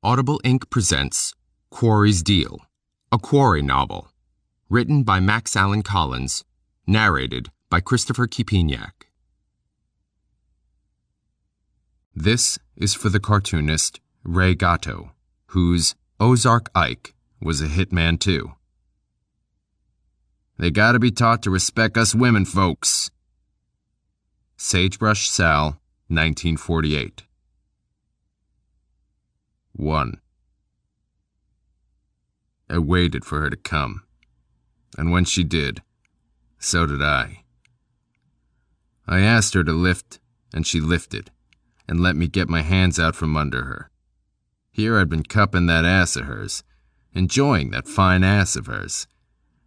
Audible Inc. presents Quarry's Deal, a Quarry novel, written by Max Allan Collins, narrated by Christopher Kipiniak. This is for the cartoonist Ray Gatto, whose Ozark Ike was a hitman too. They gotta be taught to respect us women folks. Sagebrush Sal, 1948. 1. I waited for her to come, and when she did, so did I. I asked her to lift, and she lifted, and let me get my hands out from under her. Here I'd been cupping that ass of hers, enjoying that fine ass of hers,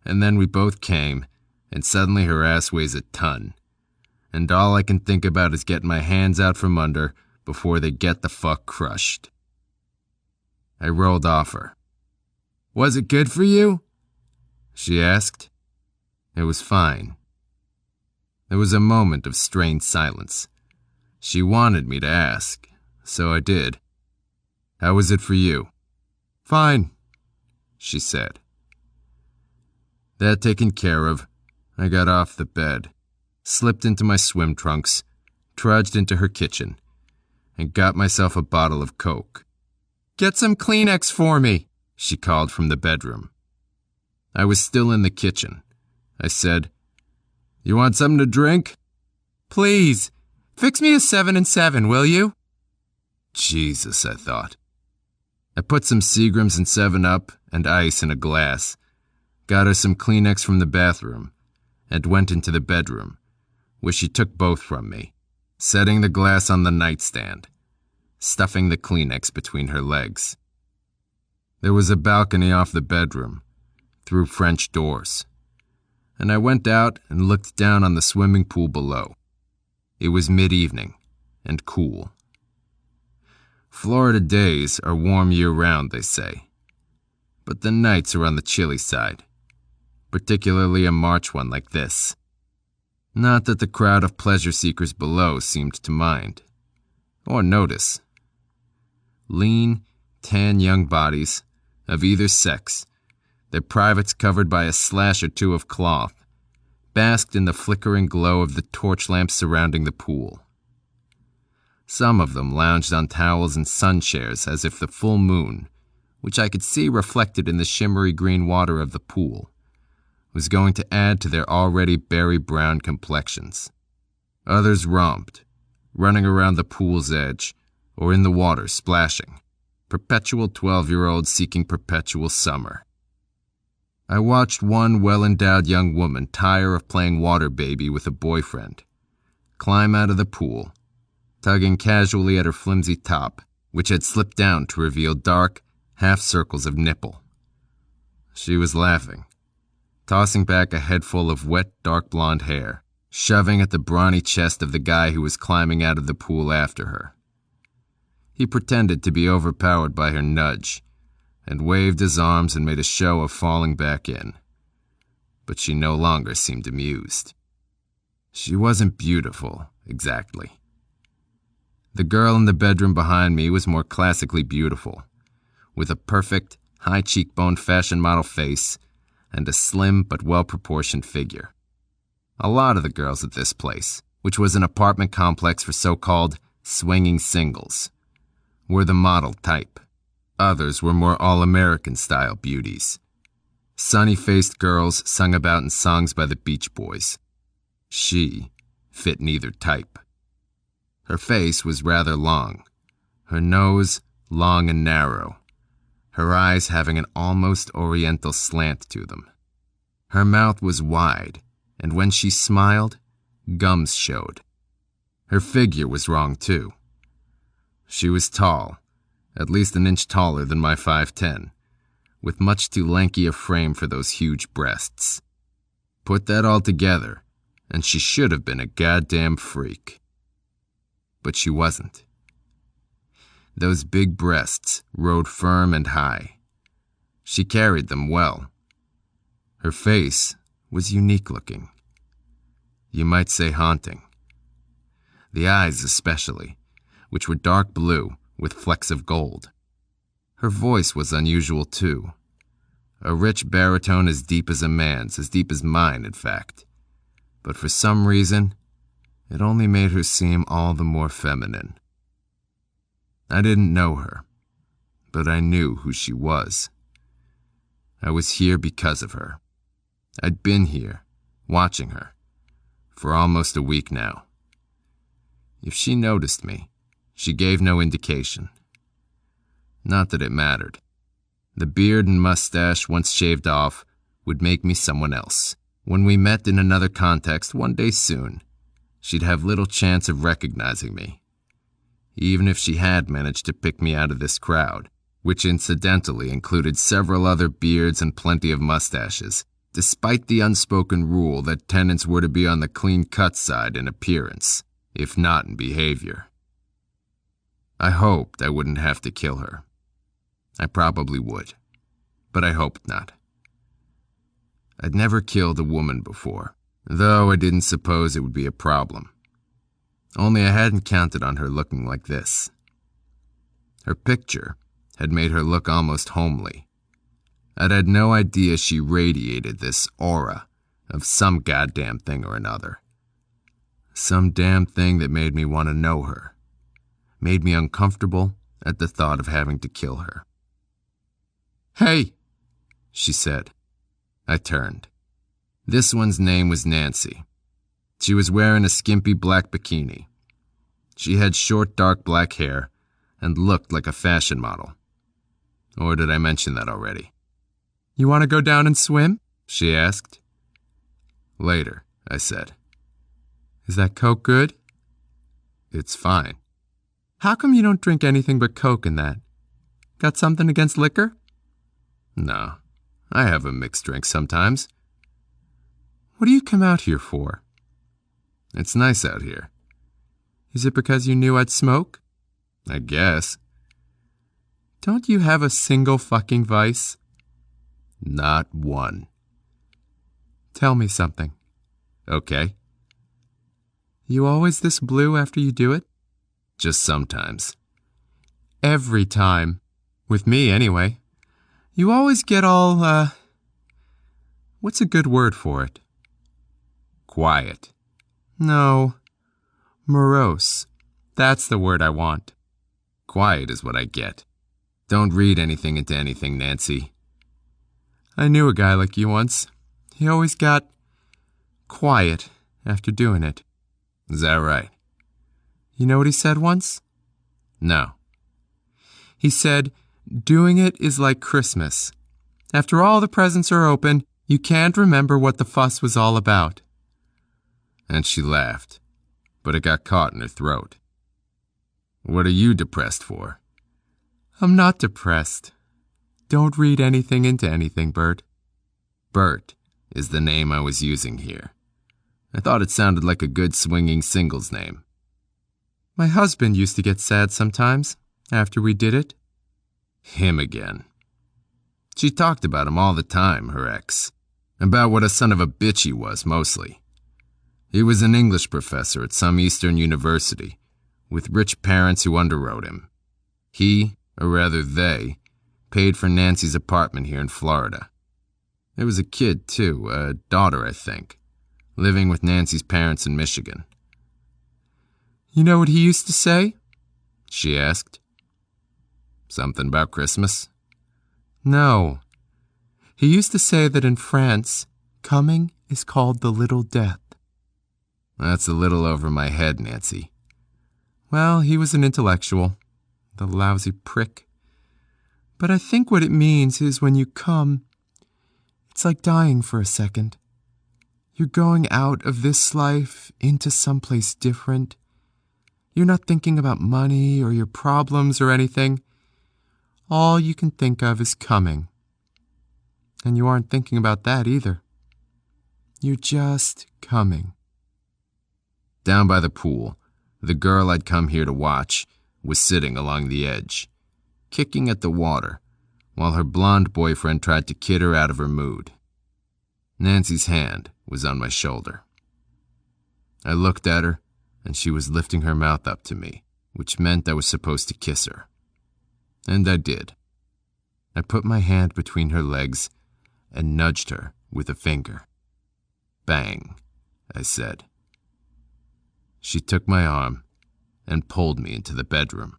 and then we both came, and suddenly her ass weighs a ton, and all I can think about is getting my hands out from under before they get the fuck crushed. I rolled off her. Was it good for you? She asked. It was fine. There was a moment of strained silence. She wanted me to ask, so I did. How was it for you? Fine, she said. That taken care of, I got off the bed, slipped into my swim trunks, trudged into her kitchen, and got myself a bottle of Coke. Get some Kleenex for me, she called from the bedroom. I was still in the kitchen. I said, You want something to drink? Please, fix me a 7 and 7, will you? Jesus, I thought. I put some Seagrams and 7-Up and ice in a glass, got her some Kleenex from the bathroom, and went into the bedroom, where she took both from me, setting the glass on the nightstand, stuffing the Kleenex between her legs. There was a balcony off the bedroom, through French doors, and I went out and looked down on the swimming pool below. It was mid-evening and cool. Florida days are warm year-round, they say, but the nights are on the chilly side, particularly a March one like this. Not that the crowd of pleasure-seekers below seemed to mind, or notice. Lean, tan young bodies, of either sex, their privates covered by a slash or two of cloth, basked in the flickering glow of the torch lamps surrounding the pool. Some of them lounged on towels and sun chairs as if the full moon, which I could see reflected in the shimmery green water of the pool, was going to add to their already berry-brown complexions. Others romped, running around the pool's edge, or in the water splashing, perpetual 12-year-olds seeking perpetual summer. I watched one well-endowed young woman tire of playing water baby with a boyfriend, climb out of the pool, tugging casually at her flimsy top, which had slipped down to reveal dark, half-circles of nipple. She was laughing, tossing back a headful of wet, dark blonde hair, shoving at the brawny chest of the guy who was climbing out of the pool after her. He pretended to be overpowered by her nudge, and waved his arms and made a show of falling back in. But she no longer seemed amused. She wasn't beautiful, exactly. The girl in the bedroom behind me was more classically beautiful, with a perfect, high-cheekboned fashion model face and a slim but well-proportioned figure. A lot of the girls at this place, which was an apartment complex for so-called swinging singles, were the model type. Others were more all-American-style beauties. Sunny-faced girls sung about in songs by the Beach Boys. She fit neither type. Her face was rather long, her nose long and narrow, her eyes having an almost oriental slant to them. Her mouth was wide, and when she smiled, gums showed. Her figure was wrong, too. She was tall, at least an inch taller than my 5'10", with much too lanky a frame for those huge breasts. Put that all together, and she should have been a goddamn freak. But she wasn't. Those big breasts rode firm and high. She carried them well. Her face was unique-looking. You might say haunting. The eyes especially, which were dark blue with flecks of gold. Her voice was unusual too. A rich baritone as deep as a man's, as deep as mine, in fact. But for some reason, it only made her seem all the more feminine. I didn't know her, but I knew who she was. I was here because of her. I'd been here, watching her, for almost a week now. If she noticed me, she gave no indication. Not that it mattered. The beard and mustache, once shaved off, would make me someone else. When we met in another context one day soon, she'd have little chance of recognizing me, even if she had managed to pick me out of this crowd, which incidentally included several other beards and plenty of mustaches, despite the unspoken rule that tenants were to be on the clean-cut side in appearance, if not in behavior. I hoped I wouldn't have to kill her. I probably would, but I hoped not. I'd never killed a woman before, though I didn't suppose it would be a problem. Only I hadn't counted on her looking like this. Her picture had made her look almost homely. I'd had no idea she radiated this aura of some goddamn thing or another. Some damn thing that made me want to know her. Made me uncomfortable at the thought of having to kill her. "Hey," she said. I turned. This one's name was Nancy. She was wearing a skimpy black bikini. She had short dark black hair and looked like a fashion model. Or did I mention that already? "You want to go down and swim?" she asked. "Later," I said. "Is that Coke good?" "It's fine." "How come you don't drink anything but Coke in that? Got something against liquor?" "No, I have a mixed drink sometimes." "What do you come out here for?" "It's nice out here." "Is it because you knew I'd smoke?" "I guess." "Don't you have a single fucking vice?" "Not one." "Tell me something." "Okay." "You always this blue after you do it?" "Just sometimes." "Every time. With me, anyway. You always get all, what's a good word for it?" "Quiet." "No. Morose. That's the word I want." "Quiet is what I get. Don't read anything into anything, Nancy." "I knew a guy like you once. He always got quiet after doing it." "Is that right?" You know what he said once? "No." He said, doing it is like Christmas. After all the presents are open, you can't remember what the fuss was all about. And she laughed, but it got caught in her throat. "What are you depressed for?" I'm not depressed. Don't read anything into anything, Bert. Bert is the name I was using here. I thought it sounded like a good swinging singles name. My husband used to get sad sometimes, after we did it. Him again. She talked about him all the time, her ex. About what a son of a bitch he was, mostly. He was an English professor at some Eastern university, with rich parents who underwrote him. He, or rather they, paid for Nancy's apartment here in Florida. There was a kid, too, a daughter, I think, living with Nancy's parents in Michigan. You know what he used to say? She asked. Something about Christmas? No. He used to say that in France, coming is called the little death. That's a little over my head, Nancy. Well, he was an intellectual, the lousy prick. But I think what it means is when you come, it's like dying for a second. You're going out of this life into someplace different. You're not thinking about money or your problems or anything. All you can think of is coming. And you aren't thinking about that either. You're just coming. Down by the pool, the girl I'd come here to watch was sitting along the edge, kicking at the water, while her blonde boyfriend tried to kid her out of her mood. Nancy's hand was on my shoulder. I looked at her, and she was lifting her mouth up to me, which meant I was supposed to kiss her. And I did. I put my hand between her legs and nudged her with a finger. Bang, I said. She took my arm and pulled me into the bedroom.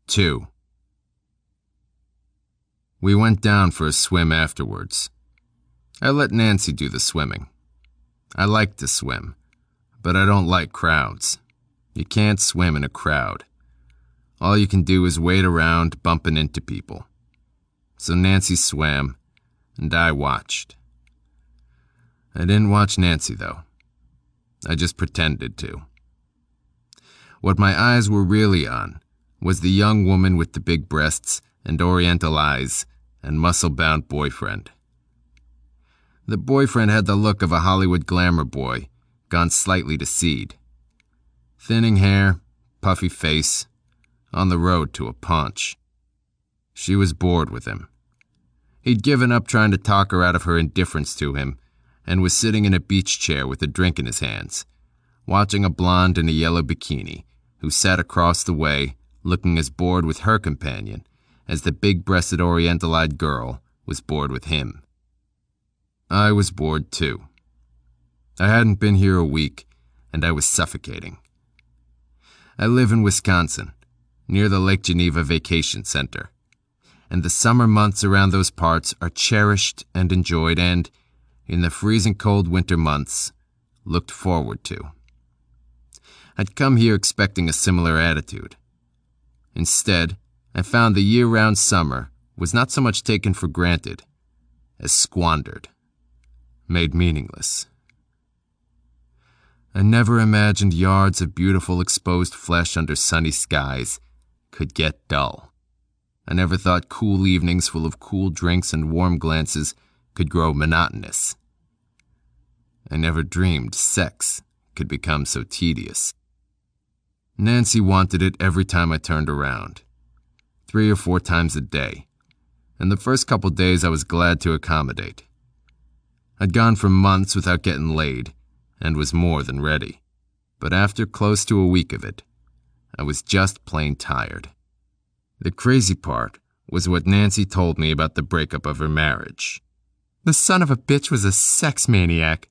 2. We went down for a swim afterwards. I let Nancy do the swimming. I like to swim, but I don't like crowds. You can't swim in a crowd. All you can do is wait around, bumping into people. So Nancy swam, and I watched. I didn't watch Nancy, though. I just pretended to. What my eyes were really on was the young woman with the big breasts and oriental eyes and muscle-bound boyfriend. The boyfriend had the look of a Hollywood glamour boy, gone slightly to seed. Thinning hair, puffy face, on the road to a paunch. She was bored with him. He'd given up trying to talk her out of her indifference to him and was sitting in a beach chair with a drink in his hands, watching a blonde in a yellow bikini who sat across the way looking as bored with her companion as the big-breasted oriental-eyed girl was bored with him. I was bored too. I hadn't been here a week, and I was suffocating. I live in Wisconsin, near the Lake Geneva Vacation Center, and the summer months around those parts are cherished and enjoyed and, in the freezing cold winter months, looked forward to. I'd come here expecting a similar attitude. Instead, I found the year-round summer was not so much taken for granted as squandered, made meaningless. I never imagined yards of beautiful exposed flesh under sunny skies could get dull. I never thought cool evenings full of cool drinks and warm glances could grow monotonous. I never dreamed sex could become so tedious. Nancy wanted it every time I turned around, 3 or 4 times a day, and the first couple days I was glad to accommodate. I'd gone for months without getting laid, and was more than ready, but after close to a week of it, I was just plain tired. The crazy part was what Nancy told me about the breakup of her marriage. The son of a bitch was a sex maniac.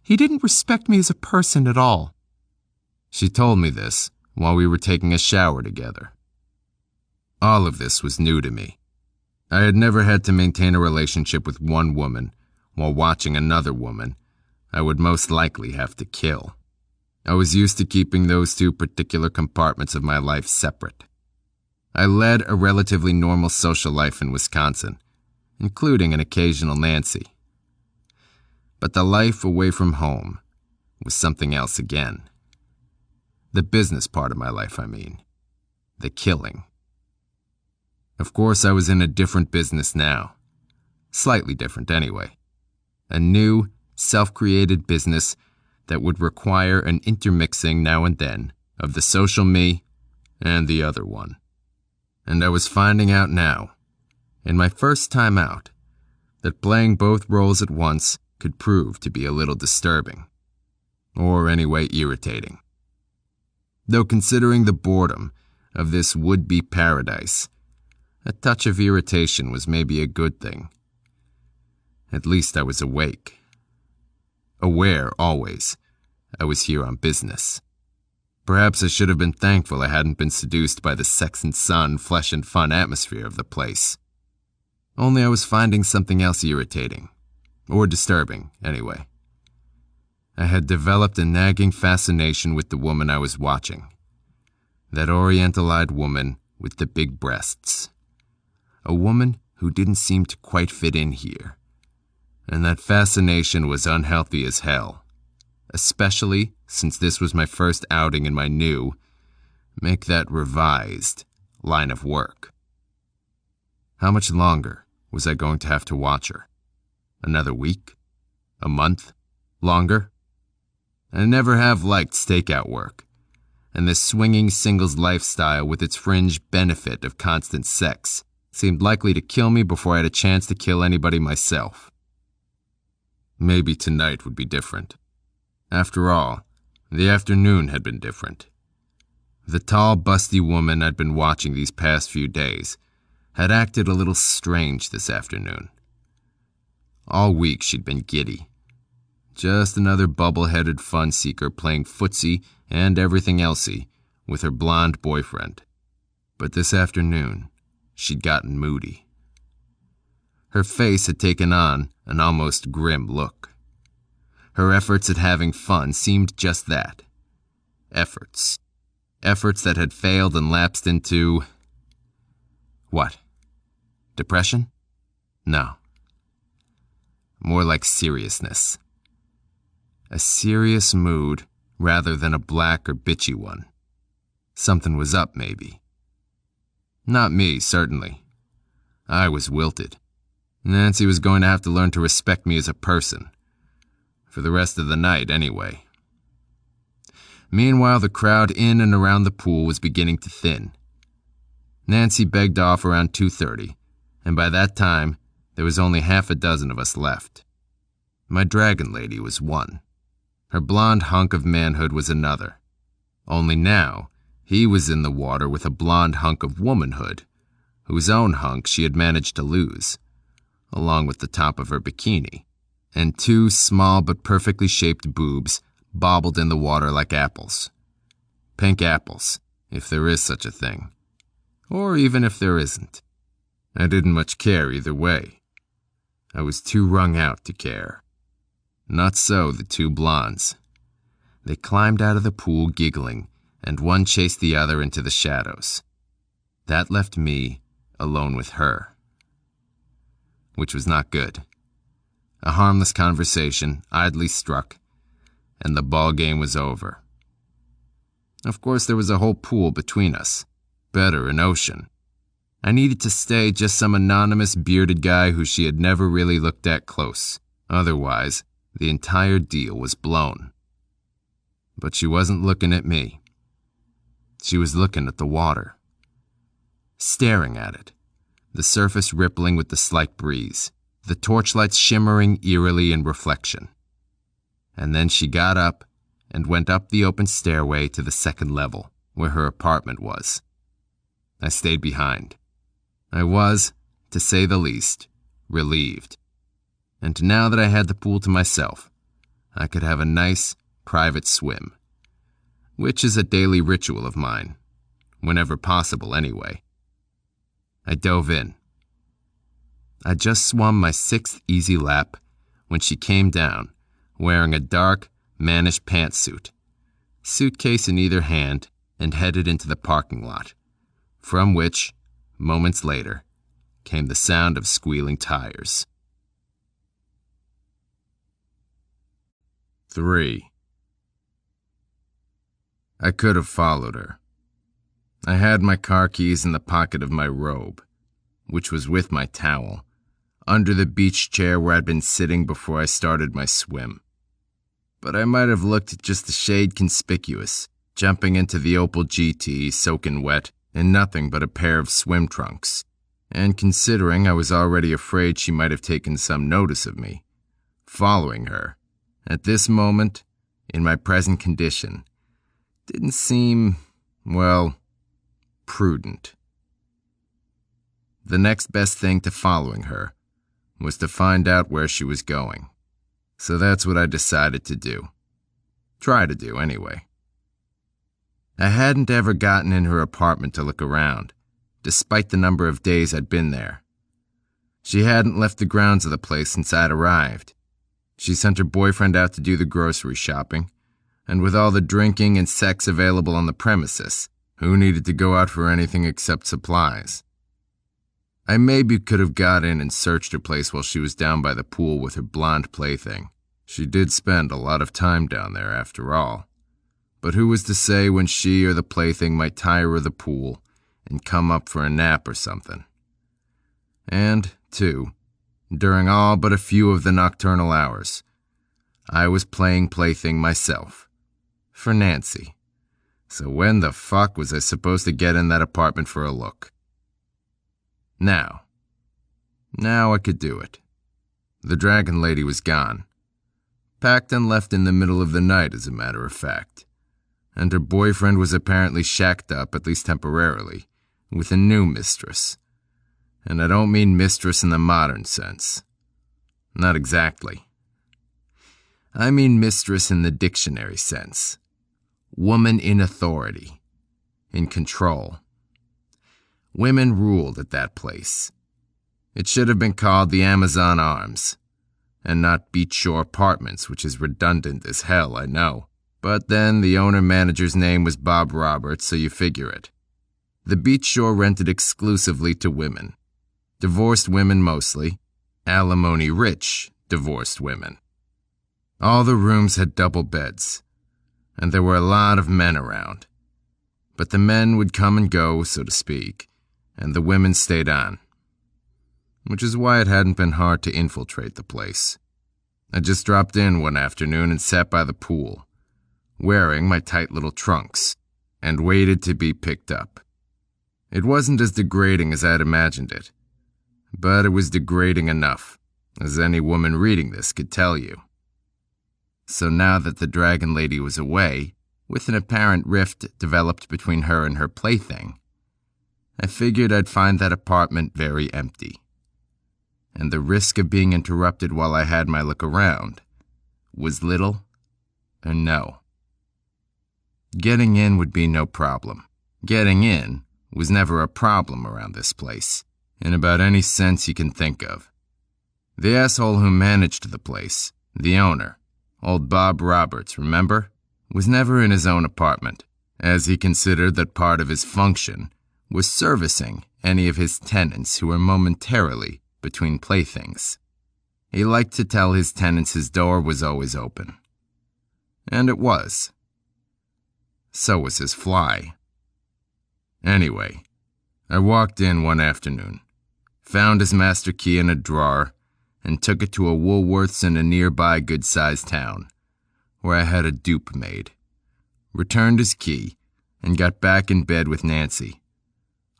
He didn't respect me as a person at all. She told me this while we were taking a shower together. All of this was new to me. I had never had to maintain a relationship with one woman while watching another woman I would most likely have to kill. I was used to keeping those 2 particular compartments of my life separate. I led a relatively normal social life in Wisconsin, including an occasional Nancy. But the life away from home was something else again. The business part of my life, I mean. The killing. Of course, I was in a different business now. Slightly different, anyway. A new, self-created business that would require an intermixing now and then of the social me and the other one. And I was finding out now, in my first time out, that playing both roles at once could prove to be a little disturbing. Or anyway irritating. Though considering the boredom of this would-be paradise, a touch of irritation was maybe a good thing. At least I was awake. Aware, always, I was here on business. Perhaps I should have been thankful I hadn't been seduced by the sex and sun, flesh and fun atmosphere of the place. Only I was finding something else irritating. Or disturbing, anyway. I had developed a nagging fascination with the woman I was watching. That oriental-eyed woman with the big breasts. A woman who didn't seem to quite fit in here. And that fascination was unhealthy as hell. Especially since this was my first outing in my new, make that revised, line of work. How much longer was I going to have to watch her? Another week? A month? Longer? I never have liked stakeout work, and this swinging singles lifestyle with its fringe benefit of constant sex seemed likely to kill me before I had a chance to kill anybody myself. Maybe tonight would be different. After all, the afternoon had been different. The tall, busty woman I'd been watching these past few days had acted a little strange this afternoon. All week she'd been giddy. Just another bubble-headed fun-seeker playing footsie and everything elsey with her blonde boyfriend. But this afternoon, she'd gotten moody. Her face had taken on an almost grim look. Her efforts at having fun seemed just that. Efforts. Efforts that had failed and lapsed into... what? Depression? No. More like seriousness. A serious mood rather than a black or bitchy one. Something was up, maybe. Not me, certainly. I was wilted. Nancy was going to have to learn to respect me as a person. For the rest of the night, anyway. Meanwhile, the crowd in and around the pool was beginning to thin. Nancy begged off around 2:30, and by that time, there was only half a dozen of us left. My dragon lady was one. Her blonde hunk of manhood was another. Only now, he was in the water with a blonde hunk of womanhood, whose own hunk she had managed to lose, along with the top of her bikini, and two small but perfectly shaped boobs bobbled in the water like apples. Pink apples, if there is such a thing. Or even if there isn't. I didn't much care either way. I was too wrung out to care. Not so the two blondes. They climbed out of the pool giggling, and one chased the other into the shadows. That left me alone with her. Which was not good. A harmless conversation idly struck, and the ball game was over. Of course, there was a whole pool between us. Better, an ocean. I needed to stay just some anonymous bearded guy who she had never really looked at close. Otherwise, the entire deal was blown. But she wasn't looking at me. She was looking at the water. Staring at it, the surface rippling with the slight breeze, the torchlights shimmering eerily in reflection. And then she got up and went up the open stairway to the second level, where her apartment was. I stayed behind. I was, to say the least, relieved. And now that I had the pool to myself, I could have a nice, private swim, which is a daily ritual of mine, whenever possible anyway. I dove in. I just swum my 6th easy lap when she came down, wearing a dark, mannish pantsuit, suitcase in either hand, and headed into the parking lot, from which, moments later, came the sound of squealing tires. 3. I could have followed her. I had my car keys in the pocket of my robe, which was with my towel, under the beach chair where I'd been sitting before I started my swim. But I might have looked just a shade conspicuous, jumping into the Opel GT soaking wet in nothing but a pair of swim trunks, and considering I was already afraid she might have taken some notice of me, following her, at this moment, in my present condition, didn't seem, well, prudent. The next best thing to following her was to find out where she was going. So that's what I decided to do. Try to do, anyway. I hadn't ever gotten in her apartment to look around, despite the number of days I'd been there. She hadn't left the grounds of the place since I'd arrived. She sent her boyfriend out to do the grocery shopping, and with all the drinking and sex available on the premises, who needed to go out for anything except supplies? I maybe could have got in and searched her place while she was down by the pool with her blonde plaything. She did spend a lot of time down there after all. But who was to say when she or the plaything might tire of the pool and come up for a nap or something? And, too, during all but a few of the nocturnal hours, I was playing plaything myself. For Nancy. So when the fuck was I supposed to get in that apartment for a look? Now I could do it. The dragon lady was gone. Packed and left in the middle of the night, as a matter of fact. and her boyfriend was apparently shacked up, at least temporarily, with a new mistress. And I don't mean mistress in the modern sense. Not exactly. I mean mistress in the dictionary sense. Woman in authority. In control. Women ruled at that place. It should have been called the Amazon Arms, and not Beach Shore Apartments, which is redundant as hell, I know. But then the owner-manager's name was Bob Roberts, so you figure it. The Beach Shore rented exclusively to women. Divorced women mostly. Alimony-rich divorced women. All the rooms had double beds, and there were a lot of men around. But the men would come and go, so to speak, and the women stayed on. Which is why it hadn't been hard to infiltrate the place. I just dropped in one afternoon and sat by the pool, wearing my tight little trunks, and waited to be picked up. It wasn't as degrading as I'd imagined it, but it was degrading enough, as any woman reading this could tell you. So now that the dragon lady was away, with an apparent rift developed between her and her plaything, I figured I'd find that apartment very empty. And the risk of being interrupted while I had my look around was little or no. Getting in would be no problem. Getting in was never a problem around this place, in about any sense you can think of. The asshole who managed the place, the owner, old Bob Roberts, remember, was never in his own apartment, as he considered that part of his function was servicing any of his tenants who were momentarily between playthings. He liked to tell his tenants his door was always open. And it was. So was his fly. Anyway, I walked in one afternoon, found his master key in a drawer, and took it to a Woolworth's in a nearby good-sized town, where I had a dupe made, returned his key, and got back in bed with Nancy,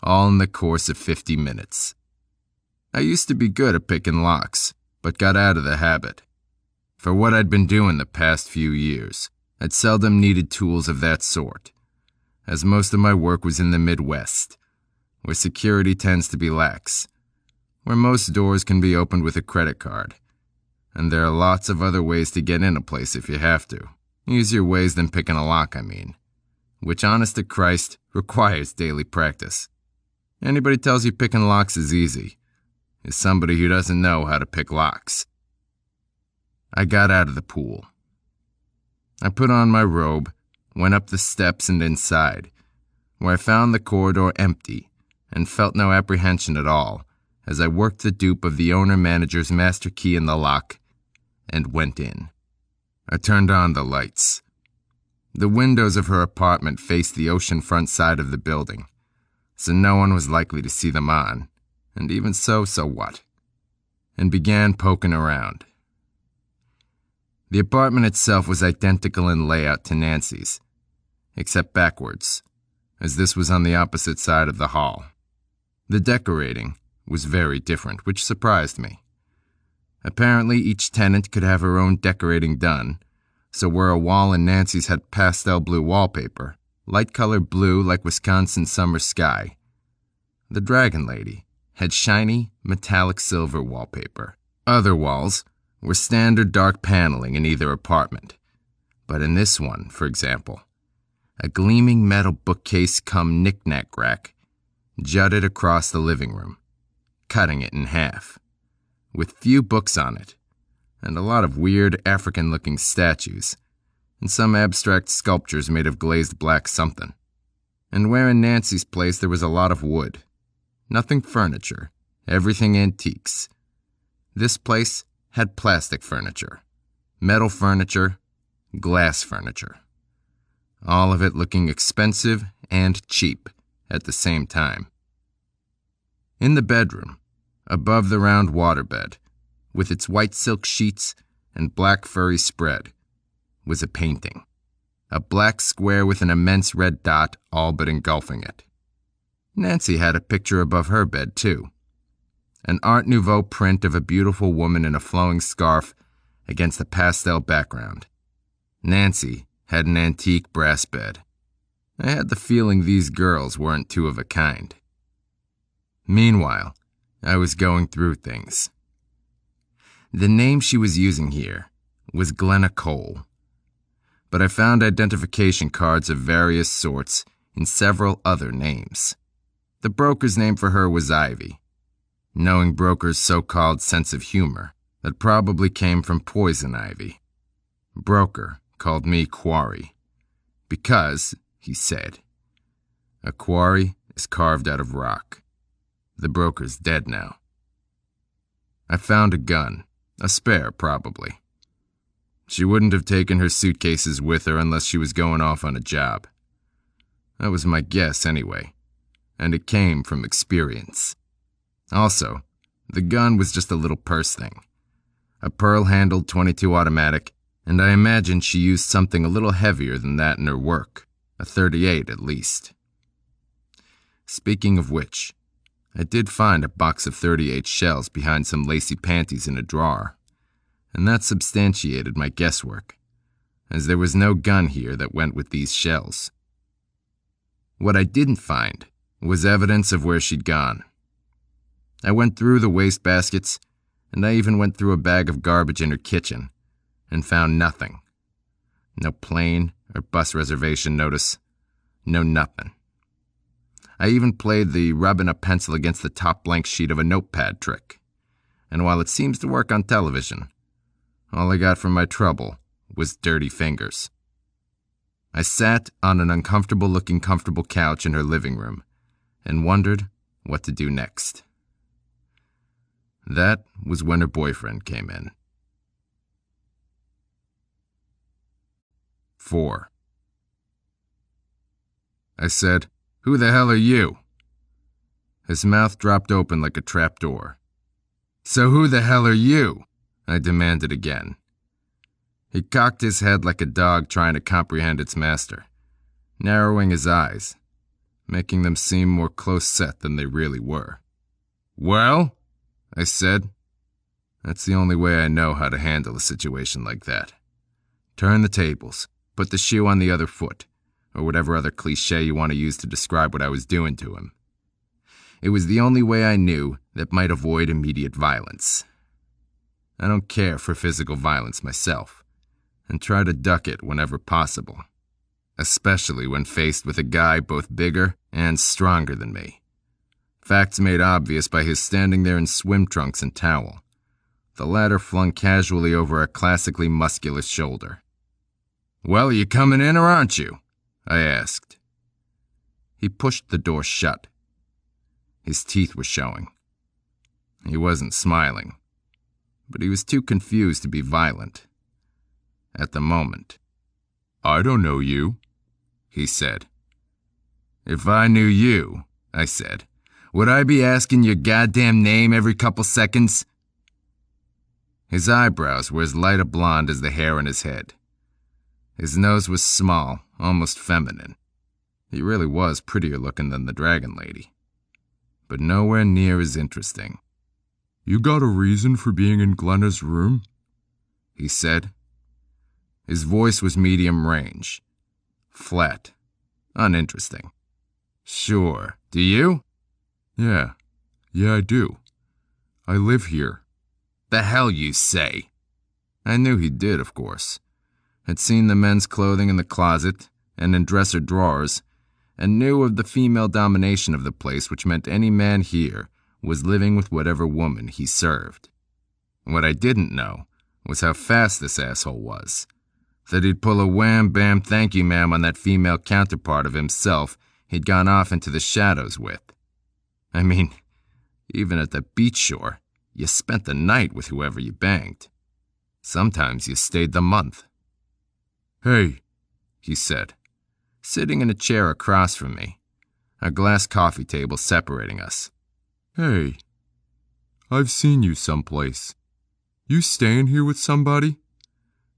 all in the course of 50 minutes. I used to be good at picking locks, but got out of the habit. For what I'd been doing the past few years, I'd seldom needed tools of that sort, as most of my work was in the Midwest, where security tends to be lax, where most doors can be opened with a credit card, and there are lots of other ways to get in a place if you have to. Easier ways than picking a lock, I mean, which, honest to Christ, requires daily practice. Anybody tells you picking locks is easy is somebody who doesn't know how to pick locks. I got out of the pool. I put on my robe, went up the steps and inside, where I found the corridor empty and felt no apprehension at all as I worked the dupe of the owner-manager's master key in the lock and went in. I turned on the lights. The windows of her apartment faced the oceanfront side of the building, so no one was likely to see them on. And even so what? And began poking around. The apartment itself was identical in layout to Nancy's, except backwards, as this was on the opposite side of the hall. The decorating was very different, which surprised me. Apparently each tenant could have her own decorating done, so where a wall in Nancy's had pastel blue wallpaper, light-colored blue like Wisconsin summer sky, the dragon lady had shiny, metallic silver wallpaper. Other walls were standard dark paneling in either apartment, but in this one, for example, a gleaming metal bookcase cum knick-knack rack jutted across the living room, cutting it in half, with few books on it, and a lot of weird African-looking statues, and some abstract sculptures made of glazed black something. And where in Nancy's place there was a lot of wood. Nothing furniture, everything antiques. This place had plastic furniture, metal furniture, glass furniture. All of it looking expensive and cheap at the same time. In the bedroom, above the round waterbed, with its white silk sheets and black furry spread, was a painting. A black square with an immense red dot all but engulfing it. Nancy had a picture above her bed, too. An Art Nouveau print of a beautiful woman in a flowing scarf against a pastel background. Nancy had an antique brass bed, I had the feeling these girls weren't two of a kind. Meanwhile, I was going through things. The name she was using here was Glenna Cole, but I found identification cards of various sorts in several other names. The broker's name for her was Ivy. Knowing broker's so-called sense of humor, that probably came from poison ivy. Broker called me Quarry, because, he said, a quarry is carved out of rock. The broker's dead now. I found a gun, a spare probably. She wouldn't have taken her suitcases with her unless she was going off on a job. That was my guess anyway, and it came from experience. Also, the gun was just a little purse thing. A pearl-handled .22 automatic, and I imagined she used something a little heavier than that in her work, a .38 at least. Speaking of which, I did find a box of .38 shells behind some lacy panties in a drawer, and that substantiated my guesswork, as there was no gun here that went with these shells. What I didn't find was evidence of where she'd gone. I went through the wastebaskets, and I even went through a bag of garbage in her kitchen, and found nothing. No plane or bus reservation notice, no nothing. I even played the rubbing a pencil against the top blank sheet of a notepad trick, and while it seems to work on television, all I got from my trouble was dirty fingers. I sat on an uncomfortable-looking comfortable couch in her living room and wondered what to do next. That was when her boyfriend came in. 4. I said, "Who the hell are you?" His mouth dropped open like a trapdoor. "So who the hell are you?" I demanded again. He cocked his head like a dog trying to comprehend its master, narrowing his eyes, making them seem more close-set than they really were. "Well?" I said. That's the only way I know how to handle a situation like that. Turn the tables, put the shoe on the other foot, or whatever other cliché you want to use to describe what I was doing to him. It was the only way I knew that might avoid immediate violence. I don't care for physical violence myself, and try to duck it whenever possible, especially when faced with a guy both bigger and stronger than me. Facts made obvious by his standing there in swim trunks and towel, the latter flung casually over a classically muscular shoulder. "Well, are you coming in or aren't you?" I asked. He pushed the door shut. His teeth were showing. He wasn't smiling, but he was too confused to be violent. At the moment. "I don't know you," he said. "If I knew you," I said, "would I be asking your goddamn name every couple seconds?" His eyebrows were as light a blonde as the hair on his head. His nose was small, almost feminine. He really was prettier looking than the dragon lady, but nowhere near as interesting. "You got a reason for being in Glenna's room?" he said. His voice was medium range, flat, uninteresting. "Sure. Do you?" Yeah, I do. I live here." "The hell you say?" I knew he did, of course. Had seen the men's clothing in the closet and in dresser drawers, and knew of the female domination of the place, which meant any man here was living with whatever woman he served. What I didn't know was how fast this asshole was, that he'd pull a wham-bam thank you ma'am on that female counterpart of himself he'd gone off into the shadows with. I mean, even at the beach shore, you spent the night with whoever you banged. Sometimes you stayed the month. "Hey," he said, sitting in a chair across from me, a glass coffee table separating us. "Hey, I've seen you someplace. You staying here with somebody?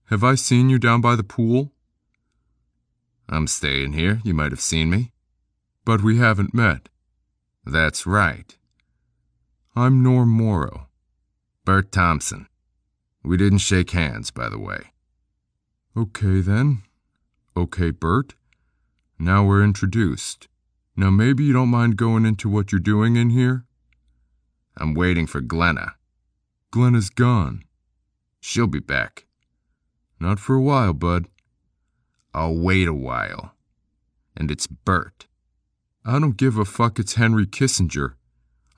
Have I seen you down by the pool?" "I'm staying here. You might have seen me." "But we haven't met." "That's right." "I'm Norm Morrow." "Bert Thompson. We didn't shake hands, by the way." "Okay, then. Okay, Bert. Now we're introduced. Now maybe you don't mind going into what you're doing in here? I'm waiting for Glenna. Glenna's gone. She'll be back. Not for a while, bud. I'll wait a while. And it's Bert. I don't give a fuck it's Henry Kissinger.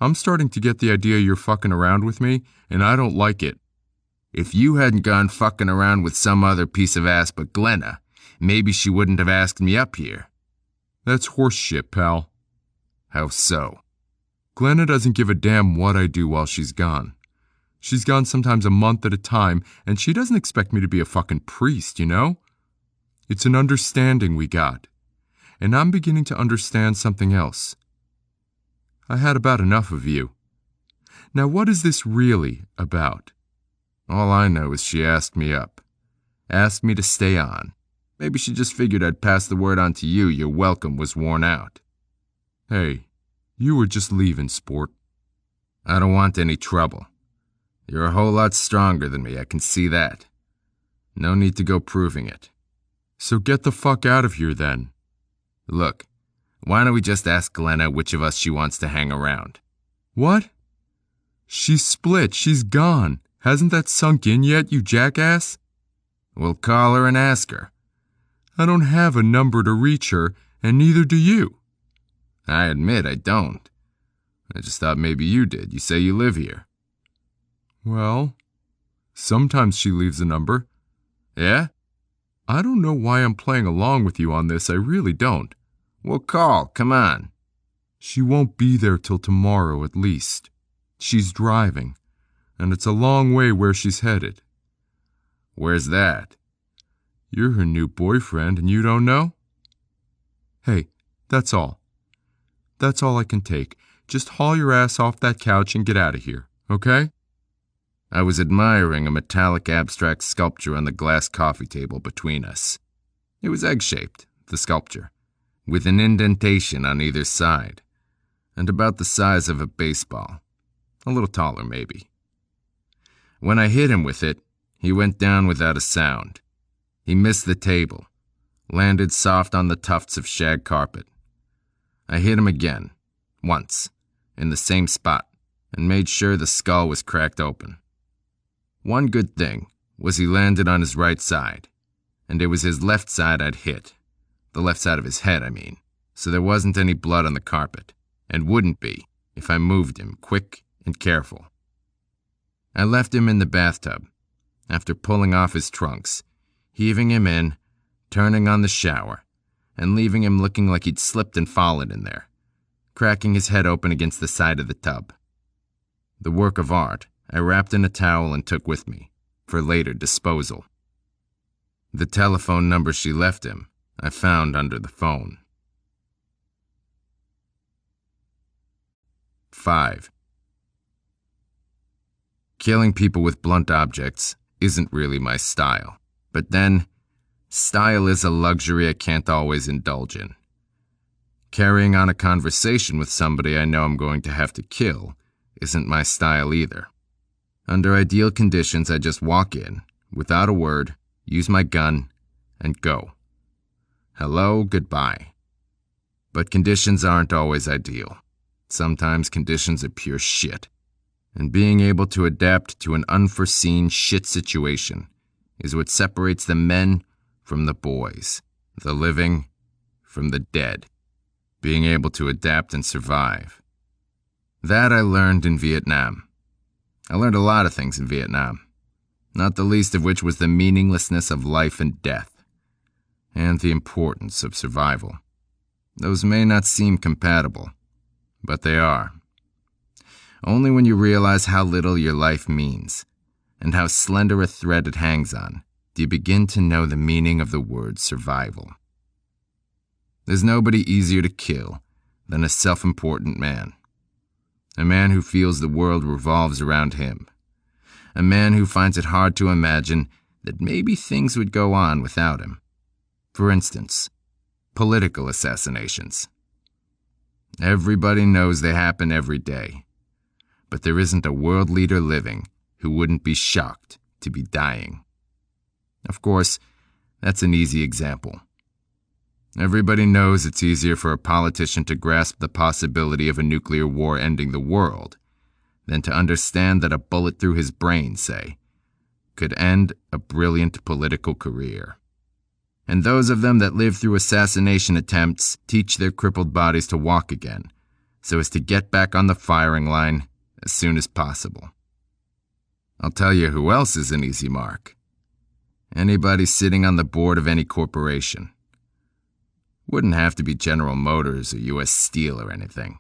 I'm starting to get the idea you're fucking around with me, and I don't like it. If you hadn't gone fucking around with some other piece of ass but Glenna, maybe she wouldn't have asked me up here. That's horse shit, pal. How so? Glenna doesn't give a damn what I do while she's gone. She's gone sometimes a month at a time, and she doesn't expect me to be a fucking priest, you know? It's an understanding we got. And I'm beginning to understand something else. I had about enough of you. Now what is this really about? All I know is she asked me up. Asked me to stay on. Maybe she just figured I'd pass the word on to you your welcome was worn out. Hey, you were just leaving, sport. I don't want any trouble. You're a whole lot stronger than me, I can see that. No need to go proving it. So get the fuck out of here then. Look, why don't we just ask Glenna which of us she wants to hang around? What? She's split, she's gone. Hasn't that sunk in yet, you jackass? We'll call her and ask her. I don't have a number to reach her, and neither do you. I admit I don't. I just thought maybe you did. You say you live here. Well, sometimes she leaves a number. Yeah? I don't know why I'm playing along with you on this, I really don't. Well, call, come on. She won't be there till tomorrow at least. She's driving, and it's a long way where she's headed. Where's that? You're her new boyfriend and you don't know? Hey, that's all. That's all I can take. Just haul your ass off that couch and get out of here, okay? I was admiring a metallic abstract sculpture on the glass coffee table between us. It was egg-shaped, the sculpture, with an indentation on either side, and about the size of a baseball. A little taller, maybe. When I hit him with it, he went down without a sound. He missed the table, landed soft on the tufts of shag carpet. I hit him again, once, in the same spot, and made sure the skull was cracked open. One good thing was he landed on his right side, and it was his left side I'd hit. The left side of his head, I mean, so there wasn't any blood on the carpet, and wouldn't be if I moved him quick and careful. I left him in the bathtub, after pulling off his trunks, heaving him in, turning on the shower, and leaving him looking like he'd slipped and fallen in there, cracking his head open against the side of the tub. The work of art I wrapped in a towel and took with me, for later disposal. The telephone number she left him, I found under the phone. 5. Killing people with blunt objects isn't really my style. But then, style is a luxury I can't always indulge in. Carrying on a conversation with somebody I know I'm going to have to kill isn't my style either. Under ideal conditions, I just walk in, without a word, use my gun, and go. Hello, goodbye. But conditions aren't always ideal. Sometimes conditions are pure shit. And being able to adapt to an unforeseen shit situation is what separates the men from the boys, the living from the dead. Being able to adapt and survive. That I learned in Vietnam. I learned a lot of things in Vietnam, not the least of which was the meaninglessness of life and death, and the importance of survival. Those may not seem compatible, but they are. Only when you realize how little your life means, and how slender a thread it hangs on, do you begin to know the meaning of the word survival. There's nobody easier to kill than a self-important man. A man who feels the world revolves around him. A man who finds it hard to imagine that maybe things would go on without him. For instance, political assassinations. Everybody knows they happen every day. But there isn't a world leader living who wouldn't be shocked to be dying. Of course, that's an easy example. Everybody knows it's easier for a politician to grasp the possibility of a nuclear war ending the world than to understand that a bullet through his brain, say, could end a brilliant political career. And those of them that live through assassination attempts teach their crippled bodies to walk again, so as to get back on the firing line as soon as possible. I'll tell you who else is an easy mark. Anybody sitting on the board of any corporation. Wouldn't have to be General Motors or U.S. Steel or anything.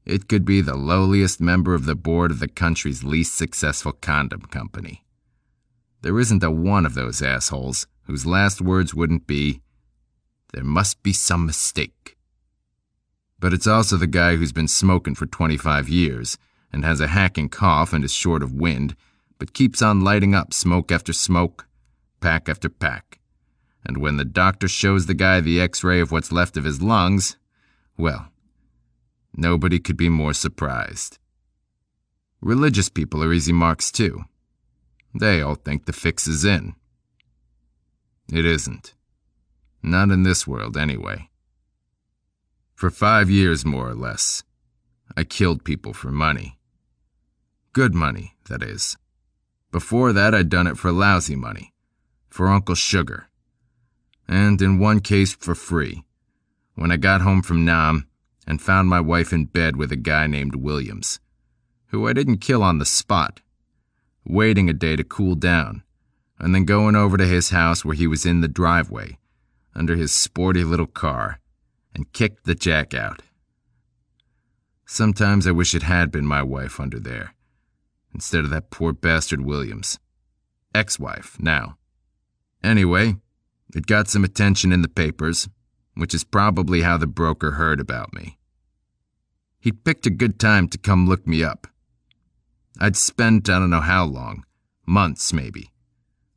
It could be the lowliest member of the board of the country's least successful condom company. There isn't a one of those assholes whose last words wouldn't be, "There must be some mistake." But it's also the guy who's been smoking for 25 years and has a hacking cough and is short of wind, but keeps on lighting up smoke after smoke, pack after pack. And when the doctor shows the guy the x-ray of what's left of his lungs, well, nobody could be more surprised. Religious people are easy marks too. They all think the fix is in. It isn't. Not in this world, anyway. For 5 years, more or less, I killed people for money. Good money, that is. Before that, I'd done it for lousy money, for Uncle Sugar. And in one case for free, when I got home from Nam and found my wife in bed with a guy named Williams, who I didn't kill on the spot, waiting a day to cool down, and then going over to his house where he was in the driveway, under his sporty little car, and kicked the jack out. Sometimes I wish it had been my wife under there, instead of that poor bastard Williams. Ex-wife, now. Anyway, it got some attention in the papers, which is probably how the broker heard about me. He'd picked a good time to come look me up. I'd spent I don't know how long, months maybe,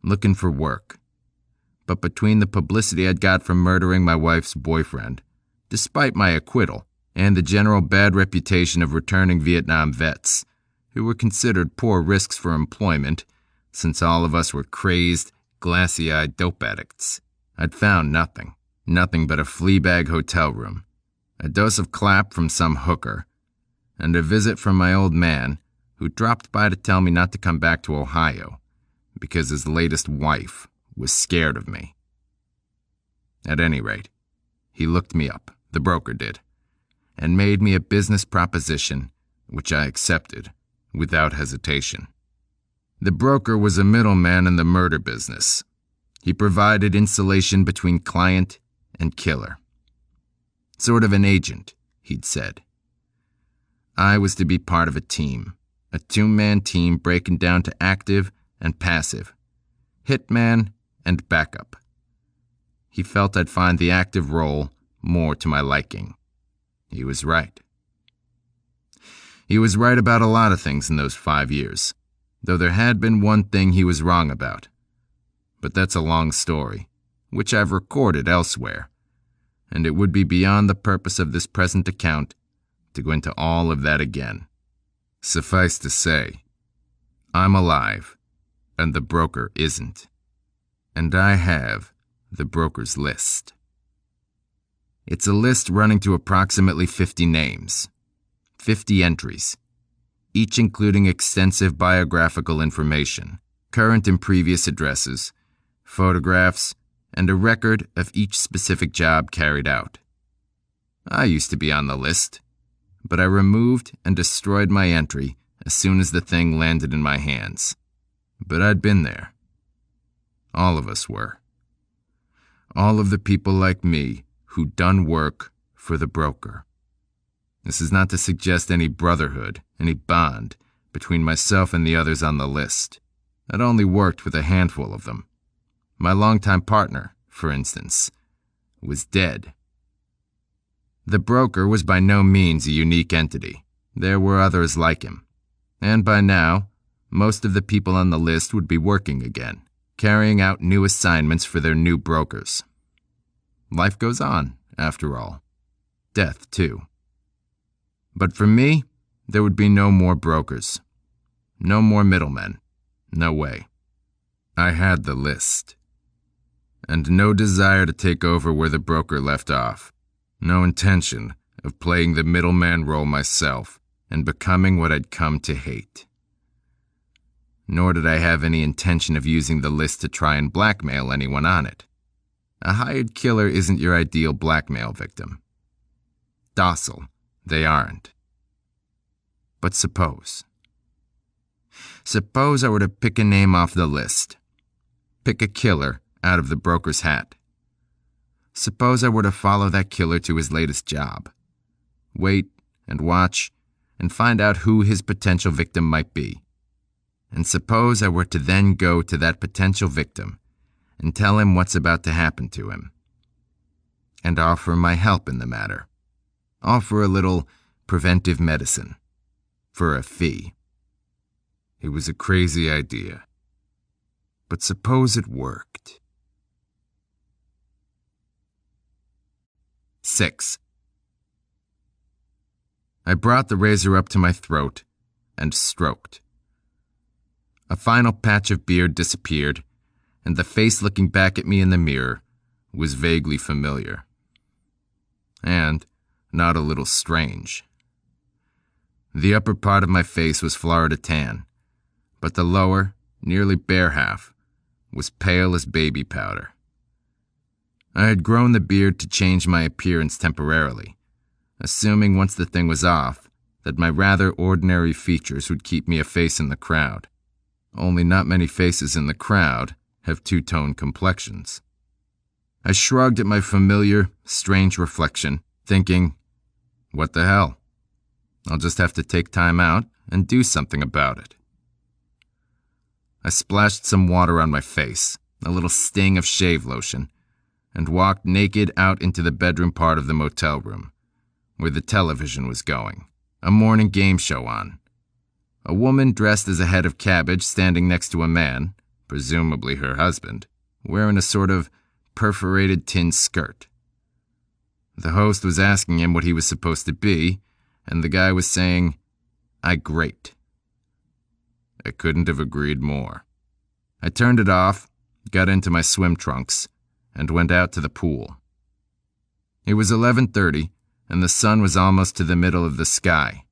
looking for work. But between the publicity I'd got from murdering my wife's boyfriend, despite my acquittal, and the general bad reputation of returning Vietnam vets, who were considered poor risks for employment, since all of us were crazed, glassy-eyed dope addicts, I'd found nothing. Nothing but a flea-bag hotel room, a dose of clap from some hooker, and a visit from my old man, who dropped by to tell me not to come back to Ohio, because his latest wife was scared of me. At any rate, he looked me up, the broker did, and made me a business proposition, which I accepted without hesitation. The broker was a middleman in the murder business. He provided insulation between client and killer. Sort of an agent, he'd said. I was to be part of a team, a two-man team breaking down to active and passive, hitman and backup. He felt I'd find the active role more to my liking. He was right. He was right about a lot of things in those 5 years, though there had been one thing he was wrong about. But that's a long story, which I've recorded elsewhere, and it would be beyond the purpose of this present account to go into all of that again. Suffice to say, I'm alive, and the broker isn't. And I have the broker's list. It's a list running to approximately 50 names, 50 entries, each including extensive biographical information, current and previous addresses, photographs, and a record of each specific job carried out. I used to be on the list, but I removed and destroyed my entry as soon as the thing landed in my hands. But I'd been there. All of us were. All of the people like me who'd done work for the broker. This is not to suggest any brotherhood, any bond, between myself and the others on the list. I'd only worked with a handful of them. My longtime partner, for instance, was dead. The broker was by no means a unique entity. There were others like him. And by now, most of the people on the list would be working again, carrying out new assignments for their new brokers. Life goes on, after all. Death, too. But for me, there would be no more brokers. No more middlemen. No way. I had the list. and no desire to take over where the broker left off. No intention of playing the middleman role myself and becoming what I'd come to hate. Nor did I have any intention of using the list to try and blackmail anyone on it. A hired killer isn't your ideal blackmail victim. Docile, they aren't. But suppose I were to pick a name off the list. Pick a killer out of the broker's hat. Suppose I were to follow that killer to his latest job. Wait and watch and find out who his potential victim might be. And suppose I were to then go to that potential victim and tell him what's about to happen to him. And offer my help in the matter. Offer a little preventive medicine. For a fee. It was a crazy idea. But suppose it worked. 6. I brought the razor up to my throat and stroked. A final patch of beard disappeared, and the face looking back at me in the mirror was vaguely familiar. And not a little strange. The upper part of my face was Florida tan, but the lower, nearly bare half, was pale as baby powder. I had grown the beard to change my appearance temporarily, assuming once the thing was off that my rather ordinary features would keep me a face in the crowd. Only not many faces in the crowd have two-tone complexions. I shrugged at my familiar, strange reflection, thinking, what the hell? I'll just have to take time out and do something about it. I splashed some water on my face, a little sting of shave lotion, and walked naked out into the bedroom part of the motel room, where the television was going, a morning game show on. A woman dressed as a head of cabbage standing next to a man, presumably her husband, wearing a sort of perforated tin skirt. The host was asking him what he was supposed to be, and the guy was saying, "I grate." I couldn't have agreed more. I turned it off, got into my swim trunks, and went out to the pool. It was 11:30, and the sun was almost to the middle of the sky.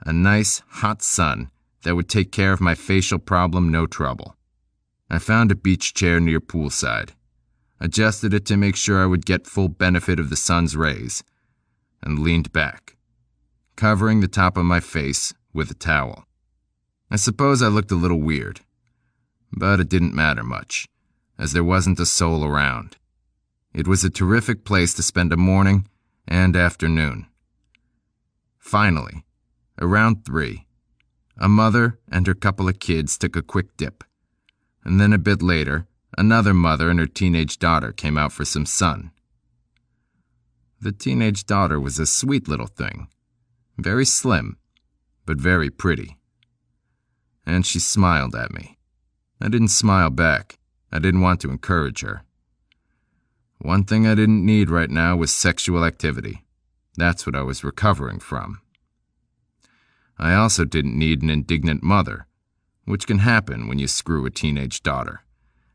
A nice, hot sun that would take care of my facial problem no trouble. I found a beach chair near poolside, adjusted it to make sure I would get full benefit of the sun's rays, and leaned back, covering the top of my face with a towel. I suppose I looked a little weird, but it didn't matter much, as there wasn't a soul around. It was a terrific place to spend a morning and afternoon. Finally, around 3, a mother and her couple of kids took a quick dip, and then a bit later, another mother and her teenage daughter came out for some sun. The teenage daughter was a sweet little thing, very slim, but very pretty. And she smiled at me. I didn't smile back. I didn't want to encourage her. One thing I didn't need right now was sexual activity. That's what I was recovering from. I also didn't need an indignant mother, which can happen when you screw a teenage daughter,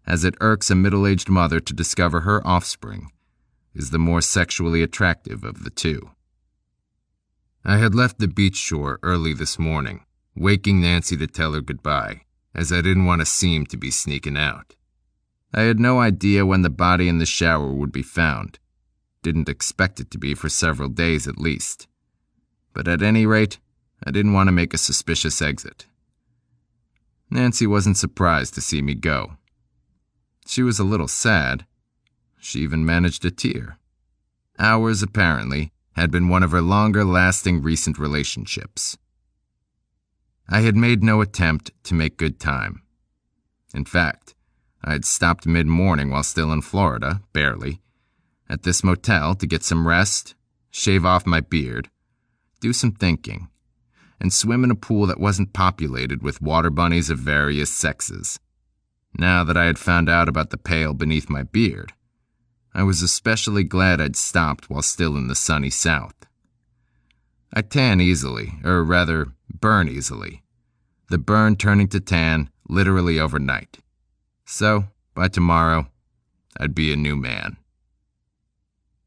as it irks a middle-aged mother to discover her offspring is the more sexually attractive of the two. I had left the beach shore early this morning, waking Nancy to tell her goodbye, as I didn't want to seem to be sneaking out. I had no idea when the body in the shower would be found. Didn't expect it to be for several days at least. But at any rate, I didn't want to make a suspicious exit. Nancy wasn't surprised to see me go. She was a little sad. She even managed a tear. Ours, apparently, had been one of her longer-lasting recent relationships. I had made no attempt to make good time. In fact, I had stopped mid-morning while still in Florida, barely, at this motel to get some rest, shave off my beard, do some thinking, and swim in a pool that wasn't populated with water bunnies of various sexes. Now that I had found out about the pail beneath my beard, I was especially glad I'd stopped while still in the sunny South. I tan easily, or rather, burn easily, the burn turning to tan literally overnight. So, by tomorrow, I'd be a new man.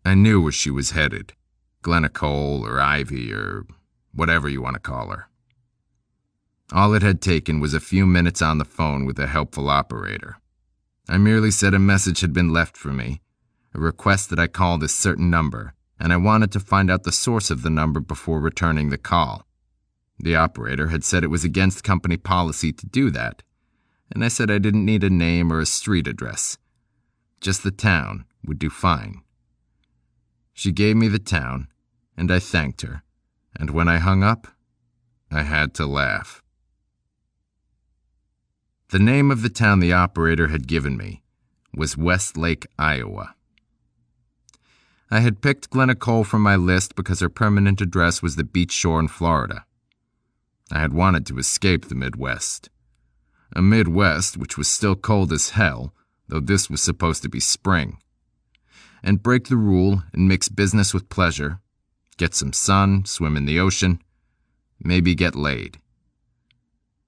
I knew where she was headed, Glenacole or Ivy or whatever you want to call her. All it had taken was a few minutes on the phone with a helpful operator. I merely said a message had been left for me, a request that I call this certain number, and I wanted to find out the source of the number before returning the call. The operator had said it was against company policy to do that, and I said I didn't need a name or a street address. Just the town would do fine. She gave me the town, and I thanked her, and when I hung up, I had to laugh. The name of the town the operator had given me was Westlake, Iowa. I had picked Glenacole from my list because her permanent address was the beach shore in Florida. I had wanted to escape the Midwest. A Midwest which was still cold as hell, though this was supposed to be spring. And break the rule and mix business with pleasure, get some sun, swim in the ocean, maybe get laid.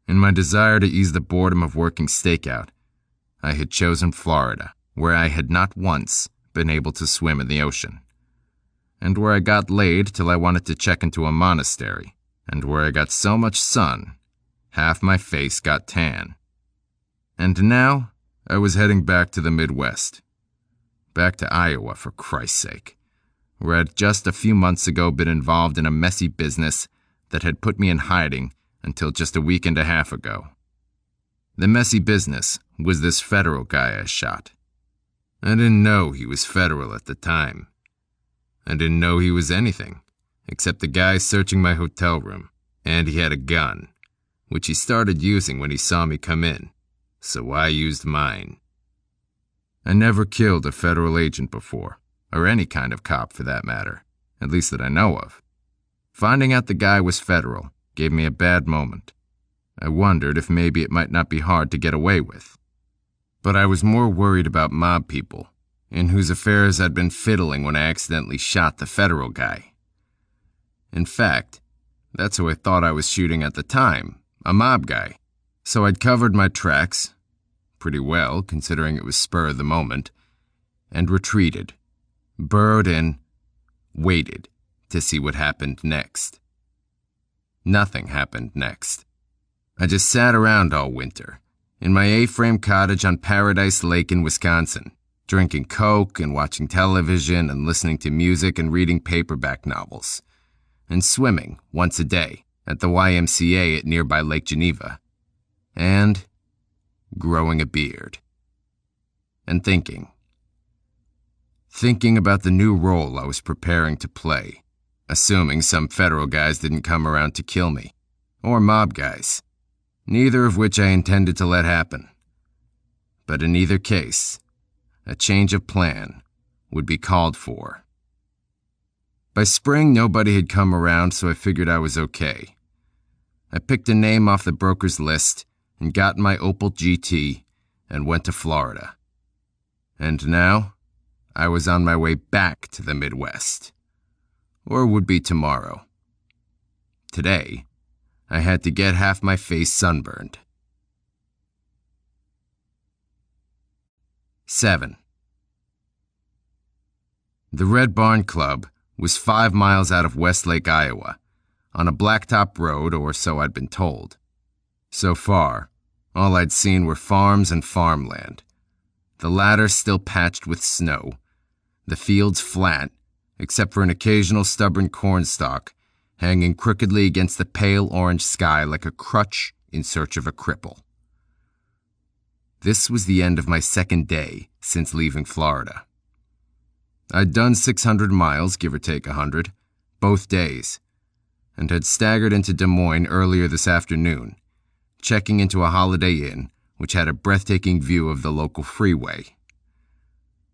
In my desire to ease the boredom of working stakeout, I had chosen Florida, where I had not once been able to swim in the ocean, and where I got laid till I wanted to check into a monastery, and where I got so much sun, half my face got tan. And now, I was heading back to the Midwest. Back to Iowa, for Christ's sake, where I'd just a few months ago been involved in a messy business that had put me in hiding until just a week and a half ago. The messy business was this federal guy I shot. I didn't know he was federal at the time. I didn't know he was anything, except the guy searching my hotel room, and he had a gun, which he started using when he saw me come in, so I used mine. I never killed a federal agent before, or any kind of cop for that matter, at least that I know of. Finding out the guy was federal gave me a bad moment. I wondered if maybe it might not be hard to get away with. But I was more worried about mob people, in whose affairs I'd been fiddling when I accidentally shot the federal guy. In fact, that's who I thought I was shooting at the time, a mob guy. So I'd covered my tracks, pretty well considering it was spur of the moment, and retreated, burrowed in, waited to see what happened next. Nothing happened next. I just sat around all winter, in my A-frame cottage on Paradise Lake in Wisconsin, drinking Coke and watching television and listening to music and reading paperback novels, and swimming once a day at the YMCA at nearby Lake Geneva, and growing a beard, and thinking about the new role I was preparing to play, assuming some federal guys didn't come around to kill me, or mob guys, neither of which I intended to let happen. But in either case, a change of plan would be called for. By spring, nobody had come around, so I figured I was okay. I picked a name off the broker's list and got in my Opel GT and went to Florida. And now, I was on my way back to the Midwest. Or would be tomorrow. Today, I had to get half my face sunburned. 7. The Red Barn Club was 5 miles out of Westlake, Iowa, on a blacktop road, or so I'd been told. So far, all I'd seen were farms and farmland, the latter still patched with snow, the fields flat, except for an occasional stubborn cornstalk hanging crookedly against the pale orange sky like a crutch in search of a cripple. This was the end of my second day since leaving Florida. I'd done 600 miles, give or take 100, both days, and had staggered into Des Moines earlier this afternoon, checking into a Holiday Inn which had a breathtaking view of the local freeway.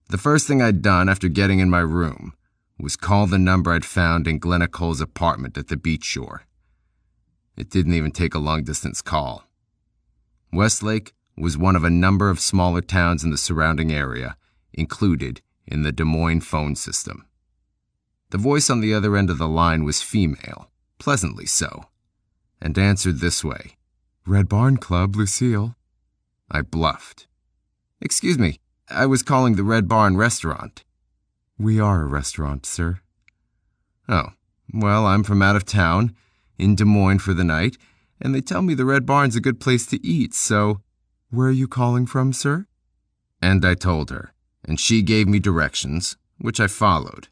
The first thing I'd done after getting in my room was call the number I'd found in Glenacole's apartment at the beach shore. It didn't even take a long-distance call. Westlake was one of a number of smaller towns in the surrounding area, included in the Des Moines phone system. The voice on the other end of the line was female, pleasantly so, and answered this way. Red Barn Club, Lucille. I bluffed. Excuse me, I was calling the Red Barn restaurant. We are a restaurant, sir. Oh, well, I'm from out of town, in Des Moines for the night, and they tell me the Red Barn's a good place to eat, so... Where are you calling from, sir? And I told her, and she gave me directions, which I followed.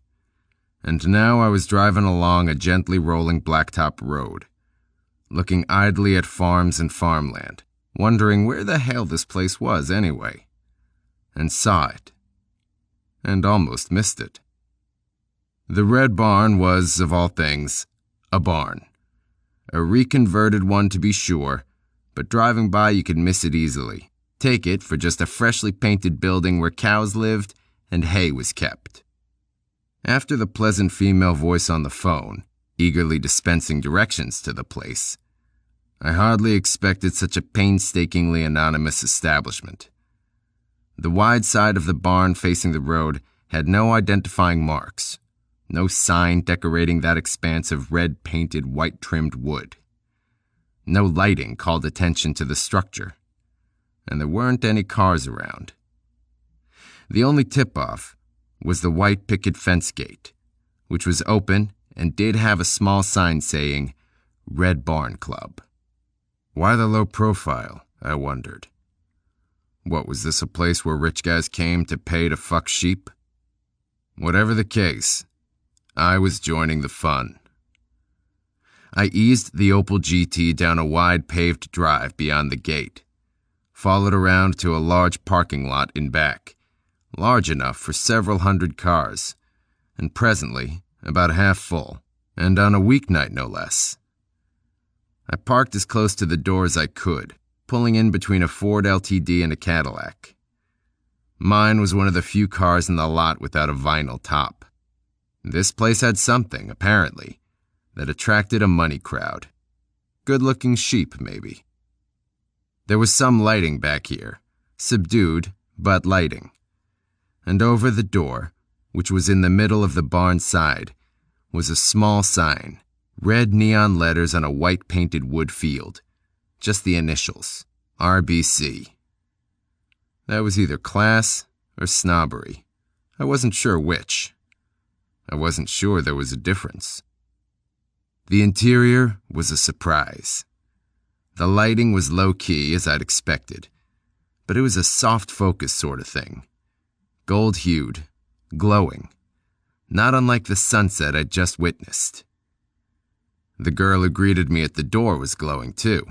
And now I was driving along a gently rolling blacktop road, looking idly at farms and farmland, wondering where the hell this place was anyway, and saw it, and almost missed it. The Red Barn was, of all things, a barn. A reconverted one to be sure, but driving by you could miss it easily. Take it for just a freshly painted building where cows lived and hay was kept. After the pleasant female voice on the phone, eagerly dispensing directions to the place, I hardly expected such a painstakingly anonymous establishment. The wide side of the barn facing the road had no identifying marks, no sign decorating that expanse of red-painted, white-trimmed wood. No lighting called attention to the structure, and there weren't any cars around. The only tip-off was the white picket fence gate, which was open and did have a small sign saying, Red Barn Club. Why the low profile, I wondered. What, was this a place where rich guys came to pay to fuck sheep? Whatever the case, I was joining the fun. I eased the Opel GT down a wide paved drive beyond the gate, followed around to a large parking lot in back, large enough for several hundred cars, and presently about half full, and on a weeknight no less. I parked as close to the door as I could, pulling in between a Ford LTD and a Cadillac. Mine was one of the few cars in the lot without a vinyl top. This place had something, apparently, that attracted a money crowd. Good-looking sheep, maybe. There was some lighting back here, subdued, but lighting. And over the door, which was in the middle of the barn side, was a small sign, red neon letters on a white-painted wood field. Just the initials, RBC. That was either class or snobbery. I wasn't sure which. I wasn't sure there was a difference. The interior was a surprise. The lighting was low-key, as I'd expected, but it was a soft focus sort of thing. Gold-hued, glowing, not unlike the sunset I'd just witnessed. The girl who greeted me at the door was glowing too.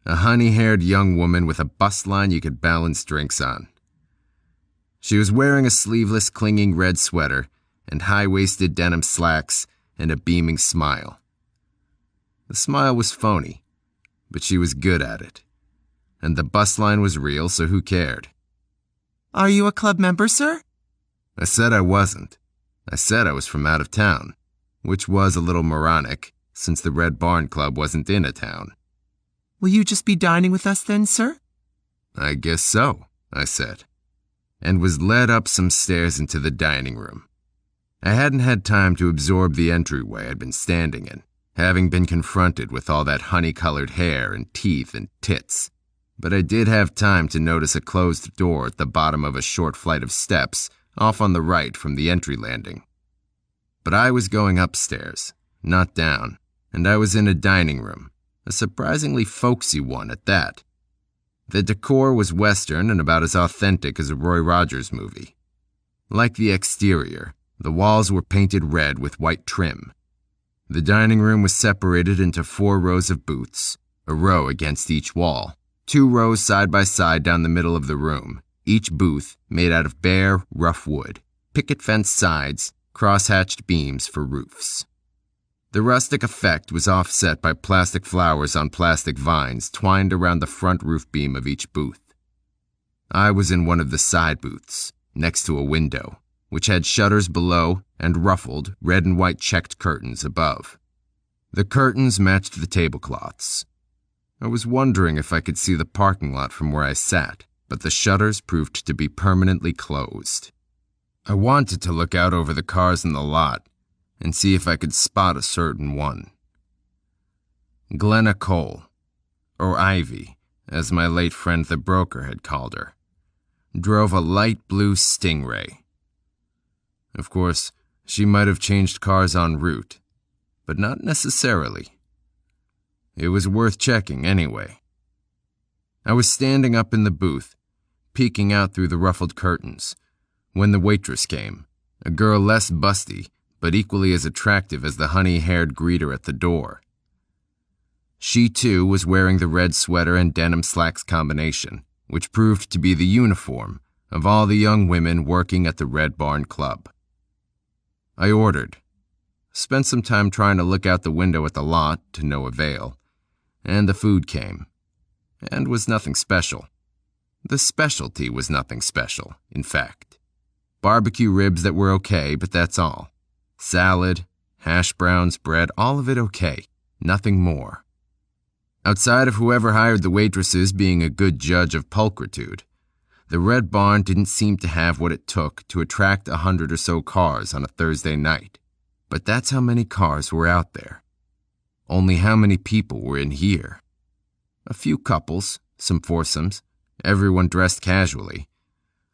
A honey-haired young woman with a bust line you could balance drinks on. She was wearing a sleeveless, clinging red sweater and high-waisted denim slacks and a beaming smile. The smile was phony, but she was good at it. And the bust line was real, so who cared? Are you a club member, sir? I said I wasn't. I said I was from out of town, which was a little moronic, since the Red Barn Club wasn't in a town. Will you just be dining with us then, sir? I guess so, I said, and was led up some stairs into the dining room. I hadn't had time to absorb the entryway I'd been standing in, having been confronted with all that honey-colored hair and teeth and tits, but I did have time to notice a closed door at the bottom of a short flight of steps off on the right from the entry landing. But I was going upstairs, not down, and I was in a dining room, a surprisingly folksy one at that. The decor was Western and about as authentic as a Roy Rogers movie. Like the exterior, the walls were painted red with white trim. The dining room was separated into 4 rows of booths, a row against each wall, 2 rows side by side down the middle of the room, each booth made out of bare, rough wood, picket fence sides, cross-hatched beams for roofs. The rustic effect was offset by plastic flowers on plastic vines twined around the front roof beam of each booth. I was in one of the side booths, next to a window, which had shutters below and ruffled red and white checked curtains above. The curtains matched the tablecloths. I was wondering if I could see the parking lot from where I sat, but the shutters proved to be permanently closed. I wanted to look out over the cars in the lot and see if I could spot a certain one. Glenna Cole, or Ivy, as my late friend the broker had called her, drove a light blue Stingray. Of course, she might have changed cars en route, but not necessarily. It was worth checking anyway. I was standing up in the booth, peeking out through the ruffled curtains, when the waitress came, a girl less busty, but equally as attractive as the honey-haired greeter at the door. She, too, was wearing the red sweater and denim slacks combination, which proved to be the uniform of all the young women working at the Red Barn Club. I ordered, spent some time trying to look out the window at the lot to no avail, and the food came, and was nothing special. The specialty was nothing special, in fact. Barbecue ribs that were okay, but that's all. Salad, hash browns, bread, all of it okay, nothing more. Outside of whoever hired the waitresses being a good judge of pulchritude, the Red Barn didn't seem to have what it took to attract 100 or so cars on a Thursday night. But that's how many cars were out there. Only how many people were in here? A few couples, some foursomes, everyone dressed casually.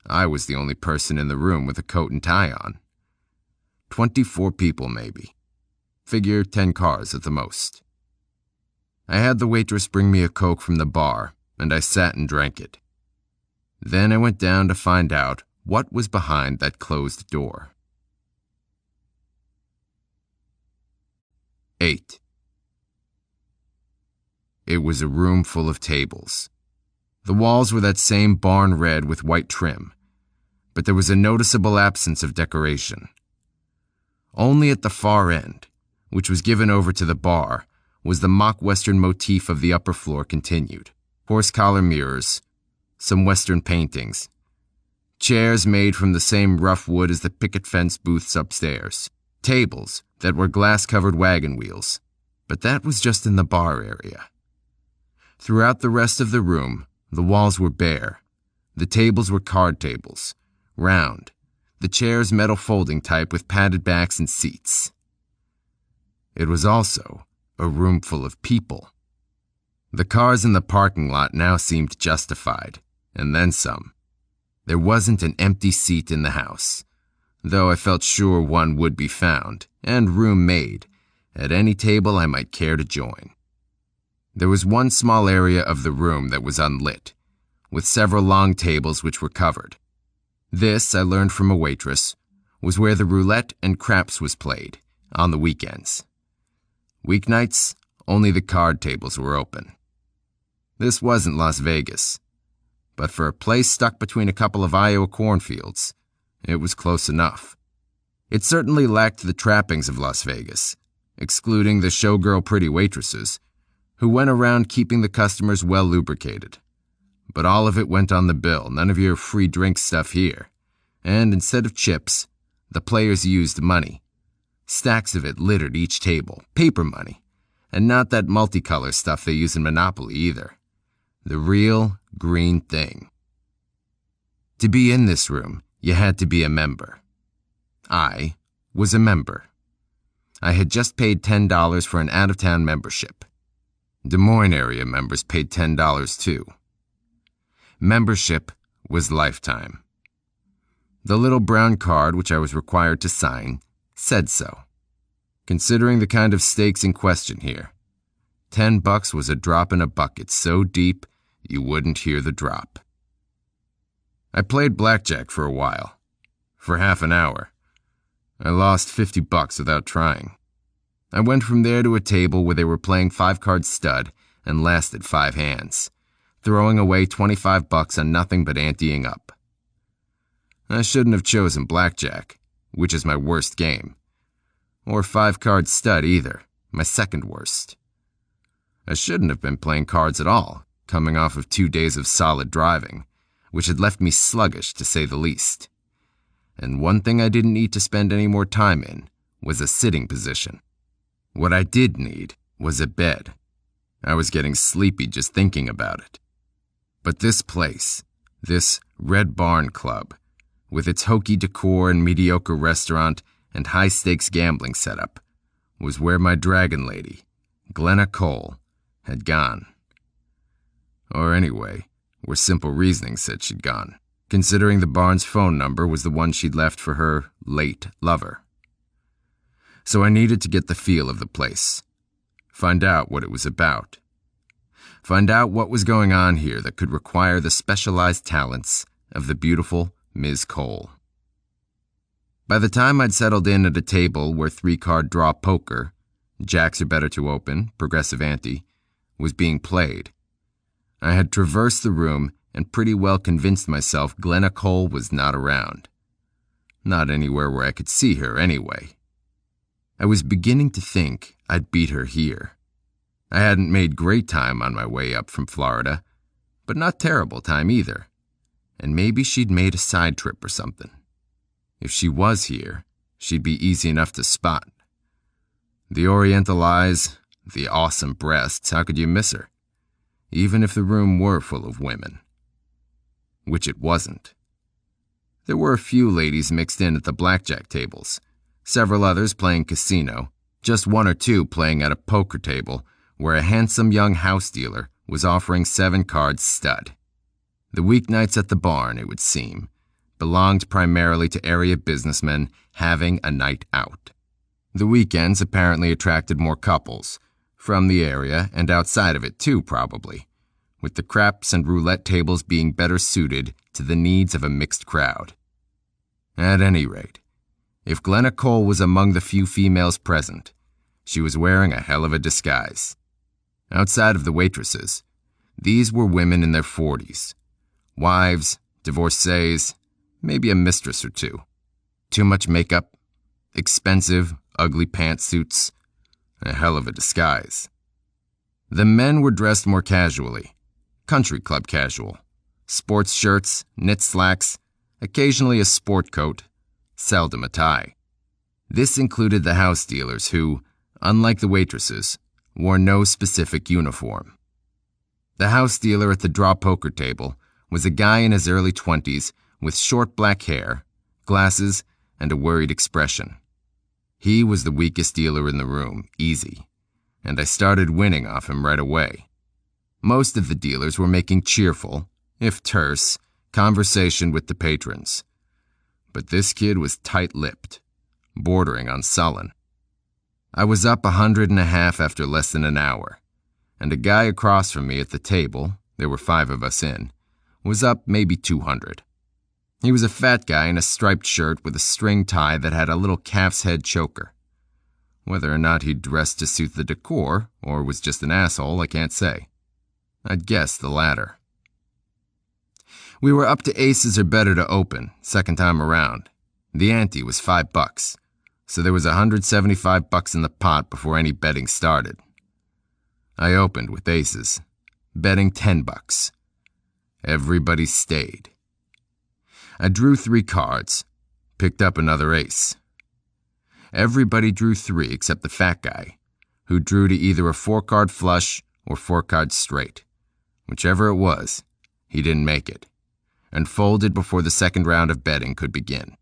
I was the only person in the room with a coat and tie on. 24 people maybe. Figure 10 cars at the most. I had the waitress bring me a Coke from the bar, and I sat and drank it. Then I went down to find out what was behind that closed door. 8. It was a room full of tables. The walls were that same barn red with white trim, but there was a noticeable absence of decoration. Only at the far end, which was given over to the bar, was the mock Western motif of the upper floor continued. Horse-collar mirrors, some Western paintings, chairs made from the same rough wood as the picket fence booths upstairs, tables that were glass-covered wagon wheels, but that was just in the bar area. Throughout the rest of the room, the walls were bare. The tables were card tables, round, the chairs metal folding type with padded backs and seats. It was also a room full of people. The cars in the parking lot now seemed justified, and then some. There wasn't an empty seat in the house, though I felt sure one would be found, and room made, at any table I might care to join. There was one small area of the room that was unlit, with several long tables which were covered. This, I learned from a waitress, was where the roulette and craps was played, on the weekends. Weeknights, only the card tables were open. This wasn't Las Vegas, but for a place stuck between a couple of Iowa cornfields, it was close enough. It certainly lacked the trappings of Las Vegas, excluding the showgirl pretty waitresses, who went around keeping the customers well lubricated. But all of it went on the bill, none of your free drink stuff here. And instead of chips, the players used money. Stacks of it littered each table, paper money, and not that multicolor stuff they use in Monopoly either. The real green thing. To be in this room, you had to be a member. I was a member. I had just paid $10 for an out-of-town membership. Des Moines area members paid $10 too. Membership was lifetime. The little brown card which I was required to sign said so. Considering the kind of stakes in question here, $10 was a drop in a bucket so deep you wouldn't hear the drop. I played blackjack for a while, for half an hour. I lost $50 without trying. I went from there to a table where they were playing 5-card stud and lasted 5 hands, throwing away $25 on nothing but anteing up. I shouldn't have chosen blackjack, which is my worst game, or 5-card stud either, my second worst. I shouldn't have been playing cards at all, coming off of 2 days of solid driving, which had left me sluggish to say the least. And one thing I didn't need to spend any more time in was a sitting position. What I did need was a bed. I was getting sleepy just thinking about it. But this place, this Red Barn Club, with its hokey decor and mediocre restaurant and high-stakes gambling setup, was where my dragon lady, Glenna Cole, had gone. Or anyway, where simple reasoning said she'd gone. considering the barn's phone number was the one she'd left for her late lover. So I needed to get the feel of the place, find out what it was about, find out what was going on here that could require the specialized talents of the beautiful Ms. Cole. By the time I'd settled in at a table where 3-card draw poker, jacks are better to open, progressive ante, was being played, I had traversed the room and pretty well convinced myself Glenna Cole was not around. Not anywhere where I could see her, anyway. I was beginning to think I'd beat her here. I hadn't made great time on my way up from Florida, but not terrible time either. And maybe she'd made a side trip or something. If she was here, she'd be easy enough to spot. The oriental eyes, the awesome breasts, how could you miss her? Even if the room were full of women. Which it wasn't. There were a few ladies mixed in at the blackjack tables, several others playing casino, just 1 or 2 playing at a poker table where a handsome young house dealer was offering 7-card stud. The weeknights at the barn, it would seem, belonged primarily to area businessmen having a night out. The weekends apparently attracted more couples, from the area and outside of it too, probably, with the craps and roulette tables being better suited to the needs of a mixed crowd. At any rate, if Glenna Cole was among the few females present, she was wearing a hell of a disguise. Outside of the waitresses, these were women in their 40s. Wives, divorcees, maybe a mistress or 2. Too much makeup, expensive, ugly pantsuits, a hell of a disguise. The men were dressed more casually, country club casual, sports shirts, knit slacks, occasionally a sport coat, seldom a tie. This included the house dealers who, unlike the waitresses, wore no specific uniform. The house dealer at the draw poker table was a guy in his early 20s with short black hair, glasses, and a worried expression. He was the weakest dealer in the room, easy, and I started winning off him right away. Most of the dealers were making cheerful, if terse, conversation with the patrons. But this kid was tight-lipped, bordering on sullen. I was up 150 after less than an hour, and a guy across from me at the table, there were 5 of us in, was up maybe 200. He was a fat guy in a striped shirt with a string tie that had a little calf's head choker. Whether or not he'd dressed to suit the decor, or was just an asshole, I can't say. I'd guess the latter. We were up to aces or better to open, second time around. The ante was $5, so there was $175 in the pot before any betting started. I opened with aces, betting $10. Everybody stayed. I drew 3 cards, picked up another ace. Everybody drew 3 except the fat guy, who drew to either a 4-card flush or 4-card straight. Whichever it was, he didn't make it, and folded before the second round of betting could begin.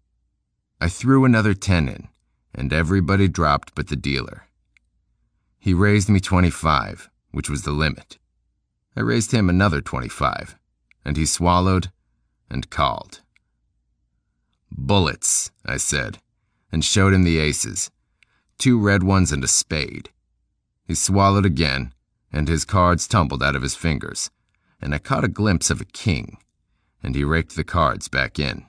I threw another 10 in, and everybody dropped but the dealer. He raised me 25, which was the limit. I raised him another 25, and he swallowed and called. "Bullets," I said, and showed him the aces, 2 red ones and a spade. He swallowed again, and his cards tumbled out of his fingers, and I caught a glimpse of a king, and he raked the cards back in.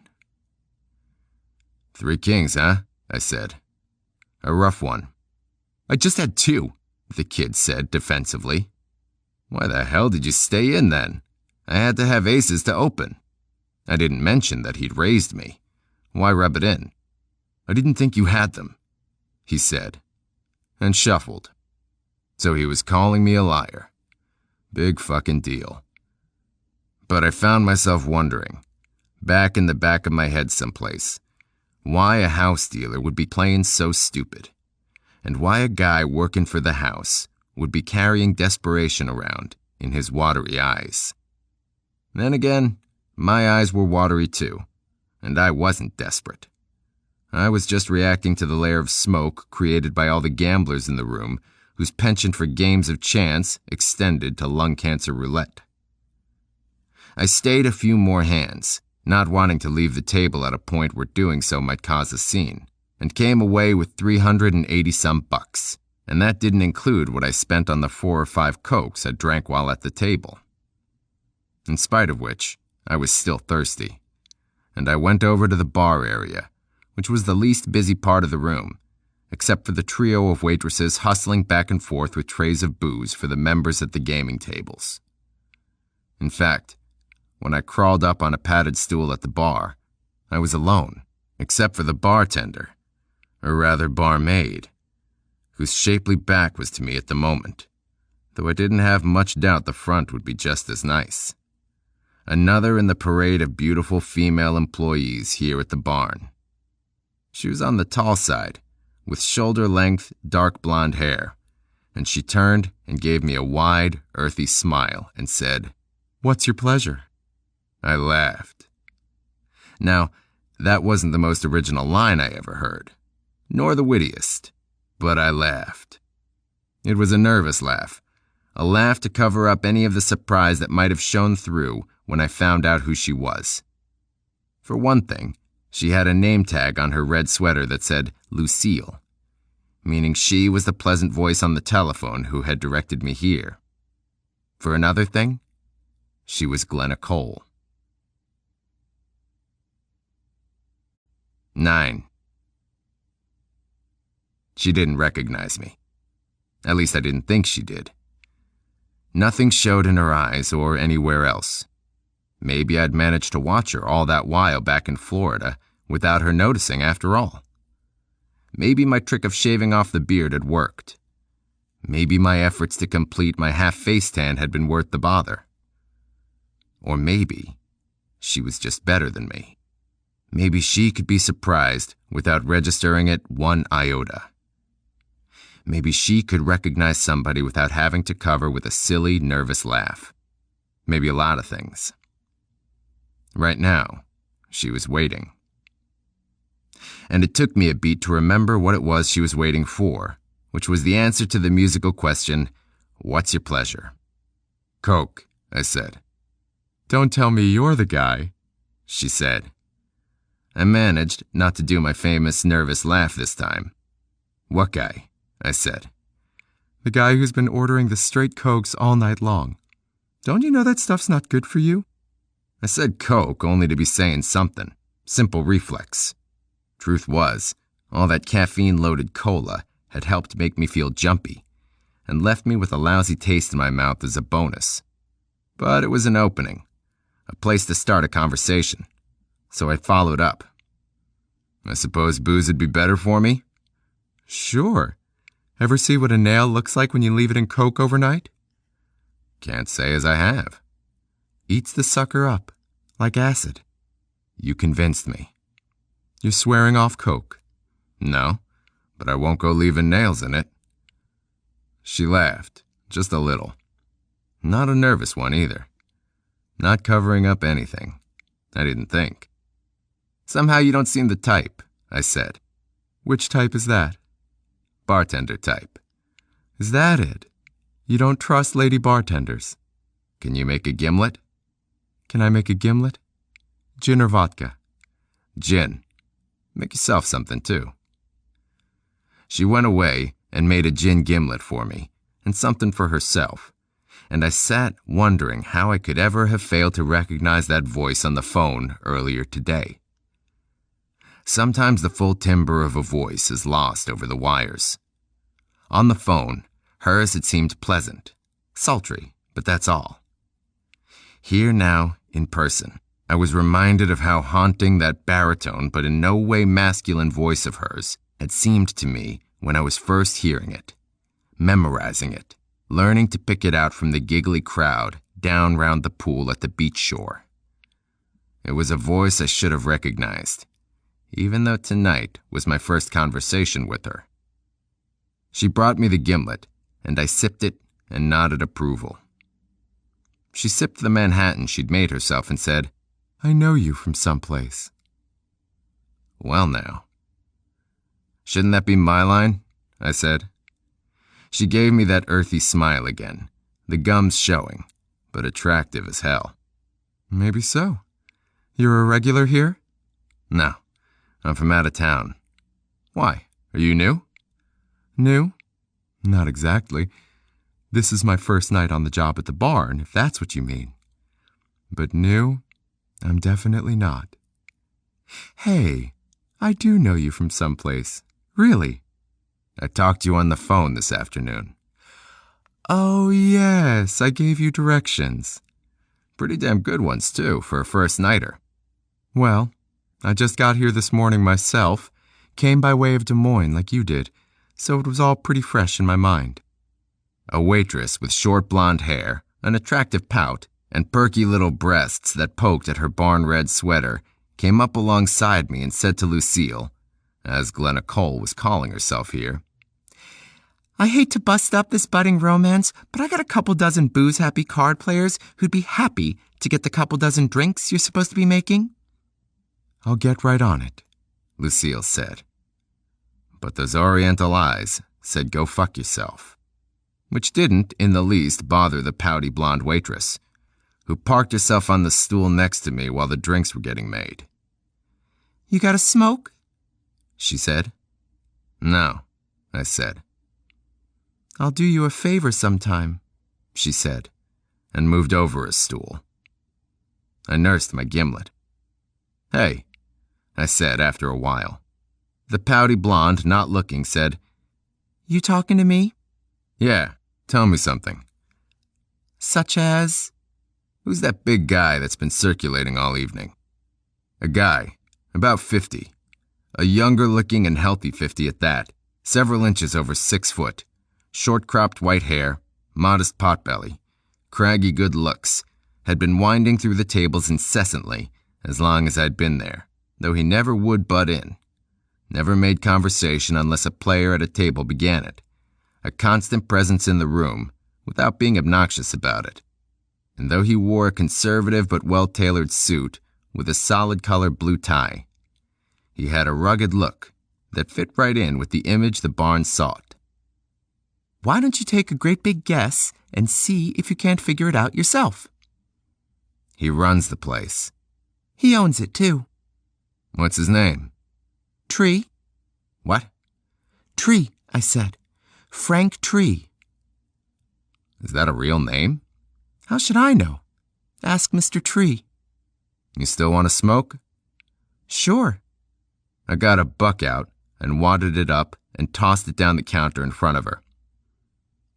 "3 kings, huh?" I said. "A rough one." "I just had 2, the kid said defensively. "Why the hell did you stay in then? I had to have aces to open." I didn't mention that he'd raised me. Why rub it in? "I didn't think you had them," he said, and shuffled. So he was calling me a liar. Big fucking deal. But I found myself wondering, back in the back of my head someplace, why a house dealer would be playing so stupid, and why a guy working for the house would be carrying desperation around in his watery eyes. Then again, my eyes were watery too, and I wasn't desperate. I was just reacting to the layer of smoke created by all the gamblers in the room whose penchant for games of chance extended to lung cancer roulette. I stayed a few more hands, not wanting to leave the table at a point where doing so might cause a scene, and came away with 380-some bucks, and that didn't include what I spent on the 4 or 5 Cokes I drank while at the table. In spite of which, I was still thirsty, and I went over to the bar area, which was the least busy part of the room, except for the trio of waitresses hustling back and forth with trays of booze for the members at the gaming tables. In fact, when I crawled up on a padded stool at the bar, I was alone, except for the bartender, or rather barmaid, whose shapely back was to me at the moment, though I didn't have much doubt the front would be just as nice. Another in the parade of beautiful female employees here at the barn. She was on the tall side, with shoulder-length, dark blonde hair, and she turned and gave me a wide, earthy smile and said, "What's your pleasure?" I laughed. Now, that wasn't the most original line I ever heard, nor the wittiest, but I laughed. It was a nervous laugh, a laugh to cover up any of the surprise that might have shown through when I found out who she was. For one thing, she had a name tag on her red sweater that said Lucille, meaning she was the pleasant voice on the telephone who had directed me here. For another thing, she was Glenna Cole. 9. She didn't recognize me. At least I didn't think she did. Nothing showed in her eyes or anywhere else. Maybe I'd managed to watch her all that while back in Florida without her noticing after all. Maybe my trick of shaving off the beard had worked. Maybe my efforts to complete my half-face tan had been worth the bother. Or maybe she was just better than me. Maybe she could be surprised without registering it one iota. Maybe she could recognize somebody without having to cover with a silly, nervous laugh. Maybe a lot of things. Right now, she was waiting. And it took me a beat to remember what it was she was waiting for, which was the answer to the musical question, "What's your pleasure?" "Coke," I said. "Don't tell me you're the guy," she said. I managed not to do my famous nervous laugh this time. "What guy?" I said. "The guy who's been ordering the straight Cokes all night long. Don't you know that stuff's not good for you?" I said Coke only to be saying something. Simple reflex. Truth was, all that caffeine-loaded cola had helped make me feel jumpy, and left me with a lousy taste in my mouth as a bonus. But it was an opening, a place to start a conversation, so I followed up. "I suppose booze would be better for me?" "Sure. Ever see what a nail looks like when you leave it in Coke overnight?" "Can't say as I have." "Eats the sucker up, like acid." "You convinced me." "You're swearing off Coke?" "No, but I won't go leaving nails in it." She laughed, just a little. Not a nervous one either. Not covering up anything. I didn't think. "Somehow you don't seem the type," I said. "Which type is that?" "Bartender type." "Is that it? You don't trust lady bartenders." "Can you make a gimlet?" "Can I make a gimlet? Gin or vodka?" "Gin. Make yourself something, too." She went away and made a gin gimlet for me, and something for herself, and I sat wondering how I could ever have failed to recognize that voice on the phone earlier today. Sometimes the full timbre of a voice is lost over the wires. On the phone, hers had seemed pleasant, sultry, but that's all. Here now, in person, I was reminded of how haunting that baritone but in no way masculine voice of hers had seemed to me when I was first hearing it, memorizing it, learning to pick it out from the giggly crowd down round the pool at the beach shore. It was a voice I should have recognized, even though tonight was my first conversation with her. She brought me the gimlet, and I sipped it and nodded approval. She sipped the Manhattan she'd made herself and said, "I know you from someplace." "Well now." "Shouldn't that be my line?" I said. She gave me that earthy smile again, the gums showing, but attractive as hell. "Maybe so. You're a regular here? No, I'm from out of town. Why? Are you new? New? Not exactly. This is my first night on the job at the barn, if that's what you mean. But new? I'm definitely not. Hey, I do know you from someplace. Really? I talked to you on the phone this afternoon. Oh, yes, I gave you directions. Pretty damn good ones, too, for a first-nighter. Well, I just got here this morning myself, came by way of Des Moines like you did, so it was all pretty fresh in my mind. A waitress with short blonde hair, an attractive pout, and perky little breasts that poked at her barn-red sweater came up alongside me and said to Lucille, as Glenna Cole was calling herself here, I hate to bust up this budding romance, but I got a couple dozen booze-happy card players who'd be happy to get the couple dozen drinks you're supposed to be making. I'll get right on it, Lucille said. But those oriental eyes said go fuck yourself, which didn't in the least bother the pouty blonde waitress, who parked herself on the stool next to me while the drinks were getting made. You got a smoke? She said. No, I said. I'll do you a favor sometime, she said, and moved over a stool. I nursed my gimlet. Hey, I said after a while. The pouty blonde, not looking, said, You talking to me? Yeah, tell me something. Such as? Who's that big guy that's been circulating all evening? A guy, about 50. A younger-looking and healthy 50 at that, several inches over 6 foot. Short-cropped white hair, modest potbelly, craggy good looks, had been winding through the tables incessantly as long as I'd been there, though he never would butt in. Never made conversation unless a player at a table began it. A constant presence in the room, without being obnoxious about it. And though he wore a conservative but well-tailored suit with a solid-colored blue tie, he had a rugged look that fit right in with the image the barn sought. Why don't you take a great big guess and see if you can't figure it out yourself? He runs the place. He owns it, too. What's his name? Tree. What? Tree, I said. Frank Tree. Is that a real name? How should I know? Ask Mr. Tree. You still want to smoke? Sure. I got a buck out and wadded it up and tossed it down the counter in front of her.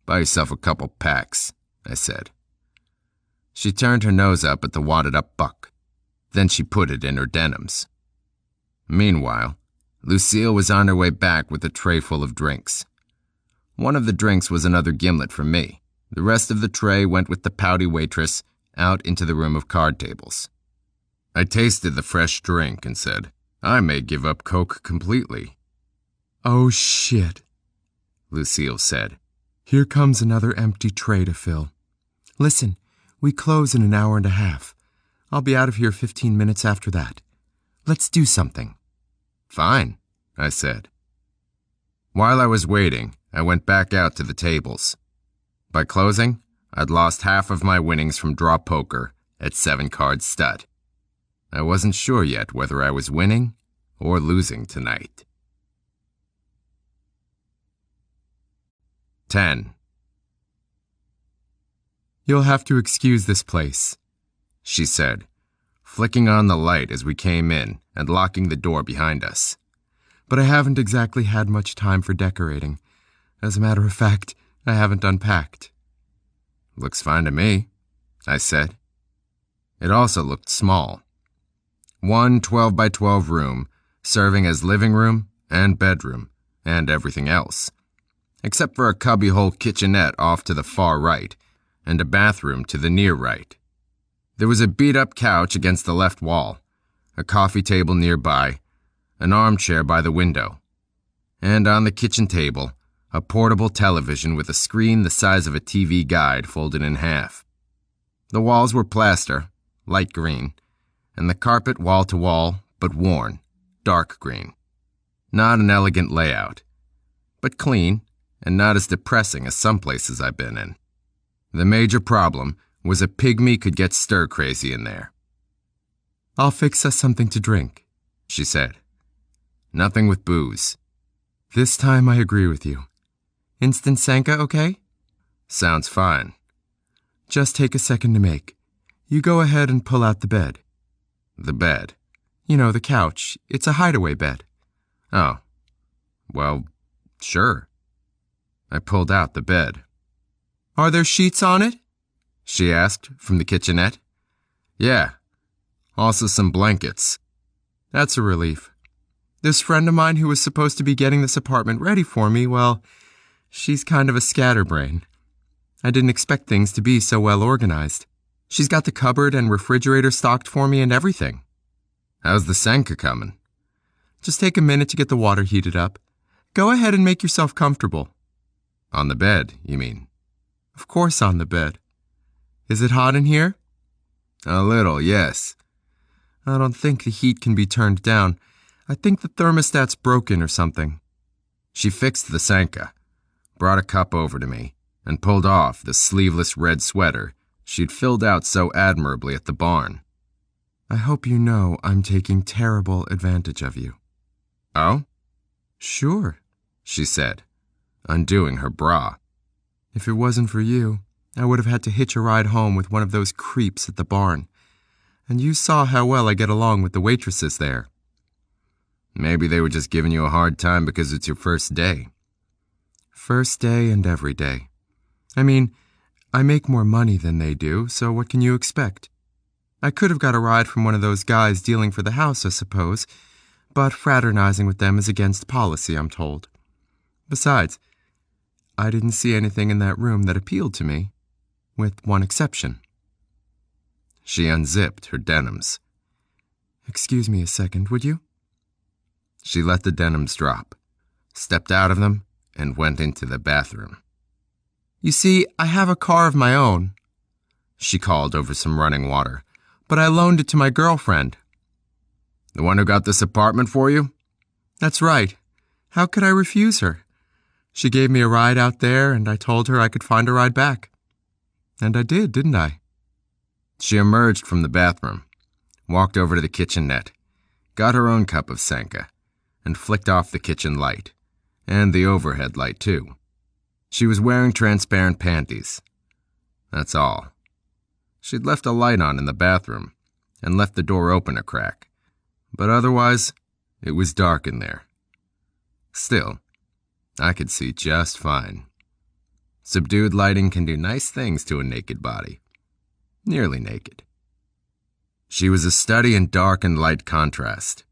Buy yourself a couple packs, I said. She turned her nose up at the wadded-up buck. Then she put it in her denims. Meanwhile, Lucille was on her way back with a tray full of drinks. One of the drinks was another gimlet for me. The rest of the tray went with the pouty waitress out into the room of card tables. I tasted the fresh drink and said, I may give up Coke completely. Oh, shit, Lucille said. Here comes another empty tray to fill. Listen, we close in an hour and a half. I'll be out of here 15 minutes after that. Let's do something. Fine, I said. While I was waiting, I went back out to the tables. By closing, I'd lost half of my winnings from draw poker at 7-card stud. I wasn't sure yet whether I was winning or losing tonight. 10. You'll have to excuse this place, she said, flicking on the light as we came in and locking the door behind us. But I haven't exactly had much time for decorating. As a matter of fact, I haven't unpacked. Looks fine to me, I said. It also looked small. One 12-by-12 room, serving as living room and bedroom and everything else, except for a cubbyhole kitchenette off to the far right and a bathroom to the near right. There was a beat-up couch against the left wall, a coffee table nearby, an armchair by the window, and on the kitchen table, a portable television with a screen the size of a TV guide folded in half. The walls were plaster, light green, and the carpet wall-to-wall, but worn, dark green. Not an elegant layout, but clean and not as depressing as some places I've been in. The major problem was a pygmy could get stir-crazy in there. I'll fix us something to drink, she said. Nothing with booze. This time I agree with you. Instant Sanka, okay? Sounds fine. Just take a second to make. You go ahead and pull out the bed. The bed? You know, the couch. It's a hideaway bed. Oh. Well, sure. I pulled out the bed. Are there sheets on it? She asked from the kitchenette. Yeah. Also some blankets. That's a relief. This friend of mine who was supposed to be getting this apartment ready for me, well, she's kind of a scatterbrain. I didn't expect things to be so well organized. She's got the cupboard and refrigerator stocked for me and everything. How's the Sanka coming? Just take a minute to get the water heated up. Go ahead and make yourself comfortable. On the bed, you mean? Of course on the bed. Is it hot in here? A little, yes. I don't think the heat can be turned down. I think the thermostat's broken or something. She fixed the Sanka, brought a cup over to me, and pulled off the sleeveless red sweater she'd filled out so admirably at the barn. I hope you know I'm taking terrible advantage of you. Oh? Sure, she said, undoing her bra. If it wasn't for you, I would have had to hitch a ride home with one of those creeps at the barn. And you saw how well I get along with the waitresses there. Maybe they were just giving you a hard time because it's your first day. First day and every day. I mean, I make more money than they do, so what can you expect? I could have got a ride from one of those guys dealing for the house, I suppose, but fraternizing with them is against policy, I'm told. Besides, I didn't see anything in that room that appealed to me, with one exception. She unzipped her denims. Excuse me a second, would you? She let the denims drop, stepped out of them, and went into the bathroom. You see, I have a car of my own, she called over some running water, but I loaned it to my girlfriend. The one who got this apartment for you? That's right. How could I refuse her? She gave me a ride out there, and I told her I could find a ride back. And I did, didn't I? She emerged from the bathroom, walked over to the kitchenette, got her own cup of Sanka, and flicked off the kitchen light, and the overhead light too. She was wearing transparent panties. That's all. She'd left a light on in the bathroom and left the door open a crack, but otherwise, it was dark in there. Still, I could see just fine. Subdued lighting can do nice things to a naked body. Nearly naked. She was a study in dark and light contrast.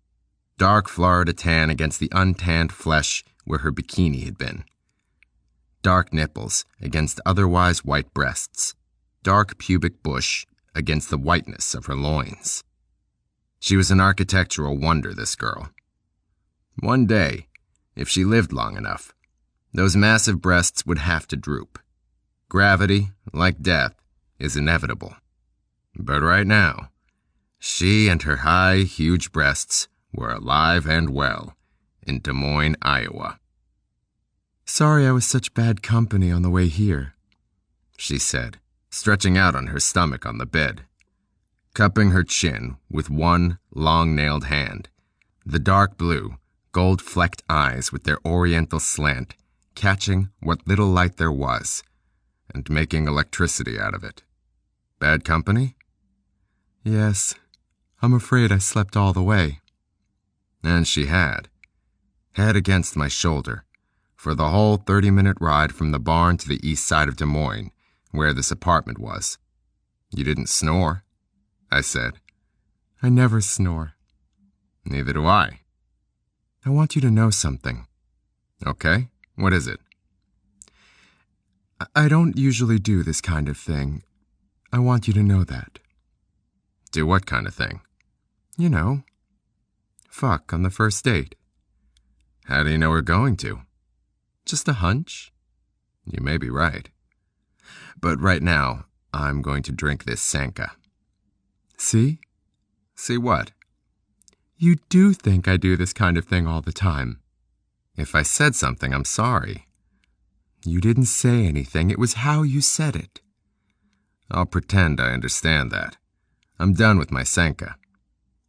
Dark Florida tan against the untanned flesh where her bikini had been. Dark nipples against otherwise white breasts. Dark pubic bush against the whiteness of her loins. She was an architectural wonder, this girl. One day, if she lived long enough, those massive breasts would have to droop. Gravity, like death, is inevitable. But right now, she and her high, huge breasts were alive and well in Des Moines, Iowa. Sorry I was such bad company on the way here, she said, stretching out on her stomach on the bed, cupping her chin with one long-nailed hand, the dark blue, gold-flecked eyes with their oriental slant catching what little light there was and making electricity out of it. Bad company? Yes, I'm afraid I slept all the way. And she had, head against my shoulder, for the whole 30-minute ride from the barn to the east side of Des Moines, where this apartment was. You didn't snore, I said. I never snore. Neither do I. I want you to know something. Okay, what is it? I don't usually do this kind of thing. I want you to know that. Do what kind of thing? You know, fuck on the first date. How do you know we're going to? Just a hunch. You may be right. But right now, I'm going to drink this Sanka. See? See what? You do think I do this kind of thing all the time. If I said something, I'm sorry. You didn't say anything. It was how you said it. I'll pretend I understand that. I'm done with my Sanka.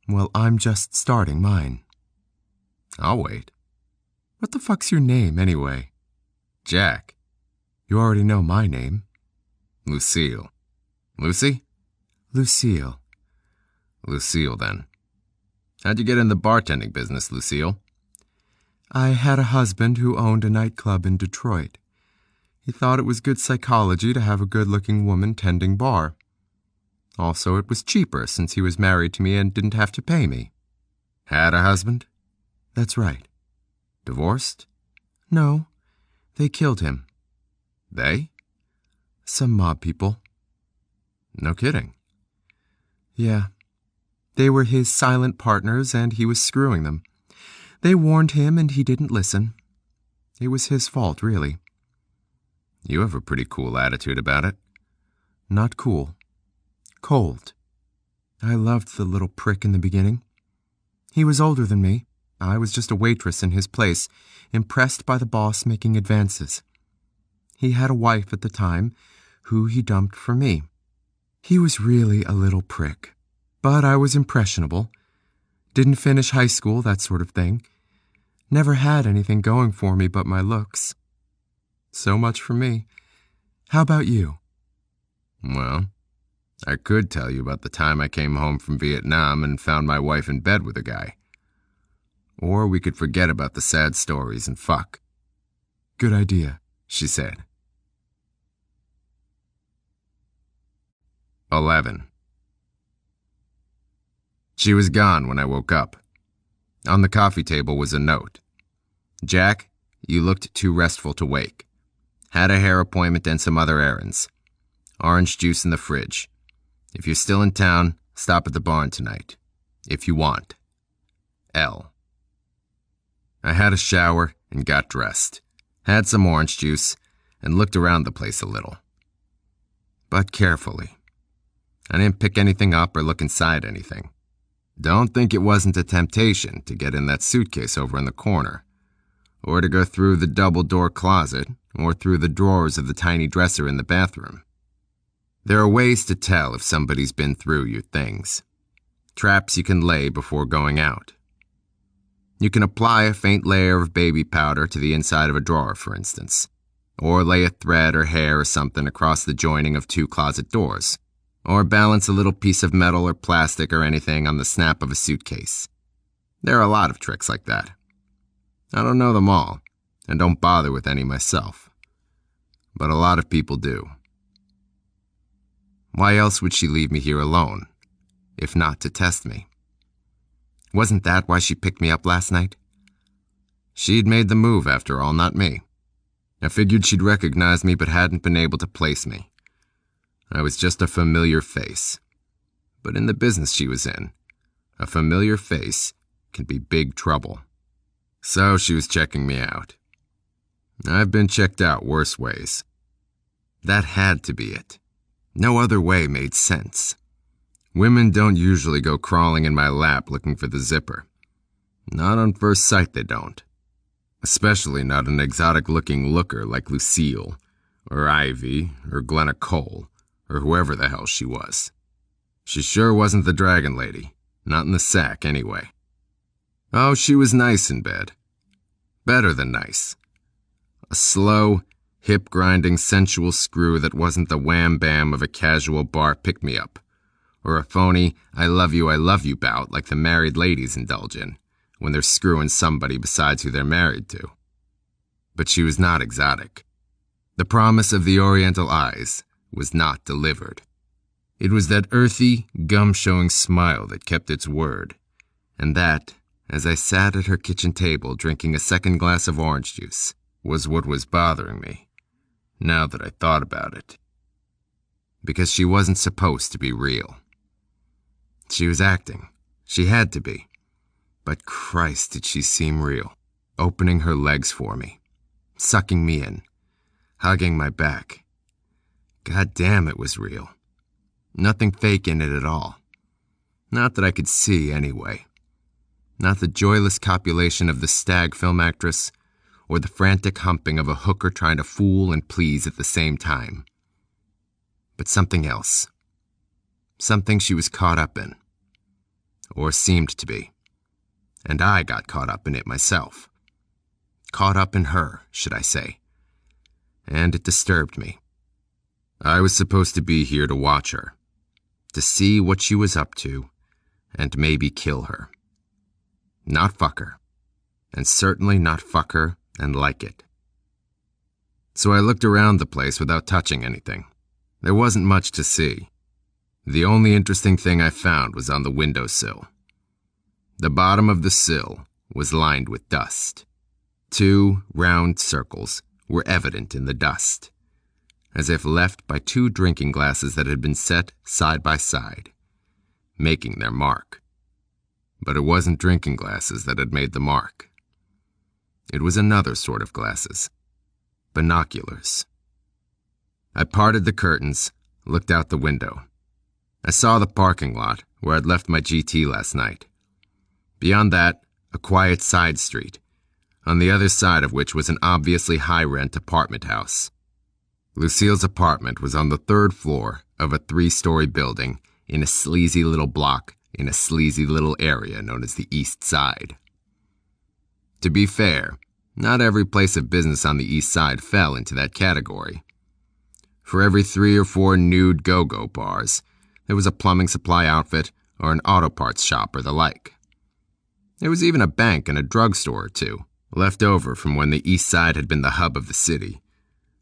Well, I'm just starting mine. I'll wait. What the fuck's your name, anyway? Jack. You already know my name. Lucille. Lucy? Lucille. Lucille, then. How'd you get in the bartending business, Lucille? I had a husband who owned a nightclub in Detroit. He thought it was good psychology to have a good-looking woman tending bar. Also, it was cheaper since he was married to me and didn't have to pay me. Had a husband? That's right. Divorced? No, they killed him. They? Some mob people. No kidding. Yeah. They were his silent partners and he was screwing them. They warned him and he didn't listen. It was his fault, really. You have a pretty cool attitude about it. Not cool. Cold. I loved the little prick in the beginning. He was older than me. I was just a waitress in his place, impressed by the boss making advances. He had a wife at the time, who he dumped for me. He was really a little prick. But I was impressionable. Didn't finish high school, that sort of thing. Never had anything going for me but my looks. So much for me. How about you? Well, I could tell you about the time I came home from Vietnam and found my wife in bed with a guy. Or we could forget about the sad stories and fuck. Good idea, she said. 11. She was gone when I woke up. On the coffee table was a note. Jack, you looked too restful to wake. Had a hair appointment and some other errands. Orange juice in the fridge. If you're still in town, stop at the barn tonight. If you want. L. I had a shower and got dressed. Had some orange juice and looked around the place a little. But carefully. I didn't pick anything up or look inside anything. Don't think it wasn't a temptation to get in that suitcase over in the corner, or to go through the double-door closet, or through the drawers of the tiny dresser in the bathroom. There are ways to tell if somebody's been through your things. Traps you can lay before going out. You can apply a faint layer of baby powder to the inside of a drawer, for instance, or lay a thread or hair or something across the joining of two closet doors, or balance a little piece of metal or plastic or anything on the snap of a suitcase. There are a lot of tricks like that. I don't know them all, and don't bother with any myself. But a lot of people do. Why else would she leave me here alone, if not to test me? Wasn't that why she picked me up last night? She'd made the move, after all, not me. I figured she'd recognize me but hadn't been able to place me. I was just a familiar face. But in the business she was in, a familiar face can be big trouble. So she was checking me out. I've been checked out worse ways. That had to be it. No other way made sense. Women don't usually go crawling in my lap looking for the zipper. Not on first sight they don't. Especially not an exotic-looking looker like Lucille, or Ivy, or Glenna Cole, or whoever the hell she was. She sure wasn't the dragon lady. Not in the sack, anyway. Oh, she was nice in bed. Better than nice. A slow, hip-grinding, sensual screw that wasn't the wham-bam of a casual bar pick-me-up, or a phony I love you bout like the married ladies indulge in when they're screwing somebody besides who they're married to. But she was not exotic. The promise of the Oriental eyes was not delivered. It was that earthy, gum-showing smile that kept its word, and that, as I sat at her kitchen table drinking a second glass of orange juice, was what was bothering me, now that I thought about it. Because she wasn't supposed to be real. She was acting. She had to be. But Christ, did she seem real, opening her legs for me, sucking me in, hugging my back. God damn, it was real. Nothing fake in it at all. Not that I could see, anyway. Not the joyless copulation of the stag film actress, or the frantic humping of a hooker trying to fool and please at the same time. But something else. Something she was caught up in. or seemed to be. And I got caught up in it myself. Caught up in her, should I say. And it disturbed me. I was supposed to be here to watch her, to see what she was up to, and maybe kill her. Not fuck her, and certainly not fuck her and like it. So I looked around the place without touching anything. There wasn't much to see. The only interesting thing I found was on the windowsill. The bottom of the sill was lined with dust. 2 round circles were evident in the dust, as if left by 2 drinking glasses that had been set side by side, making their mark. But it wasn't drinking glasses that had made the mark. It was another sort of glasses. Binoculars. I parted the curtains, looked out the window. I saw the parking lot where I'd left my GT last night. Beyond that, a quiet side street, on the other side of which was an obviously high-rent apartment house. Lucille's apartment was on the 3rd floor of a 3-story building in a sleazy little block in a sleazy little area known as the East Side. To be fair, not every place of business on the East Side fell into that category. For every 3 or 4 nude go-go bars, there was a plumbing supply outfit or an auto parts shop or the like. There was even a bank and a drugstore or 2, left over from when the East Side had been the hub of the city,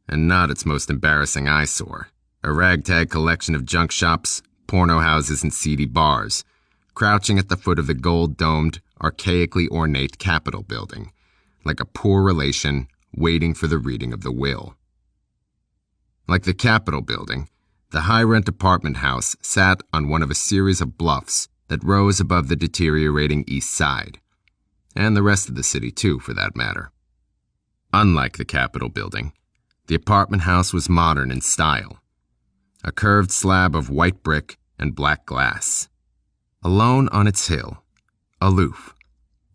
and not its most embarrassing eyesore, a ragtag collection of junk shops, porno houses, and seedy bars, crouching at the foot of the gold-domed, archaically ornate Capitol building, like a poor relation waiting for the reading of the will. Like the Capitol building, the high-rent apartment house sat on one of a series of bluffs that rose above the deteriorating East Side, and the rest of the city too, for that matter. Unlike the Capitol building, the apartment house was modern in style, a curved slab of white brick and black glass. Alone on its hill, aloof,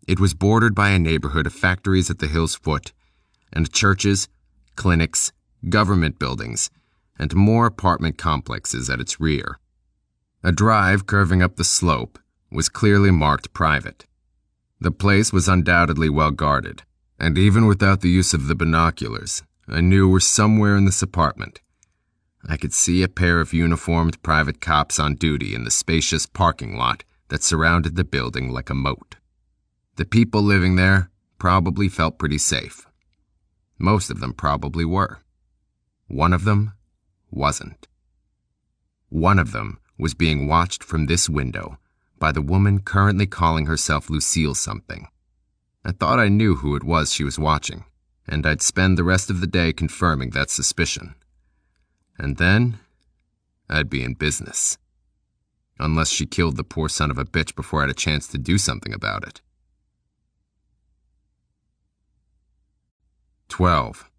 it was bordered by a neighborhood of factories at the hill's foot, and churches, clinics, government buildings, and more apartment complexes at its rear. A drive curving up the slope was clearly marked private. The place was undoubtedly well guarded, and even without the use of the binoculars, I knew were somewhere in this apartment. I could see a pair of uniformed private cops on duty in the spacious parking lot that surrounded the building like a moat. The people living there probably felt pretty safe. Most of them probably were. One of them wasn't. One of them was being watched from this window by the woman currently calling herself Lucille something. I thought I knew who it was she was watching, and I'd spend the rest of the day confirming that suspicion. And then, I'd be in business. Unless she killed the poor son of a bitch before I had a chance to do something about it. 12.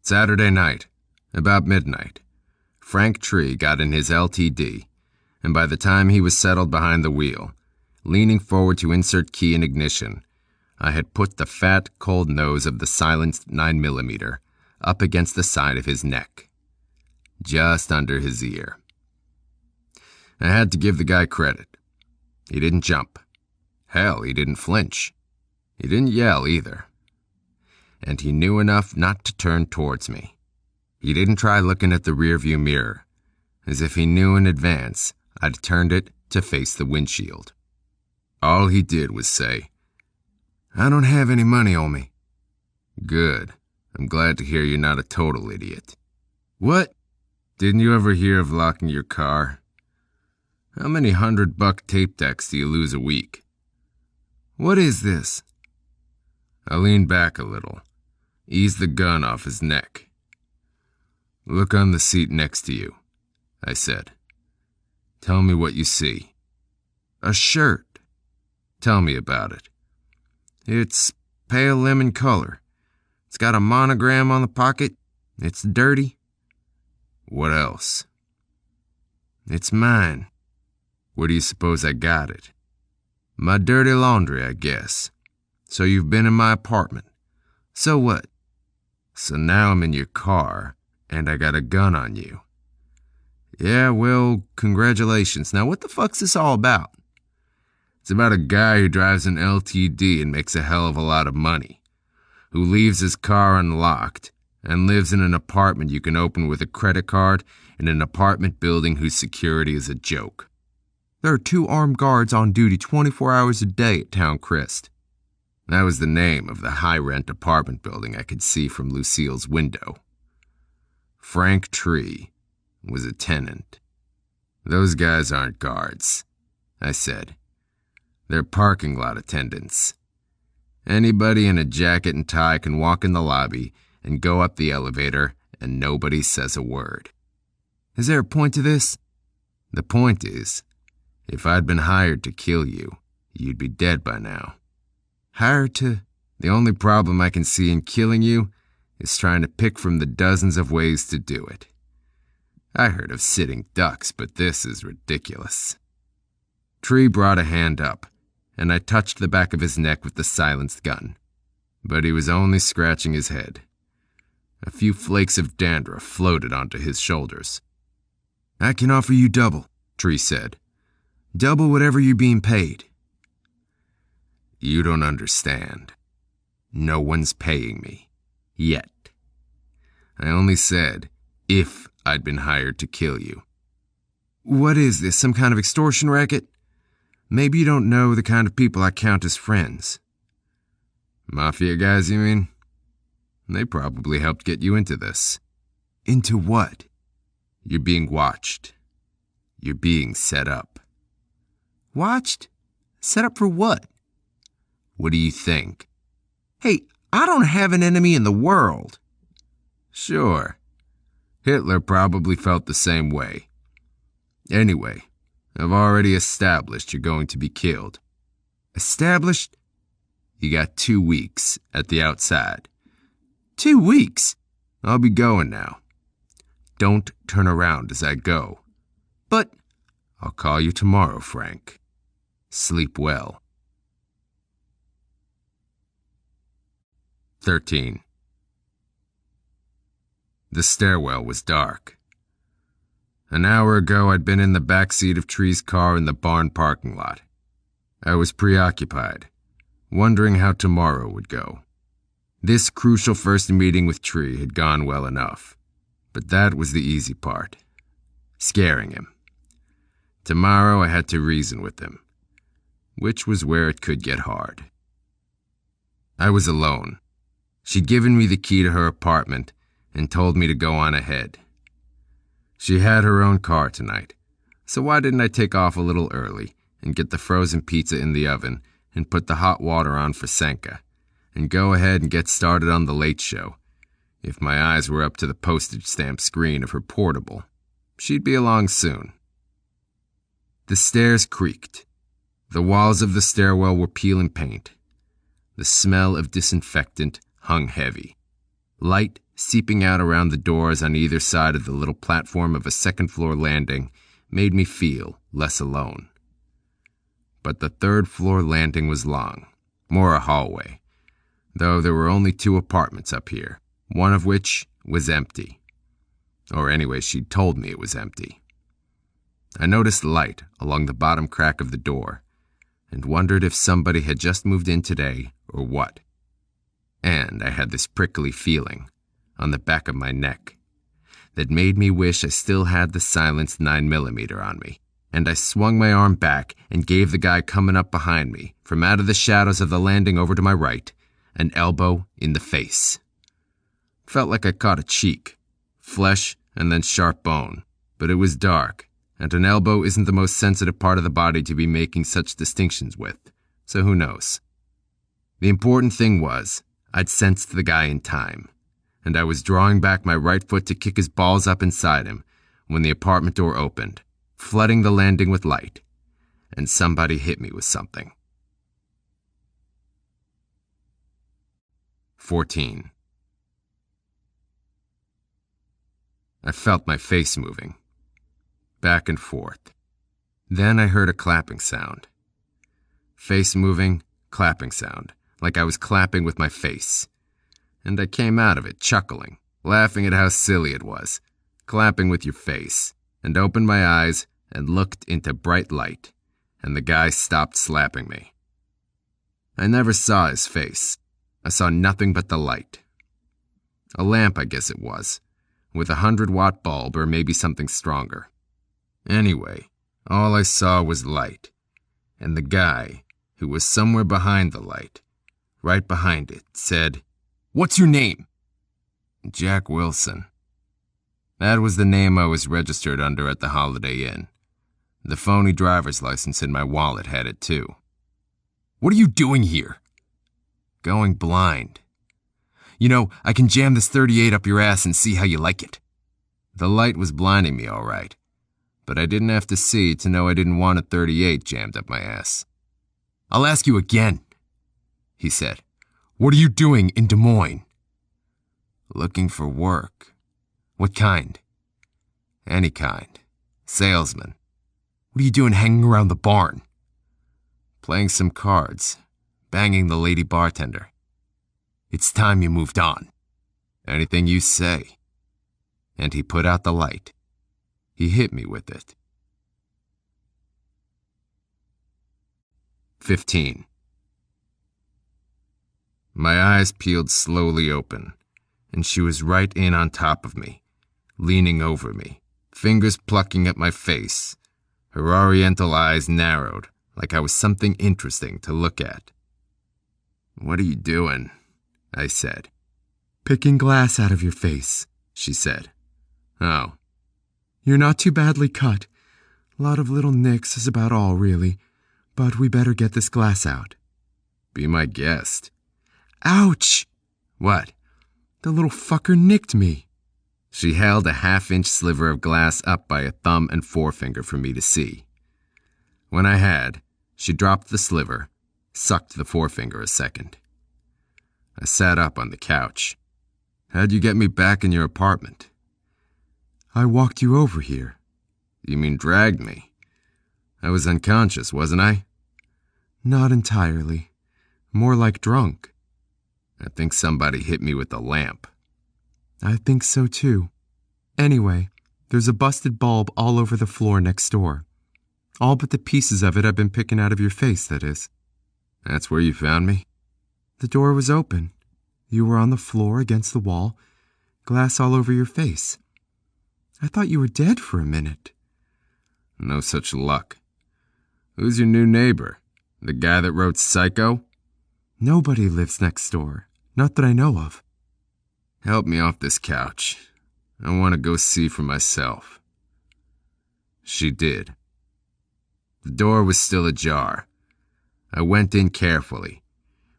Saturday night, about midnight, Frank Tree got in his LTD, and by the time he was settled behind the wheel, leaning forward to insert key in ignition, I had put the fat, cold nose of the silenced 9mm up against the side of his neck, just under his ear. I had to give the guy credit. He didn't jump. Hell, he didn't flinch. He didn't yell either. And he knew enough not to turn towards me. He didn't try looking at the rearview mirror, as if he knew in advance I'd turned it to face the windshield. All he did was say, "I don't have any money on me." Good. I'm glad to hear you're not a total idiot. What? Didn't you ever hear of locking your car? How many $100 tape decks do you lose a week? What is this? I leaned back a little, eased the gun off his neck. Look on the seat next to you, I said. Tell me what you see. A shirt. Tell me about it. It's pale lemon color. It's got a monogram on the pocket. It's dirty. What else? It's mine. Where do you suppose I got it? My dirty laundry, I guess. So you've been in my apartment. So what? So now I'm in your car, and I got a gun on you. Yeah, well, congratulations. Now, what the fuck's this all about? It's about a guy who drives an LTD and makes a hell of a lot of money, who leaves his car unlocked and lives in an apartment you can open with a credit card in an apartment building whose security is a joke. There are 2 armed guards on duty 24 hours a day at Town Crest. That was the name of the high-rent apartment building I could see from Lucille's window. Frank Tree was a tenant. Those guys aren't guards, I said. They're parking lot attendants. Anybody in a jacket and tie can walk in the lobby and go up the elevator and nobody says a word. Is there a point to this? The point is, if I'd been hired to kill you, you'd be dead by now. Hired to... The only problem I can see in killing you is trying to pick from the dozens of ways to do it. I heard of sitting ducks, but this is ridiculous. Tree brought a hand up, and I touched the back of his neck with the silenced gun. But he was only scratching his head. A few flakes of dandruff floated onto his shoulders. I can offer you double, Tree said. Double whatever you're being paid. You don't understand. No one's paying me. Yet. I only said if I'd been hired to kill you. What is this, some kind of extortion racket? Maybe you don't know the kind of people I count as friends. Mafia guys, you mean? They probably helped get you into this. Into what? You're being watched. You're being set up. Watched? Set up for what? What do you think? Hey, I don't have an enemy in the world. Sure. Hitler probably felt the same way. Anyway, I've already established you're going to be killed. Established? You got 2 weeks at the outside. 2 weeks? I'll be going now. Don't turn around as I go. But... I'll call you tomorrow, Frank. Sleep well. 13. The stairwell was dark. An hour ago, I'd been in the back seat of Tree's car in the barn parking lot. I was preoccupied, wondering how tomorrow would go. This crucial first meeting with Tree had gone well enough, but that was the easy part, scaring him. Tomorrow I had to reason with him, which was where it could get hard. I was alone. She'd given me the key to her apartment and told me to go on ahead. She had her own car tonight, so why didn't I take off a little early and get the frozen pizza in the oven and put the hot water on for Senka, and go ahead and get started on the late show? If my eyes were up to the postage stamp screen of her portable, she'd be along soon. The stairs creaked. The walls of the stairwell were peeling paint. The smell of disinfectant hung heavy. Light seeping out around the doors on either side of the little platform of a second-floor landing made me feel less alone. But the third-floor landing was long, more a hallway, though there were only 2 apartments up here, one of which was empty. Or anyway, she'd told me it was empty. I noticed light along the bottom crack of the door and wondered if somebody had just moved in today or what. And I had this prickly feeling on the back of my neck that made me wish I still had the silenced 9mm on me, and I swung my arm back and gave the guy coming up behind me, from out of the shadows of the landing over to my right, an elbow in the face. Felt like I caught a cheek, flesh and then sharp bone, but it was dark, and an elbow isn't the most sensitive part of the body to be making such distinctions with, so who knows. The important thing was, I'd sensed the guy in time, and I was drawing back my right foot to kick his balls up inside him when the apartment door opened, flooding the landing with light, and somebody hit me with something. 14. I felt my face moving, back and forth. Then I heard a clapping sound. Face moving, clapping sound, like I was clapping with my face. And I came out of it chuckling, laughing at how silly it was, clapping with your face, and opened my eyes and looked into bright light, and the guy stopped slapping me. I never saw his face. I saw nothing but the light. A lamp, I guess it was, with a 100-watt bulb or maybe something stronger. Anyway, all I saw was light, and the guy, who was somewhere behind the light, right behind it, said, "What's your name?" Jack Wilson. That was the name I was registered under at the Holiday Inn. The phony driver's license in my wallet had it too. "What are you doing here?" "Going blind. You know, I can jam this .38 up your ass and see how you like it." The light was blinding me all right, but I didn't have to see to know I didn't want a .38 jammed up my ass. "I'll ask you again," he said. "What are you doing in Des Moines?" "Looking for work." "What kind?" "Any kind. Salesman." "What are you doing hanging around the barn?" "Playing some cards. Banging the lady bartender." "It's time you moved on." "Anything you say." And he put out the light. He hit me with it. 15. My eyes peeled slowly open, and she was right in on top of me, leaning over me, fingers plucking at my face. Her oriental eyes narrowed, like I was something interesting to look at. "What are you doing?" I said. "Picking glass out of your face," she said. "Oh." "You're not too badly cut. A lot of little nicks is about all, really. But we better get this glass out." "Be my guest." "Ouch!" "What?" "The little fucker nicked me." She held a half-inch sliver of glass up by a thumb and forefinger for me to see. When I had, she dropped the sliver, sucked the forefinger a second. I sat up on the couch. "How'd you get me back in your apartment?" "I walked you over here." "You mean dragged me? I was unconscious, wasn't I?" "Not entirely. More like drunk." "I think somebody hit me with a lamp." "I think so too. Anyway, there's a busted bulb all over the floor next door. All but the pieces of it I've been picking out of your face, that is." "That's where you found me?" "The door was open. You were on the floor against the wall, glass all over your face. I thought you were dead for a minute." "No such luck. Who's your new neighbor? The guy that wrote Psycho?" "Nobody lives next door. Not that I know of." "Help me off this couch. I want to go see for myself." She did. The door was still ajar. I went in carefully,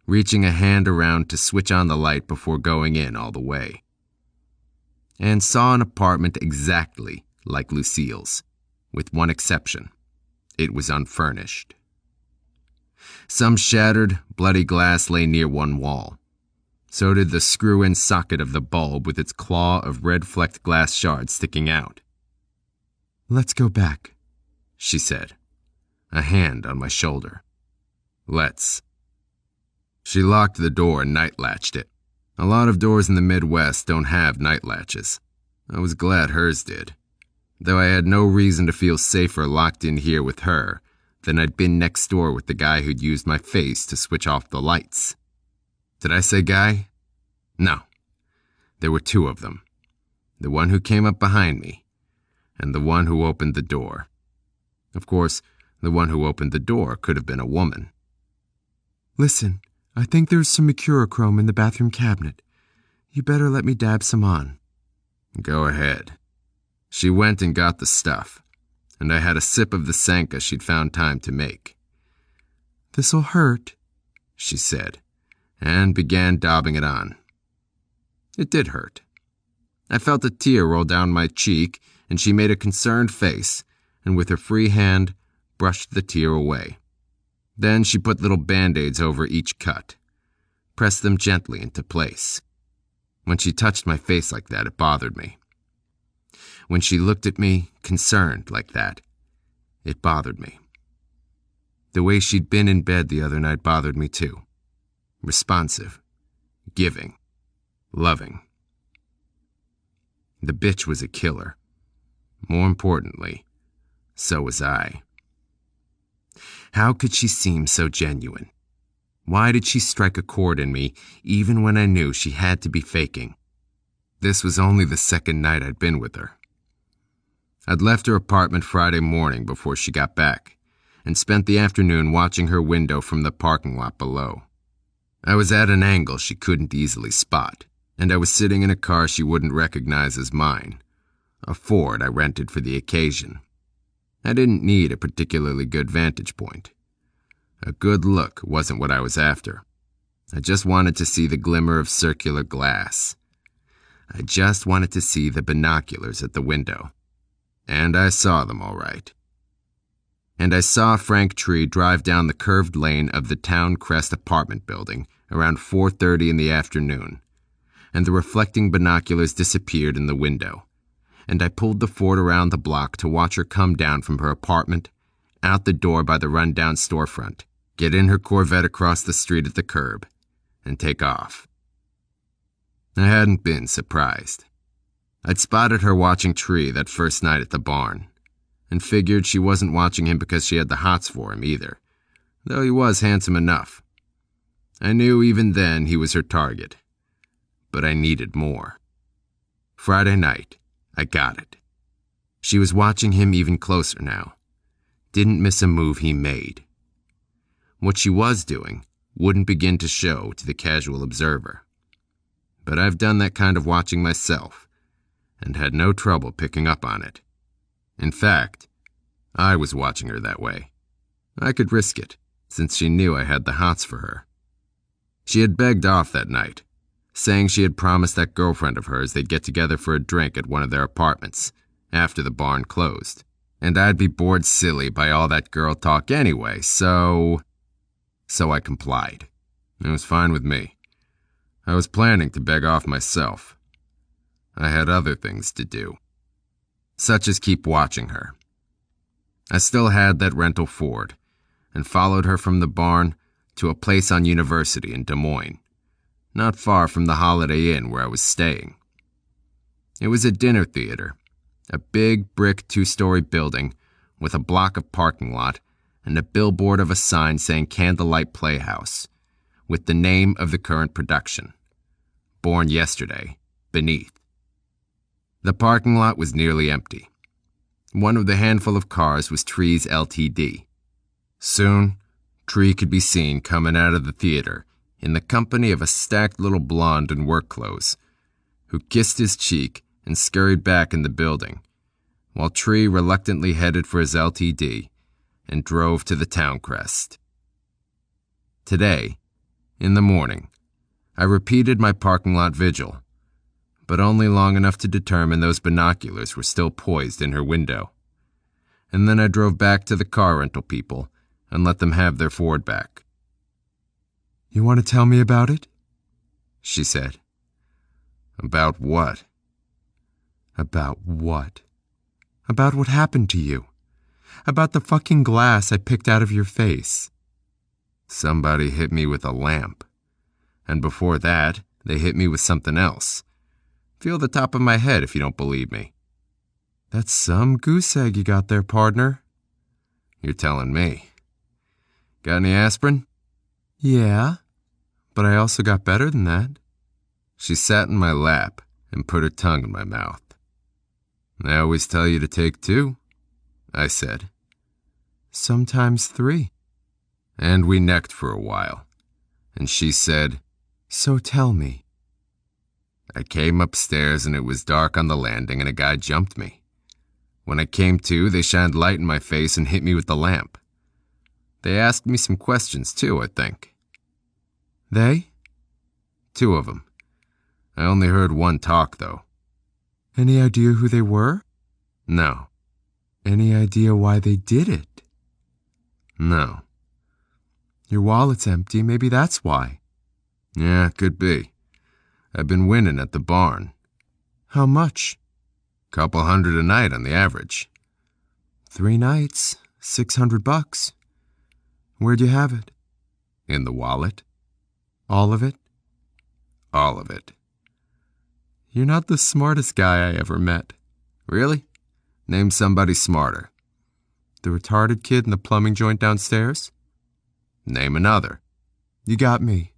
reaching a hand around to switch on the light before going in all the way, and saw an apartment exactly like Lucille's, with one exception. It was unfurnished. Some shattered, bloody glass lay near one wall. So did the screw-in socket of the bulb with its claw of red-flecked glass shards sticking out. "Let's go back," she said, a hand on my shoulder. "Let's." She locked the door and night-latched it. A lot of doors in the Midwest don't have night latches. I was glad hers did, though I had no reason to feel safer locked in here with her than I'd been next door with the guy who'd used my face to switch off the lights. Did I say guy? No. There were two of them. The one who came up behind me, and the one who opened the door. Of course, the one who opened the door could have been a woman. "Listen, I think there's some mercurochrome in the bathroom cabinet. You better let me dab some on." "Go ahead." She went and got the stuff, and I had a sip of the Sanka she'd found time to make. "This'll hurt," she said, and began daubing it on. It did hurt. I felt a tear roll down my cheek, and she made a concerned face, and with her free hand, brushed the tear away. Then she put little band-aids over each cut, pressed them gently into place. When she touched my face like that, it bothered me. When she looked at me, concerned like that, it bothered me. The way she'd been in bed the other night bothered me too. Responsive, giving, loving. The bitch was a killer. More importantly, so was I. How could she seem so genuine? Why did she strike a chord in me even when I knew she had to be faking? This was only the second night I'd been with her. I'd left her apartment Friday morning before she got back, and spent the afternoon watching her window from the parking lot below. I was at an angle she couldn't easily spot, and I was sitting in a car she wouldn't recognize as mine, a Ford I rented for the occasion. I didn't need a particularly good vantage point. A good look wasn't what I was after. I just wanted to see the glimmer of circular glass. I just wanted to see the binoculars at the window. And I saw them all right. And I saw Frank Tree drive down the curved lane of the Town Crest apartment building around 4:30 in the afternoon, and the reflecting binoculars disappeared in the window, and I pulled the Ford around the block to watch her come down from her apartment, out the door by the rundown storefront, get in her Corvette across the street at the curb, and take off. I hadn't been surprised. I'd spotted her watching Tree that first night at the barn, and figured she wasn't watching him because she had the hots for him either, though he was handsome enough. I knew even then he was her target, but I needed more. Friday night, I got it. She was watching him even closer now. Didn't miss a move he made. What she was doing wouldn't begin to show to the casual observer. But I've done that kind of watching myself, and had no trouble picking up on it. In fact, I was watching her that way. I could risk it, since she knew I had the hots for her. She had begged off that night, saying she had promised that girlfriend of hers they'd get together for a drink at one of their apartments, after the barn closed, and I'd be bored silly by all that girl talk anyway, so I complied. It was fine with me. I was planning to beg off myself. I had other things to do, such as keep watching her. I still had that rental Ford, and followed her from the barn to a place on University in Des Moines, not far from the Holiday Inn where I was staying. It was a dinner theater, a big brick 2-story building with a block of parking lot and a billboard of a sign saying Candlelight Playhouse, with the name of the current production, Born Yesterday, beneath. The parking lot was nearly empty. One of the handful of cars was Tree's LTD. Soon, Tree could be seen coming out of the theater in the company of a stacked little blonde in work clothes, who kissed his cheek and scurried back in the building, while Tree reluctantly headed for his LTD and drove to the Town Crest. Today, in the morning, I repeated my parking lot vigil, but only long enough to determine those binoculars were still poised in her window. And then I drove back to the car rental people and let them have their Ford back. You want to tell me about it? She said. About what? About what? About what happened to you. About the fucking glass I picked out of your face. Somebody hit me with a lamp. And before that, they hit me with something else. Feel the top of my head if you don't believe me. That's some goose egg you got there, partner. You're telling me. Got any aspirin? Yeah, but I also got better than that. She sat in my lap and put her tongue in my mouth. I always tell you to take 2, I said. Sometimes 3. And we necked for a while, and she said, So tell me. I came upstairs and it was dark on the landing and a guy jumped me. When I came to, they shined light in my face and hit me with the lamp. They asked me some questions too, I think. They? 2 of them. I only heard one talk, though. Any idea who they were? No. Any idea why they did it? No. Your wallet's empty, maybe that's why. Yeah, could be. I've been winning at the barn. How much? Couple $100 a night on the average. 3 nights, $600. Where'd you have it? In the wallet. All of it? All of it. You're not the smartest guy I ever met. Really? Name somebody smarter. The retarded kid in the plumbing joint downstairs? Name another. You got me.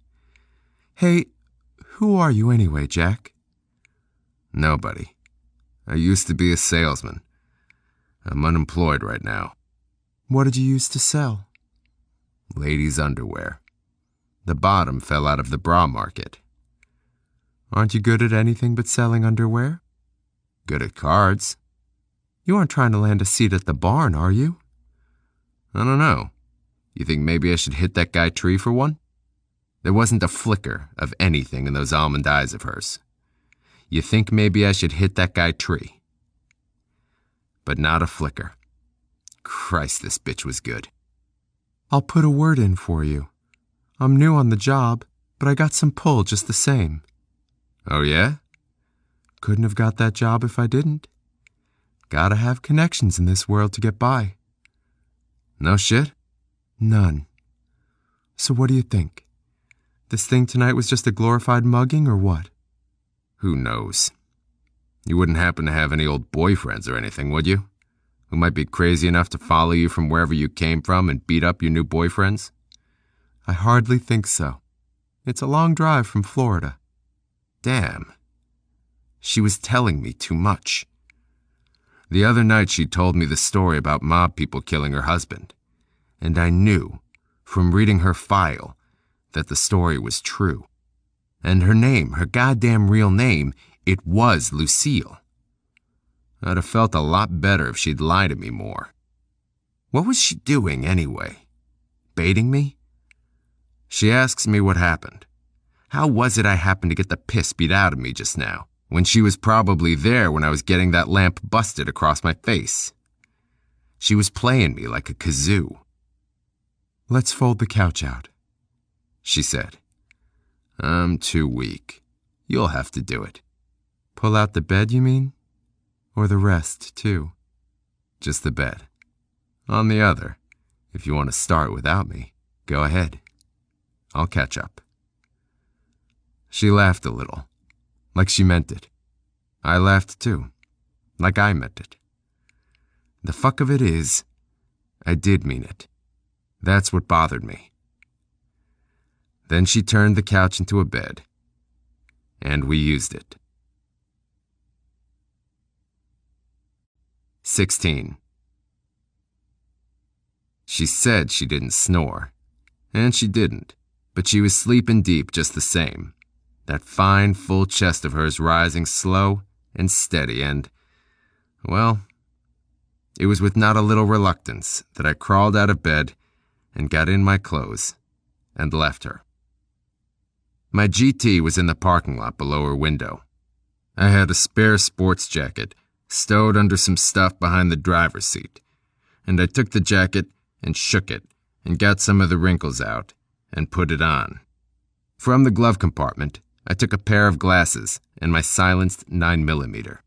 Hey, who are you anyway, Jack? Nobody. I used to be a salesman. I'm unemployed right now. What did you used to sell? Ladies' underwear. The bottom fell out of the bra market. Aren't you good at anything but selling underwear? Good at cards. You aren't trying to land a seat at the barn, are you? I don't know. You think maybe I should hit that guy Tree for one? There wasn't a flicker of anything in those almond eyes of hers. You think maybe I should hit that guy Tree? But not a flicker. Christ, this bitch was good. I'll put a word in for you. I'm new on the job, but I got some pull just the same. Oh yeah? Couldn't have got that job if I didn't. Gotta have connections in this world to get by. No shit? None. So what do you think? This thing tonight was just a glorified mugging or what? Who knows? You wouldn't happen to have any old boyfriends or anything, would you? Who might be crazy enough to follow you from wherever you came from and beat up your new boyfriends? I hardly think so. It's a long drive from Florida. Damn. She was telling me too much. The other night she told me the story about mob people killing her husband, and I knew, from reading her file, that the story was true. And her name, her goddamn real name, it was Lucille. I'd have felt a lot better if she'd lied to me more. What was she doing anyway? Baiting me? She asks me what happened. How was it I happened to get the piss beat out of me just now, when she was probably there when I was getting that lamp busted across my face? She was playing me like a kazoo. Let's fold the couch out, she said. I'm too weak. You'll have to do it. Pull out the bed, you mean? Or the rest, too? Just the bed. On the other, if you want to start without me, go ahead. I'll catch up. She laughed a little, like she meant it. I laughed too, like I meant it. The fuck of it is, I did mean it. That's what bothered me. Then she turned the couch into a bed, and we used it. 16. She said she didn't snore, and she didn't, but she was sleeping deep just the same. That fine, full chest of hers rising slow and steady and, well, it was with not a little reluctance that I crawled out of bed and got in my clothes and left her. My GT was in the parking lot below her window. I had a spare sports jacket stowed under some stuff behind the driver's seat, and I took the jacket and shook it and got some of the wrinkles out and put it on. From the glove compartment, I took a pair of glasses and my silenced 9mm.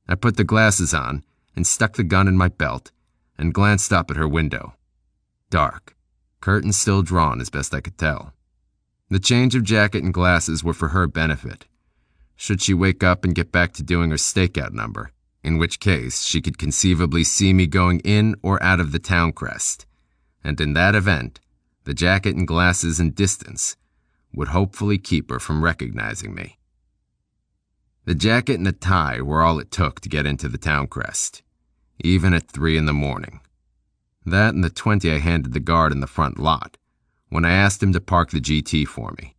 I put the glasses on and stuck the gun in my belt and glanced up at her window. Dark, curtains still drawn as best I could tell. The change of jacket and glasses were for her benefit. Should she wake up and get back to doing her stakeout number, in which case she could conceivably see me going in or out of the town crest, and in that event, the jacket and glasses and distance would hopefully keep her from recognizing me. The jacket and the tie were all it took to get into the town crest, even at 3 a.m. That and the 20 I handed the guard in the front lot, when I asked him to park the GT for me.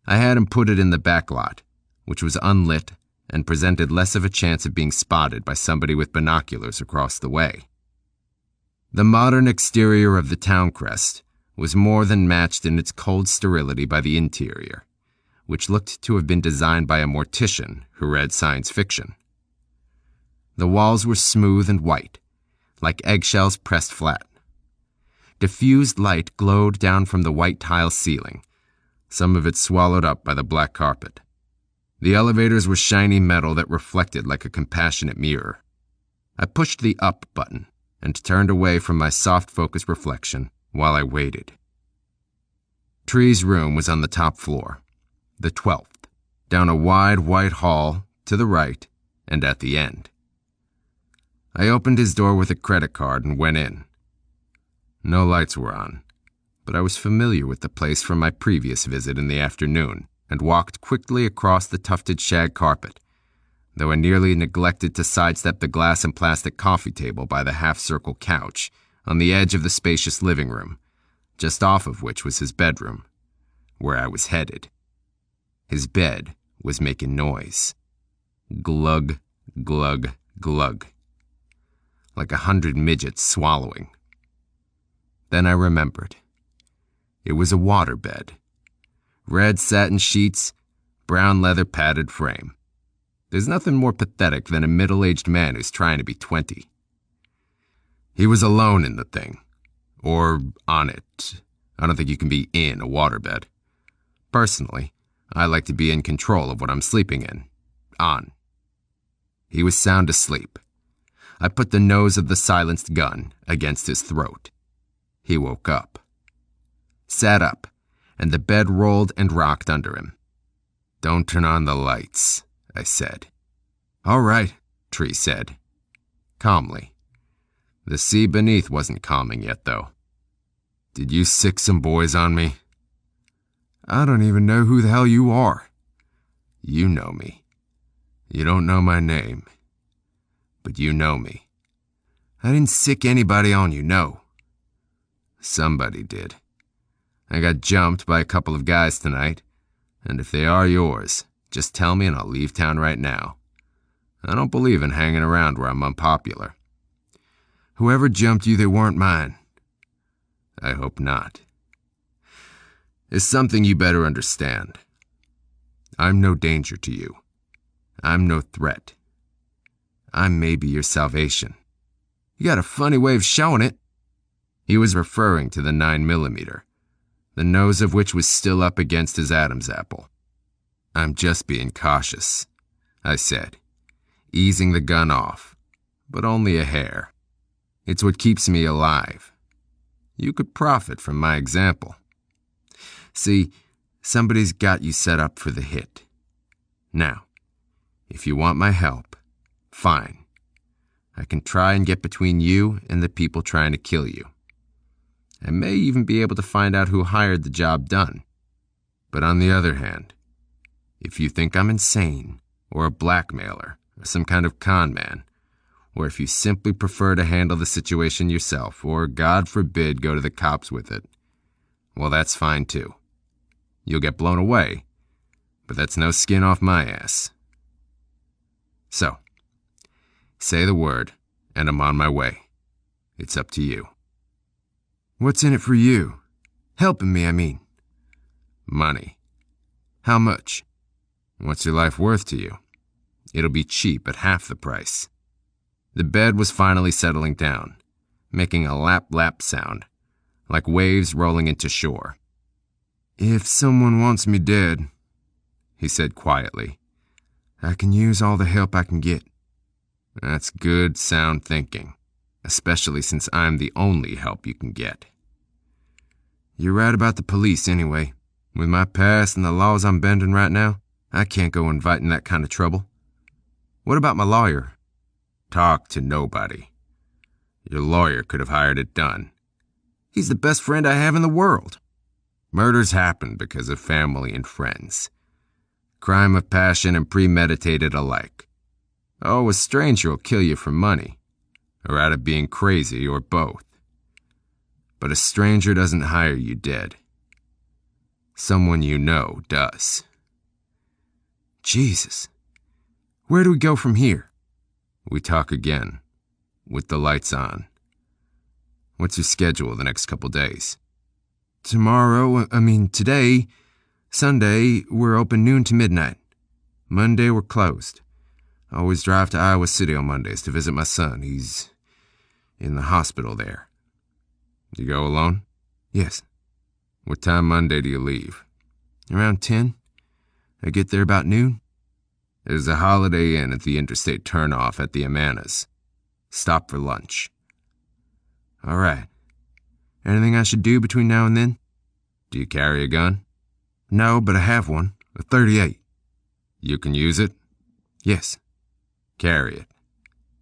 I had him put it in the back lot, which was unlit and presented less of a chance of being spotted by somebody with binoculars across the way. The modern exterior of the town crest was more than matched in its cold sterility by the interior, which looked to have been designed by a mortician who read science fiction. The walls were smooth and white, like eggshells pressed flat. Diffused light glowed down from the white tile ceiling, some of it swallowed up by the black carpet. The elevators were shiny metal that reflected like a compassionate mirror. I pushed the up button and turned away from my soft focus reflection while I waited. Tree's room was on the top floor, the 12th, down a wide white hall to the right and at the end. I opened his door with a credit card and went in. No lights were on, but I was familiar with the place from my previous visit in the afternoon and walked quickly across the tufted shag carpet, though I nearly neglected to sidestep the glass and plastic coffee table by the half-circle couch on the edge of the spacious living room, just off of which was his bedroom, where I was headed. His bed was making noise. Glug, glug, glug. Like 100 midgets swallowing. Then I remembered. It was a waterbed. Red satin sheets, brown leather padded frame. There's nothing more pathetic than a middle-aged man who's trying to be 20. He was alone in the thing. Or on it. I don't think you can be in a waterbed. Personally, I like to be in control of what I'm sleeping in. On. He was sound asleep. I put the nose of the silenced gun against his throat. He woke up. Sat up, and the bed rolled and rocked under him. "Don't turn on the lights," I said. "All right," Tree said, calmly. The sea beneath wasn't calming yet, though. "Did you sick some boys on me?" "I don't even know who the hell you are." "You know me. You don't know my name. But you know me." "I didn't sick anybody on you, no." "Somebody did. I got jumped by a couple of guys tonight, and if they are yours, just tell me and I'll leave town right now. I don't believe in hanging around where I'm unpopular." "Whoever jumped you, they weren't mine." "I hope not. It's something you better understand. I'm no danger to you. I'm no threat. I may be your salvation." "You got a funny way of showing it." He was referring to the 9mm, the nose of which was still up against his Adam's apple. "I'm just being cautious," I said, easing the gun off, but only a hair. "It's what keeps me alive. You could profit from my example. See, somebody's got you set up for the hit. Now, if you want my help, fine. I can try and get between you and the people trying to kill you. I may even be able to find out who hired the job done. But on the other hand, if you think I'm insane, or a blackmailer, or some kind of con man, or if you simply prefer to handle the situation yourself, or, God forbid, go to the cops with it, well, that's fine too. You'll get blown away, but that's no skin off my ass. So, say the word, and I'm on my way. It's up to you." "What's in it for you? Helping me, I mean." "Money." "How much?" "What's your life worth to you? It'll be cheap at half the price." The bed was finally settling down, making a lap-lap sound, like waves rolling into shore. "If someone wants me dead," he said quietly, "I can use all the help I can get." "That's good, sound thinking, especially since I'm the only help you can get." "You're right about the police anyway. With my past and the laws I'm bending right now, I can't go inviting that kind of trouble. What about my lawyer?" "Talk to nobody. Your lawyer could have hired it done." "He's the best friend I have in the world." "Murders happen because of family and friends. Crime of passion and premeditated alike. Oh, a stranger will kill you for money, or out of being crazy, or both. But a stranger doesn't hire you dead. Someone you know does." "Jesus. Where do we go from here?" "We talk again, with the lights on. What's your schedule the next couple days?" Today, Sunday, we're open noon to midnight. Monday, we're closed. I always drive to Iowa City on Mondays to visit my son. He's in the hospital there." "You go alone?" "Yes." "What time Monday do you leave?" "Around 10. I get there about noon." "There's a Holiday Inn at the interstate turnoff at the Amanas. Stop for lunch." "All right. Anything I should do between now and then?" "Do you carry a gun?" "No, but I have one. A .38. "You can use it?" "Yes." "Carry it.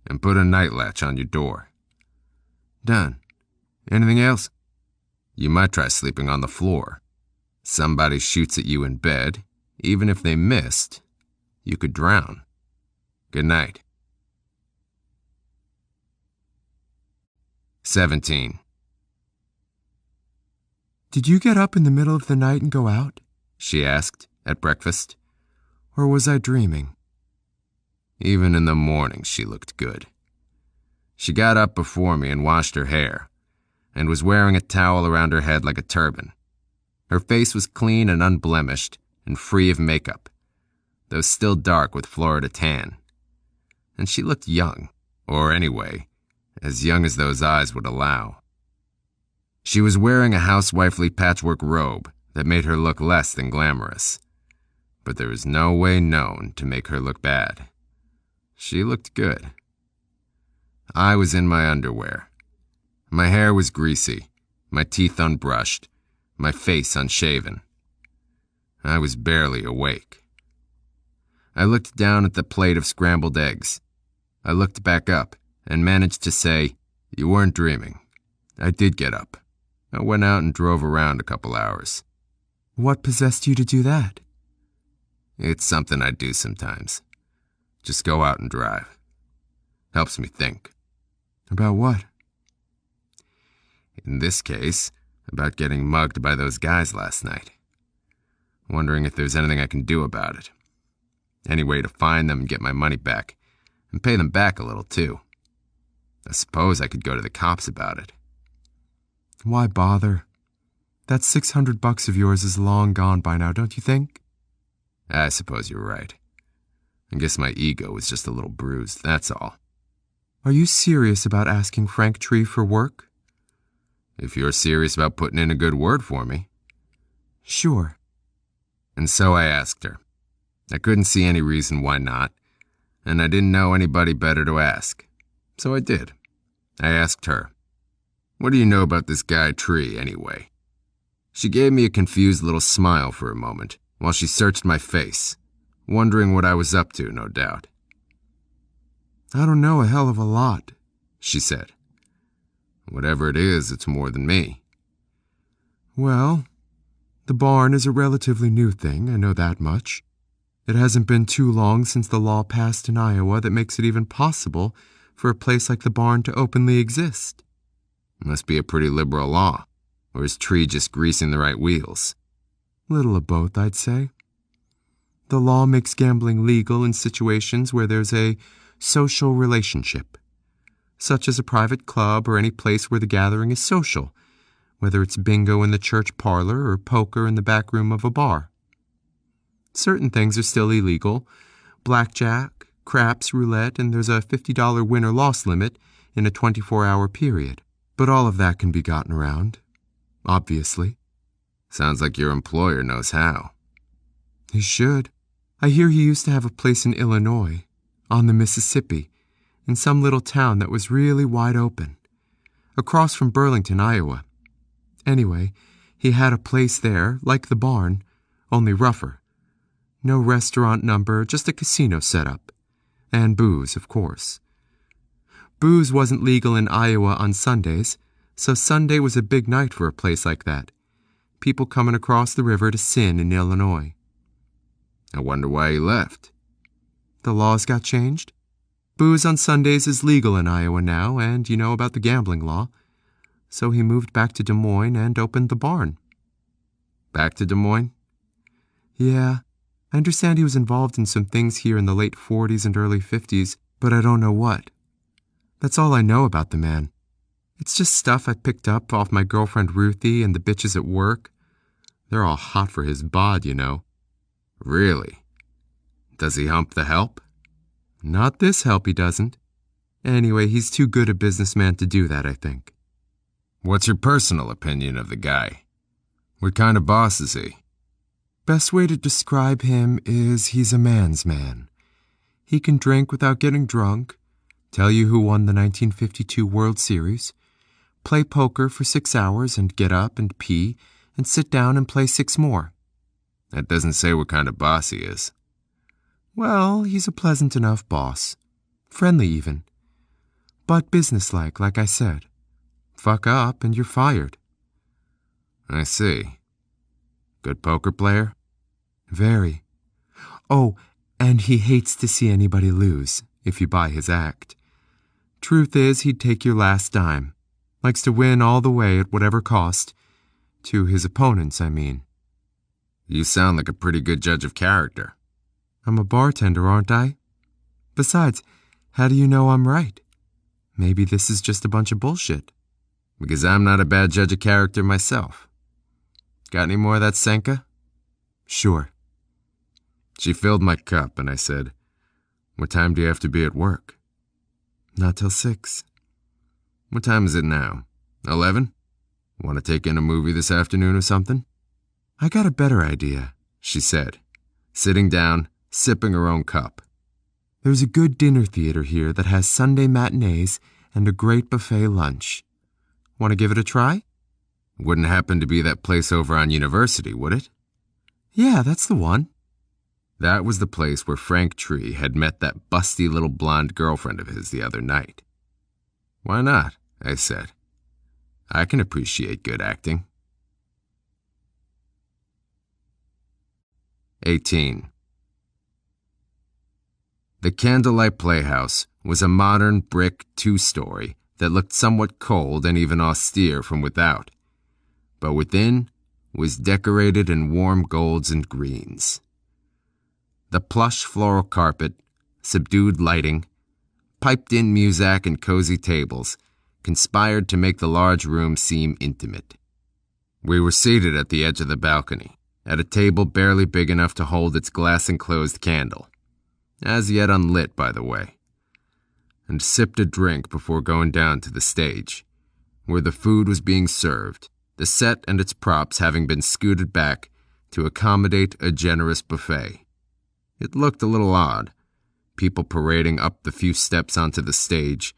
and put a night latch on your door. Done. Anything else? You might try sleeping on the floor. Somebody shoots at you in bed, even if they missed, you could drown. Good night. 17. Did you get up in the middle of the night and go out? She asked at breakfast. Or was I dreaming? Even in the morning, she looked good. She got up before me and washed her hair, and was wearing a towel around her head like a turban. Her face was clean and unblemished and free of makeup, though still dark with Florida tan. And she looked young, or anyway, as young as those eyes would allow. She was wearing a housewifely patchwork robe that made her look less than glamorous, but there was no way known to make her look bad. She looked good. I was in my underwear. My hair was greasy, my teeth unbrushed, my face unshaven. I was barely awake. I looked down at the plate of scrambled eggs. I looked back up and managed to say, "You weren't dreaming. I did get up. I went out and drove around a couple hours." What possessed you to do that? It's something I do sometimes. Just go out and drive. Helps me think. About what? In this case, about getting mugged by those guys last night. Wondering if there's anything I can do about it. Any way to find them and get my money back, and pay them back a little too. I suppose I could go to the cops about it. Why bother? That $600 of yours is long gone by now, don't you think? I suppose you're right. I guess my ego was just a little bruised, that's all. Are you serious about asking Frank Tree for work? If you're serious about putting in a good word for me. Sure. And so I asked her. I couldn't see any reason why not, and I didn't know anybody better to ask. So I did. I asked her, "What do you know about this guy Tree, anyway?" She gave me a confused little smile for a moment, while she searched my face, wondering what I was up to, no doubt. I don't know a hell of a lot, she said. Whatever it is, it's more than me. Well, the barn is a relatively new thing, I know that much. It hasn't been too long since the law passed in Iowa that makes it even possible for a place like the barn to openly exist. Must be a pretty liberal law, or is Tree just greasing the right wheels? Little of both, I'd say. The law makes gambling legal in situations where there's a social relationship, such as a private club or any place where the gathering is social, whether it's bingo in the church parlor or poker in the back room of a bar. Certain things are still illegal: blackjack, craps, roulette, and there's a $50 win or loss limit in a 24-hour period. But all of that can be gotten around, obviously. Sounds like your employer knows how. He should. I hear he used to have a place in Illinois, on the Mississippi, in some little town that was really wide open, across from Burlington, Iowa. Anyway, he had a place there, like the barn, only rougher. No restaurant number, just a casino setup. And booze, of course. Booze wasn't legal in Iowa on Sundays, so Sunday was a big night for a place like that. People coming across the river to sin in Illinois. I wonder why he left. The laws got changed. Booze on Sundays is legal in Iowa now, and you know about the gambling law. So he moved back to Des Moines and opened the barn. Back to Des Moines? Yeah. I understand he was involved in some things here in the late 40s and early 50s, but I don't know what. That's all I know about the man. It's just stuff I picked up off my girlfriend Ruthie and the bitches at work. They're all hot for his bod, you know. Really? Does he hump the help? Not this help, he doesn't. Anyway, he's too good a businessman to do that, I think. What's your personal opinion of the guy? What kind of boss is he? Best way to describe him is he's a man's man. He can drink without getting drunk, tell you who won the 1952 World Series, play poker for 6 hours and get up and pee and sit down and play 6 more. That doesn't say what kind of boss he is. Well, he's a pleasant enough boss. Friendly even. but businesslike, like I said. Fuck up and you're fired. I see. Good poker player? Very. Oh, and he hates to see anybody lose, if you buy his act. Truth is, he'd take your last dime. Likes to win all the way at whatever cost. To his opponents, I mean. You sound like a pretty good judge of character. I'm a bartender, aren't I? Besides, how do you know I'm right? Maybe this is just a bunch of bullshit. Because I'm not a bad judge of character myself. Got any more of that Senka? Sure. She filled my cup and I said, "What time do you have to be at work?" Not till 6. What time is it now? 11? Want to take in a movie this afternoon or something? I got a better idea, she said, sitting down, sipping her own cup. There's a good dinner theater here that has Sunday matinees and a great buffet lunch. Want to give it a try? Wouldn't happen to be that place over on University, would it? Yeah, that's the one. That was the place where Frank Tree had met that busty little blonde girlfriend of his the other night. Why not? I said. I can appreciate good acting. 18. The Candlelight Playhouse was a modern brick 2-story that looked somewhat cold and even austere from without, but within was decorated in warm golds and greens. The plush floral carpet, subdued lighting, piped-in music and cozy tables conspired to make the large room seem intimate. We were seated at the edge of the balcony, at a table barely big enough to hold its glass-enclosed candle, as yet unlit, by the way, and sipped a drink before going down to the stage, where the food was being served, the set and its props having been scooted back to accommodate a generous buffet. It looked a little odd, people parading up the few steps onto the stage,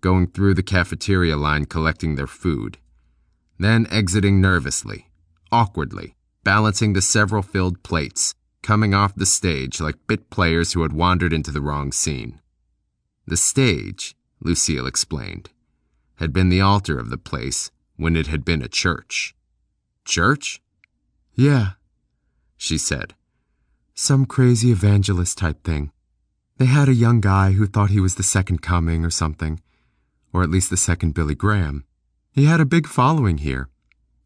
going through the cafeteria line collecting their food, then exiting nervously, awkwardly, balancing the several filled plates, coming off the stage like bit players who had wandered into the wrong scene. The stage, Lucille explained, had been the altar of the place when it had been a church. Church? Yeah, she said. Some crazy evangelist type thing. They had a young guy who thought he was the second coming or something, or at least the second Billy Graham. He had a big following here,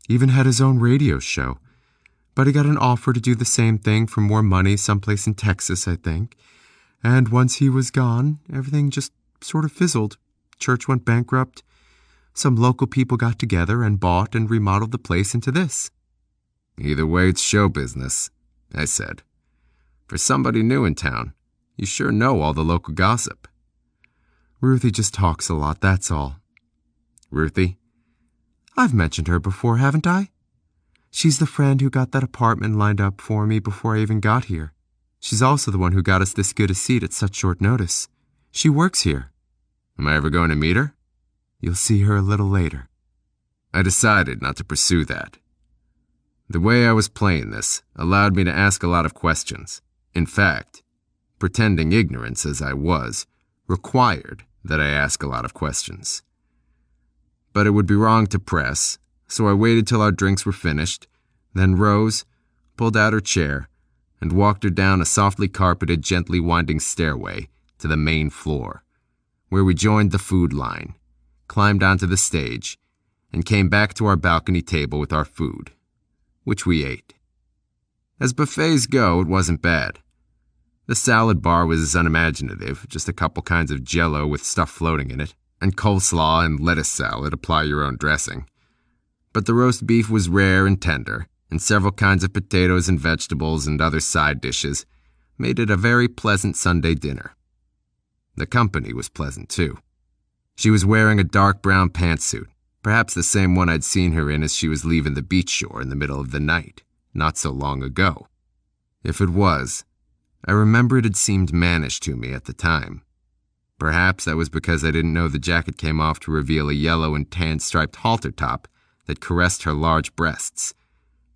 even had his own radio show, but he got an offer to do the same thing for more money someplace in Texas, I think, and once he was gone, everything just sort of fizzled. Church went bankrupt. Some local people got together and bought and remodeled the place into this. Either way, it's show business, I said. For somebody new in town, you sure know all the local gossip. Ruthie just talks a lot, that's all. Ruthie? I've mentioned her before, haven't I? She's the friend who got that apartment lined up for me before I even got here. She's also the one who got us this good a seat at such short notice. She works here. Am I ever going to meet her? You'll see her a little later. I decided not to pursue that. The way I was playing this allowed me to ask a lot of questions. In fact, pretending ignorance as I was, required that I ask a lot of questions. But it would be wrong to press, so I waited till our drinks were finished, then rose, pulled out her chair, and walked her down a softly carpeted, gently winding stairway to the main floor, where we joined the food line, climbed onto the stage, and came back to our balcony table with our food, which we ate. As buffets go, it wasn't bad. The salad bar was unimaginative, just a couple kinds of Jell-O with stuff floating in it, and coleslaw and lettuce salad, apply your own dressing. But the roast beef was rare and tender, and several kinds of potatoes and vegetables and other side dishes made it a very pleasant Sunday dinner. The company was pleasant, too. She was wearing a dark brown pantsuit, perhaps the same one I'd seen her in as she was leaving the beach shore in the middle of the night, not so long ago. If it was, I remember it had seemed mannish to me at the time. Perhaps that was because I didn't know the jacket came off to reveal a yellow and tan striped halter top that caressed her large breasts,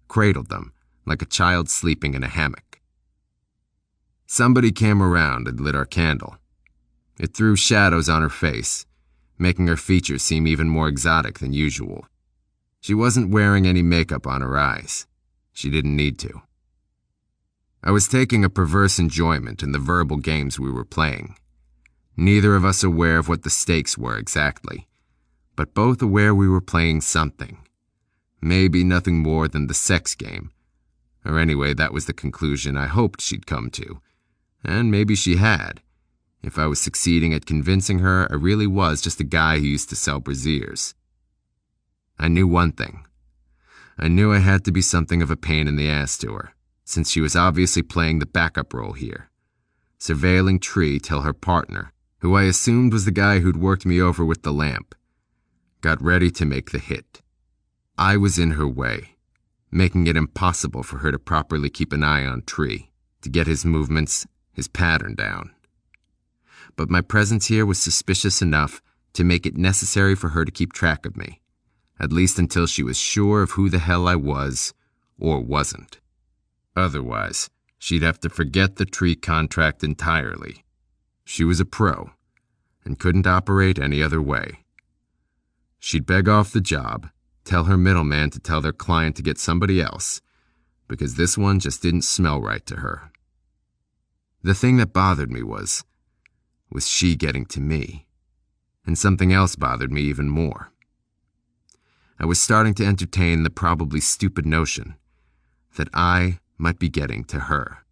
cradled them like a child sleeping in a hammock. Somebody came around and lit our candle. It threw shadows on her face, making her features seem even more exotic than usual. She wasn't wearing any makeup on her eyes. She didn't need to. I was taking a perverse enjoyment in the verbal games we were playing. Neither of us aware of what the stakes were exactly, but both aware we were playing something. Maybe nothing more than the sex game. Or anyway, that was the conclusion I hoped she'd come to. And maybe she had. If I was succeeding at convincing her I really was just a guy who used to sell brassieres. I knew one thing. I knew I had to be something of a pain in the ass to her, since she was obviously playing the backup role here, surveilling Tree till her partner, who I assumed was the guy who'd worked me over with the lamp, got ready to make the hit. I was in her way, making it impossible for her to properly keep an eye on Tree, to get his movements, his pattern down. But my presence here was suspicious enough to make it necessary for her to keep track of me, at least until she was sure of who the hell I was or wasn't. Otherwise, she'd have to forget the Tree contract entirely. She was a pro, and couldn't operate any other way. She'd beg off the job, tell her middleman to tell their client to get somebody else, because this one just didn't smell right to her. The thing that bothered me was she getting to me, and something else bothered me even more. I was starting to entertain the probably stupid notion that I might be getting to her.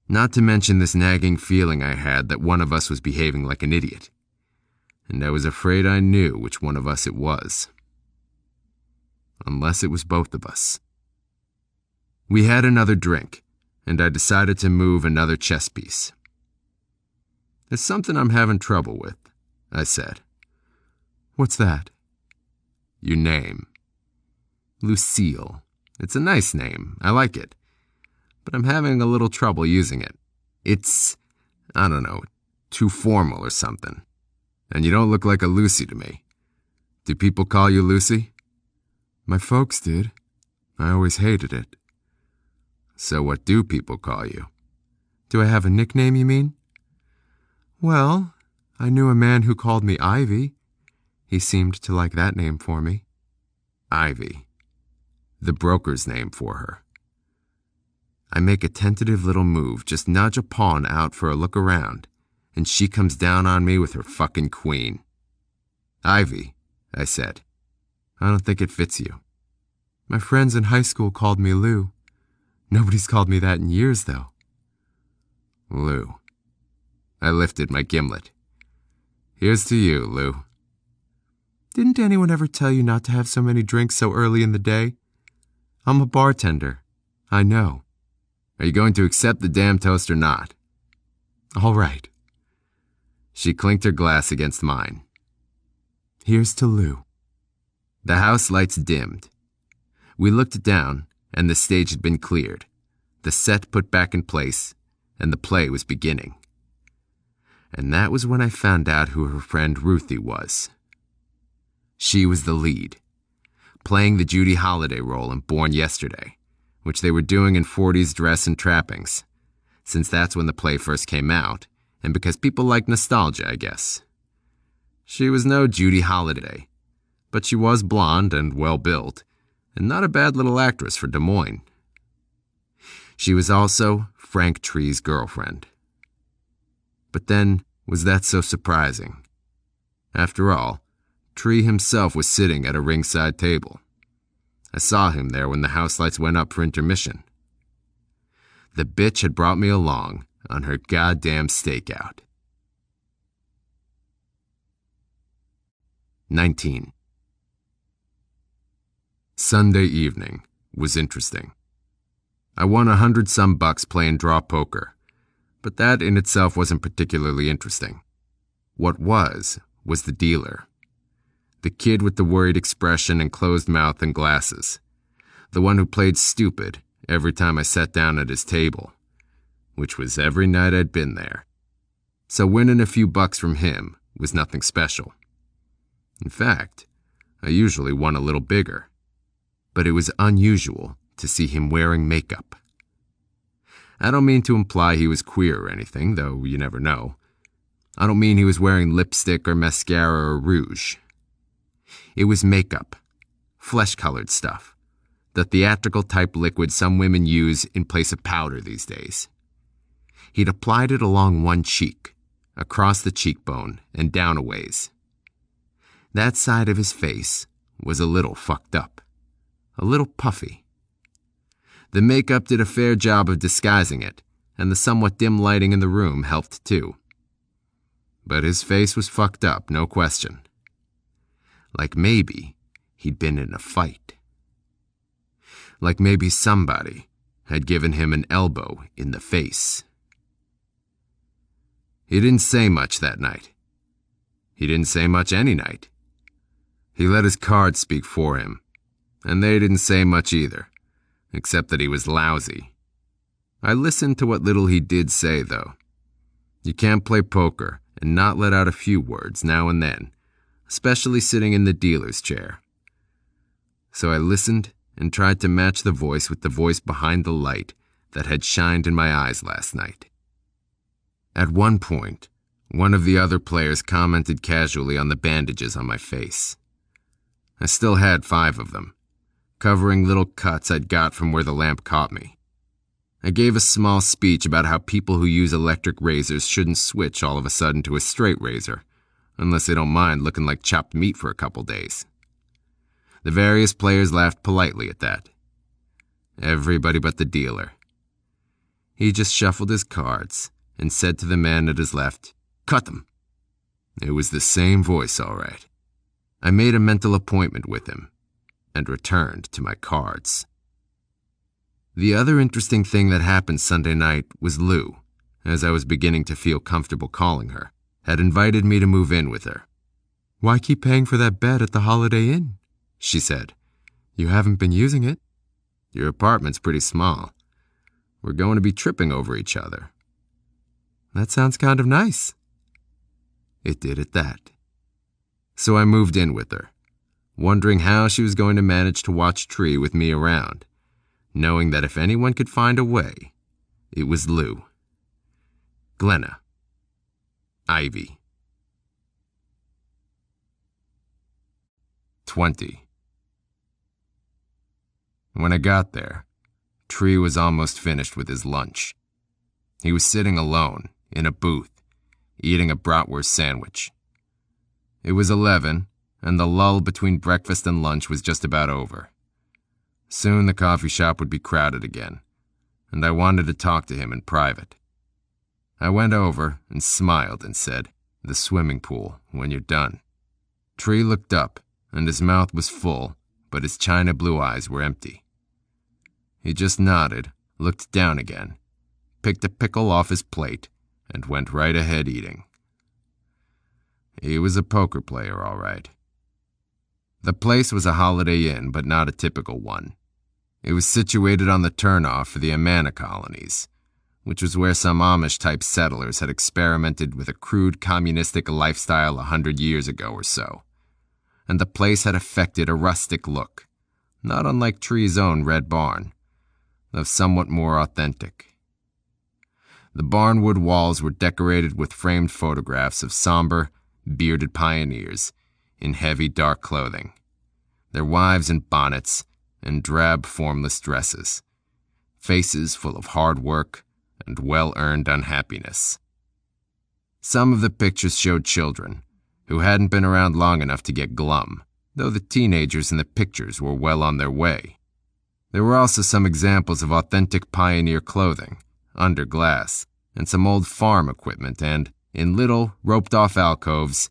Not to mention this nagging feeling I had that one of us was behaving like an idiot, and I was afraid I knew which one of us it was. Unless it was both of us. We had another drink, and I decided to move another chess piece. "There's something I'm having trouble with," I said. "What's that?" "Your name. Lucille. It's a nice name. I like it. But I'm having a little trouble using it. It's, I don't know, too formal or something. And you don't look like a Lucy to me. Do people call you Lucy?" "My folks did. I always hated it." "So what do people call you?" "Do I have a nickname, you mean?" "Well, I knew a man who called me Ivy. He seemed to like that name for me." Ivy. The broker's name for her. I make a tentative little move, just nudge a pawn out for a look around, and she comes down on me with her fucking queen. "Ivy," I said. "I don't think it fits you." "My friends in high school called me Lou. Nobody's called me that in years, though." Lou. I lifted my gimlet. "Here's to you, Lou." "Didn't anyone ever tell you not to have so many drinks so early in the day? I'm a bartender. I know." "Are you going to accept the damn toast or not?" "All right." She clinked her glass against mine. "Here's to Lou." The house lights dimmed. We looked down, and the stage had been cleared, the set put back in place, and the play was beginning. And that was when I found out who her friend Ruthie was. She was the lead, playing the Judy Holliday role in Born Yesterday, which they were doing in 40s dress and trappings, since that's when the play first came out, and because people like nostalgia, I guess. She was no Judy Holliday, but she was blonde and well-built, and not a bad little actress for Des Moines. She was also Frank Tree's girlfriend. But then, was that so surprising? After all, Tree himself was sitting at a ringside table. I saw him there when the house lights went up for intermission. The bitch had brought me along on her goddamn stakeout. 19. Sunday evening was interesting. I won $100-some playing draw poker, but that in itself wasn't particularly interesting. What was the dealer. The kid with the worried expression and closed mouth and glasses. The one who played stupid every time I sat down at his table, which was every night I'd been there. So winning a few bucks from him was nothing special. In fact, I usually won a little bigger. But it was unusual to see him wearing makeup. I don't mean to imply he was queer or anything, though you never know. I don't mean he was wearing lipstick or mascara or rouge. It was makeup, flesh-colored stuff, the theatrical-type liquid some women use in place of powder these days. He'd applied it along one cheek, across the cheekbone, and down a ways. That side of his face was a little fucked up, a little puffy. The makeup did a fair job of disguising it, and the somewhat dim lighting in the room helped too. But his face was fucked up, no question. Like maybe he'd been in a fight. Like maybe somebody had given him an elbow in the face. He didn't say much that night. He didn't say much any night. He let his cards speak for him, and they didn't say much either, except that he was lousy. I listened to what little he did say, though. You can't play poker and not let out a few words now and then, especially sitting in the dealer's chair. So I listened and tried to match the voice with the voice behind the light that had shined in my eyes last night. At one point, one of the other players commented casually on the bandages on my face. I still had 5 of them, covering little cuts I'd got from where the lamp caught me. I gave a small speech about how people who use electric razors shouldn't switch all of a sudden to a straight razor, unless they don't mind looking like chopped meat for a couple days. The various players laughed politely at that. Everybody but the dealer. He just shuffled his cards and said to the man at his left, "Cut them." It was the same voice, all right. I made a mental appointment with him and returned to my cards. The other interesting thing that happened Sunday night was Lou, as I was beginning to feel comfortable calling her, had invited me to move in with her. "Why keep paying for that bed at the Holiday Inn?" she said. "You haven't been using it." "Your apartment's pretty small. We're going to be tripping over each other." "That sounds kind of nice." It did at that. So I moved in with her, wondering how she was going to manage to watch Tree with me around, knowing that if anyone could find a way, it was Lou. Glenna. Ivy. 20. When I got there, Tree was almost finished with his lunch. He was sitting alone, in a booth, eating a bratwurst sandwich. It was 11, and the lull between breakfast and lunch was just about over. Soon the coffee shop would be crowded again, and I wanted to talk to him in private. I went over and smiled and said, "The swimming pool, when you're done." Tree looked up, and his mouth was full, but his china blue eyes were empty. He just nodded, looked down again, picked a pickle off his plate, and went right ahead eating. He was a poker player, all right. The place was a Holiday Inn, but not a typical one. It was situated on the turnoff for the Amana colonies, which was where some Amish-type settlers had experimented with a crude communistic lifestyle 100 years ago or so. And the place had affected a rustic look, not unlike Tree's own red barn, though somewhat more authentic. The barnwood walls were decorated with framed photographs of somber, bearded pioneers in heavy, dark clothing, their wives in bonnets and drab, formless dresses, faces full of hard work and well-earned unhappiness. Some of the pictures showed children who hadn't been around long enough to get glum, though the teenagers in the pictures were well on their way. There were also some examples of authentic pioneer clothing, under glass, and some old farm equipment, and, in little, roped-off alcoves,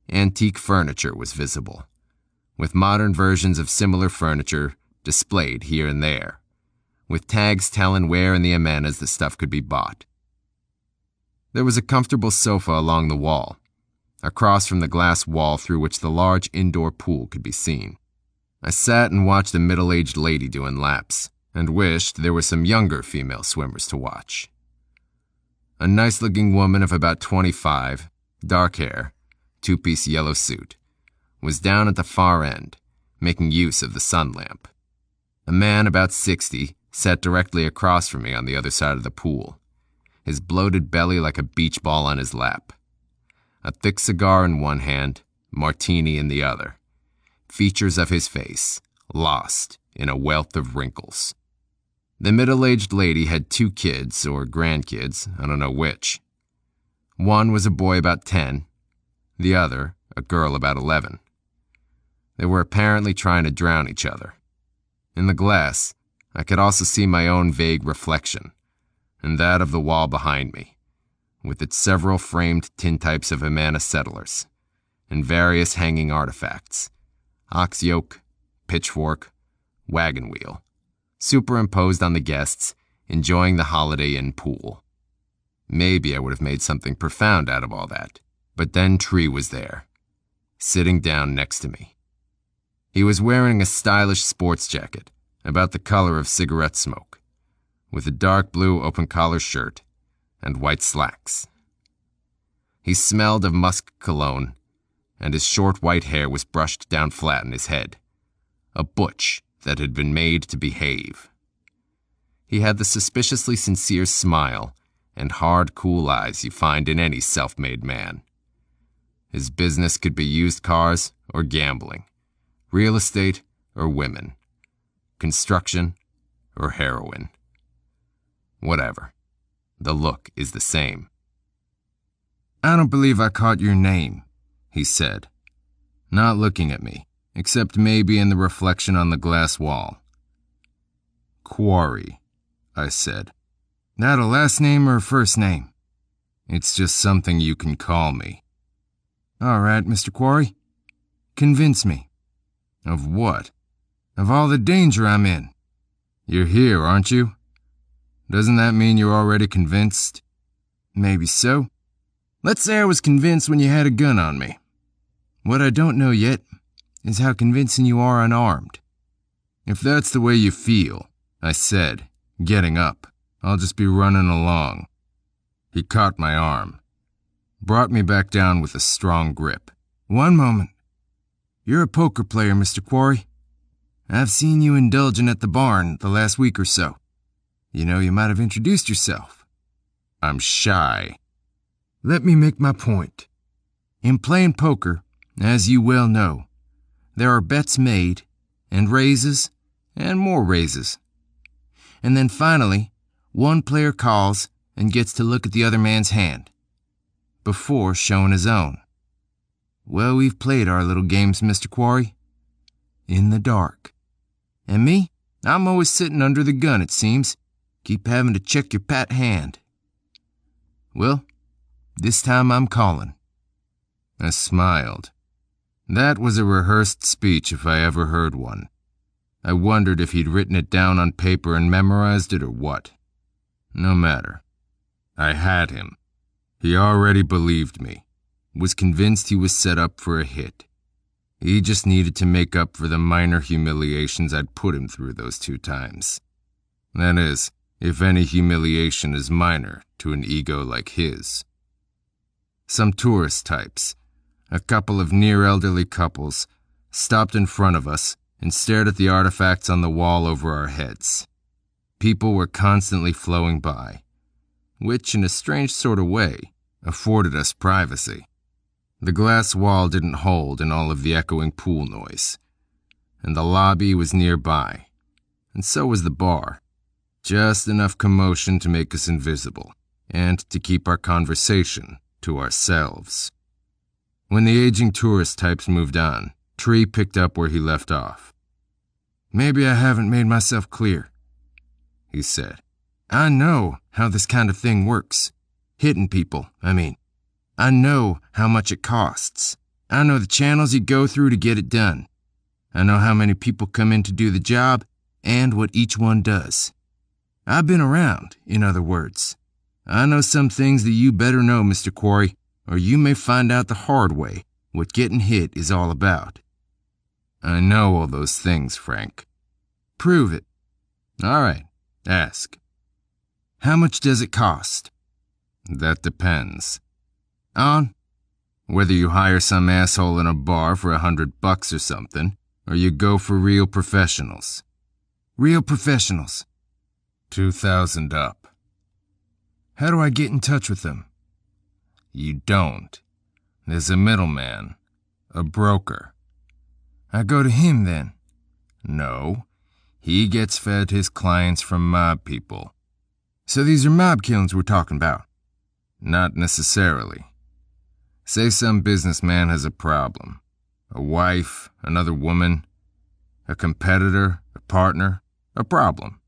antique furniture was visible, with modern versions of similar furniture displayed here and there, with tags telling where in the Amanas the stuff could be bought. There was a comfortable sofa along the wall, across from the glass wall through which the large indoor pool could be seen. I sat and watched a middle-aged lady doing laps, and wished there were some younger female swimmers to watch. A nice-looking woman of about 25, dark hair, two-piece yellow suit, was down at the far end, making use of the sun lamp. A man about 60 sat directly across from me on the other side of the pool, his bloated belly like a beach ball on his lap. a thick cigar in one hand, martini in the other. Features of his face, lost in a wealth of wrinkles. The middle-aged lady had 2 kids, or grandkids, I don't know which. One was a boy about 10, the other a girl about 11. They were apparently trying to drown each other. In the glass, I could also see my own vague reflection, and that of the wall behind me, with its several framed tintypes of Amana settlers, and various hanging artifacts, ox yoke, pitchfork, wagon wheel, superimposed on the guests enjoying the Holiday Inn pool. Maybe I would have made something profound out of all that, but then Tree was there, sitting down next to me. He was wearing a stylish sports jacket, about the color of cigarette smoke, with a dark blue open-collar shirt and white slacks. He smelled of musk cologne, and his short white hair was brushed down flat on his head, a butch that had been made to behave. He had the suspiciously sincere smile and hard, cool eyes you find in any self-made man. His business could be used cars or gambling, real estate or women, construction or heroin. Whatever. The look is the same. "I don't believe I caught your name," he said, not looking at me, except maybe in the reflection on the glass wall. "Quarry," I said. "That a last name or a first name?" "It's just something you can call me." "All right, Mr. Quarry. Convince me." "Of what?" "Of all the danger I'm in." "You're here, aren't you? Doesn't that mean you're already convinced?" "Maybe so. Let's say I was convinced when you had a gun on me. What I don't know yet is how convincing you are unarmed." "If that's the way you feel," I said, getting up, "I'll just be running along." He caught my arm, brought me back down with a strong grip. "One moment. You're a poker player, Mr. Quarry. I've seen you indulging at the barn the last week or so. You know, you might have introduced yourself." "I'm shy." "Let me make my point. In playing poker, as you well know, there are bets made, and raises, and more raises. And then finally, one player calls and gets to look at the other man's hand, before showing his own. Well, we've played our little games, Mr. Quarry, in the dark. And me, I'm always sitting under the gun, it seems. Keep having to check your pat hand. Well, this time I'm calling." I smiled. That was a rehearsed speech if I ever heard one. I wondered if he'd written it down on paper and memorized it or what. No matter. I had him. He already believed me, was convinced he was set up for a hit. He just needed to make up for the minor humiliations I'd put him through those 2 times. That is, if any humiliation is minor to an ego like his. Some tourist types, a couple of near-elderly couples, stopped in front of us and stared at the artifacts on the wall over our heads. People were constantly flowing by, which, in a strange sort of way, afforded us privacy. The glass wall didn't hold in all of the echoing pool noise, and the lobby was nearby, and so was the bar. Just enough commotion to make us invisible, and to keep our conversation to ourselves. When the aging tourist types moved on, Tree picked up where he left off. "Maybe I haven't made myself clear," he said. "I know how this kind of thing works. Hitting people, I mean. I know how much it costs. I know the channels you go through to get it done. I know how many people come in to do the job and what each one does. I've been around, in other words. I know some things that you better know, Mr. Quarry, or you may find out the hard way what getting hit is all about." "I know all those things, Frank." "Prove it." "All right, ask." "How much does it cost?" "That depends." "On?" "Whether you hire some asshole in a bar for $100 or something, or you go for real professionals." "Real professionals." 2,000 up. "How do I get in touch with them?" "You don't. There's a middleman, a broker. I go to him then. No, he gets fed his clients from mob people. So these are mob killings we're talking about? Not necessarily. Say some businessman has a problem. A wife, another woman, a competitor, a partner, a problem.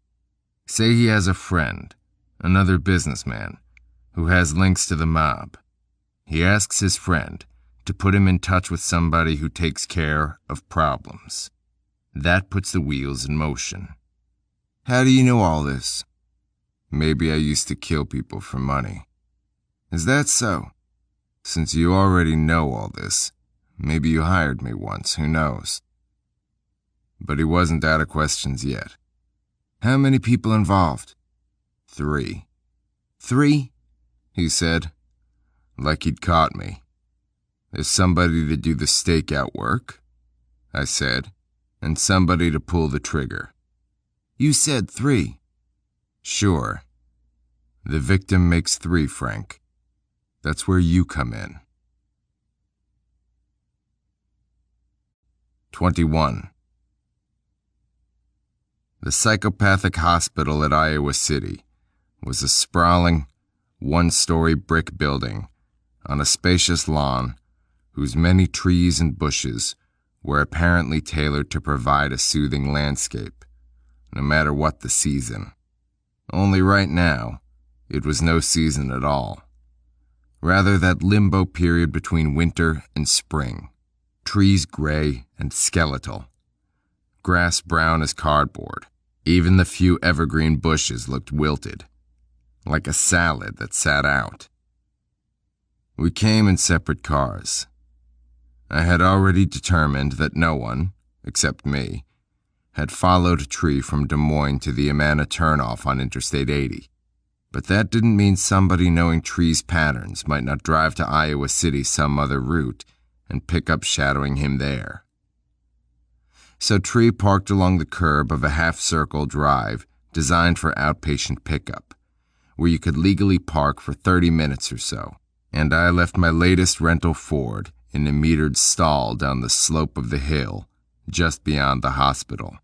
Say he has a friend, another businessman, who has links to the mob. He asks his friend to put him in touch with somebody who takes care of problems. That puts the wheels in motion. How do you know all this? Maybe I used to kill people for money. Is that so? Since you already know all this, maybe you hired me once, who knows? But he wasn't out of questions yet. How many people involved? 3. 3? He said, like he'd caught me. There's somebody to do the stakeout work, I said, and somebody to pull the trigger. You said 3. Sure. The victim makes 3, Frank. That's where you come in. 21. The psychopathic hospital at Iowa City was a sprawling, one-story brick building on a spacious lawn whose many trees and bushes were apparently tailored to provide a soothing landscape, no matter what the season. Only right now, it was no season at all. Rather that limbo period between winter and spring, trees gray and skeletal, grass brown as cardboard. Even the few evergreen bushes looked wilted, like a salad that sat out. We came in separate cars. I had already determined that no one, except me, had followed a tree from Des Moines to the Amana turnoff on Interstate 80. But that didn't mean somebody knowing trees' patterns might not drive to Iowa City some other route and pick up shadowing him there. So Tree parked along the curb of a half-circle drive designed for outpatient pickup, where you could legally park for 30 minutes or so, and I left my latest rental Ford in a metered stall down the slope of the hill just beyond the hospital.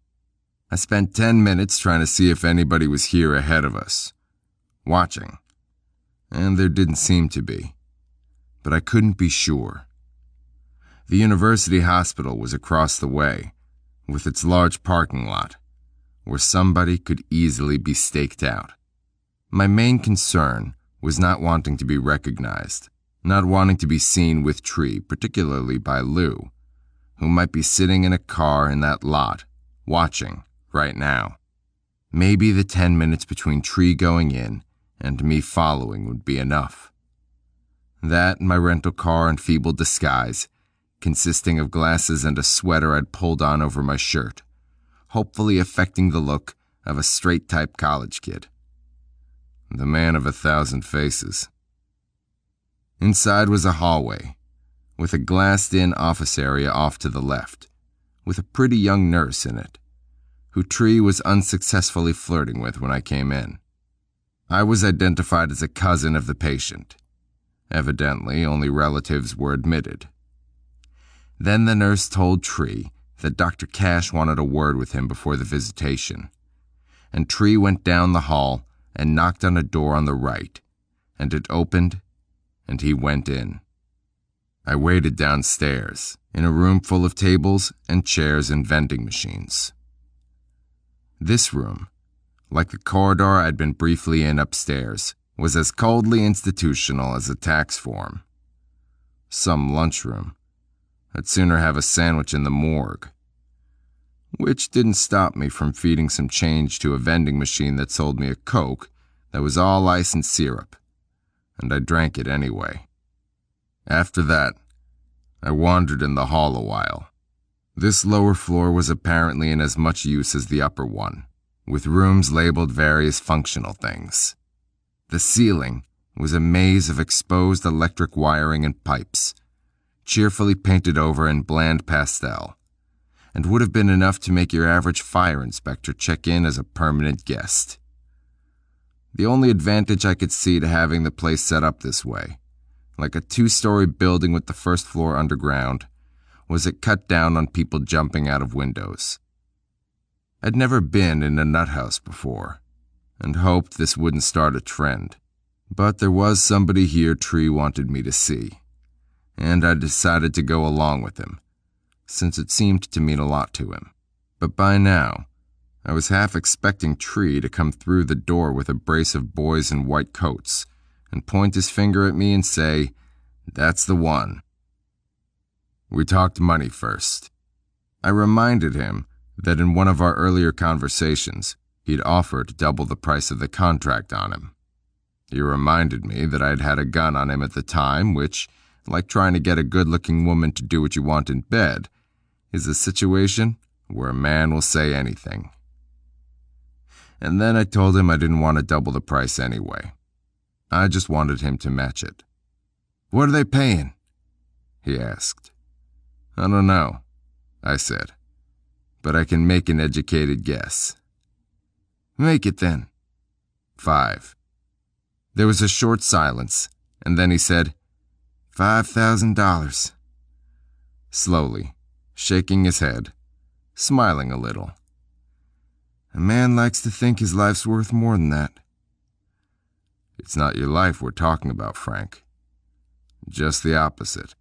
I spent 10 minutes trying to see if anybody was here ahead of us, watching, and there didn't seem to be, but I couldn't be sure. The university hospital was across the way, with its large parking lot, where somebody could easily be staked out. My main concern was not wanting to be recognized, not wanting to be seen with Tree, particularly by Lou, who might be sitting in a car in that lot, watching, right now. Maybe the 10 minutes between Tree going in and me following would be enough. That and my rental car in feeble disguise, consisting of glasses and a sweater I'd pulled on over my shirt, hopefully affecting the look of a straight-type college kid. The man of 1,000 faces. Inside was a hallway, with a glassed-in office area off to the left, with a pretty young nurse in it, who Tree was unsuccessfully flirting with when I came in. I was identified as a cousin of the patient. Evidently, only relatives were admitted. Then the nurse told Tree that Dr. Cash wanted a word with him before the visitation, and Tree went down the hall and knocked on a door on the right, and it opened, and he went in. I waited downstairs, in a room full of tables and chairs and vending machines. This room, like the corridor I'd been briefly in upstairs, was as coldly institutional as a tax form. Some lunchroom. I'd sooner have a sandwich in the morgue. Which didn't stop me from feeding some change to a vending machine that sold me a Coke that was all ice and syrup, and I drank it anyway. After that, I wandered in the hall a while. This lower floor was apparently in as much use as the upper one, with rooms labeled various functional things. The ceiling was a maze of exposed electric wiring and pipes, cheerfully painted over in bland pastel, and would have been enough to make your average fire inspector check in as a permanent guest. The only advantage I could see to having the place set up this way like a 2-story building with the first floor underground, was it cut down on people jumping out of windows. I'd never been in a nut house before, and hoped this wouldn't start a trend. But there was somebody here Tree wanted me to see, and I decided to go along with him, since it seemed to mean a lot to him. But by now, I was half expecting Tree to come through the door with a brace of boys in white coats and point his finger at me and say, "That's the one." We talked money first. I reminded him that in one of our earlier conversations, he'd offered double the price of the contract on him. He reminded me that I'd had a gun on him at the time, which, like trying to get a good-looking woman to do what you want in bed, is a situation where a man will say anything. And then I told him I didn't want to double the price anyway. I just wanted him to match it. "What are they paying?" he asked. "I don't know," I said, "but I can make an educated guess." "Make it then." "5. There was a short silence, and then he said, $5,000. Slowly, shaking his head, smiling a little. "A man likes to think his life's worth more than that." "It's not your life we're talking about, Frank. Just the opposite."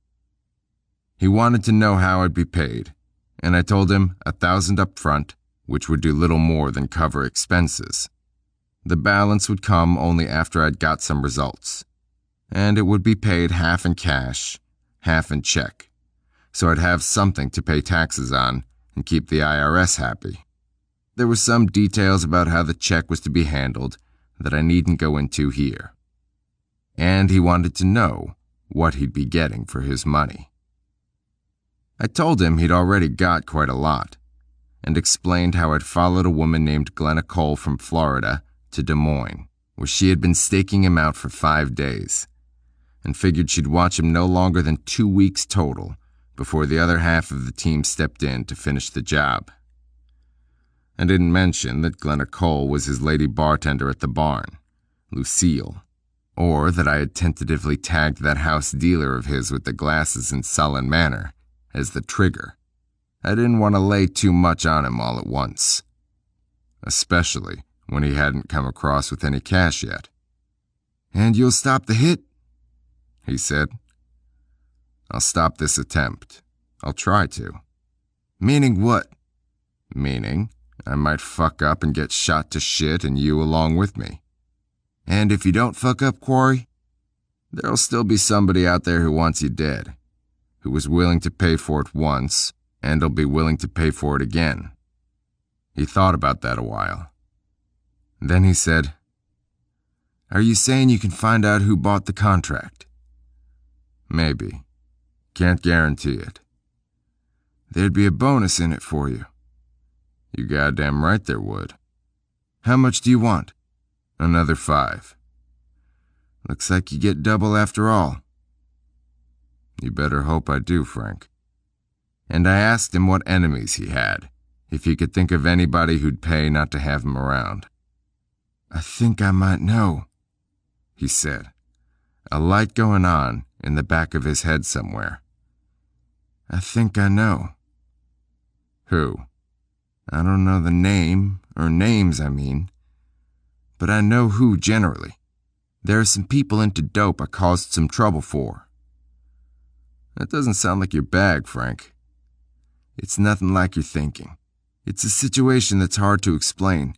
He wanted to know how I'd be paid, and I told him $1,000 up front, which would do little more than cover expenses. The balance would come only after I'd got some results, and it would be paid half in cash, half in check, so I'd have something to pay taxes on and keep the IRS happy. There were some details about how the check was to be handled that I needn't go into here. And he wanted to know what he'd be getting for his money. I told him he'd already got quite a lot, and explained how I'd followed a woman named Glenna Cole from Florida to Des Moines, where she had been staking him out for 5 days, and figured she'd watch him no longer than 2 weeks total before the other half of the team stepped in to finish the job. I didn't mention that Glenna Cole was his lady bartender at the barn, Lucille, or that I had tentatively tagged that house dealer of his with the glasses in sullen manner as the trigger. I didn't want to lay too much on him all at once, especially when he hadn't come across with any cash yet. "And you'll stop the hit?" he said. "I'll stop this attempt. I'll try to." "Meaning what?" "Meaning I might fuck up and get shot to shit and you along with me." "And if you don't fuck up, Quarry?" "There'll still be somebody out there who wants you dead, who was willing to pay for it once, and'll be willing to pay for it again." He thought about that a while. Then he said, "Are you saying you can find out who bought the contract?" "Maybe. Can't guarantee it." "There'd be a bonus in it for you." "You goddamn right there would." "How much do you want?" "Another 5. "Looks like you get double after all." "You better hope I do, Frank." And I asked him what enemies he had, if he could think of anybody who'd pay not to have him around. "I think I might know," he said, a light going on in the back of his head somewhere. "I think I know." "Who?" "I don't know the name, or names, I mean. But I know who generally. There are some people into dope I caused some trouble for." "That doesn't sound like your bag, Frank." "It's nothing like you're thinking. It's a situation that's hard to explain.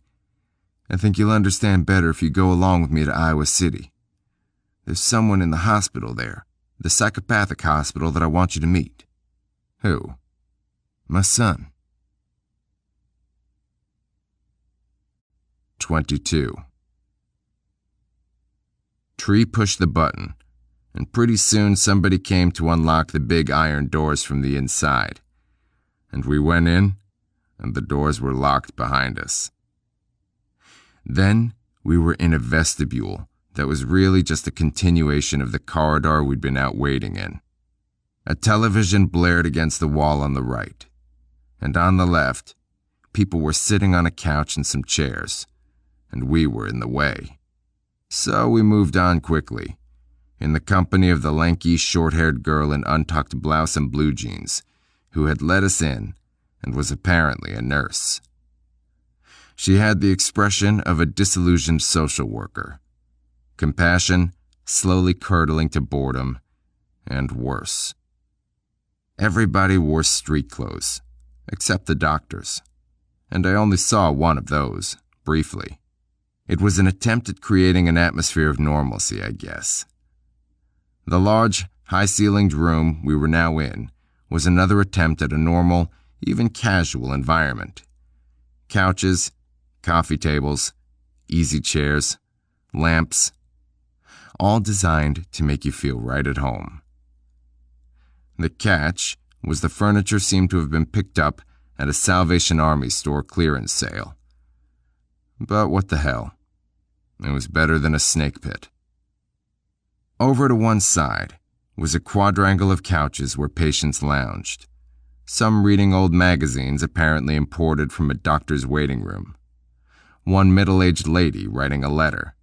I think you'll understand better if you go along with me to Iowa City. There's someone in the hospital there, the psychopathic hospital, that I want you to meet." "Who?" "My son." 22. Tree pushed the button, and pretty soon somebody came to unlock the big iron doors from the inside, and we went in, and the doors were locked behind us. Then we were in a vestibule that was really just a continuation of the corridor we'd been out waiting in. A television blared against the wall on the right, and on the left, people were sitting on a couch and some chairs, and we were in the way. So we moved on quickly, in the company of the lanky, short-haired girl in untucked blouse and blue jeans, who had let us in and was apparently a nurse. She had the expression of a disillusioned social worker. Compassion slowly curdling to boredom, and worse. Everybody wore street clothes, except the doctors, and I only saw one of those, briefly. It was an attempt at creating an atmosphere of normalcy, I guess. The large, high-ceilinged room we were now in was another attempt at a normal, even casual environment. Couches, coffee tables, easy chairs, lamps, all designed to make you feel right at home. The catch was the furniture seemed to have been picked up at a Salvation Army store clearance sale. But what the hell? It was better than a snake pit. Over to one side was a quadrangle of couches where patients lounged, some reading old magazines apparently imported from a doctor's waiting room, one middle-aged lady writing a letter,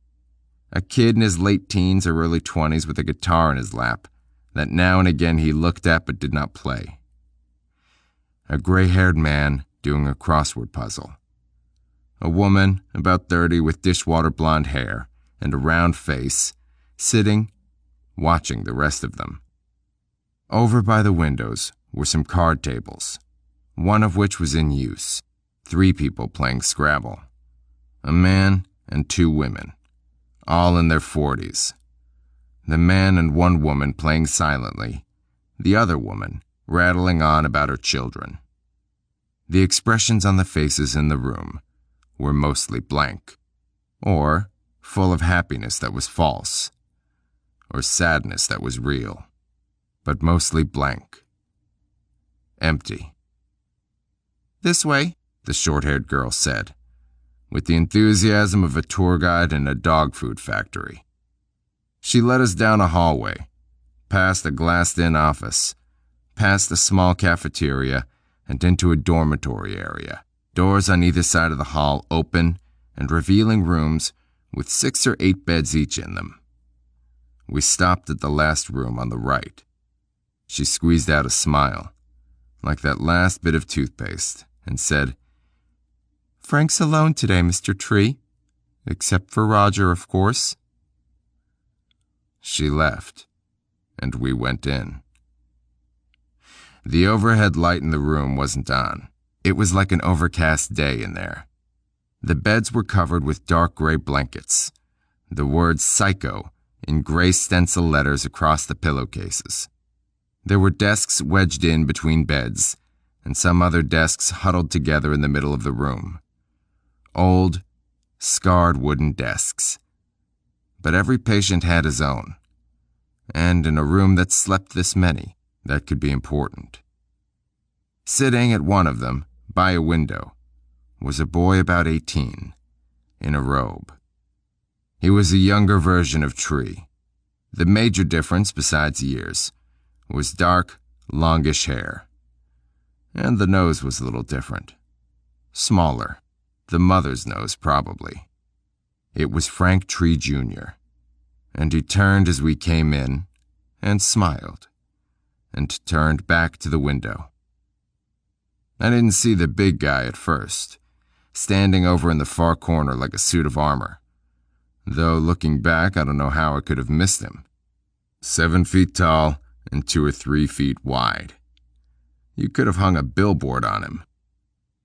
a kid in his late teens or early 20s with a guitar in his lap that now and again he looked at but did not play, a gray-haired man doing a crossword puzzle, a woman about 30 with dishwater blonde hair and a round face, sitting, watching the rest of them. Over by the windows were some card tables, one of which was in use, 3 people playing Scrabble, a man and 2 women, all in their 40s. The man and one woman playing silently, the other woman rattling on about her children. The expressions on the faces in the room were mostly blank, or full of happiness that was false, or sadness that was real, but mostly blank. Empty. "This way," the short-haired girl said, with the enthusiasm of a tour guide in a dog food factory. She led us down a hallway, past a glassed-in office, past a small cafeteria, and into a dormitory area, doors on either side of the hall open and revealing rooms with 6 or 8 beds each in them. We stopped at the last room on the right. She squeezed out a smile, like that last bit of toothpaste, and said, "Frank's alone today, Mr. Tree. Except for Roger, of course." She left, and we went in. The overhead light in the room wasn't on. It was like an overcast day in there. The beds were covered with dark gray blankets, the word "psycho" in gray stencil letters across the pillowcases. There were desks wedged in between beds, and some other desks huddled together in the middle of the room. Old, scarred wooden desks. But every patient had his own, and in a room that slept this many, that could be important. Sitting at one of them, by a window, was a boy about 18, in a robe. He was a younger version of Tree. The major difference, besides years, was dark, longish hair. And the nose was a little different. Smaller. The mother's nose, probably. It was Frank Tree Jr., and he turned as we came in, and smiled, and turned back to the window. I didn't see the big guy at first, standing over in the far corner like a suit of armor, though looking back I don't know how I could have missed him. 7 feet tall and 2 or 3 feet wide. You could have hung a billboard on him.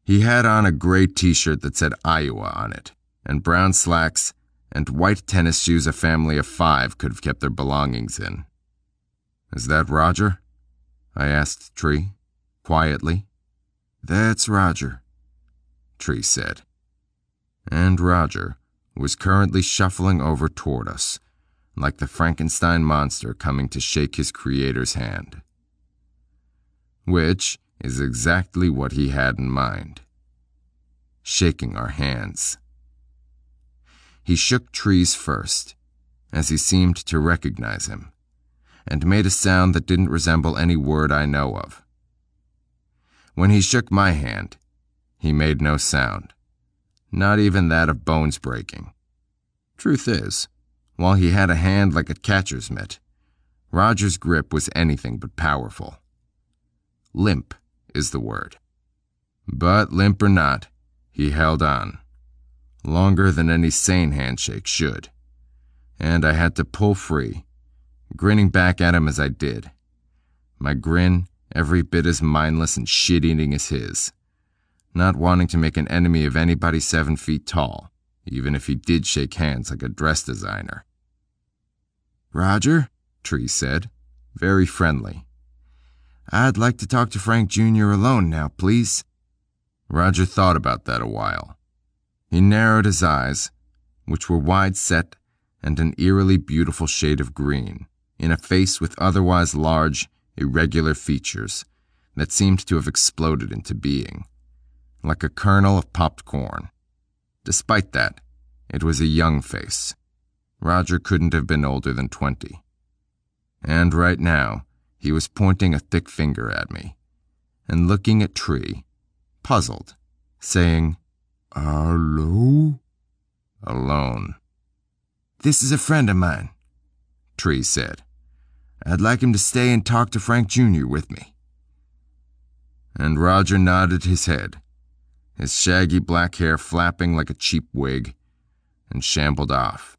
He had on a gray t-shirt that said Iowa on it, and brown slacks and white tennis shoes a family of 5 could have kept their belongings in. "Is that Roger?" I asked Tree, quietly. "That's Roger," Tree said. And Roger was currently shuffling over toward us, like the Frankenstein monster coming to shake his creator's hand. Which is exactly what he had in mind. Shaking our hands. He shook Tree's first, as he seemed to recognize him, and made a sound that didn't resemble any word I know of. When he shook my hand, he made no sound, not even that of bones breaking. Truth is, while he had a hand like a catcher's mitt, Roger's grip was anything but powerful. Limp is the word. But limp or not, he held on. Longer than any sane handshake should. And I had to pull free, grinning back at him as I did. My grin every bit as mindless and shit-eating as his. Not wanting to make an enemy of anybody 7 feet tall, even if he did shake hands like a dress designer. "Roger," Tree said, very friendly. "I'd like to talk to Frank Jr. alone now, please." Roger thought about that a while. He narrowed his eyes, which were wide set and an eerily beautiful shade of green, in a face with otherwise large, irregular features that seemed to have exploded into being, like a kernel of popped corn. Despite that, it was a young face. Roger couldn't have been older than 20. And right now, he was pointing a thick finger at me, and looking at Tree, puzzled, saying, "Hello?" Alone. "This is a friend of mine," Tree said. "I'd like him to stay and talk to Frank Jr. with me." And Roger nodded his head, his shaggy black hair flapping like a cheap wig, and shambled off.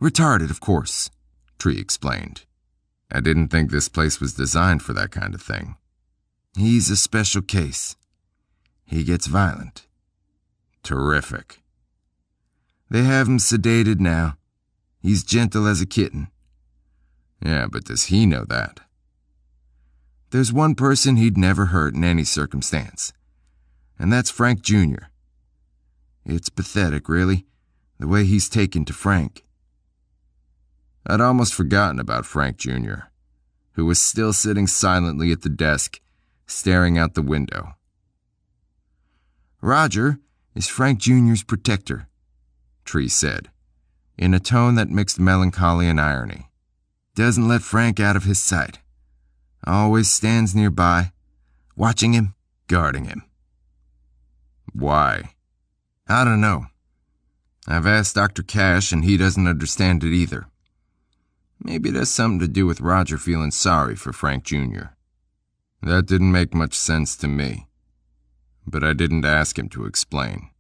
"Retarded, of course," Tree explained. "I didn't think this place was designed for that kind of thing." "He's a special case. He gets violent." "Terrific." "They have him sedated now. He's gentle as a kitten." "Yeah, but does he know that?" "There's one person he'd never hurt in any circumstance, and that's Frank Jr. It's pathetic, really, the way he's taken to Frank." I'd almost forgotten about Frank Jr., who was still sitting silently at the desk, staring out the window. "Roger is Frank Jr.'s protector," Tree said, in a tone that mixed melancholy and irony. "Doesn't let Frank out of his sight. Always stands nearby, watching him, guarding him." "Why?" "I don't know. I've asked Dr. Cash, and he doesn't understand it either. Maybe it has something to do with Roger feeling sorry for Frank Jr. That didn't make much sense to me, but I didn't ask him to explain.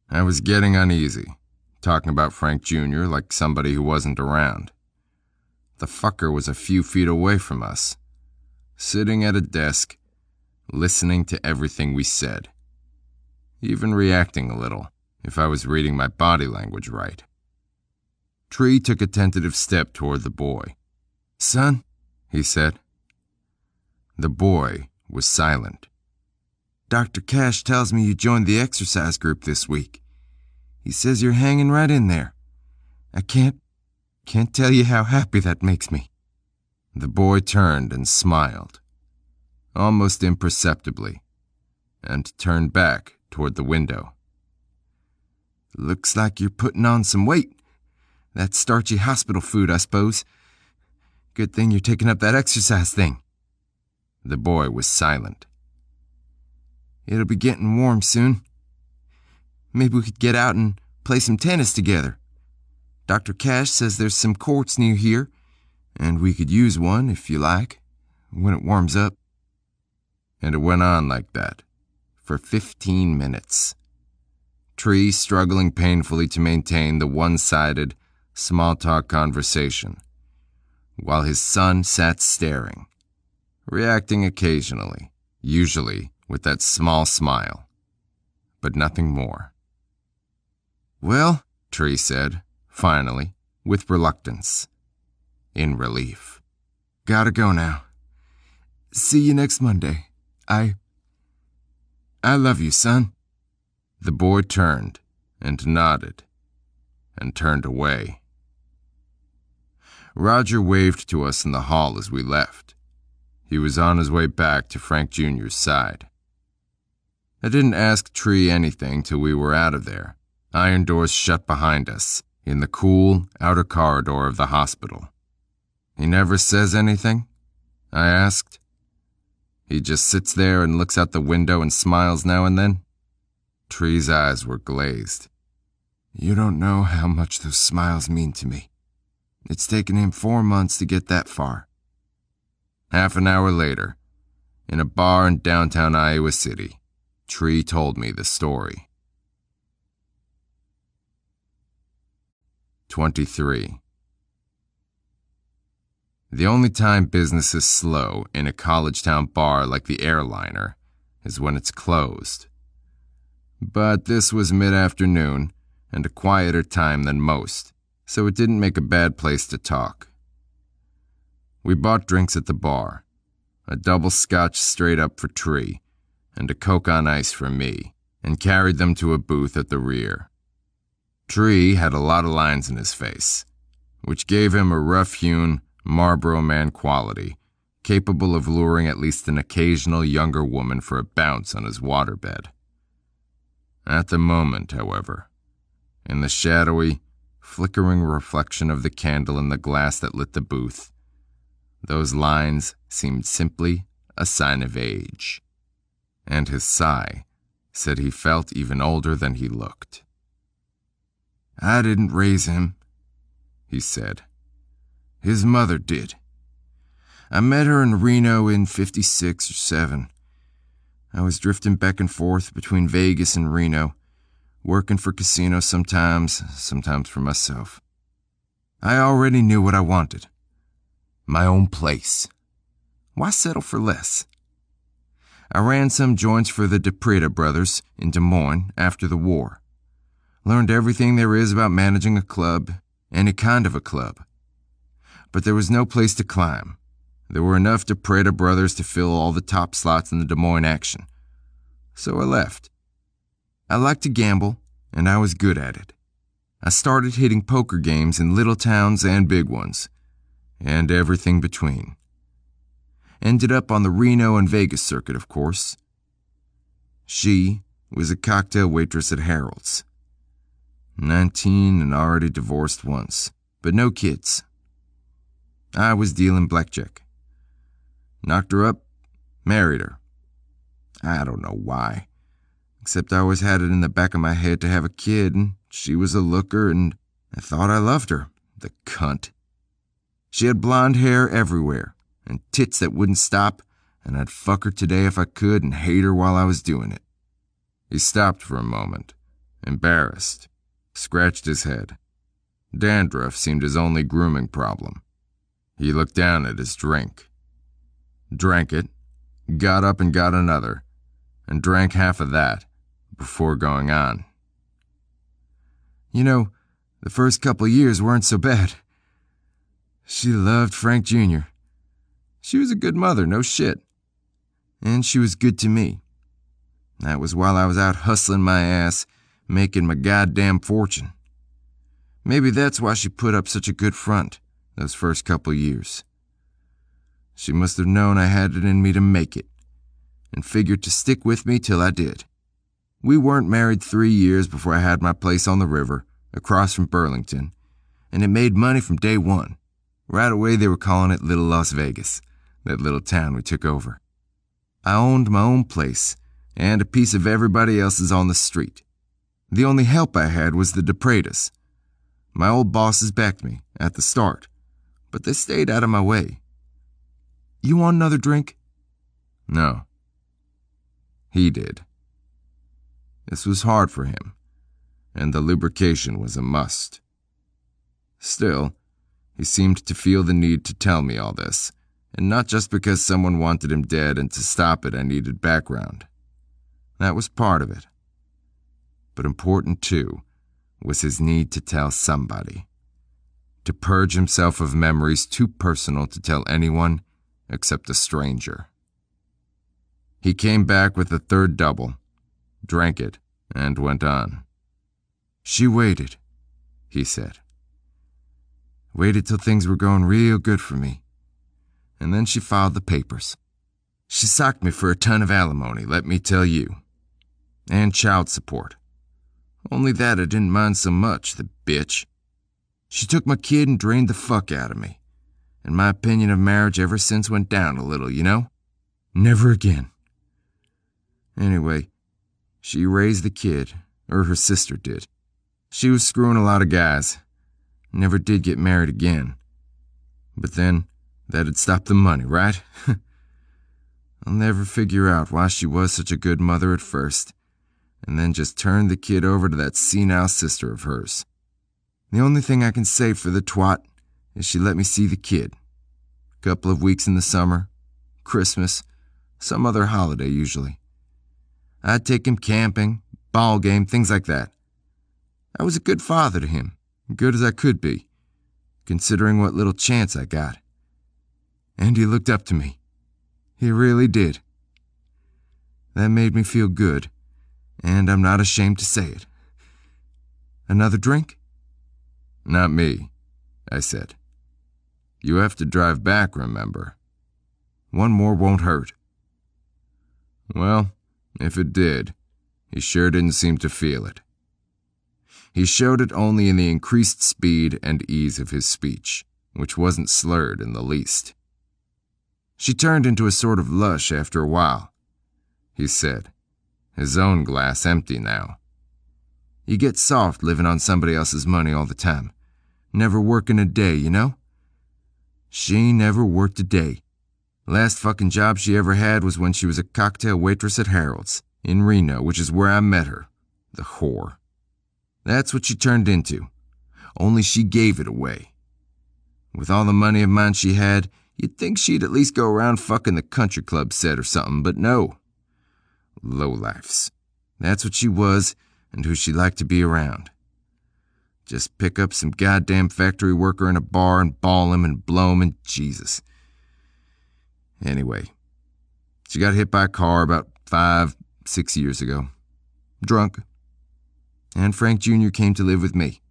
I was getting uneasy, talking about Frank Jr. like somebody who wasn't around. The fucker was a few feet away from us, sitting at a desk, listening to everything we said, even reacting a little if I was reading my body language right. Tree took a tentative step toward the boy. "Son," he said. The boy was silent. "Dr. Cash tells me you joined the exercise group this week. He says you're hanging right in there. I can't tell you how happy that makes me." The boy turned and smiled, almost imperceptibly, and turned back toward the window. "Looks like you're putting on some weight. That starchy hospital food, I suppose. Good thing you're taking up that exercise thing." The boy was silent. "It'll be getting warm soon. Maybe we could get out and play some tennis together. Dr. Cash says there's some courts near here, and we could use one if you like, when it warms up." And it went on like that, for 15 minutes. Tree struggling painfully to maintain the one-sided, small-talk conversation, while his son sat staring, reacting occasionally, usually with that small smile, but nothing more. "Well," Tree said, finally, with reluctance, in relief, "gotta go now. See you next Monday. I love you, son." The boy turned and nodded and turned away. Roger waved to us in the hall as we left. He was on his way back to Frank Jr.'s side. I didn't ask Tree anything till we were out of there, iron doors shut behind us, in the cool, outer corridor of the hospital. "He never says anything?" I asked. "He just sits there and looks out the window and smiles now and then?" Tree's eyes were glazed. "You don't know how much those smiles mean to me." It's taken him 4 months to get that far. Half an hour later, in a bar in downtown Iowa City, Tree told me the story. 23. The only time business is slow in a college town bar like the Airliner is when it's closed. But this was mid-afternoon and a quieter time than most, so it didn't make a bad place to talk. We bought drinks at the bar, a double scotch straight up for Tree, and a Coke on ice for me, and carried them to a booth at the rear. Tree had a lot of lines in his face, which gave him a rough-hewn, Marlboro Man quality, capable of luring at least an occasional younger woman for a bounce on his waterbed. At the moment, however, in the shadowy, flickering reflection of the candle in the glass that lit the booth, those lines seemed simply a sign of age. And his sigh said he felt even older than he looked. "I didn't raise him," he said. "His mother did. I met her in Reno in 56 or 7. I was drifting back and forth between Vegas and Reno, working for casinos sometimes for myself. I already knew what I wanted. My own place. Why settle for less? I ran some joints for the DePreda brothers in Des Moines after the war. Learned everything there is about managing a club, any kind of a club. But there was no place to climb. There were enough DePreda brothers to fill all the top slots in the Des Moines action. So I left. I liked to gamble, and I was good at it. I started hitting poker games in little towns and big ones, and everything between. Ended up on the Reno and Vegas circuit, of course. She was a cocktail waitress at Harold's. 19 and already divorced once, but no kids. I was dealing blackjack. Knocked her up, married her. I don't know why, except I always had it in the back of my head to have a kid, and she was a looker, and I thought I loved her, the cunt. She had blonde hair everywhere, and tits that wouldn't stop, and I'd fuck her today if I could and hate her while I was doing it. He stopped for a moment, embarrassed, scratched his head. Dandruff seemed his only grooming problem. He looked down at his drink. Drank it, got up and got another, and drank half of that before going on. You know, the first couple years weren't so bad. She loved Frank Jr. She was a good mother, no shit. And she was good to me. That was while I was out hustling my ass, making my goddamn fortune. Maybe that's why she put up such a good front those first couple years. She must have known I had it in me to make it, and figured to stick with me till I did. We weren't married 3 years before I had my place on the river, across from Burlington, and it made money from day one. Right away they were calling it Little Las Vegas, that little town we took over. I owned my own place, and a piece of everybody else's on the street. The only help I had was the DePredas. My old bosses backed me at the start, but they stayed out of my way. You want another drink? No. He did. This was hard for him, and the lubrication was a must. Still, he seemed to feel the need to tell me all this, and not just because someone wanted him dead and to stop it I needed background. That was part of it. But important too was his need to tell somebody, to purge himself of memories too personal to tell anyone except a stranger. He came back with a third double, drank it, and went on. She waited, he said. Waited till things were going real good for me. And then she filed the papers. She socked me for a ton of alimony, let me tell you. And child support. Only that I didn't mind so much, the bitch. She took my kid and drained the fuck out of me. And my opinion of marriage ever since went down a little, you know? Never again. Anyway, she raised the kid, or her sister did. She was screwing a lot of guys. Never did get married again. But then, that'd stop the money, right? I'll never figure out why she was such a good mother at first, and then just turned the kid over to that senile sister of hers. The only thing I can say for the twat is she let me see the kid. A couple of weeks in the summer, Christmas, some other holiday usually. I'd take him camping, ball game, things like that. I was a good father to him, good as I could be, considering what little chance I got. And he looked up to me. He really did. That made me feel good, and I'm not ashamed to say it. Another drink? Not me, I said. You have to drive back, remember? One more won't hurt. Well, if it did, he sure didn't seem to feel it. He showed it only in the increased speed and ease of his speech, which wasn't slurred in the least. She turned into a sort of lush after a while, he said, his own glass empty now. You get soft living on somebody else's money all the time, never working a day, you know? She never worked a day. Last fucking job she ever had was when she was a cocktail waitress at Harold's, in Reno, which is where I met her, the whore. That's what she turned into, only she gave it away. With all the money of mine she had, you'd think she'd at least go around fucking the country club set or something, but no. Lowlifes. That's what she was and who she liked to be around. Just pick up some goddamn factory worker in a bar and ball him and blow him and Jesus. Anyway, she got hit by a car about 5-6 years ago. Drunk. And Frank Jr. came to live with me.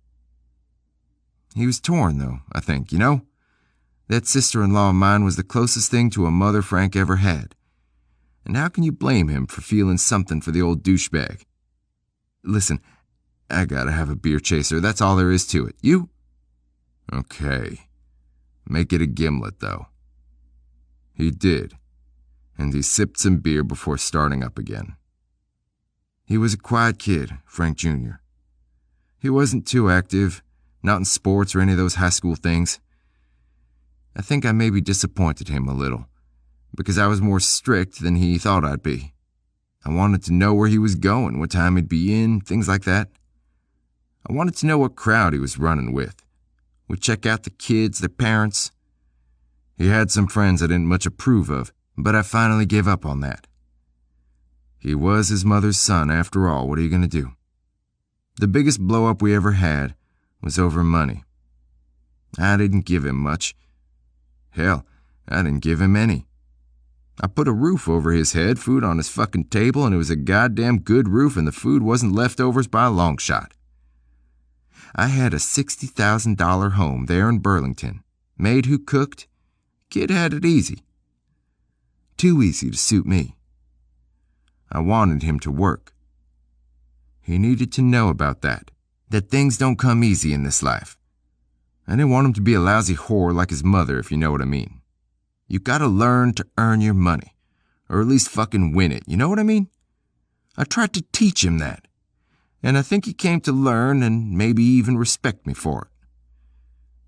He was torn, though, I think, you know? That sister-in-law of mine was the closest thing to a mother Frank ever had. And how can you blame him for feeling something for the old douchebag? Listen, I gotta have a beer chaser, that's all there is to it. You? Okay. Make it a gimlet, though. He did, and he sipped some beer before starting up again. He was a quiet kid, Frank Jr. He wasn't too active, not in sports or any of those high school things. I think I maybe disappointed him a little, because I was more strict than he thought I'd be. I wanted to know where he was going, what time he'd be in, things like that. I wanted to know what crowd he was running with. We'd check out the kids, their parents. He had some friends I didn't much approve of, but I finally gave up on that. He was his mother's son, after all. What are you going to do? The biggest blow-up we ever had was over money. I didn't give him much. Hell, I didn't give him any. I put a roof over his head, food on his fucking table, and it was a goddamn good roof, and the food wasn't leftovers by a long shot. I had a $60,000 home there in Burlington. Maid who cooked. Kid had it easy. Too easy to suit me. I wanted him to work. He needed to know about that things don't come easy in this life. I didn't want him to be a lousy whore like his mother, if you know what I mean. You gotta learn to earn your money, or at least fucking win it, you know what I mean? I tried to teach him that, and I think he came to learn and maybe even respect me for it.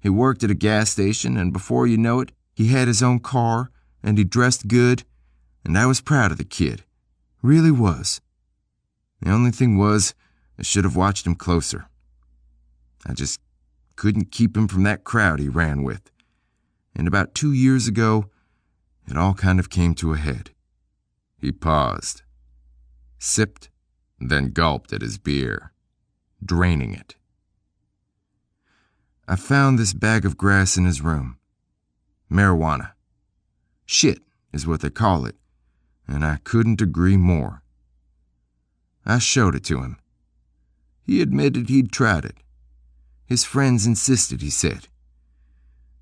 He worked at a gas station, and before you know it, he had his own car, and he dressed good, and I was proud of the kid. Really was. The only thing was, I should have watched him closer. I just couldn't keep him from that crowd he ran with. And about 2 years ago, it all kind of came to a head. He paused, sipped, then gulped at his beer, draining it. I found this bag of grass in his room. Marijuana. Shit is what they call it, and I couldn't agree more. I showed it to him. He admitted he'd tried it. His friends insisted, he said.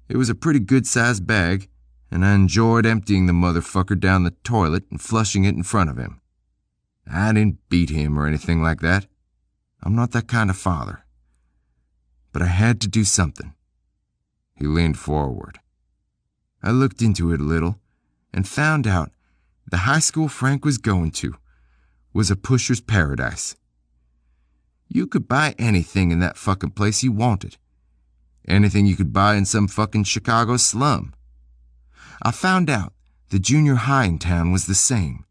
It was a pretty good-sized bag, and I enjoyed emptying the motherfucker down the toilet and flushing it in front of him. I didn't beat him or anything like that. I'm not that kind of father. But I had to do something. He leaned forward. I looked into it a little and found out the high school Frank was going to was a pusher's paradise. You could buy anything in that fucking place you wanted. Anything you could buy in some fucking Chicago slum. I found out the junior high in town was the same.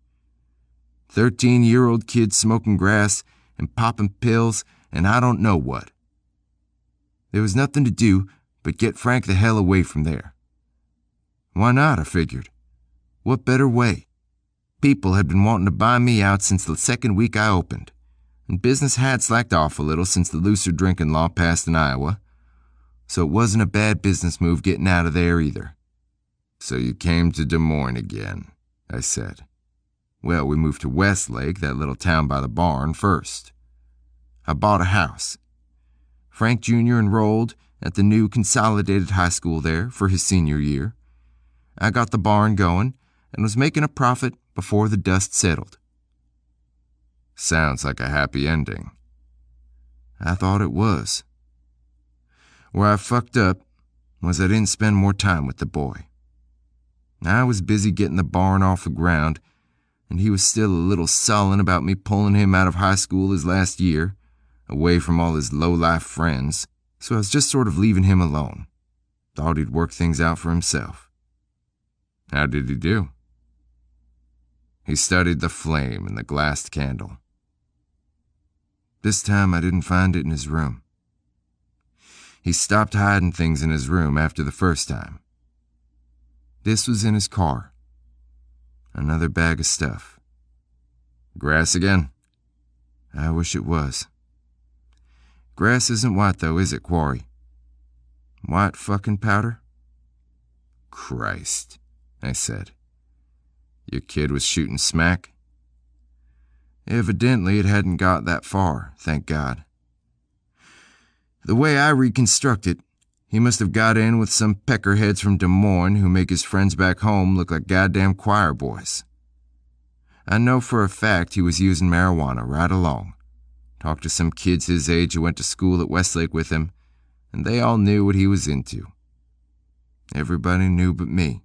13-year-old kids smoking grass and popping pills and I don't know what. There was nothing to do but get Frank the hell away from there. Why not, I figured. What better way? People had been wanting to buy me out since the second week I opened, and business had slacked off a little since the looser drinking law passed in Iowa, so it wasn't a bad business move getting out of there either. So you came to Des Moines again, I said. Well, we moved to Westlake, that little town by the barn, first. I bought a house. Frank Jr. enrolled at the new consolidated high school there for his senior year. I got the barn going and was making a profit before the dust settled. Sounds like a happy ending. I thought it was. Where I fucked up was I didn't spend more time with the boy. I was busy getting the barn off the ground, and he was still a little sullen about me pulling him out of high school his last year, away from all his low-life friends, so I was just sort of leaving him alone. Thought he'd work things out for himself. How did he do? He studied the flame in the glassed candle. This time I didn't find it in his room. He stopped hiding things in his room after the first time. This was in his car. Another bag of stuff. Grass again? I wish it was. Grass isn't white though, is it, Quarry? White fucking powder? Christ, I said. Your kid was shooting smack? Evidently it hadn't got that far, thank God. The way I reconstruct it, he must have got in with some peckerheads from Des Moines who make his friends back home look like goddamn choir boys. I know for a fact he was using marijuana right along. Talked to some kids his age who went to school at Westlake with him, and they all knew what he was into. Everybody knew but me.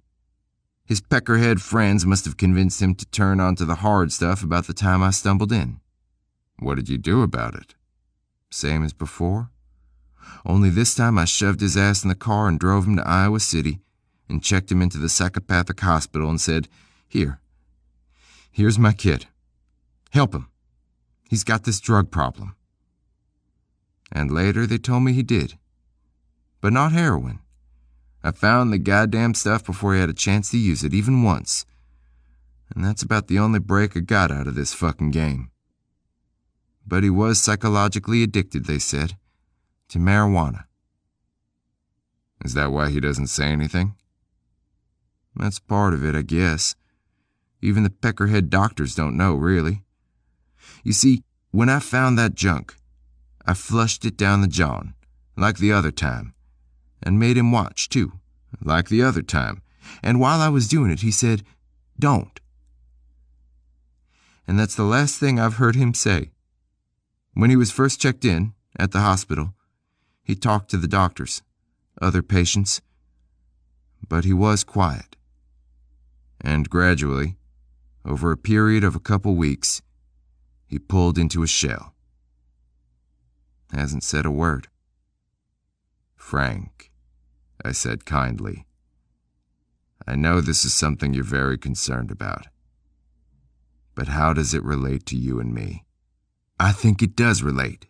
His peckerhead friends must have convinced him to turn onto the hard stuff about the time I stumbled in. What did you do about it? Same as before? Only this time I shoved his ass in the car and drove him to Iowa City and checked him into the psychopathic hospital and said, Here's my kid. Help him. He's got this drug problem. And later they told me he did. But not heroin. I found the goddamn stuff before he had a chance to use it, even once. And that's about the only break I got out of this fucking game. But he was psychologically addicted, they said, to marijuana. Is that why he doesn't say anything? That's part of it, I guess. Even the peckerhead doctors don't know, really. You see, when I found that junk, I flushed it down the john, like the other time, and made him watch, too, like the other time. And while I was doing it, he said, "Don't." And that's the last thing I've heard him say. When he was first checked in, at the hospital, he talked to the doctors, other patients, but he was quiet. And gradually, over a period of a couple weeks, he pulled into a shell. Hasn't said a word. Frank, I said kindly, I know this is something you're very concerned about. But how does it relate to you and me? I think it does relate.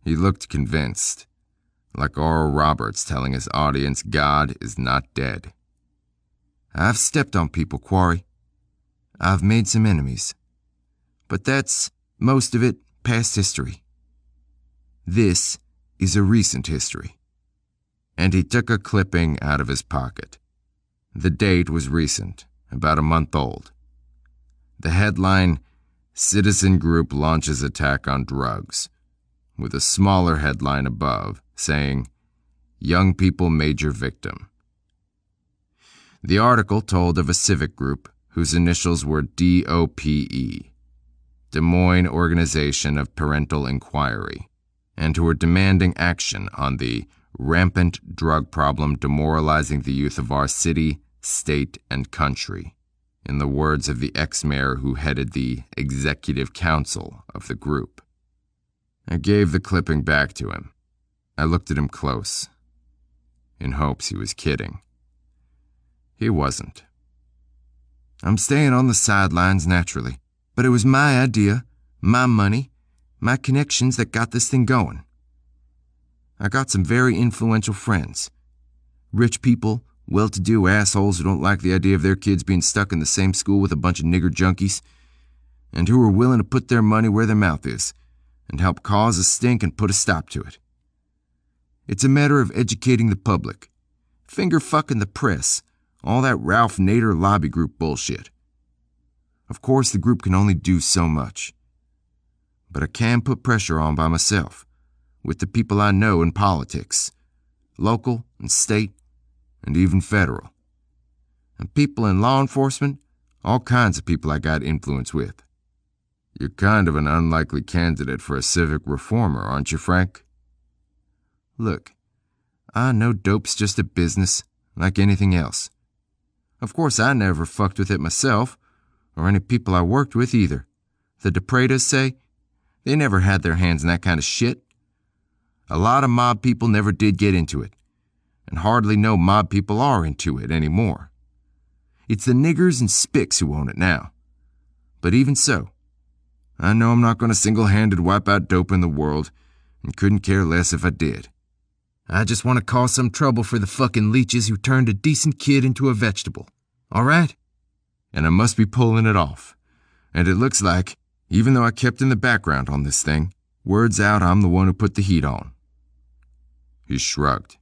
He looked convinced, like Oral Roberts telling his audience God is not dead. I've stepped on people, Quarry. I've made some enemies. But that's, most of it, past history. This is a recent history. And he took a clipping out of his pocket. The date was recent, about a month old. The headline, Citizen Group Launches Attack on Drugs, with a smaller headline above saying, Young People Major Victim. The article told of a civic group whose initials were DOPE, Des Moines Organization of Parental Inquiry, and who were demanding action on the rampant drug problem demoralizing the youth of our city, state, and country, in the words of the ex-mayor who headed the executive council of the group. I gave the clipping back to him. I looked at him close, in hopes he was kidding. He wasn't. I'm staying on the sidelines naturally, but it was my idea, my money, my connections that got this thing going. I got some very influential friends. Rich people, well-to-do assholes who don't like the idea of their kids being stuck in the same school with a bunch of nigger junkies, and who are willing to put their money where their mouth is and help cause a stink and put a stop to it. It's a matter of educating the public, finger-fucking the press, all that Ralph Nader lobby group bullshit. Of course, the group can only do so much. But I can put pressure on by myself, with the people I know in politics, local and state, and even federal. And people in law enforcement, all kinds of people I got influence with. You're kind of an unlikely candidate for a civic reformer, aren't you, Frank? Look, I know dope's just a business, like anything else. Of course, I never fucked with it myself, or any people I worked with either. The DePredas say they never had their hands in that kind of shit. A lot of mob people never did get into it, and hardly no mob people are into it anymore. It's the niggers and spicks who own it now. But even so, I know I'm not going to single-handed wipe out dope in the world, and couldn't care less if I did. I just want to cause some trouble for the fucking leeches who turned a decent kid into a vegetable. All right? And I must be pulling it off. And it looks like, even though I kept in the background on this thing, word's out I'm the one who put the heat on. He shrugged.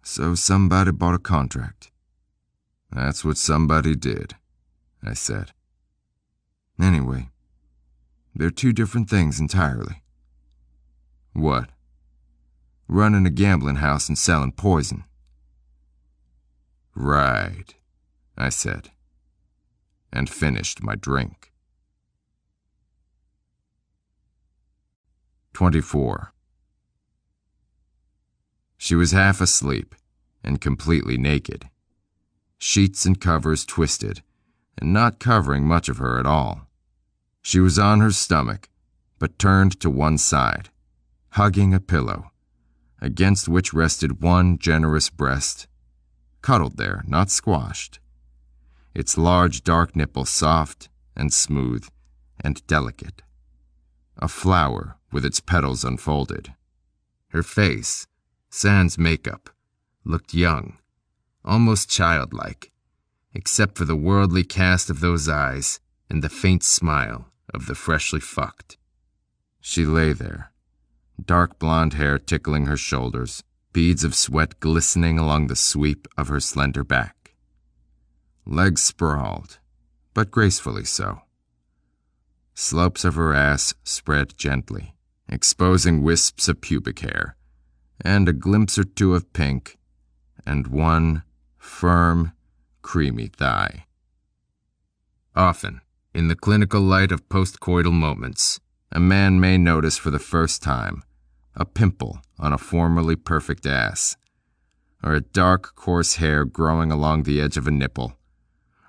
So somebody bought a contract. That's what somebody did, I said. Anyway, they're two different things entirely. What? Running a gambling house and selling poison. Right, I said, and finished my drink. 24. She was half asleep and completely naked. Sheets and covers twisted and not covering much of her at all. She was on her stomach, but turned to one side, hugging a pillow, against which rested one generous breast, cuddled there, not squashed, its large dark nipple soft and smooth and delicate, a flower with its petals unfolded. Her face, sans makeup, looked young, almost childlike, except for the worldly cast of those eyes and the faint smile of the freshly fucked. She lay there, dark blonde hair tickling her shoulders, beads of sweat glistening along the sweep of her slender back. Legs sprawled, but gracefully so. Slopes of her ass spread gently, exposing wisps of pubic hair, and a glimpse or two of pink, and one firm, creamy thigh. Often, in the clinical light of postcoital moments, a man may notice for the first time a pimple on a formerly perfect ass, or a dark, coarse hair growing along the edge of a nipple,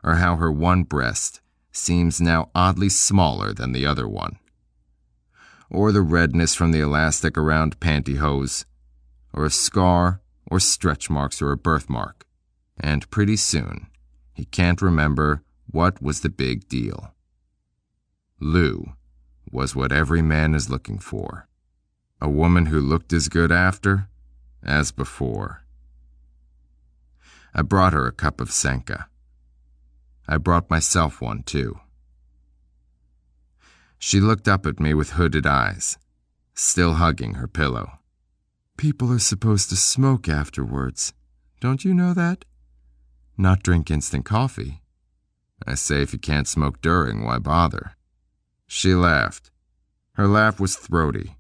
or how her one breast seems now oddly smaller than the other one, or the redness from the elastic around pantyhose, or a scar, or stretch marks, or a birthmark, and pretty soon he can't remember what was the big deal. Lou was what every man is looking for. A woman who looked as good after as before. I brought her a cup of Senka. I brought myself one, too. She looked up at me with hooded eyes, still hugging her pillow. People are supposed to smoke afterwards. Don't you know that? Not drink instant coffee. I say if you can't smoke during, why bother? She laughed. Her laugh was throaty,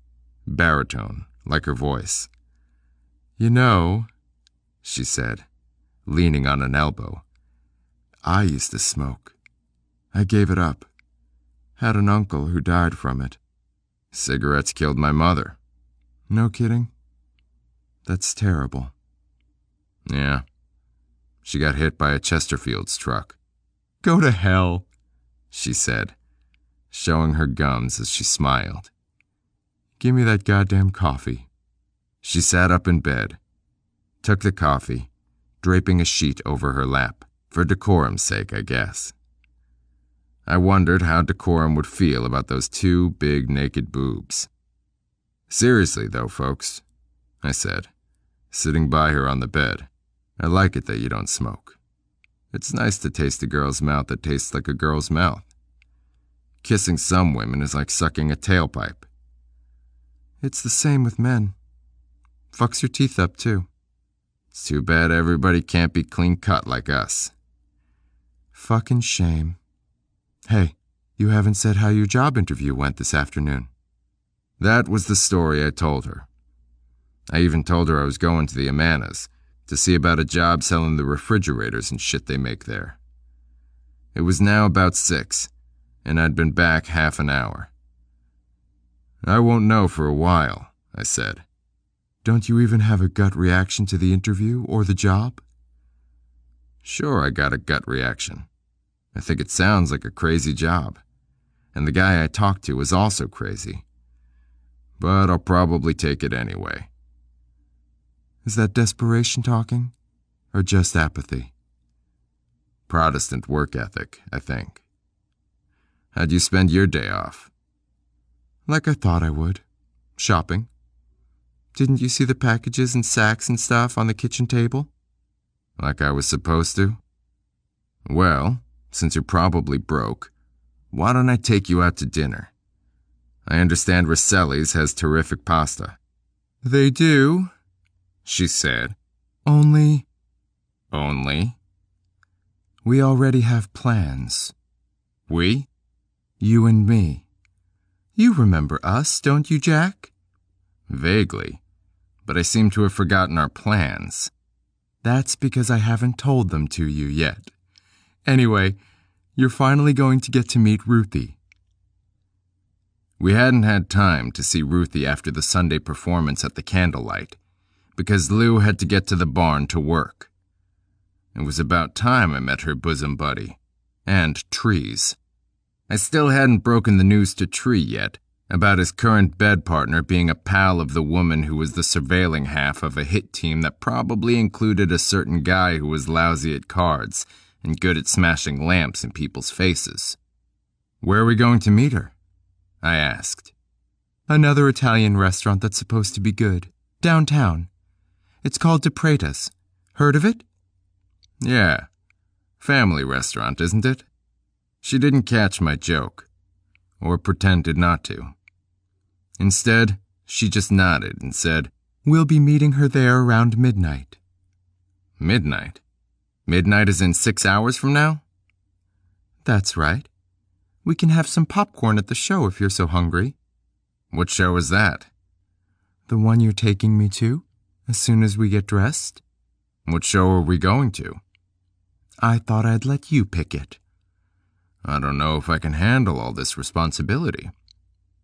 baritone, like her voice. You know, she said, leaning on an elbow, I used to smoke. I gave it up. Had an uncle who died from it. Cigarettes killed my mother. No kidding? That's terrible. Yeah. She got hit by a Chesterfield's truck. Go to hell, she said, showing her gums as she smiled. Give me that goddamn coffee. She sat up in bed, took the coffee, draping a sheet over her lap, for decorum's sake, I guess. I wondered how decorum would feel about those two big naked boobs. Seriously, though, folks, I said, sitting by her on the bed. I like it that you don't smoke. It's nice to taste a girl's mouth that tastes like a girl's mouth. Kissing some women is like sucking a tailpipe. It's the same with men. Fucks your teeth up, too. It's too bad everybody can't be clean cut like us. Fucking shame. Hey, you haven't said how your job interview went this afternoon. That was the story I told her. I even told her I was going to the Amanas to see about a job selling the refrigerators and shit they make there. It was now about 6, and I'd been back half an hour. I won't know for a while, I said. Don't you even have a gut reaction to the interview or the job? Sure, I got a gut reaction. I think it sounds like a crazy job, and the guy I talked to was also crazy. But I'll probably take it anyway. Is that desperation talking, or just apathy? Protestant work ethic, I think. How'd you spend your day off? Like I thought I would. Shopping. Didn't you see the packages and sacks and stuff on the kitchen table? Like I was supposed to? Well, since you're probably broke, why don't I take you out to dinner? I understand Rosselli's has terrific pasta. They do, she said. Only? We already have plans. We? You and me. You remember us, don't you, Jack? Vaguely, but I seem to have forgotten our plans. That's because I haven't told them to you yet. Anyway, you're finally going to get to meet Ruthie. We hadn't had time to see Ruthie after the Sunday performance at the Candlelight, because Lou had to get to the barn to work. It was about time I met her bosom buddy, and Trees. I still hadn't broken the news to Tree yet, about his current bed partner being a pal of the woman who was the surveilling half of a hit team that probably included a certain guy who was lousy at cards and good at smashing lamps in people's faces. Where are we going to meet her? I asked. Another Italian restaurant that's supposed to be good. Downtown. It's called DePreta's. Heard of it? Yeah. Family restaurant, isn't it? She didn't catch my joke, or pretended not to. Instead, she just nodded and said, We'll be meeting her there around midnight. Midnight? Midnight is in 6 hours from now? That's right. We can have some popcorn at the show if you're so hungry. What show is that? The one you're taking me to, as soon as we get dressed. What show are we going to? I thought I'd let you pick it. I don't know if I can handle all this responsibility.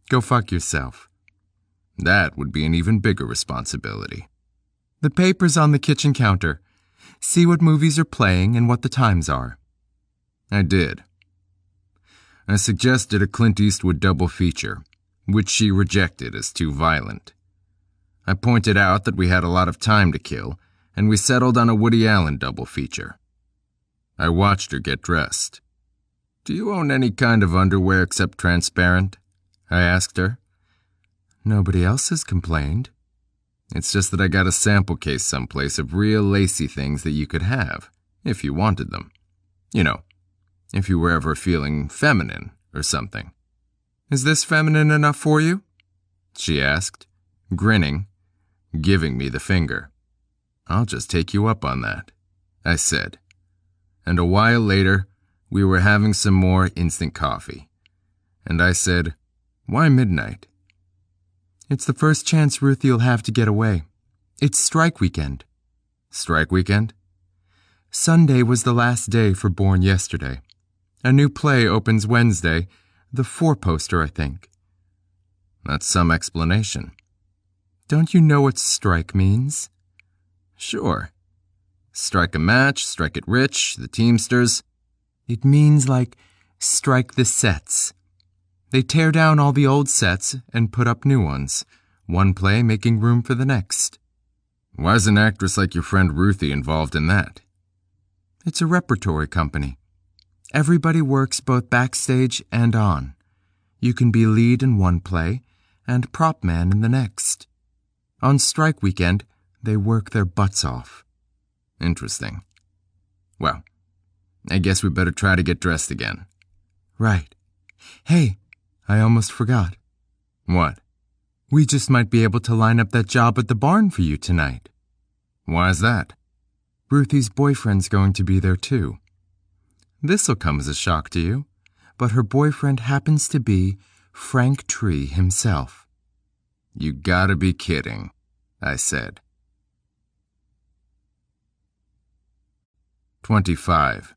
Go fuck yourself. That would be an even bigger responsibility. The paper's on the kitchen counter. See what movies are playing and what the times are. I did. I suggested a Clint Eastwood double feature, which she rejected as too violent. I pointed out that we had a lot of time to kill, and we settled on a Woody Allen double feature. I watched her get dressed. Do you own any kind of underwear except transparent? I asked her. Nobody else has complained. It's just that I got a sample case someplace of real lacy things that you could have, if you wanted them. You know, if you were ever feeling feminine or something. Is this feminine enough for you? She asked, grinning, giving me the finger. I'll just take you up on that, I said. And a while later, we were having some more instant coffee. And I said, Why midnight? It's the first chance Ruthie'll have to get away. It's strike weekend. Strike weekend? Sunday was the last day for Born Yesterday. A new play opens Wednesday, the four-poster, I think. That's some explanation. Don't you know what strike means? Sure. Strike a match, strike it rich, the Teamsters. It means like strike the sets. They tear down all the old sets and put up new ones, one play making room for the next. Why's an actress like your friend Ruthie involved in that? It's a repertory company. Everybody works both backstage and on. You can be lead in one play and prop man in the next. On strike weekend, they work their butts off. Interesting. Well, I guess we better try to get dressed again. Right. Hey, I almost forgot. What? We just might be able to line up that job at the barn for you tonight. Why's that? Ruthie's boyfriend's going to be there too. This'll come as a shock to you, but her boyfriend happens to be Frank Tree himself. You gotta be kidding, I said. 25.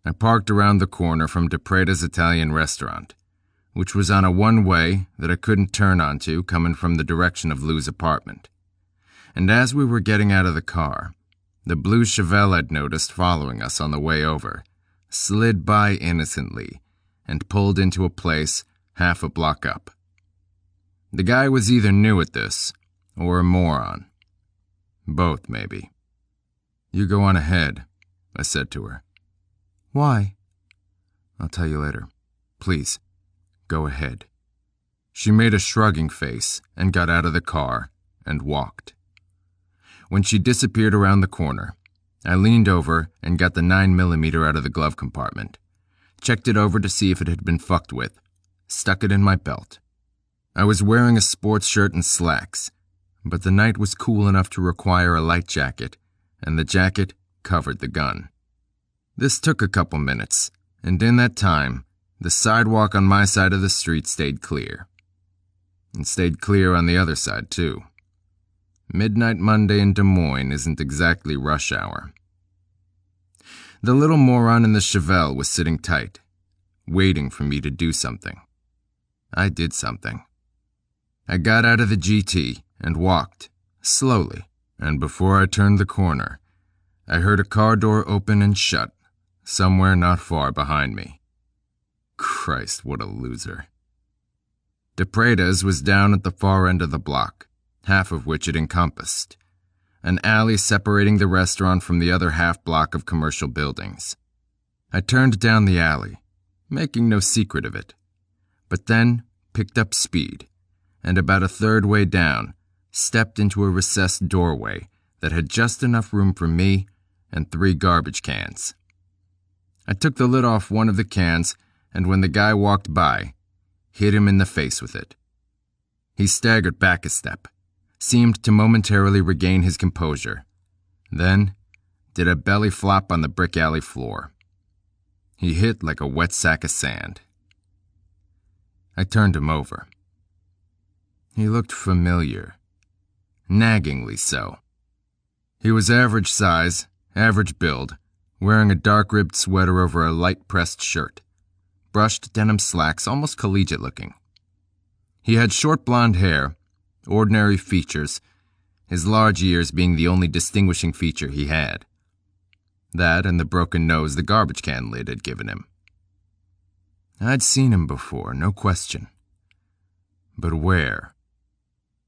I parked around the corner from DePreda's Italian restaurant, which was on a one-way that I couldn't turn onto coming from the direction of Lou's apartment. And as we were getting out of the car, the blue Chevelle I'd noticed following us on the way over slid by innocently and pulled into a place half a block up. The guy was either new at this or a moron. Both, maybe. You go on ahead, I said to her. Why? I'll tell you later. Please, go ahead. She made a shrugging face and got out of the car and walked. When she disappeared around the corner, I leaned over and got the 9mm out of the glove compartment, checked it over to see if it had been fucked with, stuck it in my belt. I was wearing a sports shirt and slacks, but the night was cool enough to require a light jacket, and the jacket covered the gun. This took a couple minutes, and in that time, the sidewalk on my side of the street stayed clear. And stayed clear on the other side, too. Midnight Monday in Des Moines isn't exactly rush hour. The little moron in the Chevelle was sitting tight, waiting for me to do something. I did something. I got out of the GT and walked, slowly, and before I turned the corner, I heard a car door open and shut, somewhere not far behind me. Christ, what a loser. DePreda's was down at the far end of the block, half of which it encompassed, an alley separating the restaurant from the other half block of commercial buildings. I turned down the alley, making no secret of it, but then picked up speed, and about a third way down, stepped into a recessed doorway that had just enough room for me and 3 garbage cans. I took the lid off one of the cans, and when the guy walked by, hit him in the face with it. He staggered back a step, seemed to momentarily regain his composure, then did a belly flop on the brick alley floor. He hit like a wet sack of sand. I turned him over. He looked familiar, naggingly so. He was average size, average build, wearing a dark-ribbed sweater over a light-pressed shirt, brushed denim slacks almost collegiate-looking. He had short blonde hair, ordinary features, his large ears being the only distinguishing feature he had. That and the broken nose the garbage can lid had given him. I'd seen him before, no question. But where?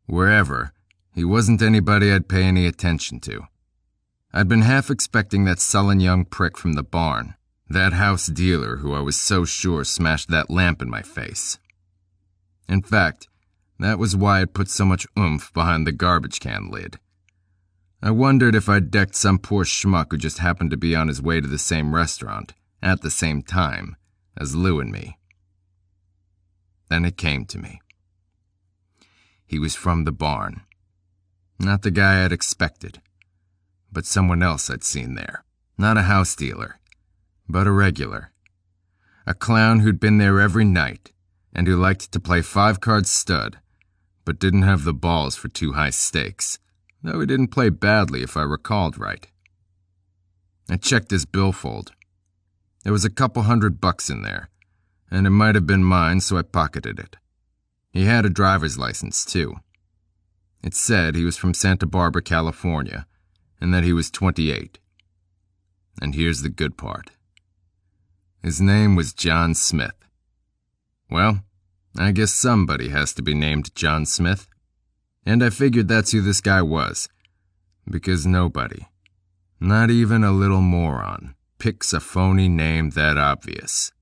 Wherever, he wasn't anybody I'd pay any attention to. I'd been half expecting that sullen young prick from the barn, that house dealer who I was so sure smashed that lamp in my face. In fact, that was why I'd put so much oomph behind the garbage can lid. I wondered if I'd decked some poor schmuck who just happened to be on his way to the same restaurant, at the same time, as Lou and me. Then it came to me. He was from the barn. Not the guy I'd expected, but someone else I'd seen there. Not a house dealer, but a regular. A clown who'd been there every night, and who liked to play 5-card stud, but didn't have the balls for too high stakes, though he didn't play badly if I recalled right. I checked his billfold. There was a couple $100 in there, and it might have been mine, so I pocketed it. He had a driver's license, too. It said he was from Santa Barbara, California, and that he was 28. And here's the good part. His name was John Smith. Well, I guess somebody has to be named John Smith. And I figured that's who this guy was. Because nobody, not even a little moron, picks a phony name that obvious.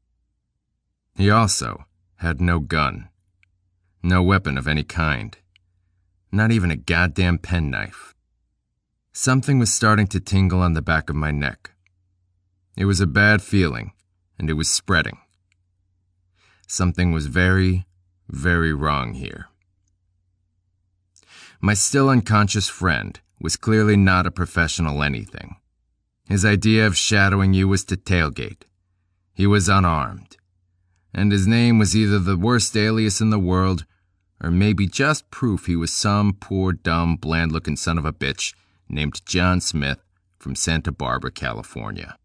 He also had no gun. No weapon of any kind. Not even a goddamn penknife. Something was starting to tingle on the back of my neck. It was a bad feeling, and it was spreading. Something was very, very wrong here. My still unconscious friend was clearly not a professional anything. His idea of shadowing you was to tailgate. He was unarmed. And his name was either the worst alias in the world, or maybe just proof he was some poor, dumb, bland-looking son of a bitch named John Smith from Santa Barbara, California.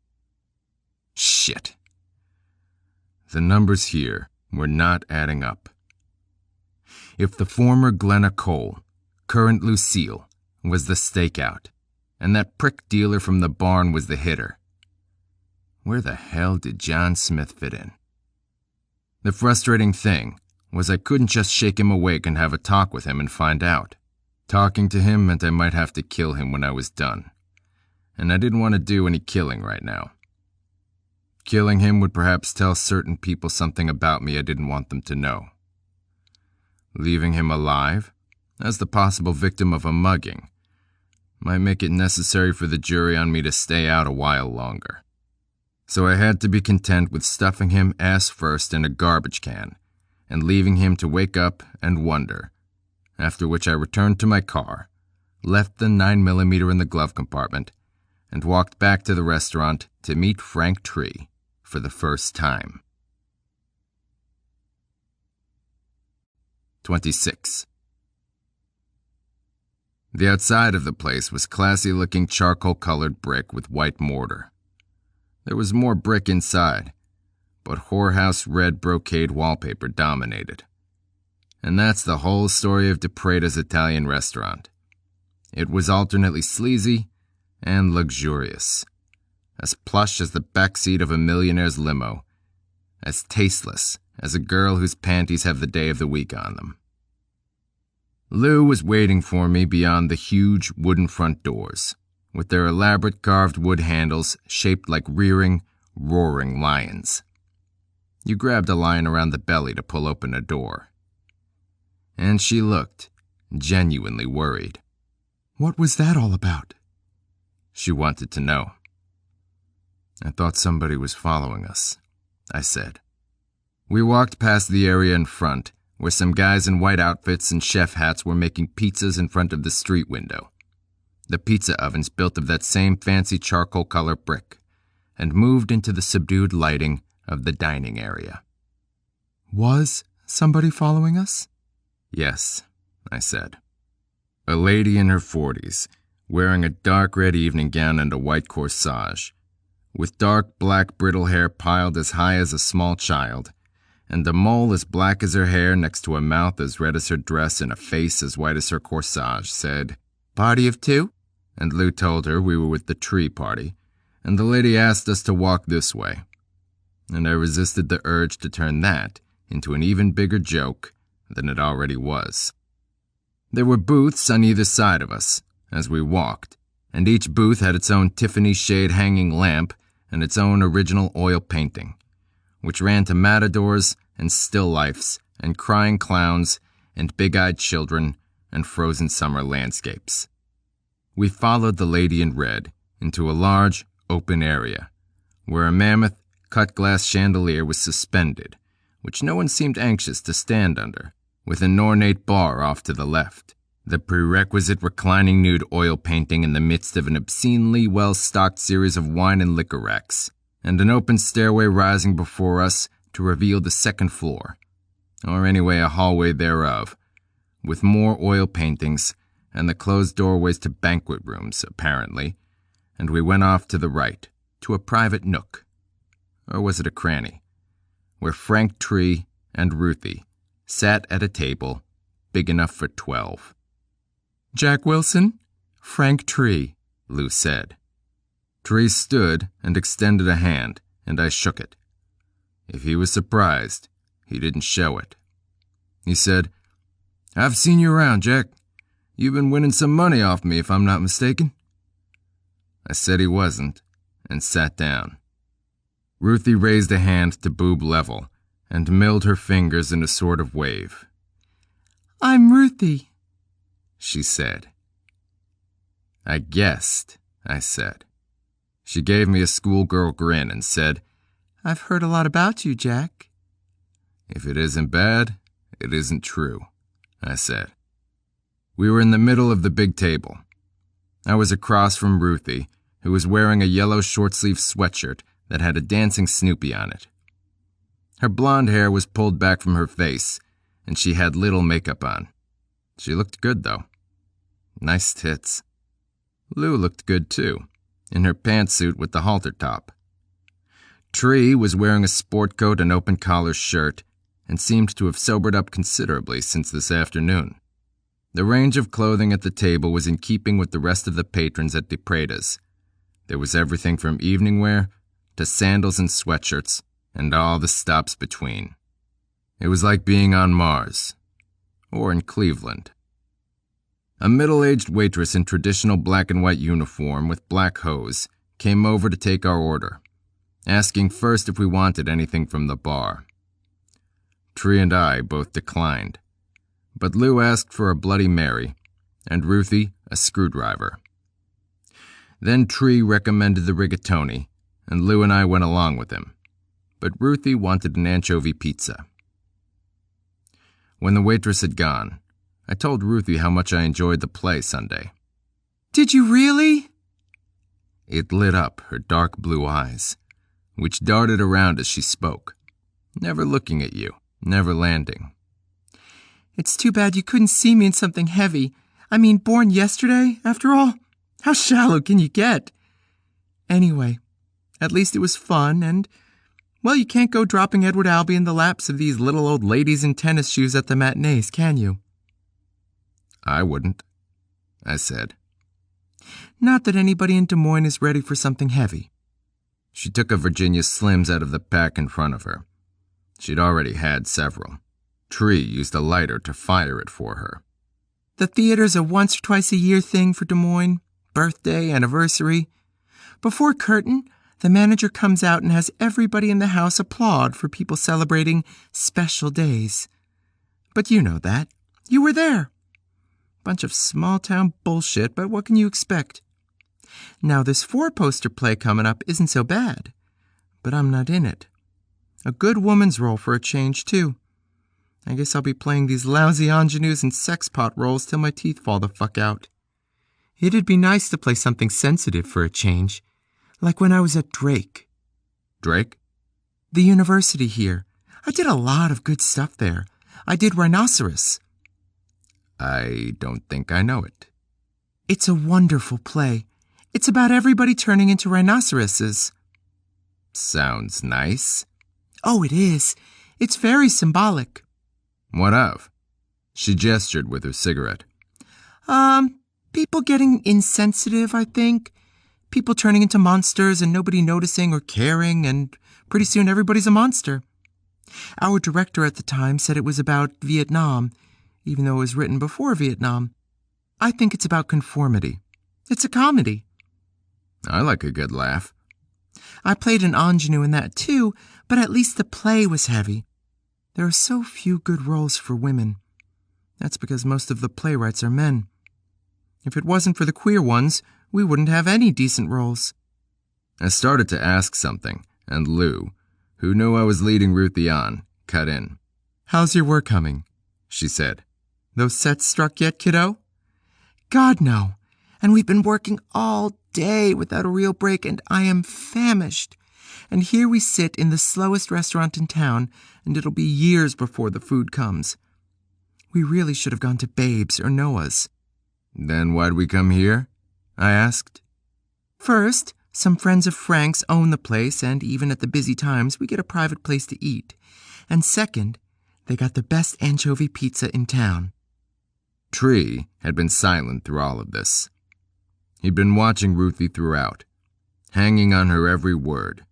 Shit. The numbers here were not adding up. If the former Glenna Cole, current Lucille, was the stakeout, and that prick dealer from the barn was the hitter, where the hell did John Smith fit in? The frustrating thing was I couldn't just shake him awake and have a talk with him and find out. Talking to him meant I might have to kill him when I was done, and I didn't want to do any killing right now. Killing him would perhaps tell certain people something about me I didn't want them to know. Leaving him alive, as the possible victim of a mugging, might make it necessary for the jury on me to stay out a while longer. So I had to be content with stuffing him ass first in a garbage can and leaving him to wake up and wonder, after which I returned to my car, left the 9mm in the glove compartment, and walked back to the restaurant to meet Frank Tree for the first time. 26. The outside of the place was classy-looking charcoal-colored brick with white mortar. There was more brick inside, but whorehouse red brocade wallpaper dominated. And that's the whole story of DePreda's Italian restaurant. It was alternately sleazy and luxurious, as plush as the backseat of a millionaire's limo, as tasteless as a girl whose panties have the day of the week on them. Lou was waiting for me beyond the huge wooden front doors, with their elaborate carved wood handles shaped like rearing, roaring lions. You grabbed a lion around the belly to pull open a door. And she looked genuinely worried. What was that all about? She wanted to know. I thought somebody was following us, I said. We walked past the area in front, where some guys in white outfits and chef hats were making pizzas in front of the street window. The pizza ovens built of that same fancy charcoal color brick, and moved into the subdued lighting of the dining area. Was somebody following us? Yes, I said. A lady in her 40s, wearing a dark red evening gown and a white corsage, with dark black brittle hair piled as high as a small child, and a mole as black as her hair next to a mouth as red as her dress and a face as white as her corsage, said, "Party of two?" And Lou told her we were with the Tree party, and the lady asked us to walk this way. And I resisted the urge to turn that into an even bigger joke than it already was. There were booths on either side of us as we walked, and each booth had its own Tiffany shade hanging lamp and its own original oil painting, which ran to matadors and still lifes and crying clowns and big-eyed children and frozen summer landscapes. We followed the lady in red into a large, open area, where a mammoth, cut-glass chandelier was suspended, which no one seemed anxious to stand under, with an ornate bar off to the left, the prerequisite reclining nude oil painting in the midst of an obscenely well-stocked series of wine and liquor racks, and an open stairway rising before us to reveal the second floor, or anyway a hallway thereof, with more oil paintings and the closed doorways to banquet rooms, apparently, and we went off to the right, to a private nook, or was it a cranny, where Frank Tree and Ruthie sat at a table big enough for 12. Jack Wilson, Frank Tree, Lou said. Tree stood and extended a hand, and I shook it. If he was surprised, he didn't show it. He said, "I've seen you around, Jack. You've been winning some money off me, if I'm not mistaken." I said he wasn't, and sat down. Ruthie raised a hand to boob level and milled her fingers in a sort of wave. "I'm Ruthie," she said. "I guessed," I said. She gave me a schoolgirl grin and said, "I've heard a lot about you, Jack." "If it isn't bad, it isn't true," I said. We were in the middle of the big table. I was across from Ruthie, who was wearing a yellow short-sleeved sweatshirt that had a dancing Snoopy on it. Her blonde hair was pulled back from her face, and she had little makeup on. She looked good, though. Nice tits. Lou looked good, too, in her pantsuit with the halter top. Tree was wearing a sport coat and open-collar shirt, and seemed to have sobered up considerably since this afternoon. The range of clothing at the table was in keeping with the rest of the patrons at DePreda's. There was everything from evening wear to sandals and sweatshirts, and all the stops between. It was like being on Mars, or in Cleveland. A middle-aged waitress in traditional black and white uniform with black hose came over to take our order, asking first if we wanted anything from the bar. Tree and I both declined, but Lou asked for a Bloody Mary, and Ruthie a screwdriver. Then Tree recommended the rigatoni, and Lou and I went along with him, but Ruthie wanted an anchovy pizza. When the waitress had gone, I told Ruthie how much I enjoyed the play Sunday. "Did you really?" It lit up her dark blue eyes, which darted around as she spoke, never looking at you, never landing. "It's too bad you couldn't see me in something heavy. I mean, born yesterday, after all. How shallow can you get? Anyway, at least it was fun, and, well, you can't go dropping Edward Albee in the laps of these little old ladies in tennis shoes at the matinees, can you?" "I wouldn't," I said. "Not that anybody in Des Moines is ready for something heavy." She took a Virginia Slims out of the pack in front of her. She'd already had several. Tree used a lighter to fire it for her. "The theater's a once or twice a year thing for Des Moines. Birthday, anniversary. Before curtain, the manager comes out and has everybody in the house applaud for people celebrating special days. But you know that. You were there. Bunch of small-town bullshit, but what can you expect? Now, this four-poster play coming up isn't so bad, but I'm not in it. A good woman's role for a change, too. I guess I'll be playing these lousy ingenues and sexpot roles till my teeth fall the fuck out. It'd be nice to play something sensitive for a change, like when I was at Drake." "Drake?" "The university here. I did a lot of good stuff there. I did Rhinoceros." "I don't think I know it." "It's a wonderful play. It's about everybody turning into rhinoceroses." "Sounds nice." "Oh, it is. It's very symbolic." "What of?" She gestured with her cigarette. People getting insensitive, I think. People turning into monsters and nobody noticing or caring, and pretty soon everybody's a monster. Our director at the time said it was about Vietnam, even though it was written before Vietnam. I think it's about conformity. It's a comedy." "I like a good laugh." "I played an ingenue in that too, but at least the play was heavy. There are so few good roles for women. That's because most of the playwrights are men. If it wasn't for the queer ones, we wouldn't have any decent roles." I started to ask something, and Lou, who knew I was leading Ruthie on, cut in. "How's your work coming?" she said. "Those sets struck yet, kiddo?" "God, no. And we've been working all day without a real break, and I am famished. And here we sit in the slowest restaurant in town, and it'll be years before the food comes. We really should have gone to Babe's or Noah's." "Then why'd we come here?" I asked. "First, some friends of Frank's own the place, and even at the busy times, we get a private place to eat. And second, they got the best anchovy pizza in town." Tree had been silent through all of this. He'd been watching Ruthie throughout, hanging on her every word,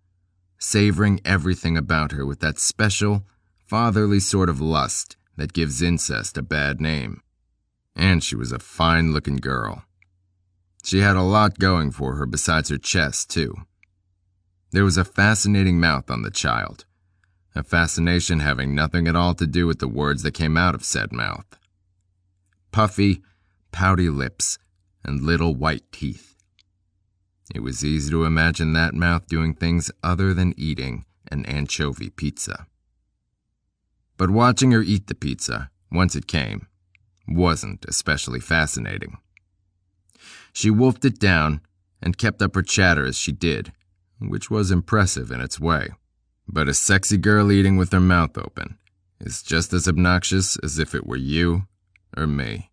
savoring everything about her with that special, fatherly sort of lust that gives incest a bad name. And she was a fine-looking girl. She had a lot going for her besides her chest, too. There was a fascinating mouth on the child, a fascination having nothing at all to do with the words that came out of said mouth. Puffy, pouty lips, and little white teeth. It was easy to imagine that mouth doing things other than eating an anchovy pizza. But watching her eat the pizza, once it came, wasn't especially fascinating. She wolfed it down and kept up her chatter as she did, which was impressive in its way. But a sexy girl eating with her mouth open is just as obnoxious as if it were you or me.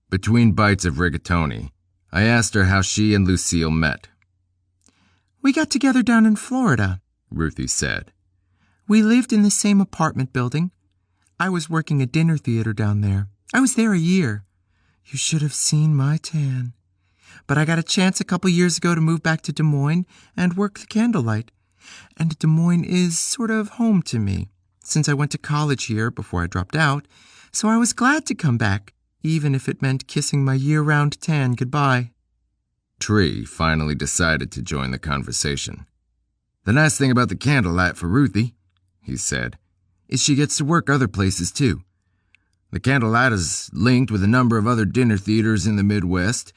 Between bites of rigatoni, I asked her how she and Lucille met. "We got together down in Florida," Ruthie said. "We lived in the same apartment building. I was working a dinner theater down there. I was there a year. You should have seen my tan. But I got a chance a couple years ago to move back to Des Moines and work the candlelight. And Des Moines is sort of home to me, since I went to college here before I dropped out, so I was glad to come back, even if it meant kissing my year-round tan goodbye." Tree finally decided to join the conversation. "The nice thing about the candlelight for Ruthie," he said, "is she gets to work other places too. The candlelight is linked with a number of other dinner theaters in the Midwest,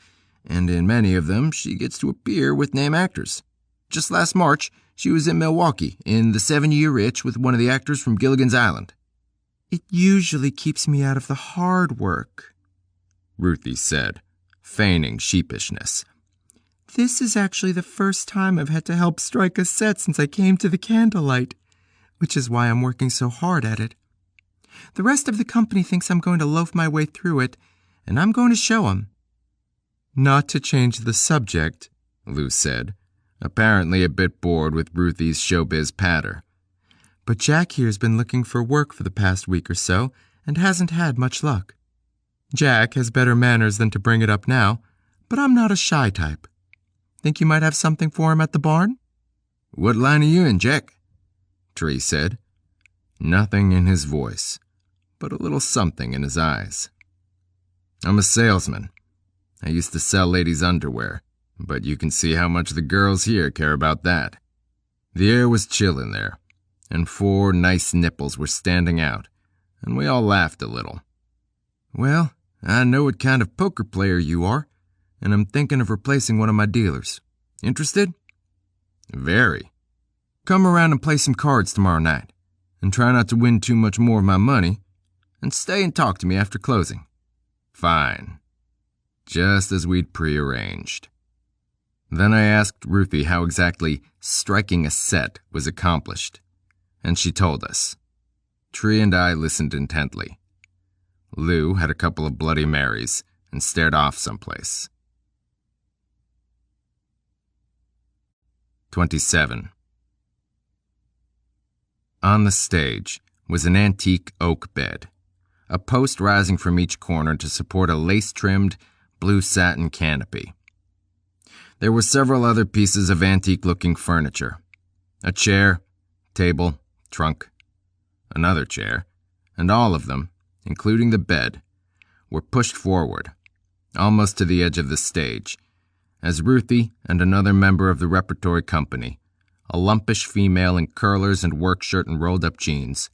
and in many of them she gets to appear with name actors. Just last March, she was in Milwaukee in The 7-Year Itch with one of the actors from Gilligan's Island." "It usually keeps me out of the hard work," Ruthie said, feigning sheepishness. "This is actually the first time I've had to help strike a set since I came to the candlelight, which is why I'm working so hard at it. The rest of the company thinks I'm going to loaf my way through it, and I'm going to show 'em." "Not to change the subject," Lou said, apparently a bit bored with Ruthie's showbiz patter, "but Jack here's been looking for work for the past week or so and hasn't had much luck. Jack has better manners than to bring it up now, but I'm not a shy type. Think you might have something for him at the barn?" "What line are you in, Jack?" Tree said. Nothing in his voice, but a little something in his eyes. "I'm a salesman. I used to sell ladies' underwear, but you can see how much the girls here care about that." The air was chill in there, and 4 nice nipples were standing out, and we all laughed a little. "Well, I know what kind of poker player you are, and I'm thinking of replacing one of my dealers. Interested?" "Very. Come around and play some cards tomorrow night, and try not to win too much more of my money, and stay and talk to me after closing." "Fine." Just as we'd prearranged. Then I asked Ruthie how exactly striking a set was accomplished, and she told us. Tree and I listened intently. Lou had a couple of Bloody Marys and stared off someplace. 27. On the stage was an antique oak bed, a post rising from each corner to support a lace-trimmed blue satin canopy. There were several other pieces of antique-looking furniture. A chair, table, trunk, another chair, and all of them, including the bed, were pushed forward, almost to the edge of the stage, as Ruthie and another member of the repertory company, a lumpish female in curlers and work shirt and rolled-up jeans,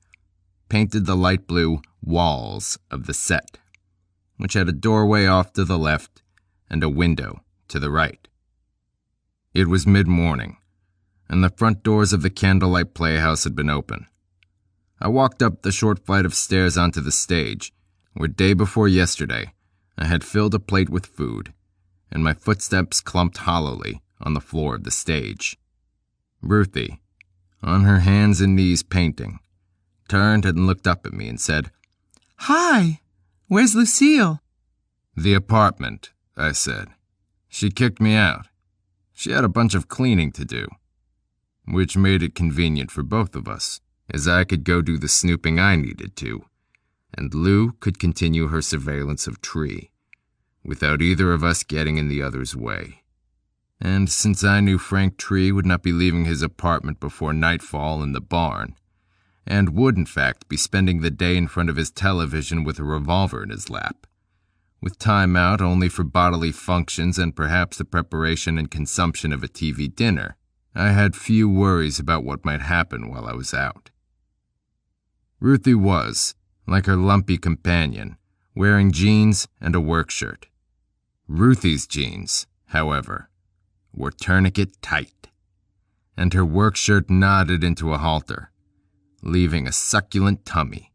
painted the light blue walls of the set, which had a doorway off to the left and a window to the right. It was mid-morning, and the front doors of the Candlelight Playhouse had been open. I walked up the short flight of stairs onto the stage, where day before yesterday I had filled a plate with food, and my footsteps clumped hollowly on the floor of the stage. Ruthie, on her hands and knees painting, turned and looked up at me and said, "Hi, where's Lucille?" "The apartment," I said. "She kicked me out. She had a bunch of cleaning to do," which made it convenient for both of us, as I could go do the snooping I needed to, and Lou could continue her surveillance of Tree, without either of us getting in the other's way. And since I knew Frank Tree would not be leaving his apartment before nightfall in the barn, and would in fact be spending the day in front of his television with a revolver in his lap. With time out only for bodily functions and perhaps the preparation and consumption of a TV dinner, I had few worries about what might happen while I was out. Ruthie was, like her lumpy companion, wearing jeans and a work shirt. Ruthie's jeans, however, were tourniquet tight, and her work shirt knotted into a halter, leaving a succulent tummy,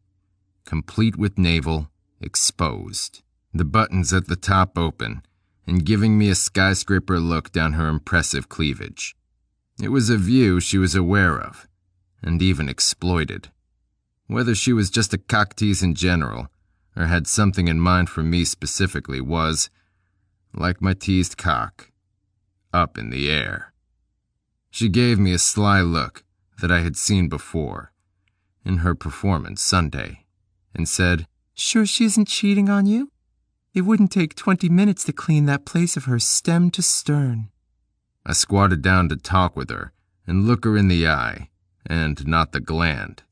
complete with navel, exposed, the buttons at the top open, and giving me a skyscraper look down her impressive cleavage. It was a view she was aware of, and even exploited. Whether she was just a cocktease in general, or had something in mind for me specifically, was, like my teased cock, up in the air. She gave me a sly look that I had seen before, in her performance Sunday, and said, "Sure she isn't cheating on you? It wouldn't take 20 minutes to clean that place of hers stem to stern." I squatted down to talk with her and look her in the eye, and not the gland.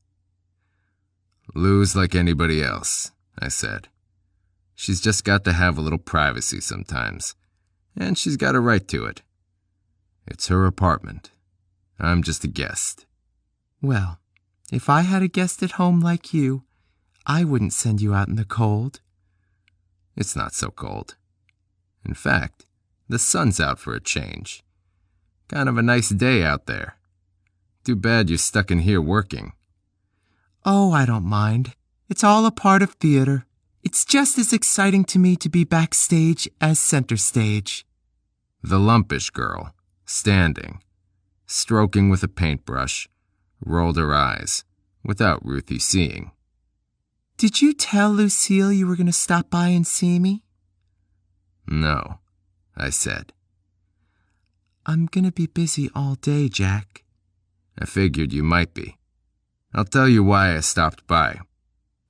"Lou's like anybody else," I said. "She's just got to have a little privacy sometimes, and she's got a right to it. It's her apartment. I'm just a guest." "Well, if I had a guest at home like you, I wouldn't send you out in the cold." "It's not so cold. In fact, the sun's out for a change. Kind of a nice day out there. Too bad you're stuck in here working." "Oh, I don't mind. It's all a part of theater. It's just as exciting to me to be backstage as center stage." The lumpish girl, standing, stroking with a paintbrush, rolled her eyes, without Ruthie seeing. "Did you tell Lucille you were going to stop by and see me?" "No," I said. "I'm going to be busy all day, Jack." "I figured you might be. I'll tell you why I stopped by.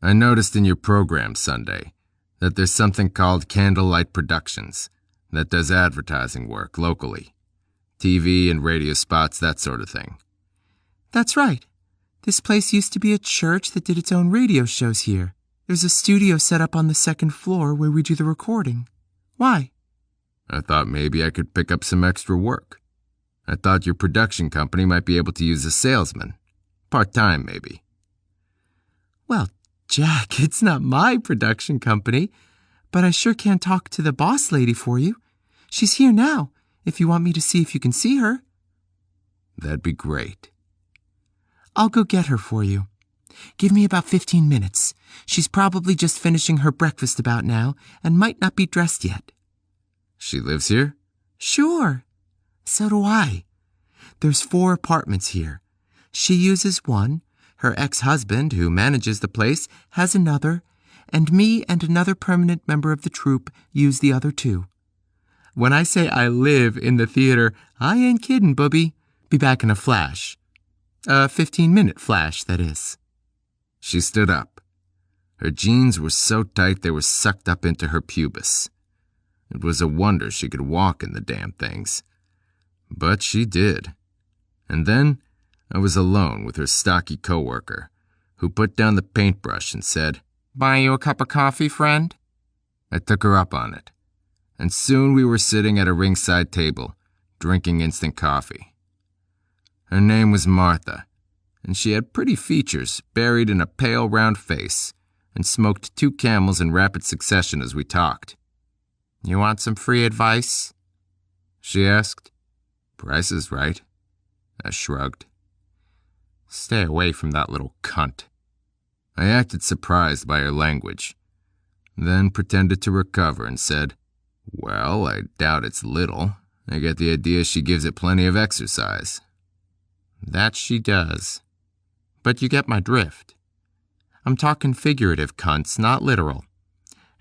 I noticed in your program Sunday that there's something called Candlelight Productions that does advertising work locally. TV and radio spots, that sort of thing." "That's right. This place used to be a church that did its own radio shows here. There's a studio set up on the second floor where we do the recording. Why?" "I thought maybe I could pick up some extra work. I thought your production company might be able to use a salesman. Part-time, maybe." "Well, Jack, it's not my production company, but I sure can talk to the boss lady for you. She's here now, if you want me to see if you can see her." "That'd be great." "I'll go get her for you. Give me about 15 minutes. She's probably just finishing her breakfast about now and might not be dressed yet." "She lives here?" "Sure. So do I. There's 4 apartments here. She uses one, her ex-husband, who manages the place, has another, and me and another permanent member of the troupe use the other 2. When I say I live in the theater, I ain't kidding, booby. Be back in a flash. A 15-minute flash, that is." She stood up. Her jeans were so tight they were sucked up into her pubis. It was a wonder she could walk in the damn things. But she did. And then I was alone with her stocky coworker, who put down the paintbrush and said, "Buy you a cup of coffee, friend?" I took her up on it, and soon we were sitting at a ringside table, drinking instant coffee. Her name was Martha, and she had pretty features buried in a pale round face, and smoked 2 Camels in rapid succession as we talked. "You want some free advice?" she asked. "Price is right." I shrugged. "Stay away from that little cunt." I acted surprised by her language, then pretended to recover and said, "Well, I doubt it's little. I get the idea she gives it plenty of exercise." "That she does. But you get my drift. I'm talking figurative cunts, not literal.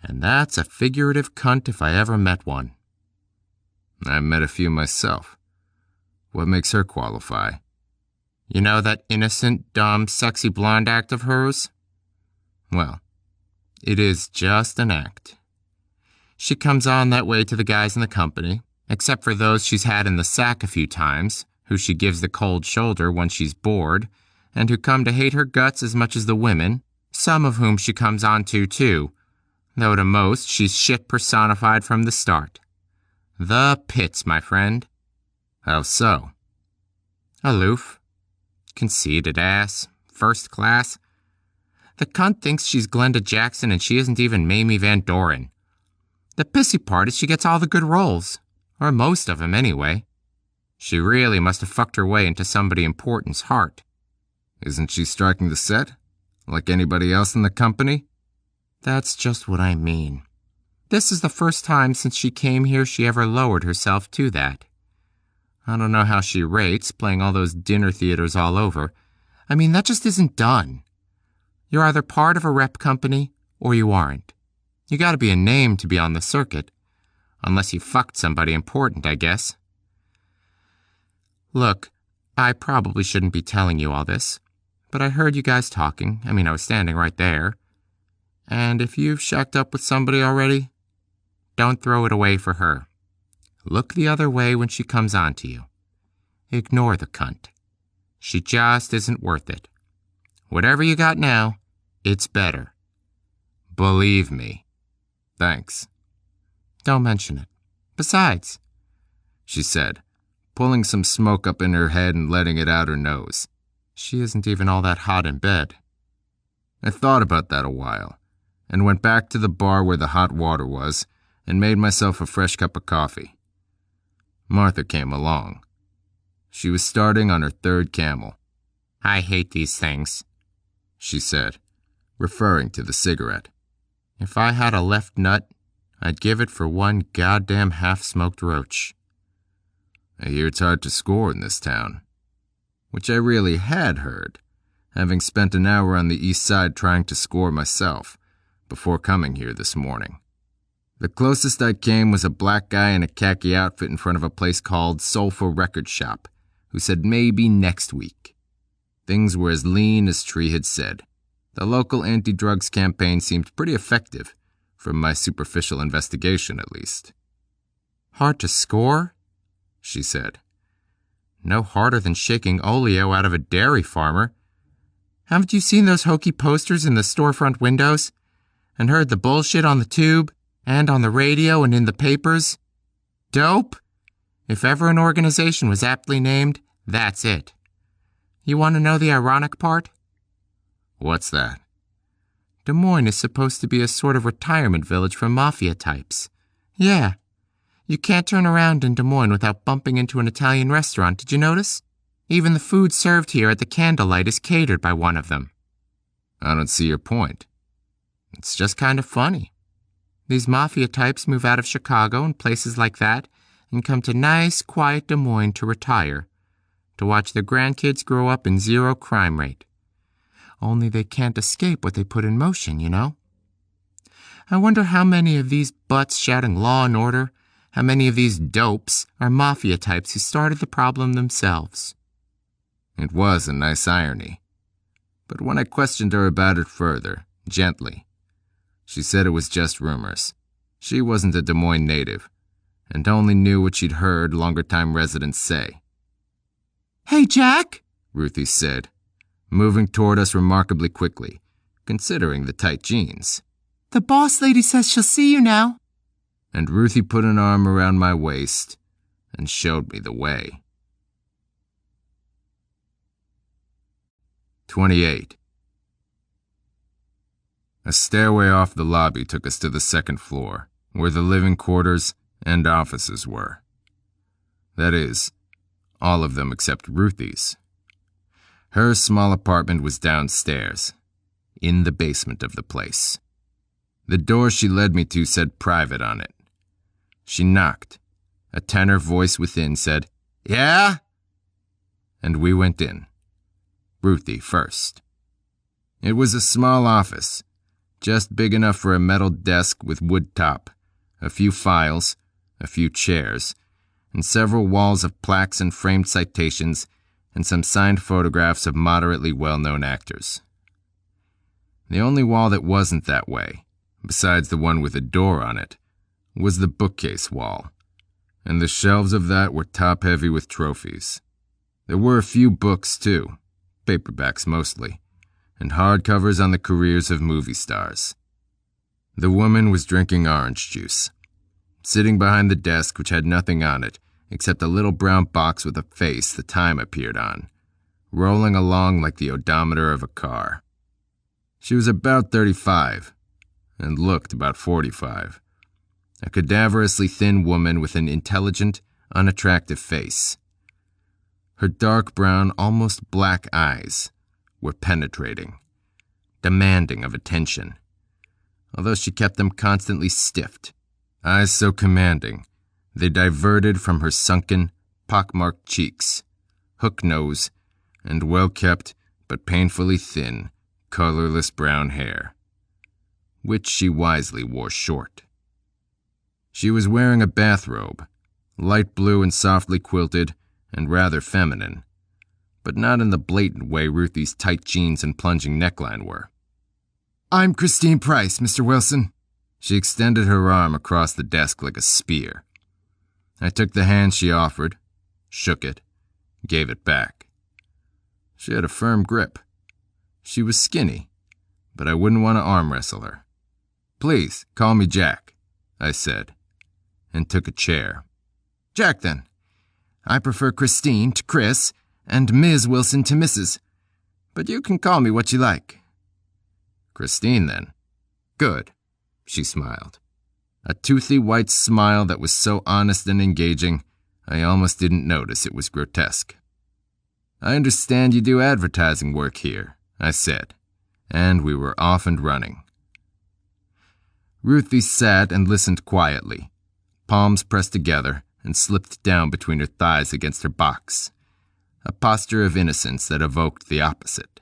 And that's a figurative cunt if I ever met one." "I've met a few myself. What makes her qualify?" "You know that innocent, dumb, sexy blonde act of hers? Well, it is just an act. She comes on that way to the guys in the company, except for those she's had in the sack a few times, who she gives the cold shoulder when she's bored, and who come to hate her guts as much as the women, some of whom she comes on to, too, though to most she's shit personified from the start. The pits, my friend. How so? Aloof. Conceited ass. First class. The cunt thinks she's Glenda Jackson and she isn't even Mamie Van Doren. The pissy part is she gets all the good roles. Or most of them, anyway. She really must have fucked her way into somebody important's heart. Isn't she striking the set? Like anybody else in the company? That's just what I mean. This is the first time since she came here she ever lowered herself to that. I don't know how she rates, playing all those dinner theaters all over. I mean, that just isn't done. You're either part of a rep company, or you aren't. You gotta be a name to be on the circuit. Unless you fucked somebody important, I guess. Look, I probably shouldn't be telling you all this, but I heard you guys talking. I mean, I was standing right there. And if you've shacked up with somebody already, don't throw it away for her. Look the other way when she comes on to you. Ignore the cunt. She just isn't worth it. Whatever you got now, it's better. Believe me. Thanks. Don't mention it. Besides, she said, pulling some smoke up in her head and letting it out her nose. She isn't even all that hot in bed. I thought about that a while, and went back to the bar where the hot water was and made myself a fresh cup of coffee. Martha came along. She was starting on her third Camel. I hate these things, she said, referring to the cigarette. If I had a left nut, I'd give it for one goddamn half-smoked roach. I hear it's hard to score in this town, which I really had heard, having spent an hour on the east side trying to score myself before coming here this morning. The closest I came was a black guy in a khaki outfit in front of a place called Soulful Record Shop, who said maybe next week. Things were as lean as Tree had said. The local anti-drugs campaign seemed pretty effective, from my superficial investigation at least. Hard to score? She said. No harder than shaking oleo out of a dairy farmer. Haven't you seen those hokey posters in the storefront windows? And heard the bullshit on the tube? And on the radio and in the papers? Dope? If ever an organization was aptly named, that's it. You want to know the ironic part? What's that? Des Moines is supposed to be a sort of retirement village for mafia types. Yeah. You can't turn around in Des Moines without bumping into an Italian restaurant, did you notice? Even the food served here at the Candlelight is catered by one of them. I don't see your point. It's just kind of funny. These mafia types move out of Chicago and places like that and come to nice, quiet Des Moines to retire, to watch their grandkids grow up in zero crime rate. Only they can't escape what they put in motion, you know? I wonder how many of these butts shouting law and order, how many of these dopes are mafia types who started the problem themselves. It was a nice irony. But when I questioned her about it further, gently, she said it was just rumors. She wasn't a Des Moines native, and only knew what she'd heard longer-time residents say. Hey, Jack, Ruthie said, moving toward us remarkably quickly, considering the tight jeans. The boss lady says she'll see you now. And Ruthie put an arm around my waist and showed me the way. 28. A stairway off the lobby took us to the second floor, where the living quarters and offices were. That is, all of them except Ruthie's. Her small apartment was downstairs, in the basement of the place. The door she led me to said private on it. She knocked. A tenor voice within said, "Yeah?" And we went in. Ruthie first. It was a small office, just big enough for a metal desk with wood top, a few files, a few chairs, and several walls of plaques and framed citations, and some signed photographs of moderately well-known actors. The only wall that wasn't that way, besides the one with a door on it, was the bookcase wall, and the shelves of that were top-heavy with trophies. There were a few books, too, paperbacks mostly, and hardcovers on the careers of movie stars. The woman was drinking orange juice, sitting behind the desk which had nothing on it except a little brown box with a face the time appeared on, rolling along like the odometer of a car. She was about 35 and looked about 45, a cadaverously thin woman with an intelligent, unattractive face. Her dark brown, almost black eyes were penetrating, demanding of attention, although she kept them constantly stiffed, eyes so commanding they diverted from her sunken, pockmarked cheeks, hook nose, and well-kept but painfully thin, colorless brown hair, which she wisely wore short. She was wearing a bathrobe, light blue and softly quilted and rather feminine, but not in the blatant way Ruthie's tight jeans and plunging neckline were. "I'm Christine Price, Mr. Wilson." She extended her arm across the desk like a spear. I took the hand she offered, shook it, gave it back. She had a firm grip. She was skinny, but I wouldn't want to arm wrestle her. "Please, call me Jack," I said, and took a chair. "Jack, then. I prefer Christine to Chris, and Ms. Wilson to Mrs., but you can call me what you like." "Christine, then." "Good," she smiled. A toothy white smile that was so honest and engaging, I almost didn't notice it was grotesque. "I understand you do advertising work here," I said, and we were off and running. Ruthie sat and listened quietly, palms pressed together and slipped down between her thighs against her box, a posture of innocence that evoked the opposite.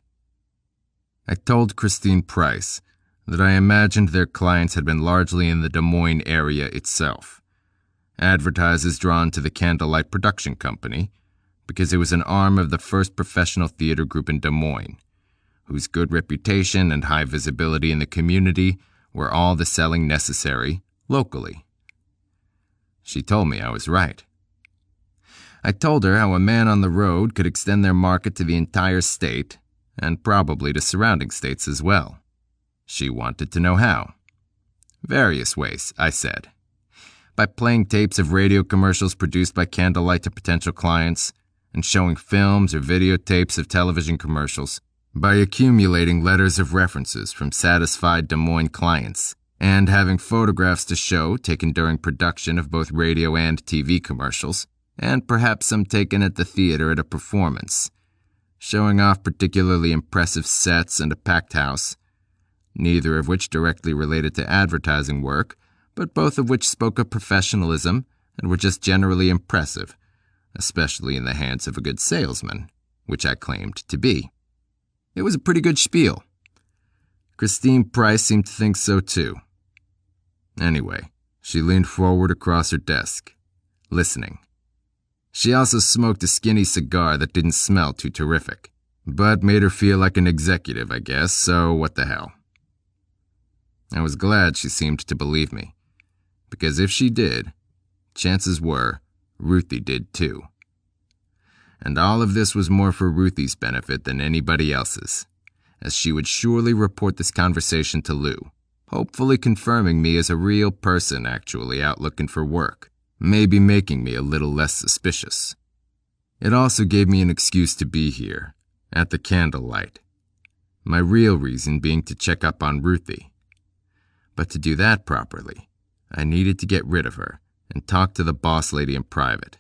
I told Christine Price that I imagined their clients had been largely in the Des Moines area itself, advertisers drawn to the Candlelight Production Company because it was an arm of the first professional theater group in Des Moines, whose good reputation and high visibility in the community were all the selling necessary locally. She told me I was right. I told her how a man on the road could extend their market to the entire state, and probably to surrounding states as well. She wanted to know how. "Various ways," I said. "By playing tapes of radio commercials produced by Candlelight to potential clients, and showing films or videotapes of television commercials, by accumulating letters of references from satisfied Des Moines clients, and having photographs to show taken during production of both radio and TV commercials, and perhaps some taken at the theater at a performance, showing off particularly impressive sets and a packed house, neither of which directly related to advertising work, but both of which spoke of professionalism and were just generally impressive, especially in the hands of a good salesman, which I claimed to be." It was a pretty good spiel. Christine Price seemed to think so too. Anyway, she leaned forward across her desk, listening. She also smoked a skinny cigar that didn't smell too terrific, but made her feel like an executive, I guess, so what the hell. I was glad she seemed to believe me, because if she did, chances were Ruthie did too. And all of this was more for Ruthie's benefit than anybody else's, as she would surely report this conversation to Lou, hopefully confirming me as a real person actually out looking for work, maybe making me a little less suspicious. It also gave me an excuse to be here, at the Candlelight, my real reason being to check up on Ruthie. But to do that properly, I needed to get rid of her and talk to the boss lady in private,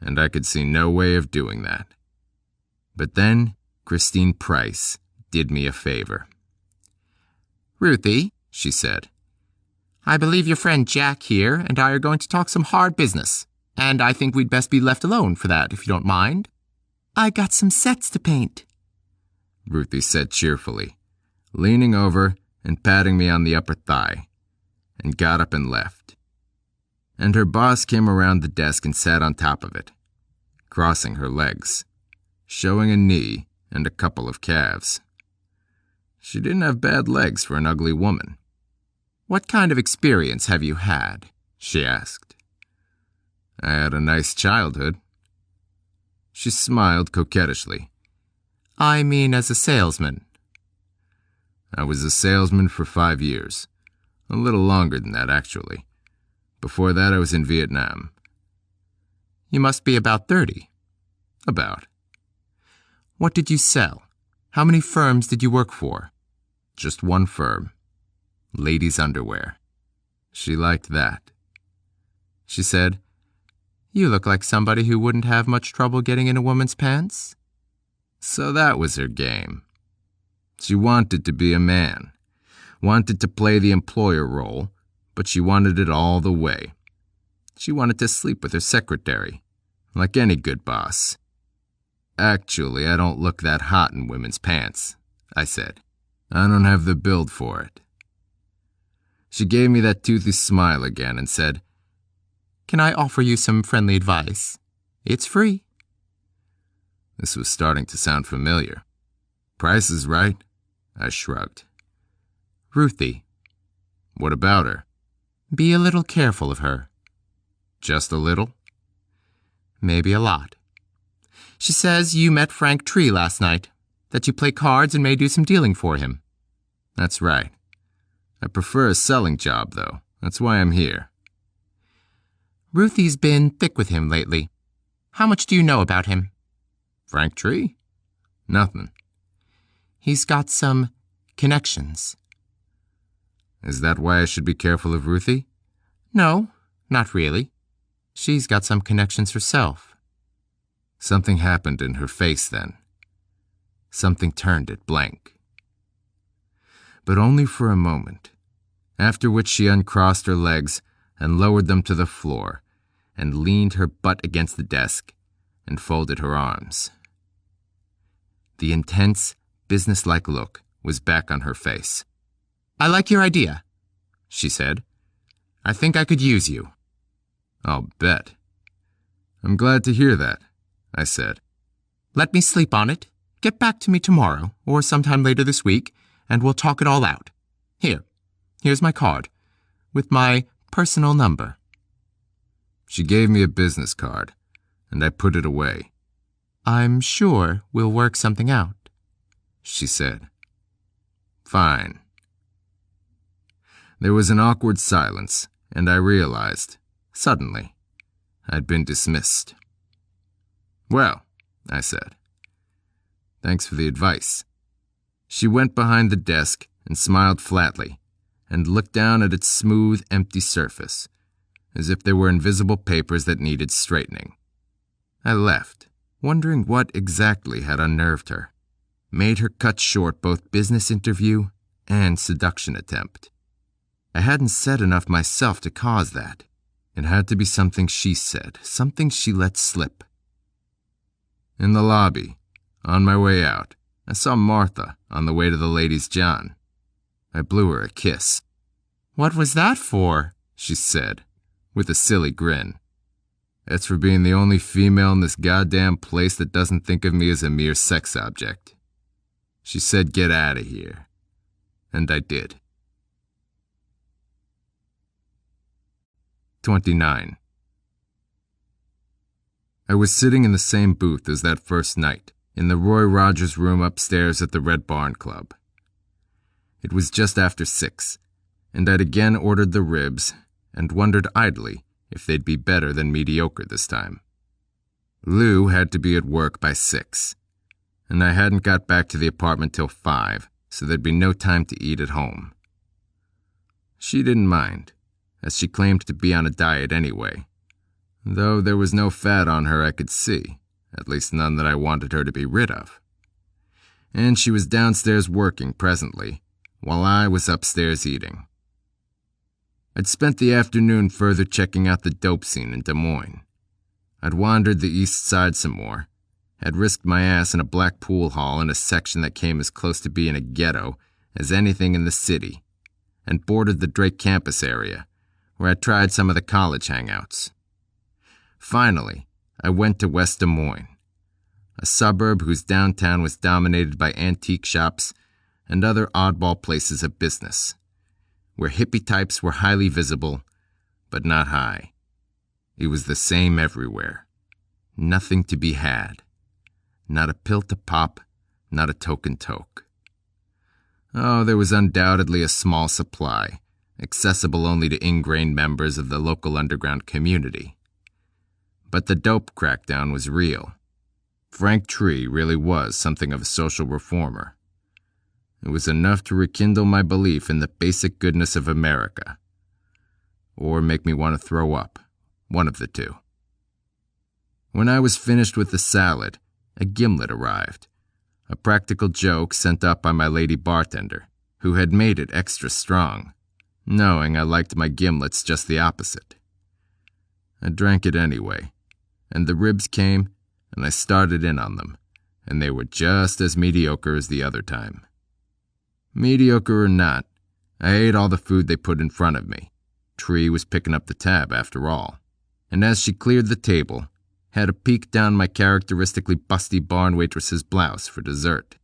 and I could see no way of doing that. But then Christine Price did me a favor. "Ruthie," she said, "I believe your friend Jack here and I are going to talk some hard business, and I think we'd best be left alone for that, if you don't mind." "I got some sets to paint," Ruthie said cheerfully, leaning over and patting me on the upper thigh, and got up and left. And her boss came around the desk and sat on top of it, crossing her legs, showing a knee and a couple of calves. She didn't have bad legs for an ugly woman. "What kind of experience have you had?" she asked. "I had a nice childhood." She smiled coquettishly. I mean as a salesman. I was a salesman for 5 years. A little longer than that, actually. Before that, I was in Vietnam. You must be about 30. About. What did you sell? How many firms did you work for? Just one firm. Ladies' underwear. She liked that. She said, "You look like somebody who wouldn't have much trouble getting in a woman's pants." So that was her game. She wanted to be a man, wanted to play the employer role, but she wanted it all the way. She wanted to sleep with her secretary, like any good boss. Actually, I don't look that hot in women's pants, I said. I don't have the build for it. She gave me that toothy smile again and said, "Can I offer you some friendly advice? It's free." This was starting to sound familiar. Price is right? I shrugged. "Ruthie." What about her? "Be a little careful of her." Just a little? Maybe a lot. She says you met Frank Tree last night, that you play cards and may do some dealing for him. That's right. I prefer a selling job, though. That's why I'm here. Ruthie's been thick with him lately. How much do you know about him? Frank Tree? Nothing. He's got some connections. Is that why I should be careful of Ruthie? No, not really. She's got some connections herself. Something happened in her face then. Something turned it blank. But only for a moment, after which she uncrossed her legs and lowered them to the floor and leaned her butt against the desk and folded her arms. The intense, businesslike look was back on her face. "I like your idea," she said. "I think I could use you." "I'll bet." "I'm glad to hear that," I said. "Let me sleep on it. Get back to me tomorrow or sometime later this week, and we'll talk it all out. Here's my card, with my personal number." She gave me a business card, and I put it away. "I'm sure we'll work something out," she said. Fine. There was an awkward silence, and I realized, suddenly, I'd been dismissed. "Well," I said. "Thanks for the advice." She went behind the desk and smiled flatly, and looked down at its smooth, empty surface, as if there were invisible papers that needed straightening. I left, wondering what exactly had unnerved her, made her cut short both business interview and seduction attempt. I hadn't said enough myself to cause that. It had to be something she said, something she let slip. In the lobby, on my way out, I saw Martha on the way to the ladies' John. I blew her a kiss. "What was that for?" she said, with a silly grin. "It's for being the only female in this goddamn place that doesn't think of me as a mere sex object." She said, "Get out of here." And I did. 29. I was sitting in the same booth as that first night, in the Roy Rogers room upstairs at the Red Barn Club. It was just after 6, and I'd again ordered the ribs and wondered idly if they'd be better than mediocre this time. Lou had to be at work by 6, and I hadn't got back to the apartment till 5, so there'd be no time to eat at home. She didn't mind, as she claimed to be on a diet anyway, though there was no fat on her I could see, at least none that I wanted her to be rid of. And she was downstairs working presently, while I was upstairs eating. I'd spent the afternoon further checking out the dope scene in Des Moines. I'd wandered the east side some more, had risked my ass in a black pool hall in a section that came as close to being a ghetto as anything in the city, and boarded the Drake campus area, where I tried some of the college hangouts. Finally, I went to West Des Moines, a suburb whose downtown was dominated by antique shops and other oddball places of business, where hippie types were highly visible, but not high. It was the same everywhere. Nothing to be had. Not a pill to pop, not a token toke. Oh, there was undoubtedly a small supply, accessible only to ingrained members of the local underground community. But the dope crackdown was real. Frank Tree really was something of a social reformer. It was enough to rekindle my belief in the basic goodness of America. Or make me want to throw up, one of the two. When I was finished with the salad, a gimlet arrived, a practical joke sent up by my lady bartender, who had made it extra strong, knowing I liked my gimlets just the opposite. I drank it anyway, and the ribs came, and I started in on them, and they were just as mediocre as the other time. Mediocre or not, I ate all the food they put in front of me. Tree was picking up the tab after all, and as she cleared the table, had a peek down my characteristically busty barn waitress's blouse for dessert.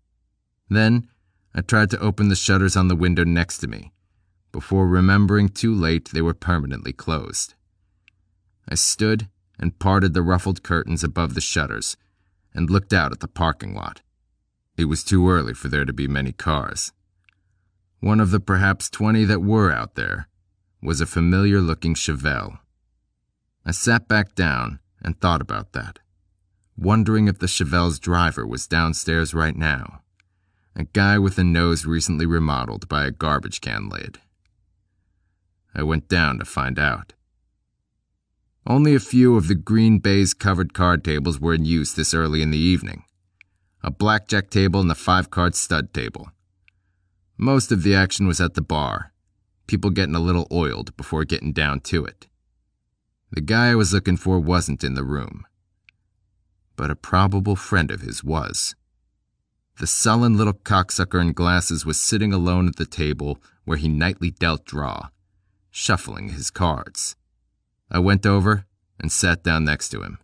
Then, I tried to open the shutters on the window next to me, before remembering too late they were permanently closed. I stood and parted the ruffled curtains above the shutters and looked out at the parking lot. It was too early for there to be many cars. One of the perhaps 20 that were out there was a familiar-looking Chevelle. I sat back down and thought about that, wondering if the Chevelle's driver was downstairs right now, a guy with a nose recently remodeled by a garbage can lid. I went down to find out. Only a few of the green baize-covered card tables were in use this early in the evening, a blackjack table and the 5-card stud table. Most of the action was at the bar, people getting a little oiled before getting down to it. The guy I was looking for wasn't in the room, but a probable friend of his was. The sullen little cocksucker in glasses was sitting alone at the table where he nightly dealt draw, shuffling his cards. I went over and sat down next to him.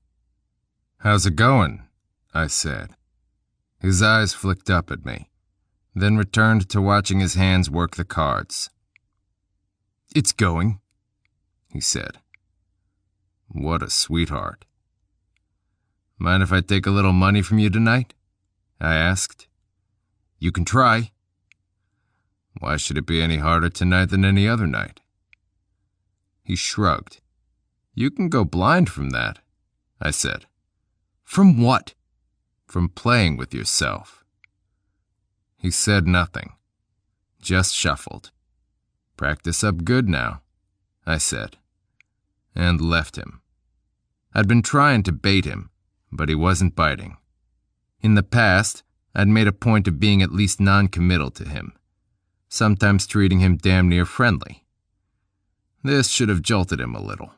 "How's it going?" I said. His eyes flicked up at me, then returned to watching his hands work the cards. "It's going," he said. What a sweetheart. "Mind if I take a little money from you tonight?" I asked. "You can try." "Why should it be any harder tonight than any other night?" He shrugged. "You can go blind from that," I said. "From what?" "From playing with yourself." He said nothing, just shuffled. "Practice up good now," I said, and left him. I'd been trying to bait him, but he wasn't biting. In the past, I'd made a point of being at least non-committal to him, sometimes treating him damn near friendly. This should have jolted him a little.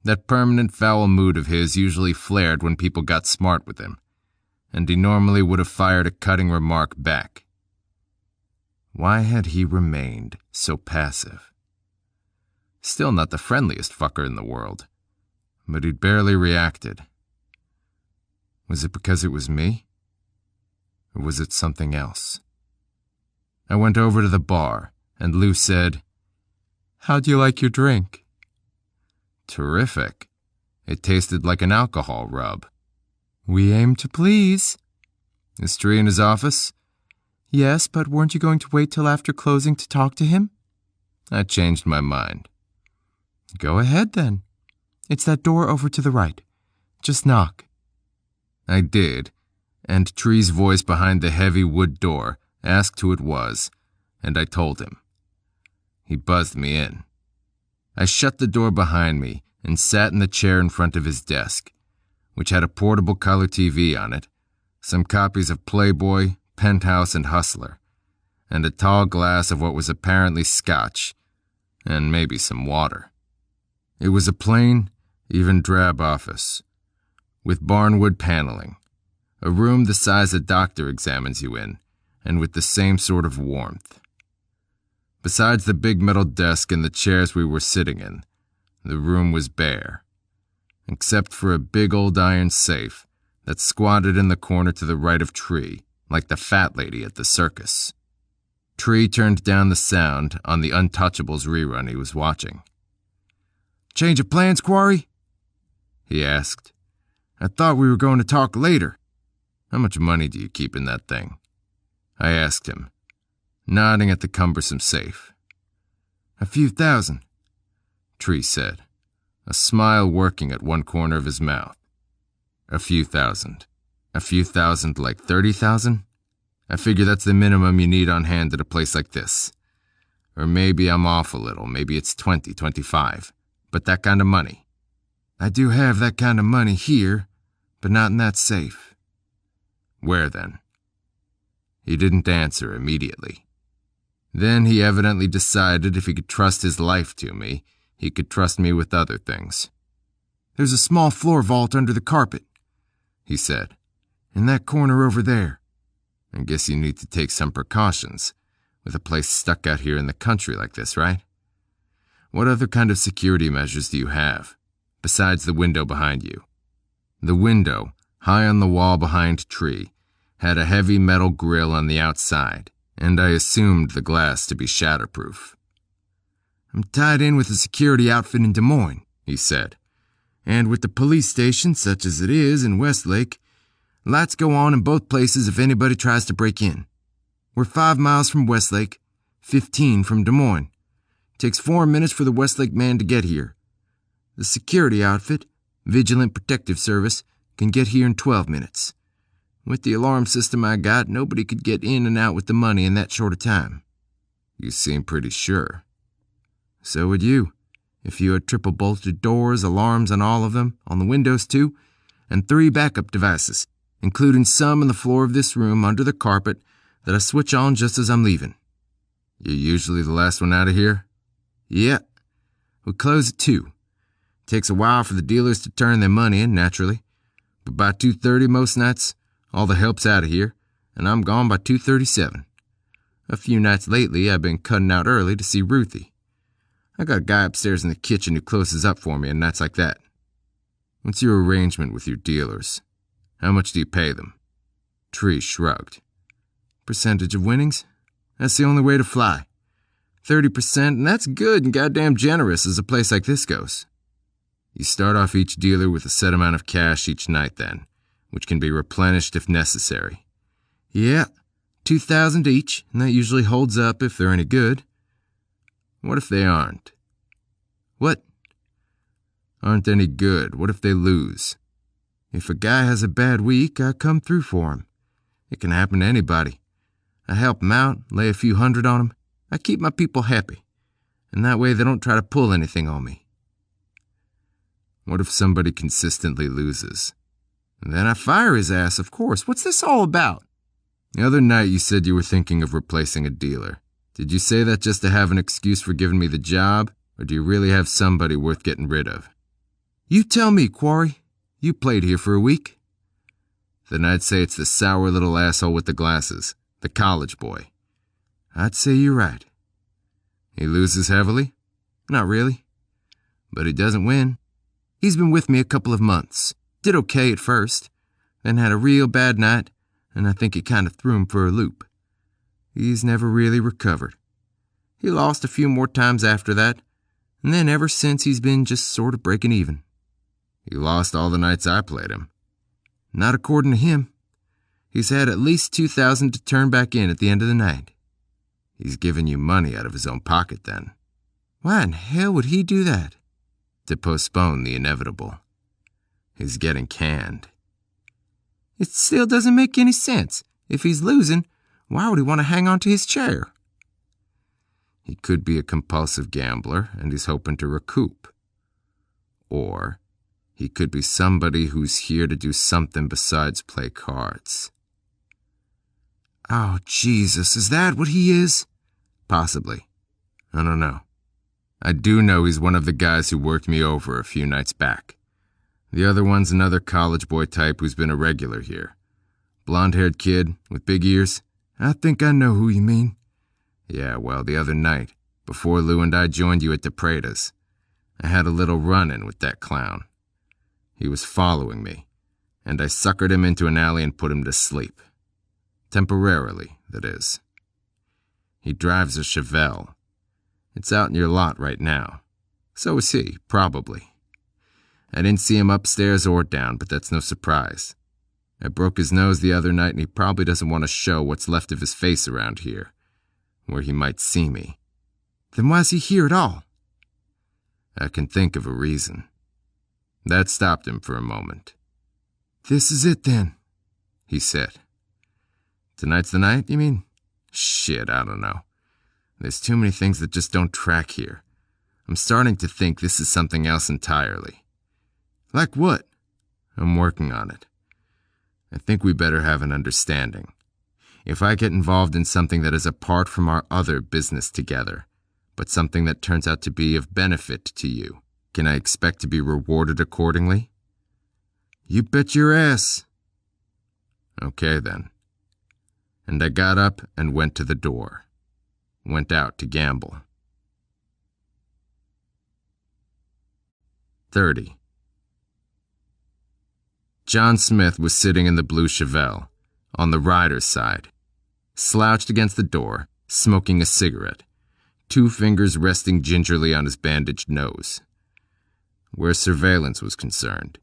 That permanent foul mood of his usually flared when people got smart with him, and he normally would have fired a cutting remark back. Why had he remained so passive? Still not the friendliest fucker in the world, but he'd barely reacted. Was it because it was me? Or was it something else? I went over to the bar, and Lou said, "How'd you like your drink?" "Terrific. It tasted like an alcohol rub." "We aim to please." "Is Tree in his office?" "Yes, but weren't you going to wait till after closing to talk to him?" I changed my mind. "Go ahead, then. It's that door over to the right. Just knock." I did, and Tree's voice behind the heavy wood door asked who it was, and I told him. He buzzed me in. I shut the door behind me and sat in the chair in front of his desk, which had a portable color TV on it, some copies of Playboy, Penthouse, and Hustler, and a tall glass of what was apparently scotch, and maybe some water. It was a plain, even drab office, with barnwood paneling, a room the size a doctor examines you in, and with the same sort of warmth. Besides the big metal desk and the chairs we were sitting in, the room was bare, except for a big old iron safe that squatted in the corner to the right of Tree, like the fat lady at the circus. Tree turned down the sound on the Untouchables rerun he was watching. "Change of plans, Quarry?" he asked. "I thought we were going to talk later." How much money do you keep in that thing? I asked him, nodding at the cumbersome safe. A few thousand, Tree said, a smile working at one corner of his mouth. A few thousand. A few thousand like 30,000? I figure that's the minimum you need on hand at a place like this. Or maybe I'm off a little, maybe it's 20, 25. But that kind of money. I do have that kind of money here, but not in that safe. Where then? He didn't answer immediately. Then he evidently decided if he could trust his life to me, he could trust me with other things. There's a small floor vault under the carpet, he said. In that corner over there. I guess you need to take some precautions, with a place stuck out here in the country like this, right? What other kind of security measures do you have, besides the window behind you? The window, high on the wall behind Tree, had a heavy metal grill on the outside, and I assumed the glass to be shatterproof. I'm tied in with a security outfit in Des Moines, he said, and with the police station, such as it is in Westlake, lights go on in both places if anybody tries to break in. We're 5 miles from Westlake, 15 from Des Moines. Takes 4 minutes for the Westlake man to get here. The security outfit, Vigilant Protective Service, can get here in 12 minutes. With the alarm system I got, nobody could get in and out with the money in that short a time. You seem pretty sure. So would you, if you had triple bolted doors, alarms on all of them, on the windows too, and 3 backup devices, including some on the floor of this room under the carpet that I switch on just as I'm leaving. You're usually the last one out of here? Yeah. We close at 2. Takes a while for the dealers to turn their money in, naturally. But by 2:30 most nights, all the help's out of here, and I'm gone by 2:37. A few nights lately, I've been cutting out early to see Ruthie. I got a guy upstairs in the kitchen who closes up for me on nights like that. What's your arrangement with your dealers? How much do you pay them? Tree shrugged. Percentage of winnings? That's the only way to fly. 30%, and that's good and goddamn generous as a place like this goes. You start off each dealer with a set amount of cash each night then, which can be replenished if necessary. Yeah, 2,000 each, and that usually holds up if they're any good. What if they aren't? What? Aren't any good. What if they lose? If a guy has a bad week, I come through for him. It can happen to anybody. I help him out, lay a few hundred on him. I keep my people happy, and that way they don't try to pull anything on me. What if somebody consistently loses? And then I fire his ass, of course. What's this all about? The other night you said you were thinking of replacing a dealer. Did you say that just to have an excuse for giving me the job, or do you really have somebody worth getting rid of? You tell me, Quarry. You played here for a week. Then I'd say it's the sour little asshole with the glasses, the college boy. I'd say you're right. He loses heavily? Not really. But he doesn't win. He's been with me a couple of months. Did okay at first, then had a real bad night, and I think it kind of threw him for a loop. He's never really recovered. He lost a few more times after that, and then ever since he's been just sort of breaking even. He lost all the nights I played him. Not according to him. He's had at least 2,000 to turn back in at the end of the night. He's giving you money out of his own pocket then. Why in hell would he do that? To postpone the inevitable. He's getting canned. It still doesn't make any sense. If he's losing, why would he want to hang on to his chair? He could be a compulsive gambler, and he's hoping to recoup. Or he could be somebody who's here to do something besides play cards. Oh, Jesus, is that what he is? Possibly. I don't know. I do know he's one of the guys who worked me over a few nights back. The other one's another college boy type who's been a regular here. Blonde-haired kid with big ears. I think I know who you mean. Yeah, well, the other night, before Lou and I joined you at DePreda's, I had a little run-in with that clown. He was following me, and I suckered him into an alley and put him to sleep. Temporarily, that is. He drives a Chevelle. It's out in your lot right now. So is he, probably. I didn't see him upstairs or down, but that's no surprise. I broke his nose the other night and he probably doesn't want to show what's left of his face around here, where he might see me. Then why's he here at all? I can think of a reason. That stopped him for a moment. This is it then, he said. Tonight's the night, you mean? Shit, I don't know. There's too many things that just don't track here. I'm starting to think this is something else entirely. Like what? I'm working on it. I think we better have an understanding. If I get involved in something that is apart from our other business together, but something that turns out to be of benefit to you, can I expect to be rewarded accordingly? You bet your ass. Okay, then. And I got up and went to the door. Went out to gamble. 30. John Smith was sitting in the blue Chevelle, on the rider's side, slouched against the door, smoking a cigarette, 2 fingers resting gingerly on his bandaged nose. Where surveillance was concerned,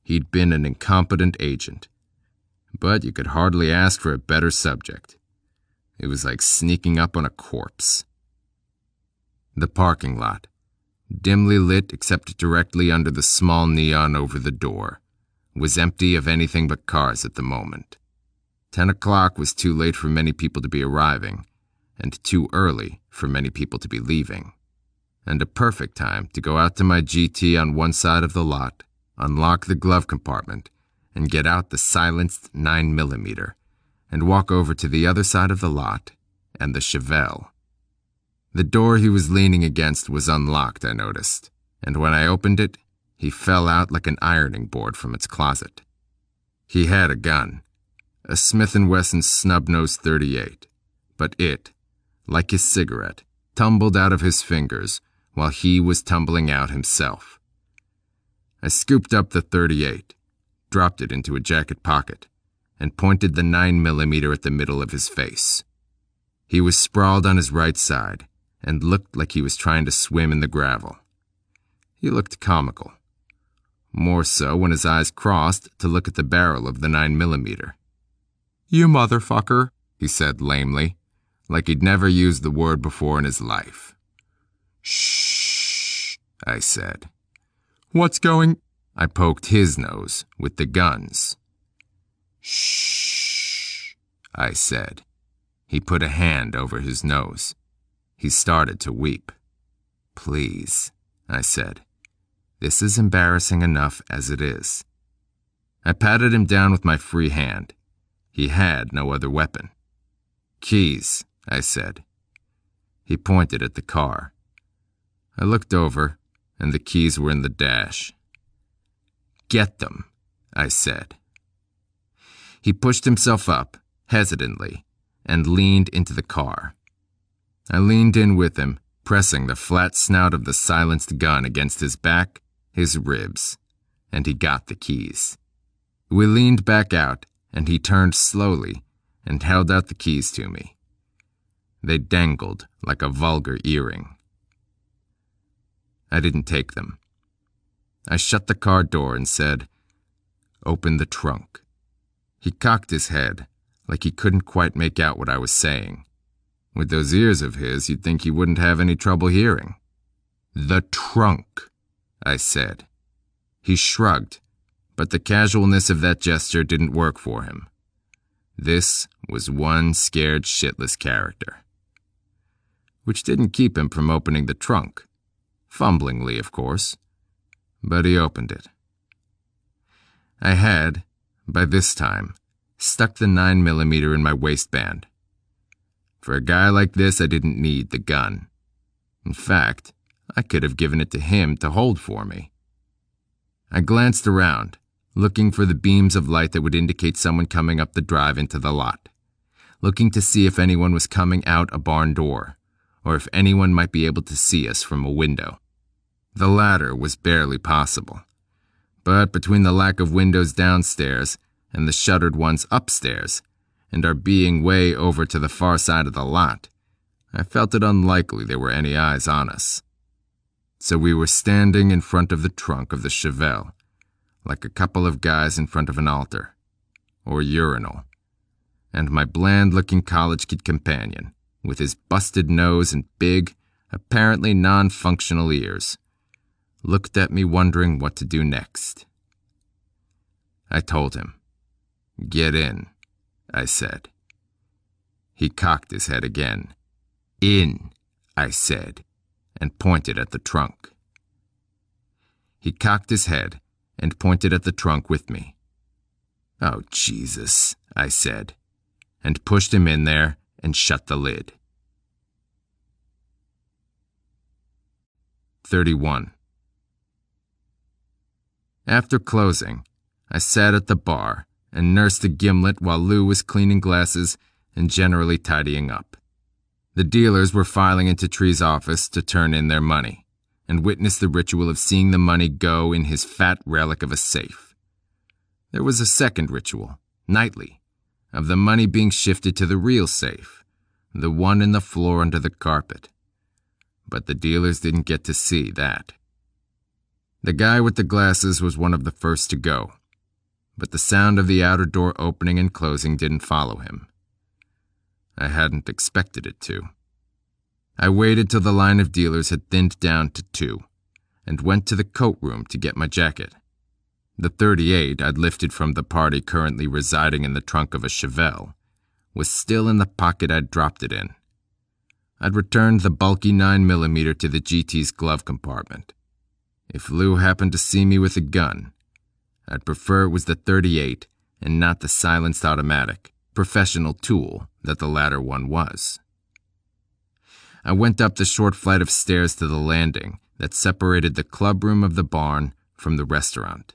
he'd been an incompetent agent, but you could hardly ask for a better subject. It was like sneaking up on a corpse. The parking lot, dimly lit except directly under the small neon over the door, was empty of anything but cars at the moment. 10 o'clock was too late for many people to be arriving, and too early for many people to be leaving. And a perfect time to go out to my GT on one side of the lot, unlock the glove compartment, and get out the silenced 9mm, and walk over to the other side of the lot and the Chevelle. The door he was leaning against was unlocked, I noticed, and when I opened it, he fell out like an ironing board from its closet. He had a gun, a Smith & Wesson snub-nosed .38, but it, like his cigarette, tumbled out of his fingers while he was tumbling out himself. I scooped up the .38, dropped it into a jacket pocket, and pointed the 9mm at the middle of his face. He was sprawled on his right side and looked like he was trying to swim in the gravel. He looked comical. More so when his eyes crossed to look at the barrel of the 9mm. You motherfucker, he said lamely, like he'd never used the word before in his life. Shh, I said. What's going? I poked his nose with the guns. Shh, I said. He put a hand over his nose. He started to weep. Please, I said. This is embarrassing enough as it is. I patted him down with my free hand. He had no other weapon. Keys, I said. He pointed at the car. I looked over, and the keys were in the dash. Get them, I said. He pushed himself up, hesitantly, and leaned into the car. I leaned in with him, pressing the flat snout of the silenced gun against his back, his ribs, and he got the keys. We leaned back out, and he turned slowly and held out the keys to me. They dangled like a vulgar earring. I didn't take them. I shut the car door and said, "Open the trunk." He cocked his head, like he couldn't quite make out what I was saying. With those ears of his, you'd think he wouldn't have any trouble hearing. "The trunk," I said. He shrugged, but the casualness of that gesture didn't work for him. This was one scared shitless character. Which didn't keep him from opening the trunk. Fumblingly, of course. But he opened it. I had, by this time, stuck the 9mm in my waistband. For a guy like this, I didn't need the gun. In fact, I could have given it to him to hold for me. I glanced around, looking for the beams of light that would indicate someone coming up the drive into the lot, looking to see if anyone was coming out a barn door, or if anyone might be able to see us from a window. The latter was barely possible, but between the lack of windows downstairs and the shuttered ones upstairs, and our being way over to the far side of the lot, I felt it unlikely there were any eyes on us. So we were standing in front of the trunk of the Chevelle, like a couple of guys in front of an altar, or urinal, and my bland-looking college kid companion, with his busted nose and big, apparently non-functional ears, looked at me wondering what to do next. I told him. "Get in," I said. He cocked his head again. "In," I said, and pointed at the trunk. He cocked his head and pointed at the trunk with me. "Oh, Jesus," I said, and pushed him in there and shut the lid. 31. After closing, I sat at the bar and nursed a gimlet while Lou was cleaning glasses and generally tidying up. The dealers were filing into Tree's office to turn in their money, and witness the ritual of seeing the money go in his fat relic of a safe. There was a second ritual, nightly, of the money being shifted to the real safe, the one in the floor under the carpet. But the dealers didn't get to see that. The guy with the glasses was one of the first to go, but the sound of the outer door opening and closing didn't follow him. I hadn't expected it to. I waited till the line of dealers had thinned down to 2, and went to the coat room to get my jacket. The .38 I'd lifted from the party currently residing in the trunk of a Chevelle was still in the pocket I'd dropped it in. I'd returned the bulky 9mm to the GT's glove compartment. If Lou happened to see me with a gun, I'd prefer it was the .38 and not the silenced automatic, professional tool that the latter one was. I went up the short flight of stairs to the landing that separated the clubroom of the barn from the restaurant.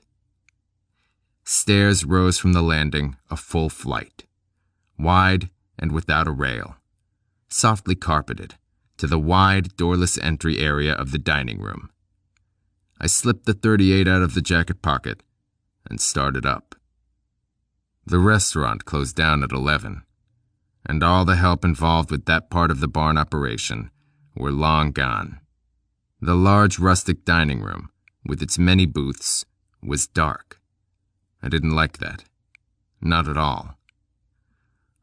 Stairs rose from the landing a full flight, wide and without a rail, softly carpeted, to the wide, doorless entry area of the dining room. I slipped the .38 out of the jacket pocket and started up. The restaurant closed down at 11, and all the help involved with that part of the barn operation were long gone. The large rustic dining room, with its many booths, was dark. I didn't like that. Not at all.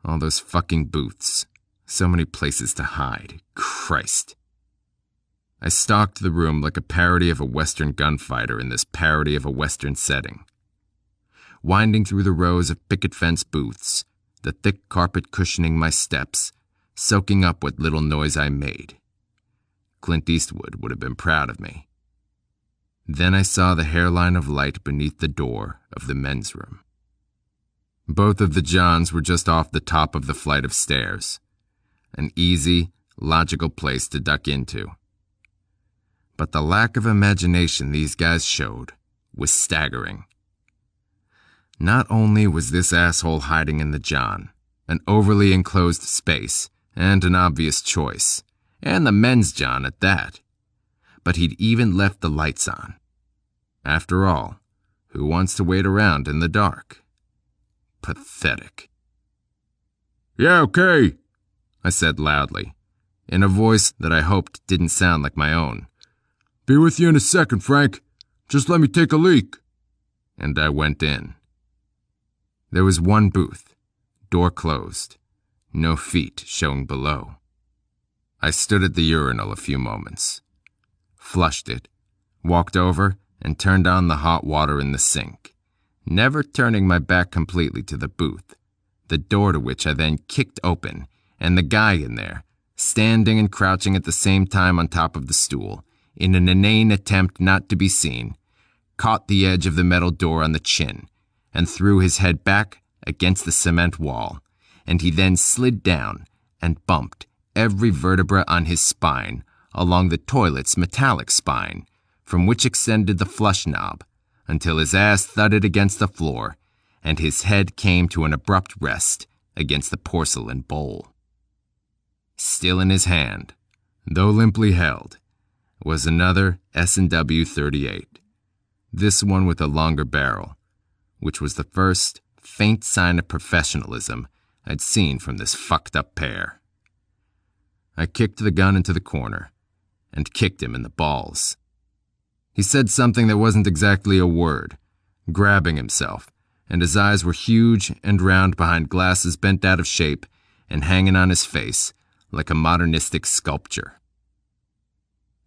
All those fucking booths. So many places to hide. Christ. I stalked the room like a parody of a Western gunfighter in this parody of a Western setting. Winding through the rows of picket fence booths, the thick carpet cushioning my steps, soaking up what little noise I made. Clint Eastwood would have been proud of me. Then I saw the hairline of light beneath the door of the men's room. Both of the Johns were just off the top of the flight of stairs. An easy, logical place to duck into. But the lack of imagination these guys showed was staggering. Not only was this asshole hiding in the John, an overly enclosed space and an obvious choice, and the men's John at that, but he'd even left the lights on. After all, who wants to wait around in the dark? Pathetic. "Yeah, okay," I said loudly, in a voice that I hoped didn't sound like my own. "Be with you in a second, Frank. Just let me take a leak." And I went in. There was one booth, door closed, no feet showing below. I stood at the urinal a few moments, flushed it, walked over and turned on the hot water in the sink, never turning my back completely to the booth, the door to which I then kicked open, and the guy in there, standing and crouching at the same time on top of the stool, in an inane attempt not to be seen, caught the edge of the metal door on the chin, and threw his head back against the cement wall, and he then slid down and bumped every vertebra on his spine along the toilet's metallic spine, from which extended the flush knob, until his ass thudded against the floor, and his head came to an abrupt rest against the porcelain bowl. Still in his hand, though limply held, was another S&W .38, this one with a longer barrel, which was the first faint sign of professionalism I'd seen from this fucked-up pair. I kicked the gun into the corner, and kicked him in the balls. He said something that wasn't exactly a word, grabbing himself, and his eyes were huge and round behind glasses bent out of shape and hanging on his face like a modernistic sculpture.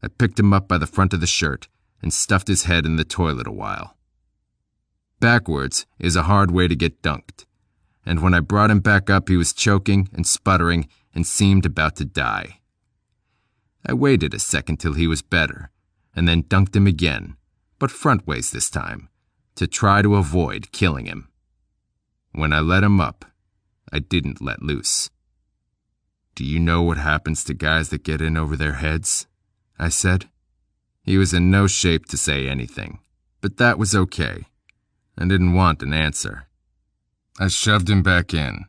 I picked him up by the front of the shirt and stuffed his head in the toilet a while. Backwards is a hard way to get dunked, and when I brought him back up, he was choking and sputtering and seemed about to die. I waited a second till he was better, and then dunked him again, but frontways this time, to try to avoid killing him. When I let him up, I didn't let loose. "Do you know what happens to guys that get in over their heads?" I said. He was in no shape to say anything, but that was okay. I didn't want an answer. I shoved him back in,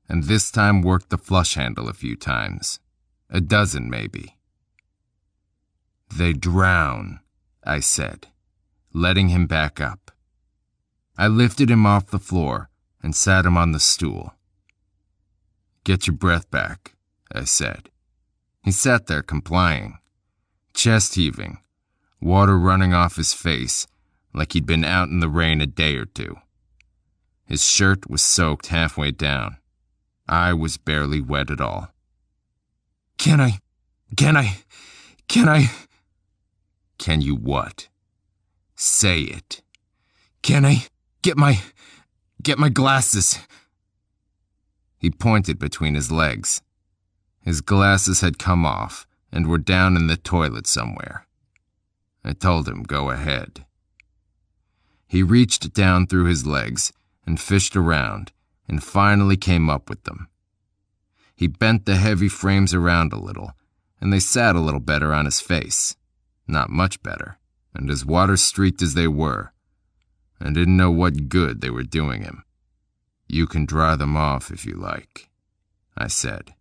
and this time worked the flush handle a few times. A dozen, maybe. "They drown," I said, letting him back up. I lifted him off the floor and sat him on the stool. "Get your breath back," I said. He sat there complying, chest heaving, water running off his face like he'd been out in the rain a day or two. His shirt was soaked halfway down. I was barely wet at all. Can you what? Say it. Can I get my glasses?" He pointed between his legs. His glasses had come off and were down in the toilet somewhere. I told him go ahead. He reached down through his legs and fished around and finally came up with them. He bent the heavy frames around a little, and they sat a little better on his face. Not much better, and as water-streaked as they were, I didn't know what good they were doing him. "You can dry them off if you like," I said.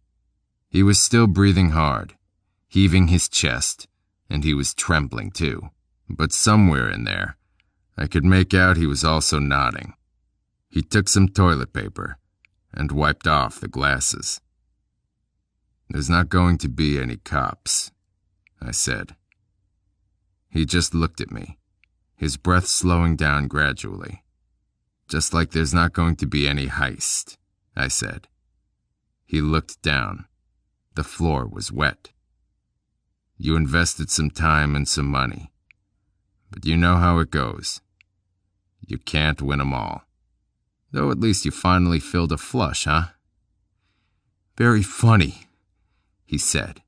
He was still breathing hard, heaving his chest, and he was trembling too. But somewhere in there, I could make out he was also nodding. He took some toilet paper and wiped off the glasses. "There's not going to be any cops," I said. He just looked at me, his breath slowing down gradually. "Just like there's not going to be any heist," I said. He looked down. The floor was wet. "You invested some time and some money, but you know how it goes. You can't win 'em all. Though at least you finally filled a flush, huh?" "Very funny," he said.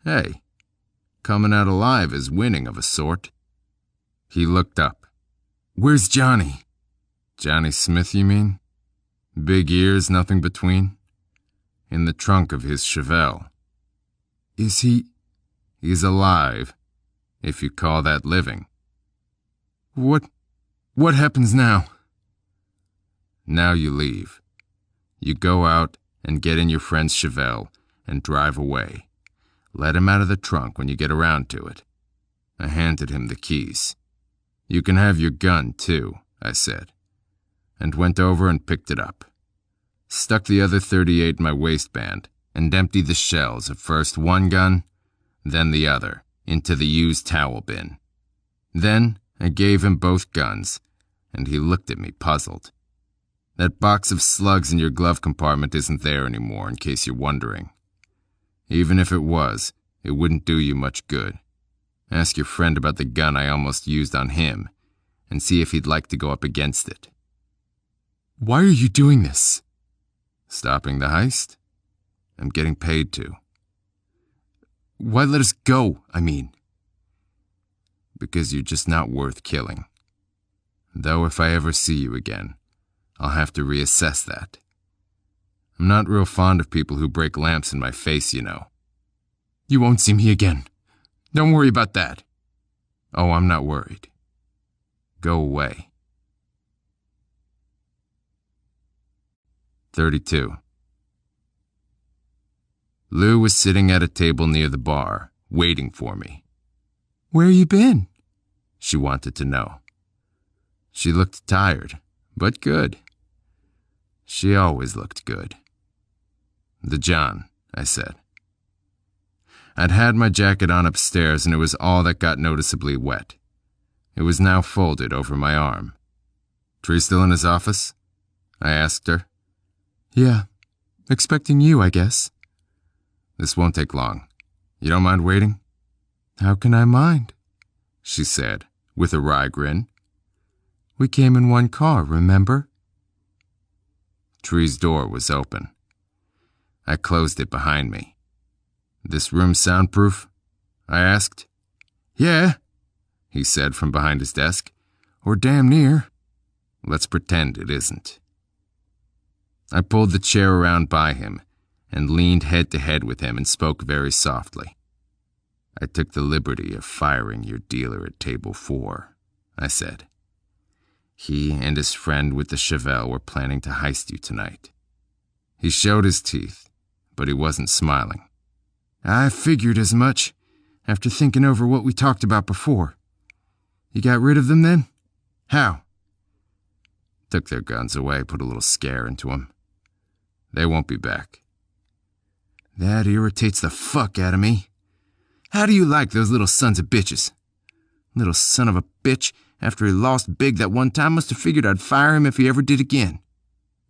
"Hey, coming out alive is winning of a sort." He looked up. "Where's Johnny?" "Johnny Smith, you mean? Big ears, nothing between?" "In the trunk of his Chevelle." "Is he—" "He's alive, if you call that living." What happens now?" "Now you leave. You go out and get in your friend's Chevelle and drive away. Let him out of the trunk when you get around to it." I handed him the keys. "You can have your gun, too," I said, and went over and picked it up. Stuck the other .38 in my waistband and emptied the shells of first one gun, then the other, into the used towel bin. Then I gave him both guns, and he looked at me puzzled. "That box of slugs in your glove compartment isn't there anymore, in case you're wondering. Even if it was, it wouldn't do you much good. Ask your friend about the gun I almost used on him, and see if he'd like to go up against it." "Why are you doing this?" "Stopping the heist. I'm getting paid to." "Why let us go, I mean?" "Because you're just not worth killing. Though if I ever see you again, I'll have to reassess that. I'm not real fond of people who break lamps in my face, you know." "You won't see me again. Don't worry about that." "Oh, I'm not worried. Go away." 32. Lou was sitting at a table near the bar, waiting for me. "Where you been?" She wanted to know. She looked tired, but good. She always looked good. "The John," I said. I'd had my jacket on upstairs, and it was all that got noticeably wet. It was now folded over my arm. Tree still in his office? I asked her. Yeah. Expecting you, I guess. This won't take long. You don't mind waiting? How can I mind? She said, with a wry grin. We came in one car, remember? Tree's door was open. I closed it behind me. This room soundproof? I asked. Yeah, he said from behind his desk. Or damn near. Let's pretend it isn't. I pulled the chair around by him and leaned head to head with him and spoke very softly. I took the liberty of firing your dealer at table 4, I said. He and his friend with the Chevelle were planning to heist you tonight. He showed his teeth, but he wasn't smiling. I figured as much, after thinking over what we talked about before. You got rid of them then? How? Took their guns away, put a little scare into them. They won't be back. That irritates the fuck out of me. How do you like those little sons of bitches? Little son of a bitch, after he lost big that one time, must have figured I'd fire him if he ever did again.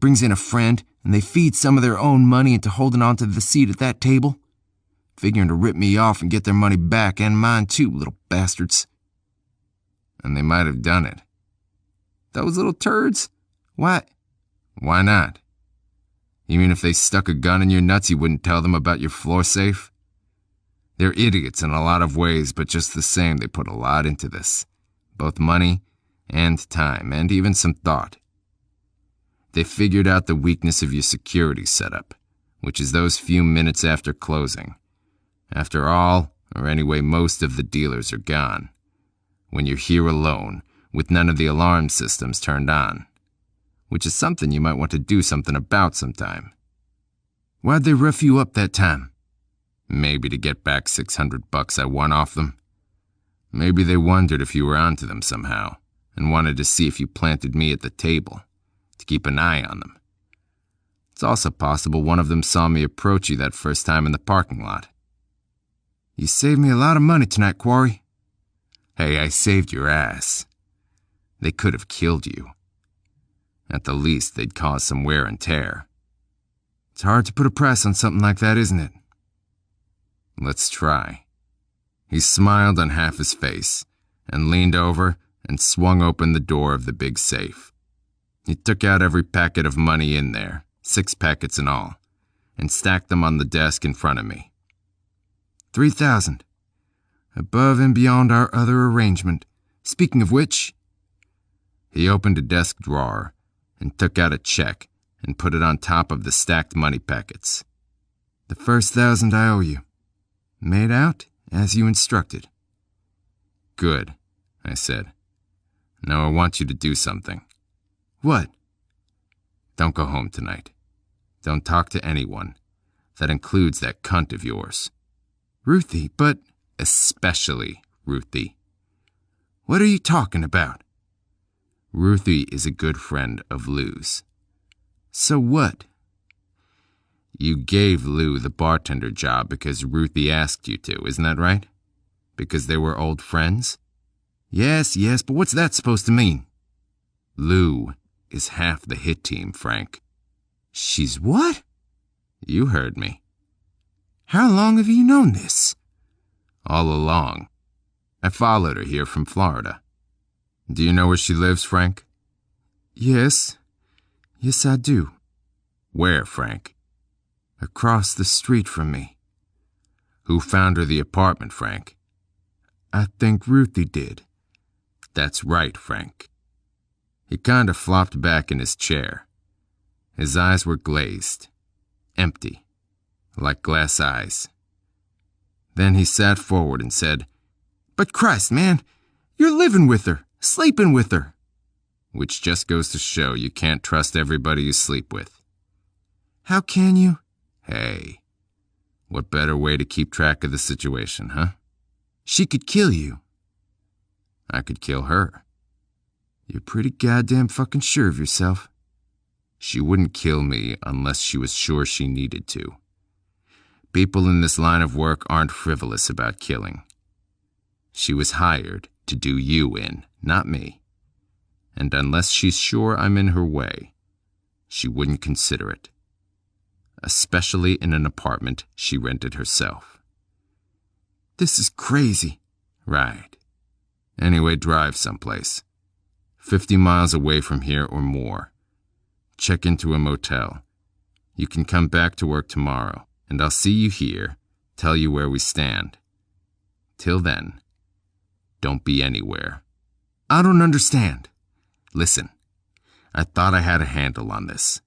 Brings in a friend, and they feed some of their own money into holding on to the seat at that table. Figuring to rip me off and get their money back, and mine too, little bastards. And they might have done it. Those little turds? Why? Why not? You mean if they stuck a gun in your nuts, you wouldn't tell them about your floor safe? They're idiots in a lot of ways, but just the same, they put a lot into this. Both money and time, and even some thought. They figured out the weakness of your security setup, which is those few minutes after closing. After all, or anyway most of the dealers are gone. When you're here alone, with none of the alarm systems turned on. Which is something you might want to do something about sometime. Why'd they rough you up that time? Maybe to get back $600 I won off them. Maybe they wondered if you were onto them somehow, and wanted to see if you planted me at the table, to keep an eye on them. It's also possible one of them saw me approach you that first time in the parking lot. You saved me a lot of money tonight, Quarry. Hey, I saved your ass. They could have killed you. At the least, they'd cause some wear and tear. It's hard to put a price on something like that, isn't it? Let's try. He smiled on half his face and leaned over and swung open the door of the big safe. He took out every packet of money in there, 6 packets in all, and stacked them on the desk in front of me. 3,000. Above and beyond our other arrangement. Speaking of which... He opened a desk drawer and took out a check and put it on top of the stacked money packets. The first 1,000 I owe you. Made out as you instructed. Good, I said. Now I want you to do something. What? Don't go home tonight. Don't talk to anyone. That includes that cunt of yours. Ruthie, but... Especially Ruthie. What are you talking about? Ruthie is a good friend of Lou's. So what? You gave Lou the bartender job because Ruthie asked you to, isn't that right? Because they were old friends? Yes, but what's that supposed to mean? Lou is half the hit team, Frank. She's what? You heard me. How long have you known this? All along. I followed her here from Florida. Do you know where she lives, Frank? Yes, I do. Where, Frank? Across the street from me. Who found her the apartment, Frank? I think Ruthie did. That's right, Frank. He kind of flopped back in his chair. His eyes were glazed, empty, like glass eyes. Then he sat forward and said, But Christ, man, you're living with her, sleeping with her. Which just goes to show you can't trust everybody you sleep with. How can you? Hey, what better way to keep track of the situation, huh? She could kill you. I could kill her. You're pretty goddamn fucking sure of yourself. She wouldn't kill me unless she was sure she needed to. People in this line of work aren't frivolous about killing. She was hired to do you in, not me. and unless she's sure I'm in her way, she wouldn't consider it. Especially in an apartment she rented herself. This is crazy. Right. Anyway, drive someplace. 50 miles away from here or more. Check into a motel. You can come back to work tomorrow, and I'll see you here, tell you where we stand. Till then, don't be anywhere. I don't understand. Listen, I thought I had a handle on this.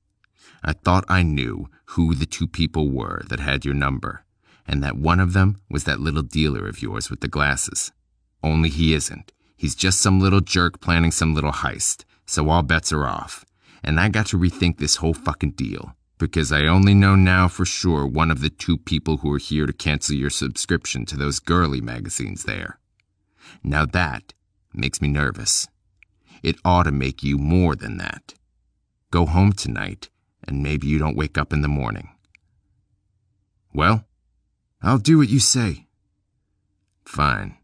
I thought I knew who the two people were that had your number, and that one of them was that little dealer of yours with the glasses. Only he isn't. He's just some little jerk planning some little heist, so all bets are off. And I got to rethink this whole fucking deal, because I only know now for sure one of the two people who are here to cancel your subscription to those girly magazines there. Now that makes me nervous. It ought to make you more than that. Go home tonight, and maybe you don't wake up in the morning. Well, I'll do what you say. Fine.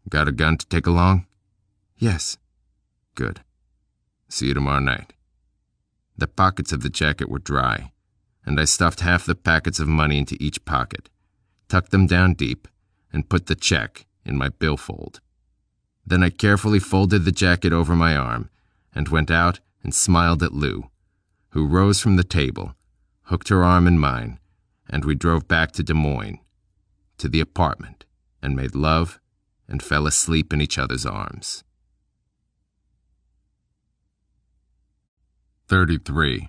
Got a gun to take along? Yes. Good. See you tomorrow night. The pockets of the jacket were dry, and I stuffed half the packets of money into each pocket, tucked them down deep, and put the check in my billfold. Then I carefully folded the jacket over my arm and went out and smiled at Lou, who rose from the table, hooked her arm in mine, and we drove back to Des Moines, to the apartment, and made love and fell asleep in each other's arms. 33.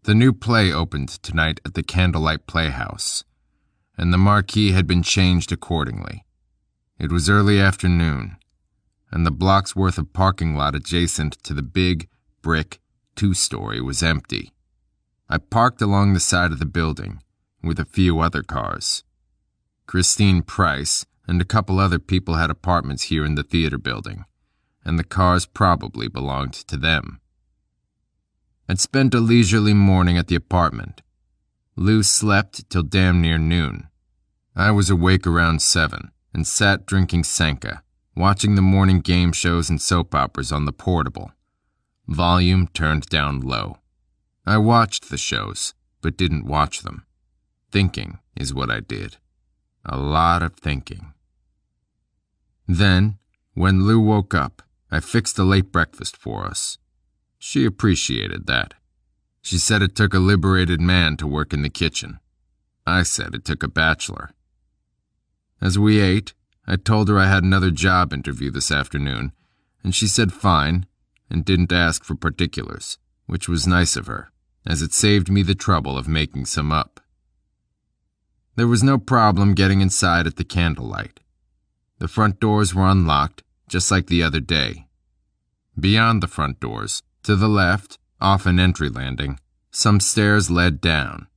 The new play opened tonight at the Candlelight Playhouse, and the marquee had been changed accordingly. It was early afternoon, and the block's worth of parking lot adjacent to the big, brick, two-story was empty. I parked along the side of the building, with a few other cars. Christine Price and a couple other people had apartments here in the theater building, and the cars probably belonged to them. I'd spent a leisurely morning at the apartment. Lou slept till damn near noon. I was awake around 7 and sat drinking Sanka, watching the morning game shows and soap operas on the portable. Volume turned down low. I watched the shows, but didn't watch them. Thinking is what I did. A lot of thinking. Then, when Lou woke up, I fixed a late breakfast for us. She appreciated that. She said it took a liberated man to work in the kitchen. I said it took a bachelor. As we ate, I told her I had another job interview this afternoon, and she said fine, and didn't ask for particulars, which was nice of her, as it saved me the trouble of making some up. There was no problem getting inside at the Candlelight. The front doors were unlocked, just like the other day. Beyond the front doors, to the left, off an entry landing, some stairs led down.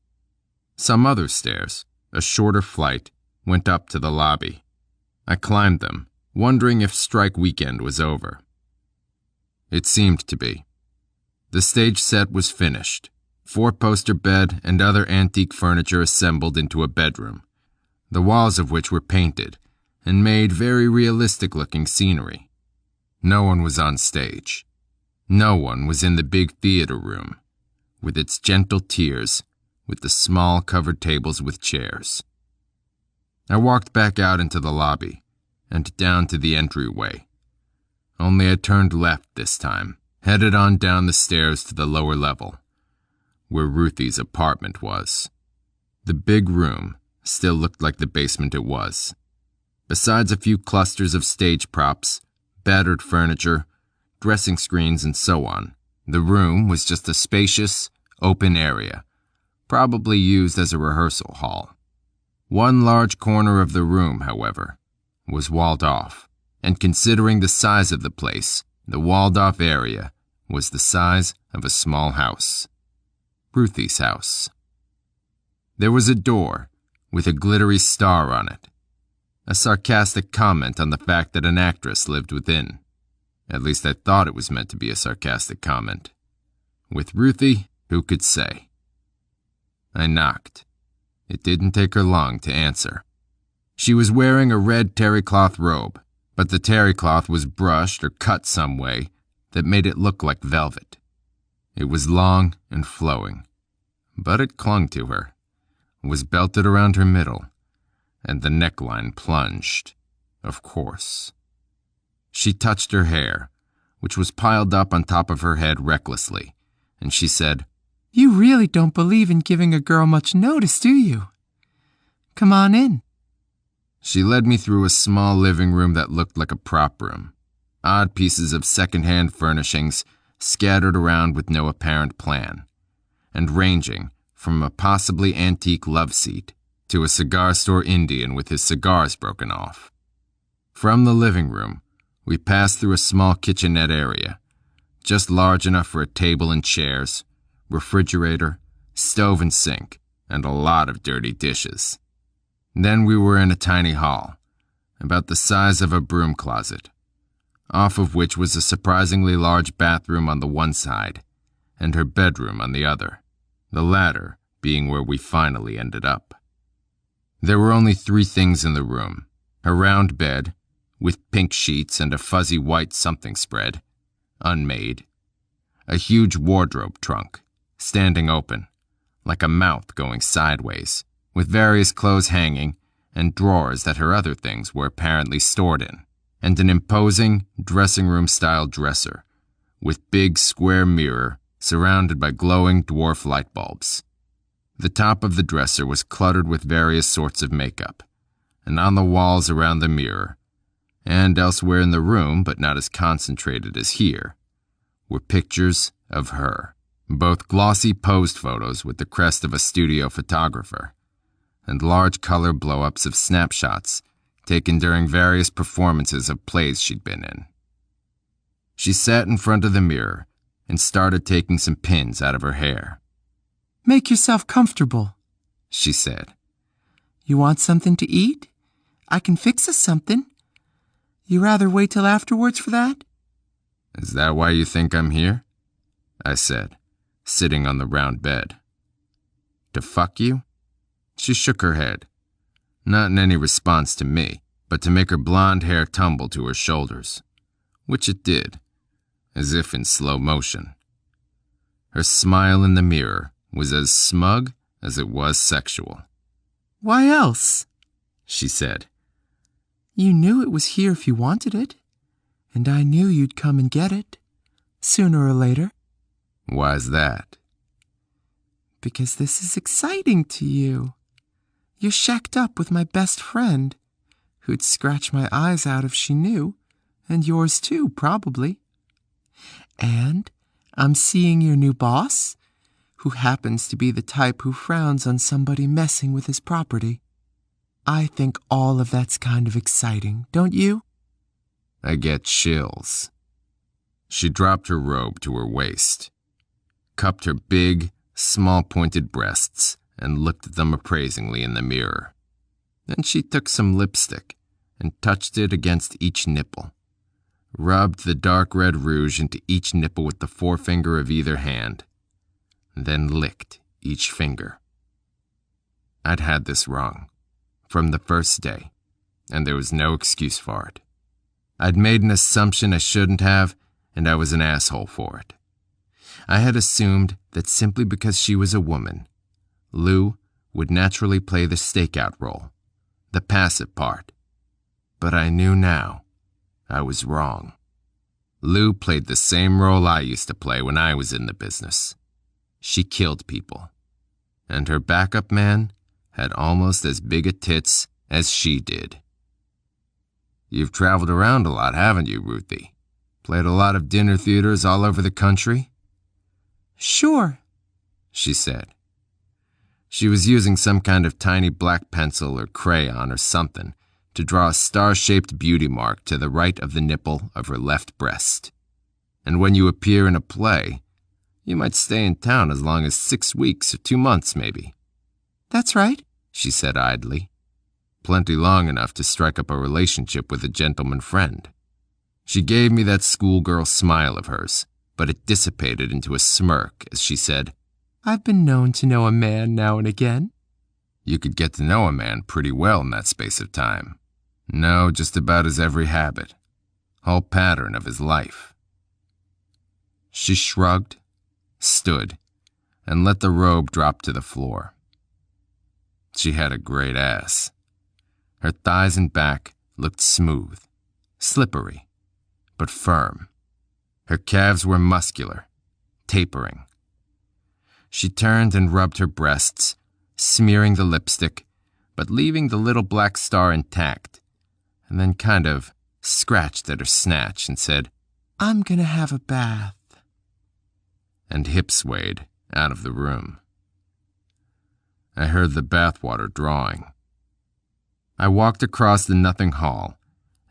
Some other stairs, a shorter flight, went up to the lobby. I climbed them, wondering if strike weekend was over. It seemed to be. The stage set was finished, 4-poster bed and other antique furniture assembled into a bedroom, the walls of which were painted and made very realistic-looking scenery. No one was on stage. No one was in the big theater room, with its gentle tiers, with the small covered tables with chairs. I walked back out into the lobby and down to the entryway. Only I turned left this time, headed on down the stairs to the lower level, where Ruthie's apartment was. The big room still looked like the basement it was. Besides a few clusters of stage props, battered furniture, dressing screens, and so on, the room was just a spacious, open area, probably used as a rehearsal hall. One large corner of the room, however, was walled off, and considering the size of the place, the walled-off area was the size of a small house. Ruthie's house. There was a door with a glittery star on it, a sarcastic comment on the fact that an actress lived within. At least I thought it was meant to be a sarcastic comment. With Ruthie, who could say? I knocked. It didn't take her long to answer. She was wearing a red terry cloth robe, but the terry cloth was brushed or cut some way that made it look like velvet. It was long and flowing, but it clung to her, was belted around her middle, and the neckline plunged, of course. She touched her hair, which was piled up on top of her head recklessly, and she said, "You really don't believe in giving a girl much notice, do you? Come on in." She led me through a small living room that looked like a prop room, odd pieces of second-hand furnishings scattered around with no apparent plan, and ranging from a possibly antique love seat to a cigar store Indian with his cigars broken off. From the living room, we passed through a small kitchenette area, just large enough for a table and chairs, refrigerator, stove and sink, and a lot of dirty dishes. Then we were in a tiny hall, about the size of a broom closet, off of which was a surprisingly large bathroom on the one side, and her bedroom on the other, the latter being where we finally ended up. There were only 3 things in the room: a round bed, with pink sheets and a fuzzy white something spread, unmade, a huge wardrobe trunk, standing open, like a mouth going sideways, with various clothes hanging and drawers that her other things were apparently stored in, and an imposing dressing room-style dresser, with big square mirror surrounded by glowing dwarf light bulbs. The top of the dresser was cluttered with various sorts of makeup, and on the walls around the mirror, and elsewhere in the room, but not as concentrated as here, were pictures of her, both glossy posed photos with the crest of a studio photographer, and large color blow-ups of snapshots taken during various performances of plays she'd been in. She sat in front of the mirror and started taking some pins out of her hair. "Make yourself comfortable," she said. "You want something to eat? I can fix us something. You rather wait till afterwards for that?" "Is that why you think I'm here?" I said, sitting on the round bed. "To fuck you?" She shook her head, not in any response to me, but to make her blonde hair tumble to her shoulders, which it did, as if in slow motion. Her smile in the mirror was as smug as it was sexual. "Why else?" she said. "You knew it was here if you wanted it, and I knew you'd come and get it, sooner or later." "Why's that?" "Because this is exciting to you. You're shacked up with my best friend, who'd scratch my eyes out if she knew, and yours too, probably. And I'm seeing your new boss, who happens to be the type who frowns on somebody messing with his property. I think all of that's kind of exciting, don't you?" I get chills. She dropped her robe to her waist, cupped her big, small-pointed breasts, and looked at them appraisingly in the mirror. Then she took some lipstick and touched it against each nipple, rubbed the dark red rouge into each nipple with the forefinger of either hand, then licked each finger. I'd had this wrong from the first day, and there was no excuse for it. I'd made an assumption I shouldn't have, and I was an asshole for it. I had assumed that simply because she was a woman, Lou would naturally play the stakeout role, the passive part. But I knew now I was wrong. Lou played the same role I used to play when I was in the business. She killed people, and her backup man had almost as big a tits as she did. "You've traveled around a lot, haven't you, Ruthie? Played a lot of dinner theaters all over the country?" "Sure," she said. She was using some kind of tiny black pencil or crayon or something to draw a star-shaped beauty mark to the right of the nipple of her left breast. And when you appear in a play, you might stay in town as long as 6 weeks or 2 months, maybe. "That's right," she said idly. Plenty long enough to strike up a relationship with a gentleman friend. She gave me that schoolgirl smile of hers, but it dissipated into a smirk as she said, "I've been known to know a man now and again." "You could get to know a man pretty well in that space of time." No, just about his every habit, whole pattern of his life. She shrugged, stood, and let the robe drop to the floor. She had a great ass. Her thighs and back looked smooth, slippery, but firm. Her calves were muscular, tapering. She turned and rubbed her breasts, smearing the lipstick, but leaving the little black star intact, and then kind of scratched at her snatch and said, "I'm gonna have a bath," and hip swayed out of the room. I heard the bathwater drawing. I walked across the nothing hall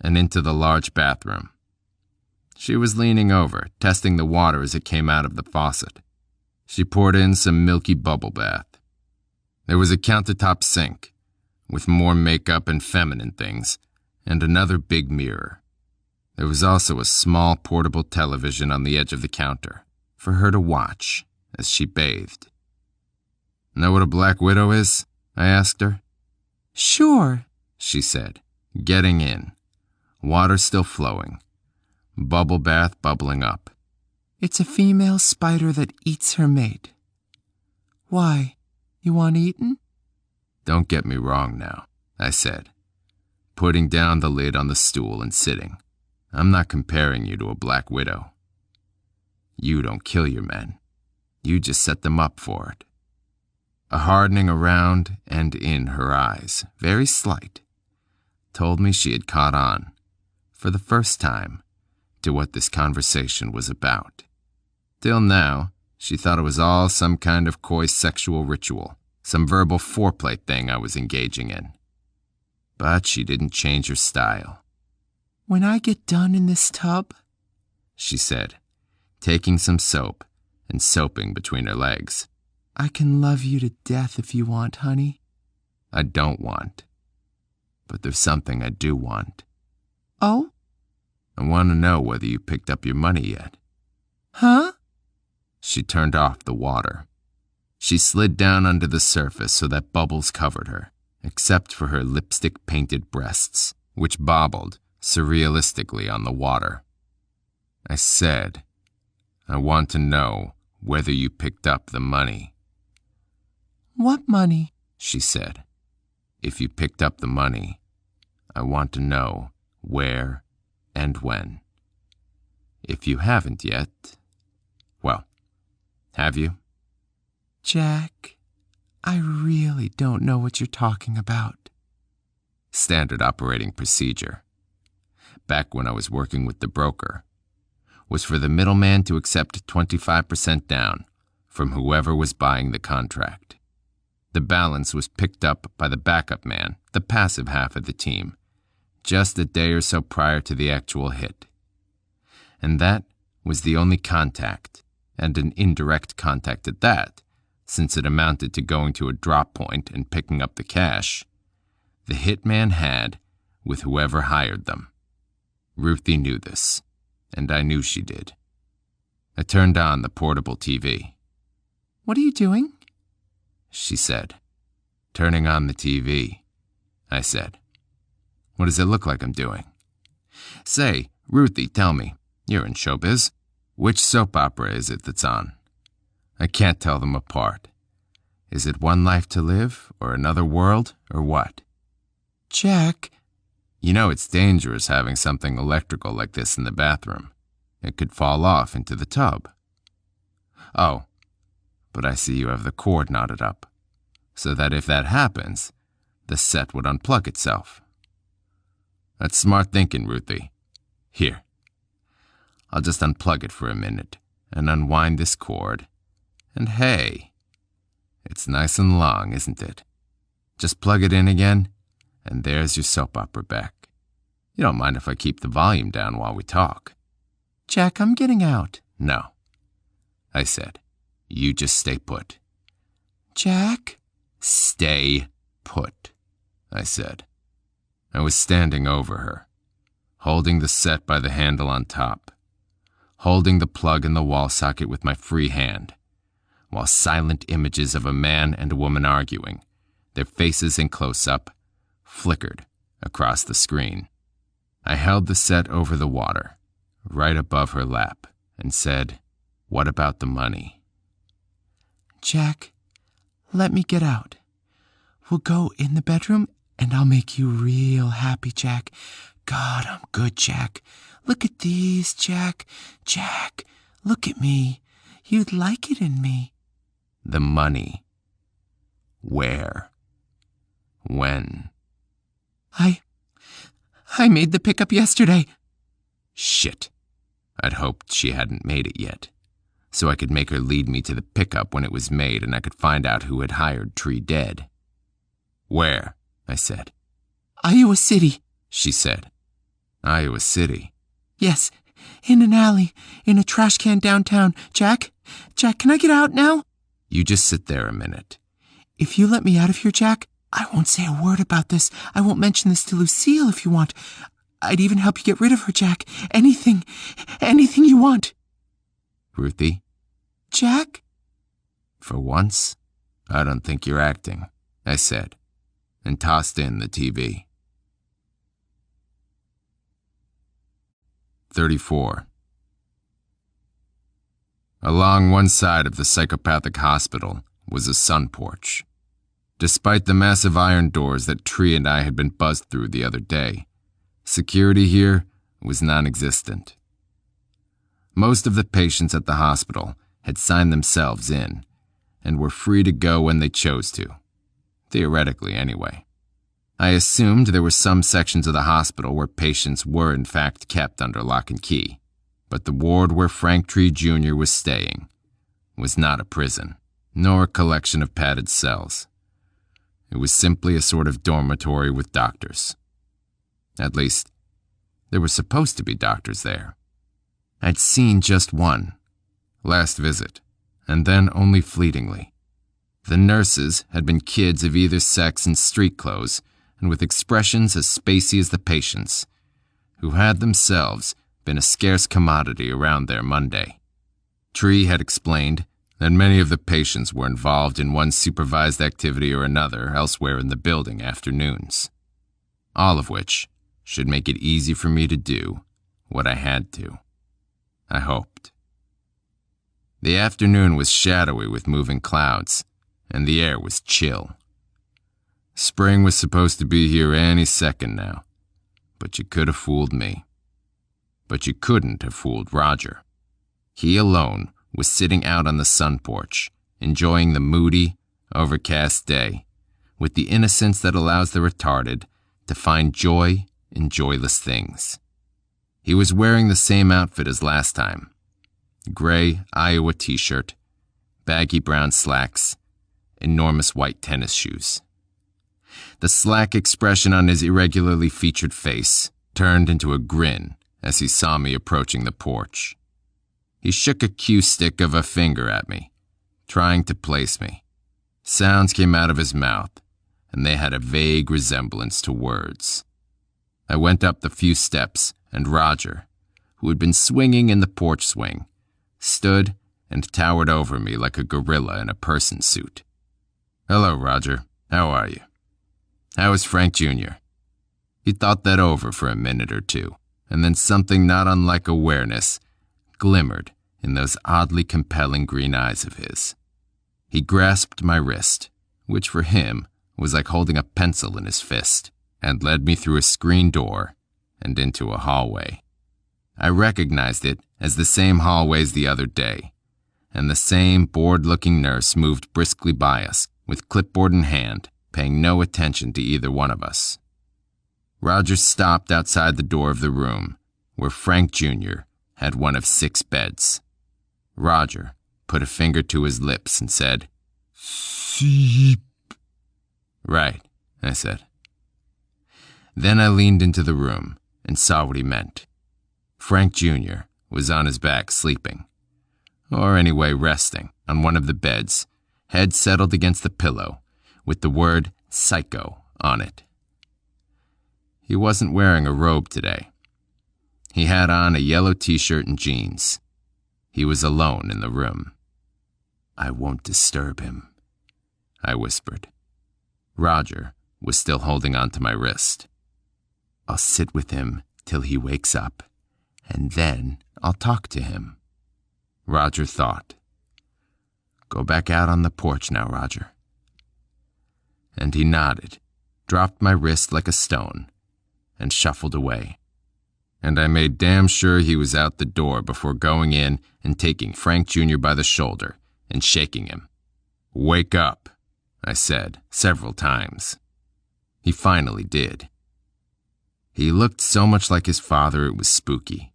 and into the large bathroom. She was leaning over, testing the water as it came out of the faucet. She poured in some milky bubble bath. There was a countertop sink with more makeup and feminine things, and another big mirror. There was also a small portable television on the edge of the counter for her to watch as she bathed. Know what a black widow is? I asked her. "Sure," she said, getting in, water still flowing, bubble bath bubbling up. "It's a female spider that eats her mate. Why, you want eaten?" Don't get me wrong now, I said, putting down the lid on the stool and sitting. I'm not comparing you to a black widow. You don't kill your men. You just set them up for it. A hardening around and in her eyes, very slight, told me she had caught on, for the first time, to what this conversation was about. Till now, she thought it was all some kind of coy sexual ritual, some verbal foreplay thing I was engaging in. But she didn't change her style. "When I get done in this tub," she said, taking some soap and soaping between her legs, "I can love you to death if you want, honey." I don't want. But there's something I do want. "Oh? I want to know whether you picked up your money yet." Huh?" She turned off the water. She slid down under the surface so that bubbles covered her, except for her lipstick-painted breasts, which bobbled surrealistically on the water. I said, I want to know whether you picked up the money. "What money?" She said. If you picked up the money, I want to know where and when. If you haven't yet, well, have you? "Jack, I really don't know what you're talking about." Standard operating procedure, back when I was working with the broker, was for the middleman to accept 25% down from whoever was buying the contract. The balance was picked up by the backup man, the passive half of the team, just a day or so prior to the actual hit. And that was the only contact, and an indirect contact at that, since it amounted to going to a drop point and picking up the cash, the hitman had with whoever hired them. Ruthie knew this, and I knew she did. I turned on the portable TV. "What are you doing?" She said. Turning on the TV, I said. What does it look like I'm doing? Say, Ruthie, tell me, you're in showbiz. Which soap opera is it that's on? I can't tell them apart. Is it One Life to Live, or Another World, or what? "Jack." You know it's dangerous having something electrical like this in the bathroom. It could fall off into the tub. Oh, but I see you have the cord knotted up, so that if that happens, the set would unplug itself. That's smart thinking, Ruthie. Here. I'll just unplug it for a minute and unwind this cord. And hey, it's nice and long, isn't it? Just plug it in again, and there's your soap opera back. You don't mind if I keep the volume down while we talk? "Jack, I'm getting out." No, I said. You just stay put. "Jack." Stay put, I said. I was standing over her, holding the set by the handle on top, holding the plug in the wall socket with my free hand, while silent images of a man and a woman arguing, their faces in close-up, flickered across the screen. I held the set over the water, right above her lap, and said, "What about the money?" "Jack, let me get out. We'll go in the bedroom and I'll make you real happy, Jack. God, I'm good, Jack. Look at these, Jack. Jack, look at me. You'd like it in me." The money. Where? When? I made the pickup yesterday. Shit. I'd hoped she hadn't made it yet, so I could make her lead me to the pickup when it was made and I could find out who had hired Tree Dead. Where? I said. Iowa City, she said. Iowa City? Yes, in an alley, in a trash can downtown. Jack, can I get out now? You just sit there a minute. If you let me out of here, Jack, I won't say a word about this. I won't mention this to Lucille if you want. I'd even help you get rid of her, Jack. Anything you want. Ruthie? Jack? For once, I don't think you're acting, I said, and tossed in the TV. 34. Along one side of the psychopathic hospital was a sun porch. Despite the massive iron doors that Tree and I had been buzzed through the other day, security here was non-existent. Most of the patients at the hospital had signed themselves in and were free to go when they chose to, theoretically anyway. I assumed there were some sections of the hospital where patients were in fact kept under lock and key, but the ward where Frank Tree Jr. was staying was not a prison, nor a collection of padded cells. It was simply a sort of dormitory with doctors. At least, there were supposed to be doctors there. I'd seen just one, last visit, and then only fleetingly. The nurses had been kids of either sex in street clothes and with expressions as spacey as the patients, who had themselves been a scarce commodity around there Monday. Tree had explained that many of the patients were involved in one supervised activity or another elsewhere in the building afternoons, all of which should make it easy for me to do what I had to. I hoped. The afternoon was shadowy with moving clouds, and the air was chill. Spring was supposed to be here any second now, but you could have fooled me. But you couldn't have fooled Roger. He alone was sitting out on the sun porch, enjoying the moody, overcast day, with the innocence that allows the retarded to find joy in joyless things. He was wearing the same outfit as last time. Gray Iowa t-shirt, baggy brown slacks, enormous white tennis shoes. The slack expression on his irregularly featured face turned into a grin as he saw me approaching the porch. He shook a cue stick of a finger at me, trying to place me. Sounds came out of his mouth, and they had a vague resemblance to words. I went up the few steps, and Roger, who had been swinging in the porch swing, stood and towered over me like a gorilla in a person suit. "Hello, Roger. How are you? How is Frank Jr.?" He thought that over for a minute or two, and then something not unlike awareness glimmered in those oddly compelling green eyes of his. He grasped my wrist, which for him was like holding a pencil in his fist, and led me through a screen door and into a hallway. I recognized it as the same hallway as the other day, and the same bored-looking nurse moved briskly by us, with clipboard in hand, paying no attention to either one of us. Roger stopped outside the door of the room, where Frank Jr. had one of 6 beds. Roger put a finger to his lips and said, "Sleep." "Right," I said. Then I leaned into the room and saw what he meant. Frank Jr. was on his back sleeping, or anyway resting, on one of the beds, head settled against the pillow, with the word "psycho" on it. He wasn't wearing a robe today. He had on a yellow t-shirt and jeans. He was alone in the room. "I won't disturb him," I whispered. Roger was still holding on to my wrist. I'll sit with him till he wakes up, and then I'll talk to him." Roger thought. "Go back out on the porch now, Roger." And he nodded, dropped my wrist like a stone, and shuffled away. And I made damn sure he was out the door before going in and taking Frank Jr. by the shoulder and shaking him. "Wake up," I said several times. He finally did. He looked so much like his father it was spooky.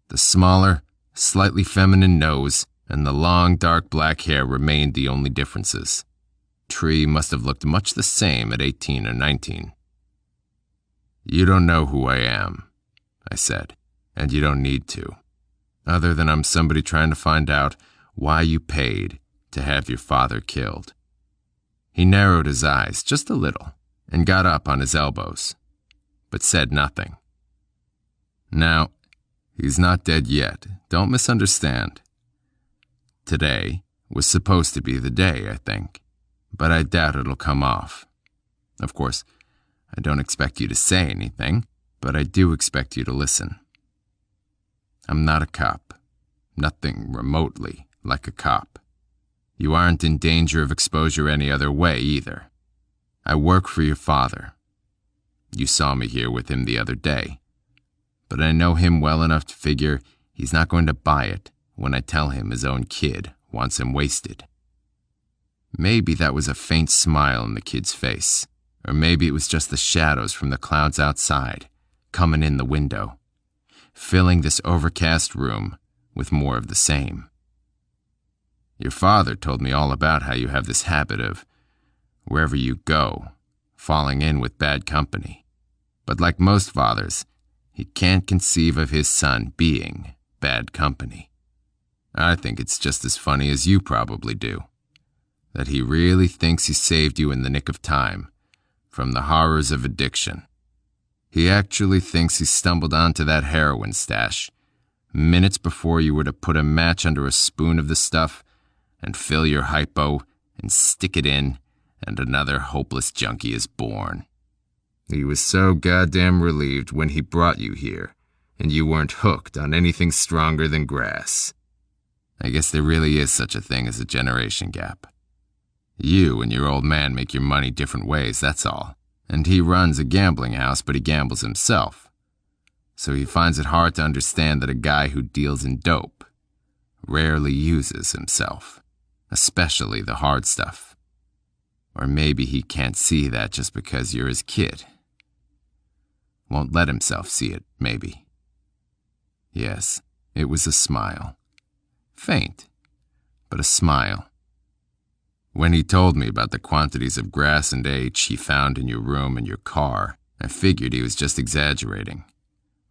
The smaller, slightly feminine nose and the long, dark black hair remained the only differences. Tree must have looked much the same at 18 or 19. "You don't know who I am," I said, "and you don't need to. Other than I'm somebody trying to find out why you paid to have your father killed." He narrowed his eyes just a little and got up on his elbows, but said nothing. "Now, he's not dead yet. Don't misunderstand. Today was supposed to be the day, I think, but I doubt it'll come off. Of course, I don't expect you to say anything, but I do expect you to listen. I'm not a cop, nothing remotely like a cop. You aren't in danger of exposure any other way either. I work for your father. You saw me here with him the other day, but I know him well enough to figure he's not going to buy it when I tell him his own kid wants him wasted." Maybe that was a faint smile on the kid's face, or maybe it was just the shadows from the clouds outside, coming in the window, filling this overcast room with more of the same. "Your father told me all about how you have this habit of, wherever you go, falling in with bad company. But like most fathers, he can't conceive of his son being bad company. I think it's just as funny as you probably do, that he really thinks he saved you in the nick of time from the horrors of addiction. He actually thinks he stumbled onto that heroin stash minutes before you were to put a match under a spoon of the stuff and fill your hypo and stick it in, and another hopeless junkie is born. He was so goddamn relieved when he brought you here, and you weren't hooked on anything stronger than grass. I guess there really is such a thing as a generation gap. You and your old man make your money different ways, that's all. And he runs a gambling house, but he gambles himself. So he finds it hard to understand that a guy who deals in dope rarely uses himself, especially the hard stuff. Or maybe he can't see that just because you're his kid. Won't let himself see it, maybe." Yes, it was a smile. Faint, but a smile. When he told me about the quantities of grass and H he found in your room and your car, I figured he was just exaggerating,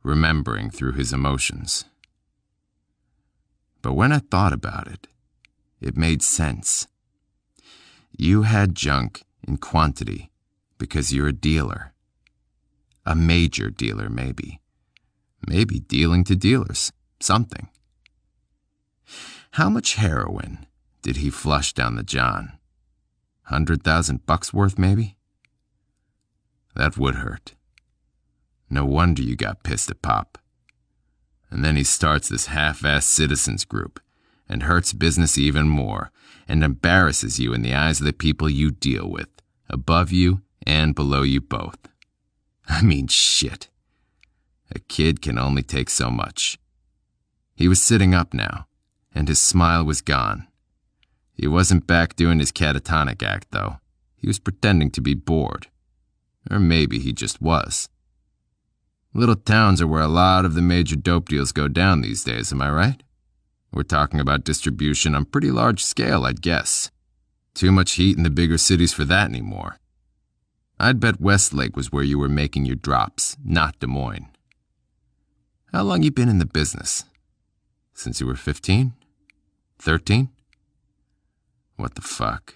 remembering through his emotions. But when I thought about it, it made sense. You had junk in quantity because you're a dealer. A major dealer, maybe. Maybe dealing to dealers, something. How much heroin did he flush down the John? $100,000 worth, maybe? That would hurt. No wonder you got pissed at Pop. And then he starts this half-assed citizens group and hurts business even more and embarrasses you in the eyes of the people you deal with, above you and below you both. I mean, shit. A kid can only take so much. He was sitting up now, and his smile was gone. He wasn't back doing his catatonic act, though. He was pretending to be bored. Or maybe he just was. Little towns are where a lot of the major dope deals go down these days, am I right? We're talking about distribution on pretty large scale, I'd guess. Too much heat in the bigger cities for that anymore. I'd bet Westlake was where you were making your drops, not Des Moines. How long you been in the business? Since you were 15? 13? What the fuck?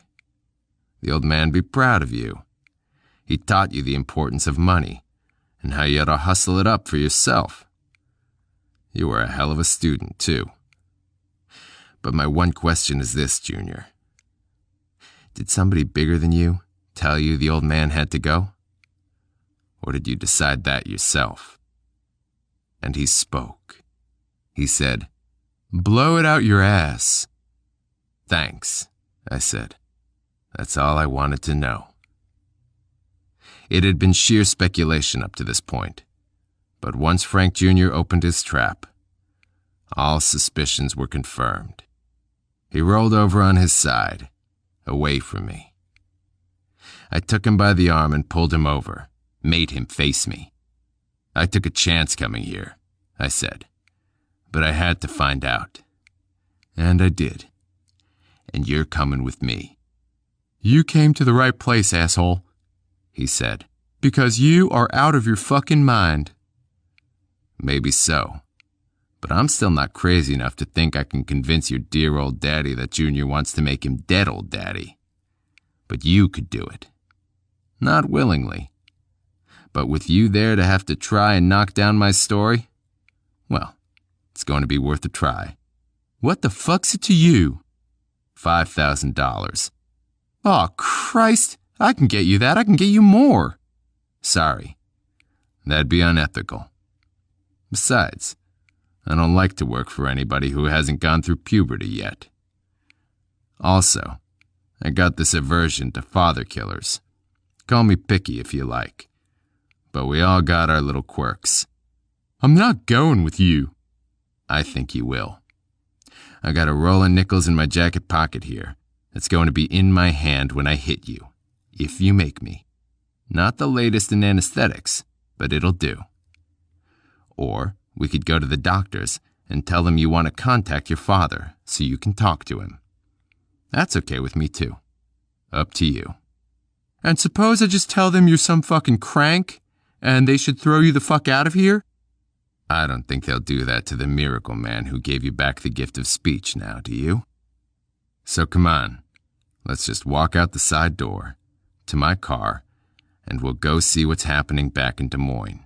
The old man'd be proud of you. He taught you the importance of money and how you ought to hustle it up for yourself. You were a hell of a student, too. But my one question is this, Junior. Did somebody bigger than you tell you the old man had to go? Or did you decide that yourself? And he spoke. He said, "Blow it out your ass." "Thanks," I said. That's all I wanted to know. It had been sheer speculation up to this point, but once Frank Jr. opened his trap, all suspicions were confirmed. He rolled over on his side, away from me. I took him by the arm and pulled him over, made him face me. "I took a chance coming here," I said, "but I had to find out." And I did. "And you're coming with me." "You came to the right place, asshole," he said. "Because you are out of your fucking mind." Maybe so, but I'm still not crazy enough to think I can convince your dear old daddy that Junior wants to make him dead old daddy. But you could do it. Not willingly. But with you there to have to try and knock down my story, well, it's going to be worth a try. "What the fuck's it to you?" $5,000. "Oh, Christ, I can get you that. I can get you more." "Sorry. That'd be unethical. Besides, I don't like to work for anybody who hasn't gone through puberty yet. Also, I got this aversion to father killers. Call me picky if you like, but we all got our little quirks." "I'm not going with you." "I think you will. I got a roll of nickels in my jacket pocket here. It's going to be in my hand when I hit you, if you make me. Not the latest in anesthetics, but it'll do. Or we could go to the doctors and tell them you want to contact your father so you can talk to him. That's okay with me too. Up to you." "And suppose I just tell them you're some fucking crank and they should throw you the fuck out of here?" I don't think they'll do that to the miracle man who gave you back the gift of speech now, do you? So come on, let's just walk out the side door, to my car, and we'll go see what's happening back in Des Moines.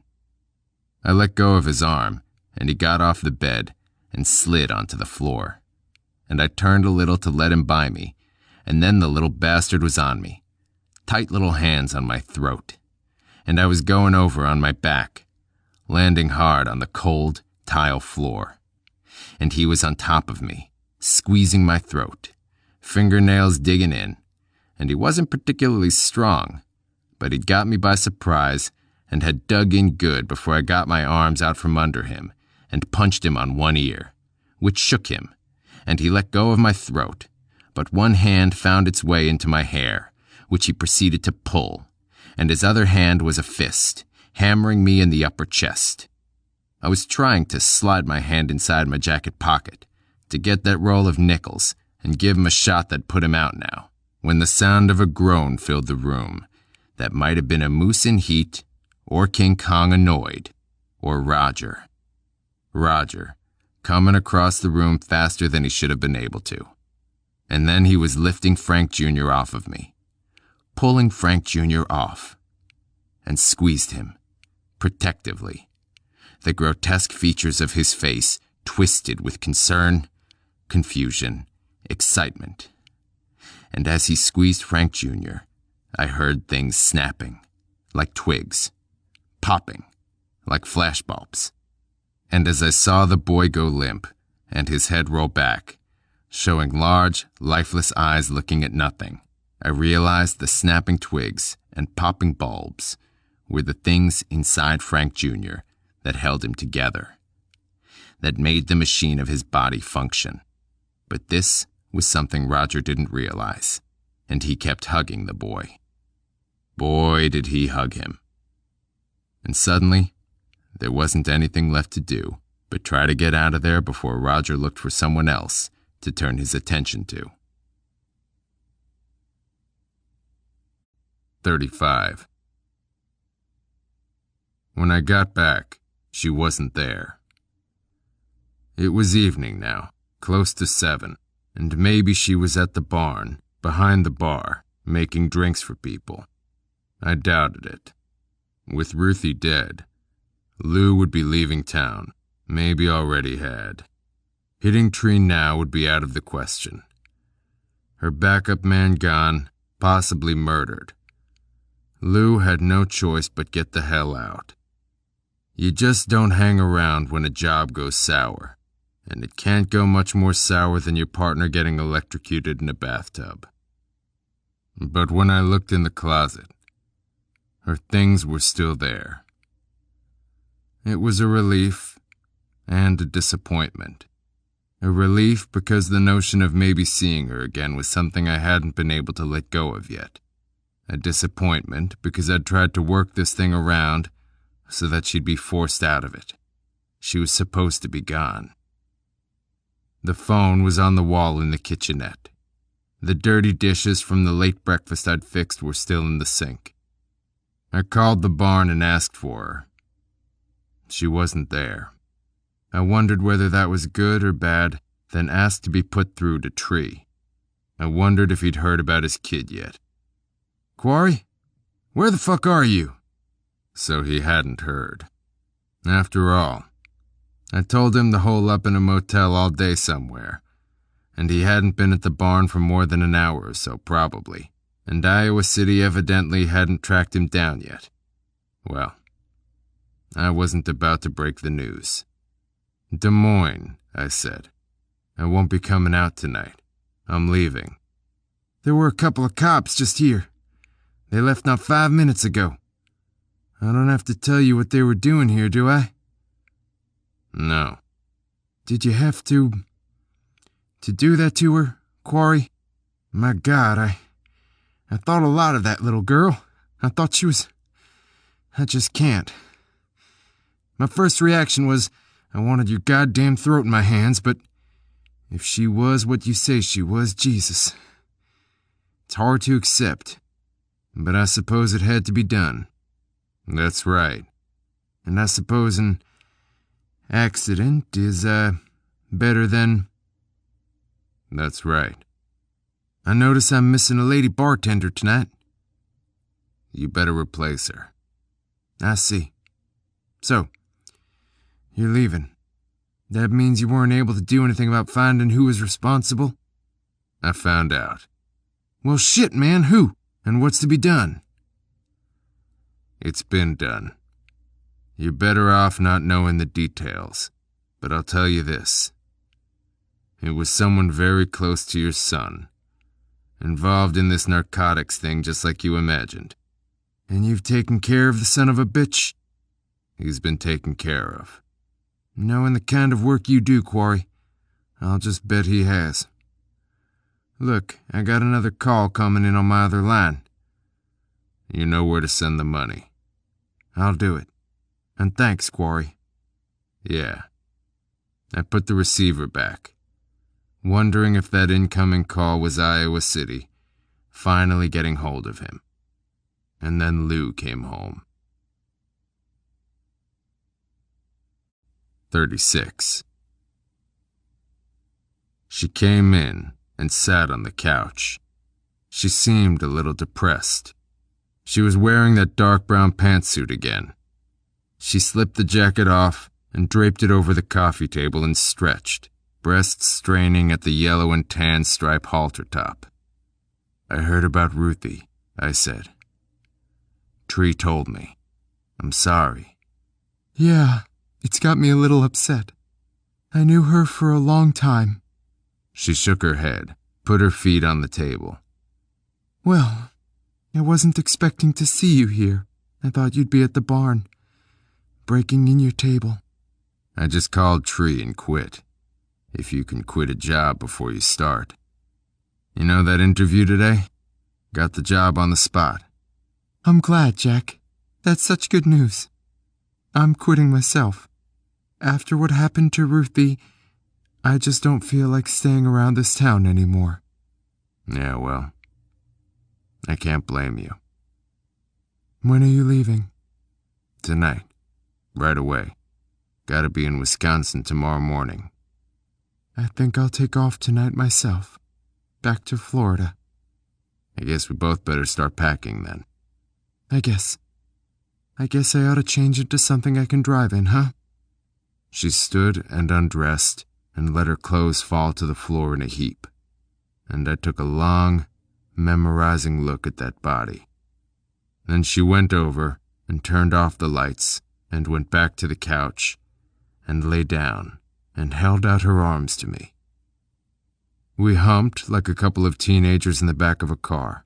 I let go of his arm, and he got off the bed and slid onto the floor. And I turned a little to let him by me, and then the little bastard was on me, tight little hands on my throat, and I was going over on my back, landing hard on the cold tile floor. And he was on top of me, squeezing my throat, fingernails digging in, and he wasn't particularly strong, but he'd got me by surprise and had dug in good before I got my arms out from under him and punched him on one ear, which shook him, and he let go of my throat, but one hand found its way into my hair, which he proceeded to pull, and his other hand was a fist, hammering me in the upper chest. I was trying to slide my hand inside my jacket pocket to get that roll of nickels and give him a shot that put him out now, when the sound of a groan filled the room that might have been a moose in heat, or King Kong annoyed, or Roger. Roger, coming across the room faster than he should have been able to. And then he was lifting Frank Jr. off of me, pulling Frank Jr. off, and squeezed him, protectively, the grotesque features of his face twisted with concern, confusion, excitement. And as he squeezed Frank Jr., I heard things snapping, like twigs, popping, like flashbulbs. And as I saw the boy go limp and his head roll back, showing large, lifeless eyes looking at nothing, I realized the snapping twigs and popping bulbs were the things inside Frank Jr. that held him together, that made the machine of his body function. But this was something Roger didn't realize, and he kept hugging the boy. Boy, did he hug him. And suddenly, there wasn't anything left to do but try to get out of there before Roger looked for someone else to turn his attention to. 35. When I got back, she wasn't there. It was evening now, close to 7, and maybe she was at the barn, behind the bar, making drinks for people. I doubted it. With Ruthie dead, Lou would be leaving town, maybe already had. Hitting Tree now would be out of the question. Her backup man gone, possibly murdered. Lou had no choice but get the hell out. You just don't hang around when a job goes sour, and it can't go much more sour than your partner getting electrocuted in a bathtub. But when I looked in the closet, her things were still there. It was a relief and a disappointment. A relief because the notion of maybe seeing her again was something I hadn't been able to let go of yet. A disappointment because I'd tried to work this thing around so that she'd be forced out of it. She was supposed to be gone. The phone was on the wall in the kitchenette. The dirty dishes from the late breakfast I'd fixed were still in the sink. I called the barn and asked for her. She wasn't there. I wondered whether that was good or bad, then asked to be put through to Tree. I wondered if he'd heard about his kid yet. "Quarry, where the fuck are you?" So he hadn't heard. After all, I told him to hole up in a motel all day somewhere, and he hadn't been at the barn for more than an hour or so, probably, and Iowa City evidently hadn't tracked him down yet. Well, I wasn't about to break the news. "Des Moines," I said. "I won't be coming out tonight. I'm leaving." "There were a couple of cops just here. They left not 5 minutes ago. I don't have to tell you what they were doing here, do I?" "No." "Did you have to do that to her, Quarry? My God, I thought a lot of that little girl. I thought she was... I just can't. My first reaction was, I wanted your goddamn throat in my hands, but if she was what you say she was, Jesus. It's hard to accept, but I suppose it had to be done." "That's right." "And I suppose an accident is, better than..." "That's right." "I notice I'm missing a lady bartender tonight." "You better replace her." "I see. So, you're leaving. That means you weren't able to do anything about finding who was responsible?" "I found out." "Well, shit, man, who? And what's to be done?" "It's been done. You're better off not knowing the details, but I'll tell you this. It was someone very close to your son, involved in this narcotics thing just like you imagined." "And you've taken care of the son of a bitch?" "He's been taken care of." "Knowing the kind of work you do, Quarry, I'll just bet he has. Look, I got another call coming in on my other line." "You know where to send the money." "I'll do it. And thanks, Quarry." "Yeah." I put the receiver back, wondering if that incoming call was Iowa City finally getting hold of him. And then Lou came home. 36. She came in and sat on the couch. She seemed a little depressed. She was wearing that dark brown pantsuit again. She slipped the jacket off and draped it over the coffee table and stretched, breasts straining at the yellow and tan stripe halter top. "I heard about Ruthie," I said. "Tree told me. I'm sorry." "Yeah, it's got me a little upset. I knew her for a long time." She shook her head, put her feet on the table. "Well, I wasn't expecting to see you here. I thought you'd be at the barn, breaking in your table." "I just called Tree and quit. If you can quit a job before you start. You know that interview today? Got the job on the spot." "I'm glad, Jack. That's such good news. I'm quitting myself. After what happened to Ruthie, I just don't feel like staying around this town anymore." "Yeah, well, I can't blame you." "When are you leaving?" "Tonight. Right away. Gotta be in Wisconsin tomorrow morning." "I think I'll take off tonight myself. Back to Florida." "I guess we both better start packing then." I guess I ought to change into something I can drive in, huh?" She stood and undressed and let her clothes fall to the floor in a heap, and I took a long, memorizing look at that body. Then she went over and turned off the lights and went back to the couch and lay down and held out her arms to me. We humped like a couple of teenagers in the back of a car,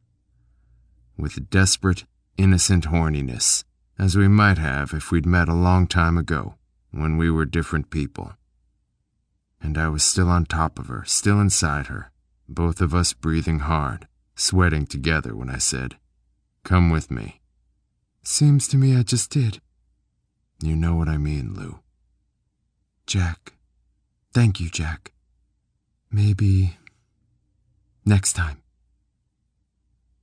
with desperate, innocent horniness, as we might have if we'd met a long time ago when we were different people. And I was still on top of her, still inside her, both of us breathing hard, sweating together when I said, "Come with me." Seems to me I just did. You know what I mean, Lou. Jack. Thank you, Jack. Maybe next time.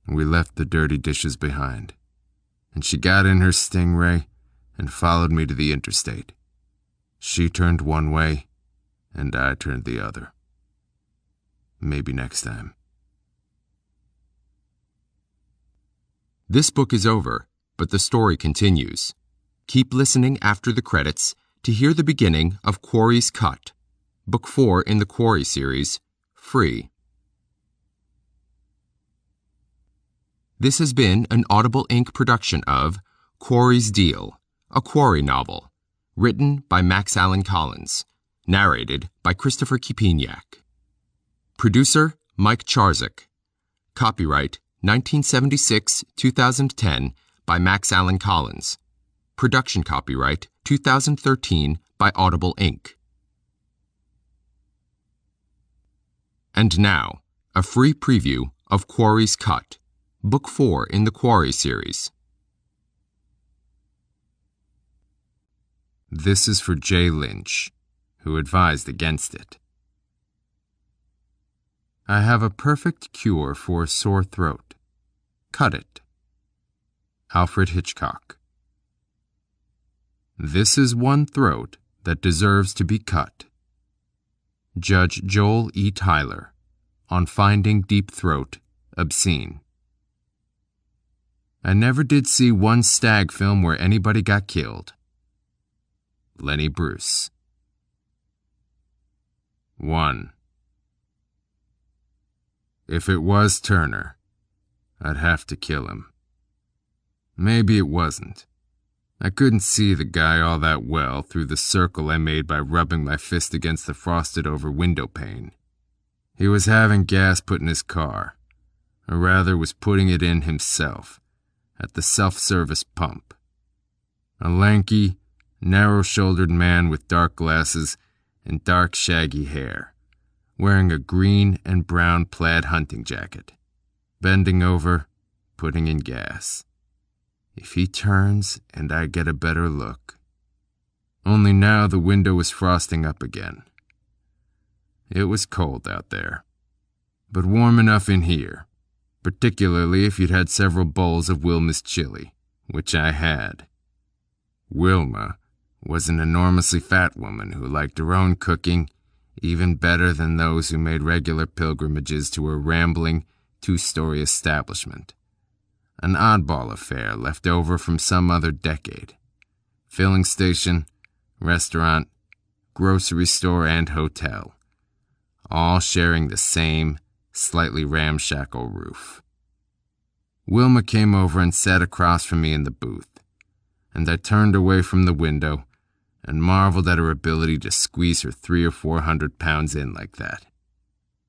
We left the dirty dishes behind, and she got in her Stingray and followed me to the interstate. She turned one way, and I turned the other. Maybe next time. This book is over, but the story continues. Keep listening after the credits to hear the beginning of Quarry's Cut, Book 4 in the Quarry series, free. This has been an Audible Inc. production of Quarry's Deal, a Quarry novel, written by Max Allan Collins, narrated by Christopher Kipiniak. Producer, Mike Charzik. Copyright 1976-2010 by Max Allan Collins. Production copyright 2013 by Audible Inc. And now, a free preview of Quarry's Cut, Book 4 in the Quarry series. This is for Jay Lynch, who advised against it. I have a perfect cure for a sore throat. Cut it. Alfred Hitchcock. This is one throat that deserves to be cut. Judge Joel E. Tyler, on finding deep throat obscene. I never did see one stag film where anybody got killed. Lenny Bruce. 1. If it was Turner, I'd have to kill him. Maybe it wasn't. I couldn't see the guy all that well through the circle I made by rubbing my fist against the frosted-over window pane. He was having gas put in his car, or rather was putting it in himself, at the self-service pump. A lanky, narrow-shouldered man with dark glasses and dark shaggy hair, wearing a green and brown plaid hunting jacket, bending over, putting in gas. If he turns and I get a better look. Only now the window was frosting up again. It was cold out there, but warm enough in here, particularly if you'd had several bowls of Wilma's chili, which I had. Wilma was an enormously fat woman who liked her own cooking even better than those who made regular pilgrimages to her rambling, two-story establishment. An oddball affair left over from some other decade. Filling station, restaurant, grocery store, and hotel, all sharing the same, slightly ramshackle roof. Wilma came over and sat across from me in the booth, and I turned away from the window and marveled at her ability to squeeze her 300 or 400 pounds in like that.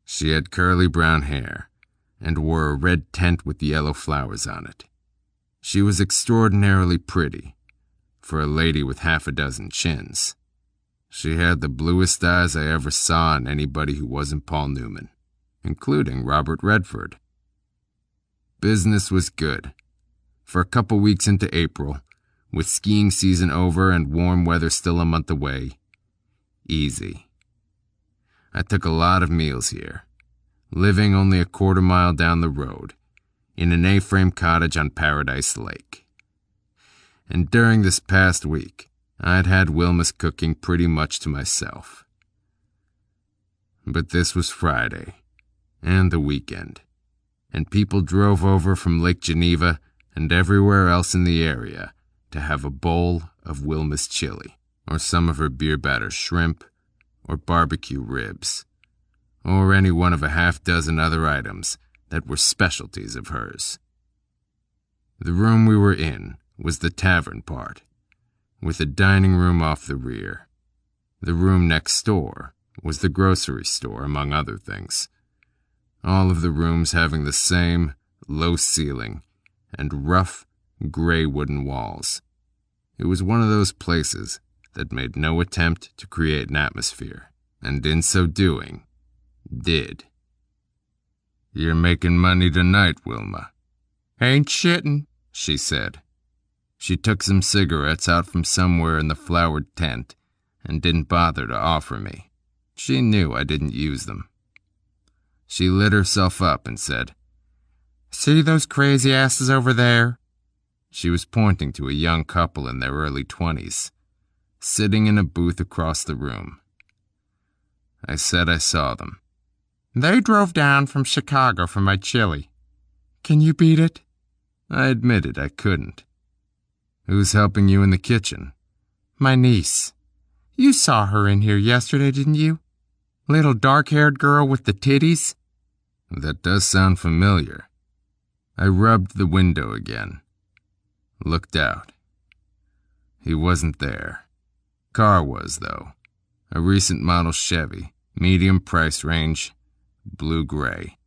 She had curly brown hair and wore a red tent with yellow flowers on it. She was extraordinarily pretty, for a lady with half a dozen chins. She had the bluest eyes I ever saw in anybody who wasn't Paul Newman, including Robert Redford. Business was good. For a couple weeks into April, with skiing season over and warm weather still a month away, easy. I took a lot of meals here, living only a quarter-mile down the road, in an A-frame cottage on Paradise Lake. And during this past week, I'd had Wilma's cooking pretty much to myself. But this was Friday, and the weekend, and people drove over from Lake Geneva and everywhere else in the area to have a bowl of Wilma's chili, or some of her beer-batter shrimp, or barbecue ribs, or any one of a half-dozen other items that were specialties of hers. The room we were in was the tavern part, with a dining room off the rear. The room next door was the grocery store, among other things. All of the rooms having the same low ceiling and rough, gray wooden walls. It was one of those places that made no attempt to create an atmosphere, and in so doing, did. "You're making money tonight, Wilma." Ain't shittin', she said. She took some cigarettes out from somewhere in the flowered tent and didn't bother to offer me. She knew I didn't use them. She lit herself up and said, "See those crazy asses over there?" She was pointing to a young couple in their early 20s, sitting in a booth across the room. I said I saw them. "They drove down from Chicago for my chili. Can you beat it?" I admitted I couldn't. "Who's helping you in the kitchen?" "My niece. You saw her in here yesterday, didn't you? Little dark-haired girl with the titties?" That does sound familiar. I rubbed the window again. Looked out. He wasn't there. Car was, though. A recent model Chevy, medium price range, blue-gray.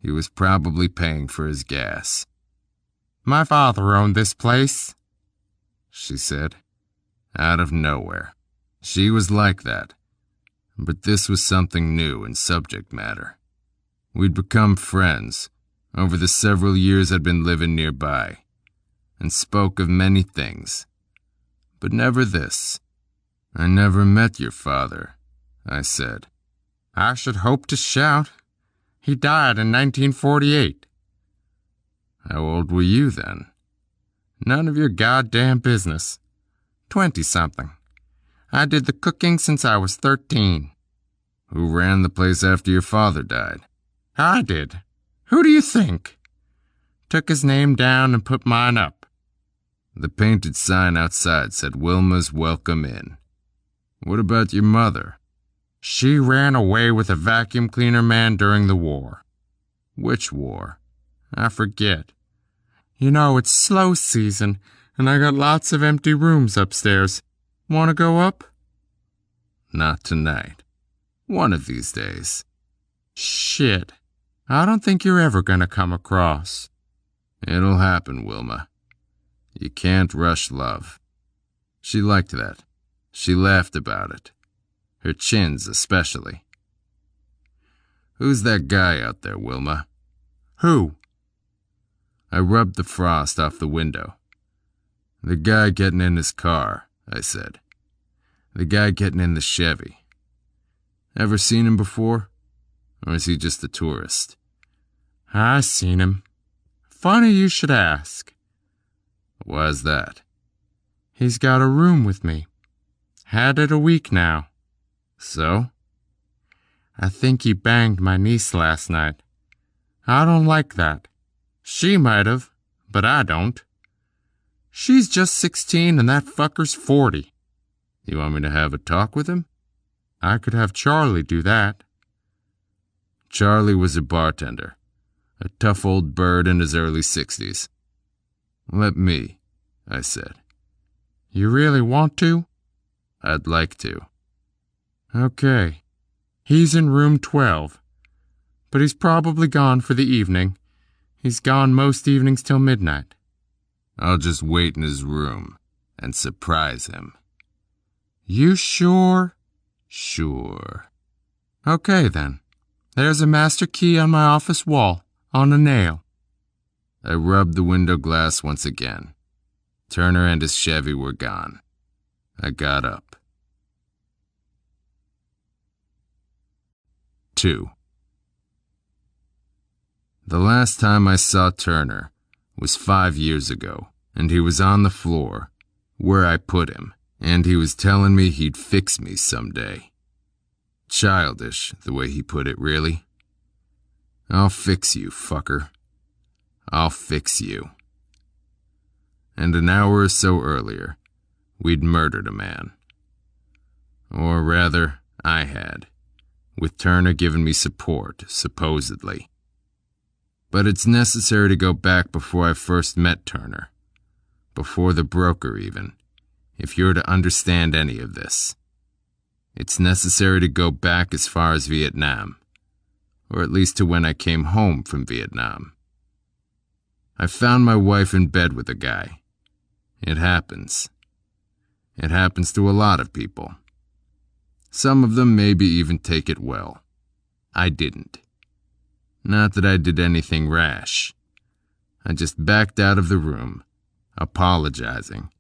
He was probably paying for his gas. "My father owned this place," she said, out of nowhere. She was like that, but this was something new in subject matter. We'd become friends over the several years I'd been living nearby, and spoke of many things, but never this. "I never met your father," I said. "I should hope to shout. He died in 1948. "How old were you then?" "None of your goddamn business. 20-something. I did the cooking since I was 13. "Who ran the place after your father died?" "I did. Who do you think? Took his name down and put mine up." The painted sign outside said Wilma's Welcome In. "What about your mother?" "She ran away with a vacuum cleaner man during the war." "Which war?" "I forget. You know, it's slow season, and I got lots of empty rooms upstairs. Want to go up?" "Not tonight. One of these days." "Shit. I don't think you're ever gonna come across." "It'll happen, Wilma. You can't rush love." She liked that. She laughed about it. Her chins especially. "Who's that guy out there, Wilma?" "Who?" I rubbed the frost off the window. "The guy getting in his car," I said. "The guy getting in the Chevy. Ever seen him before? Or is he just a tourist?" "I seen him. Funny you should ask." "Why's that?" "He's got a room with me. Had it a week now." "So?" "I think he banged my niece last night. I don't like that. She might have, but I don't. She's just 16 and that fucker's 40. "You want me to have a talk with him?" "I could have Charlie do that." Charlie was a bartender, a tough old bird in his early 60s. "Let me," I said. "You really want to?" "I'd like to." "Okay. He's in room 12. But he's probably gone for the evening. He's gone most evenings till midnight." "I'll just wait in his room and surprise him." "You sure?" "Sure." "Okay, then. There's a master key on my office wall, on a nail." I rubbed the window glass once again. Turner and his Chevy were gone. I got up. 2. The last time I saw Turner was 5 years ago, and he was on the floor, where I put him, and he was telling me he'd fix me someday. Childish, the way he put it, really. "I'll fix you, fucker. I'll fix you." And an hour or so earlier, we'd murdered a man. Or rather, I had, with Turner giving me support, supposedly. But it's necessary to go back before I first met Turner. Before the broker, even, if you're to understand any of this. It's necessary to go back as far as Vietnam, or at least to when I came home from Vietnam. I found my wife in bed with a guy. It happens. It happens to a lot of people. Some of them maybe even take it well. I didn't. Not that I did anything rash. I just backed out of the room, apologizing,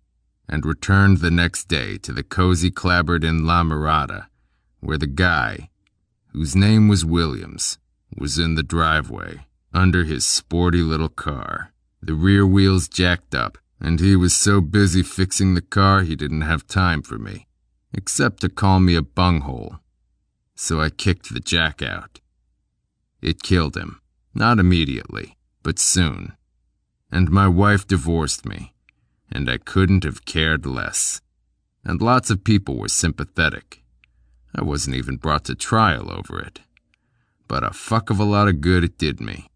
and returned the next day to the cozy clapboard-in La Mirada, where the guy, whose name was Williams, was in the driveway, under his sporty little car, the rear wheels jacked up, and he was so busy fixing the car he didn't have time for me, except to call me a bunghole. So I kicked the jack out. It killed him, not immediately, but soon. And my wife divorced me, and I couldn't have cared less. And lots of people were sympathetic. I wasn't even brought to trial over it. But a fuck of a lot of good it did me.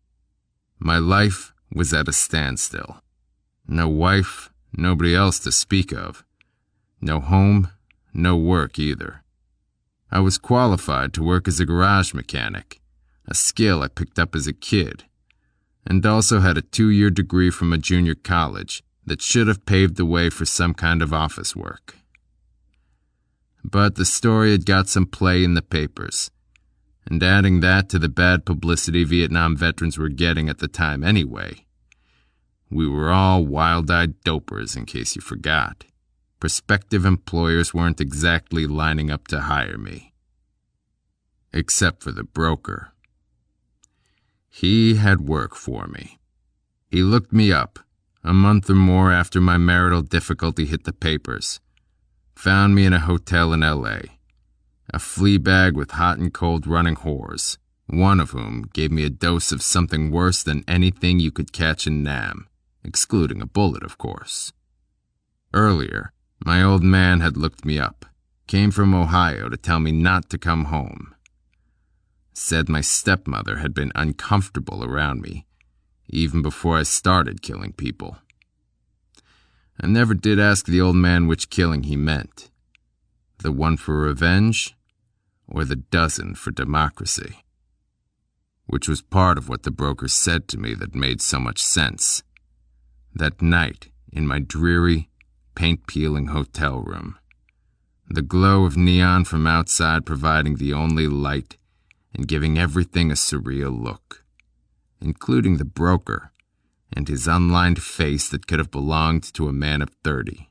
My life was at a standstill. No wife, nobody else to speak of. No home, no work either. I was qualified to work as a garage mechanic, a skill I picked up as a kid, and also had a 2-year degree from a junior college that should have paved the way for some kind of office work. But the story had got some play in the papers, and adding that to the bad publicity Vietnam veterans were getting at the time anyway, we were all wild-eyed dopers, in case you forgot. Prospective employers weren't exactly lining up to hire me. Except for the broker. He had work for me. He looked me up, a month or more after my marital difficulty hit the papers. Found me in a hotel in L.A., a flea bag with hot and cold running whores, one of whom gave me a dose of something worse than anything you could catch in Nam, excluding a bullet, of course. Earlier, my old man had looked me up, came from Ohio to tell me not to come home. Said my stepmother had been uncomfortable around me, even before I started killing people. I never did ask the old man which killing he meant, the one for revenge or the dozen for democracy. Which was part of what the broker said to me that made so much sense. That night, in my dreary, paint-peeling hotel room, the glow of neon from outside providing the only light and giving everything a surreal look, including the broker and his unlined face that could have belonged to a man of 30,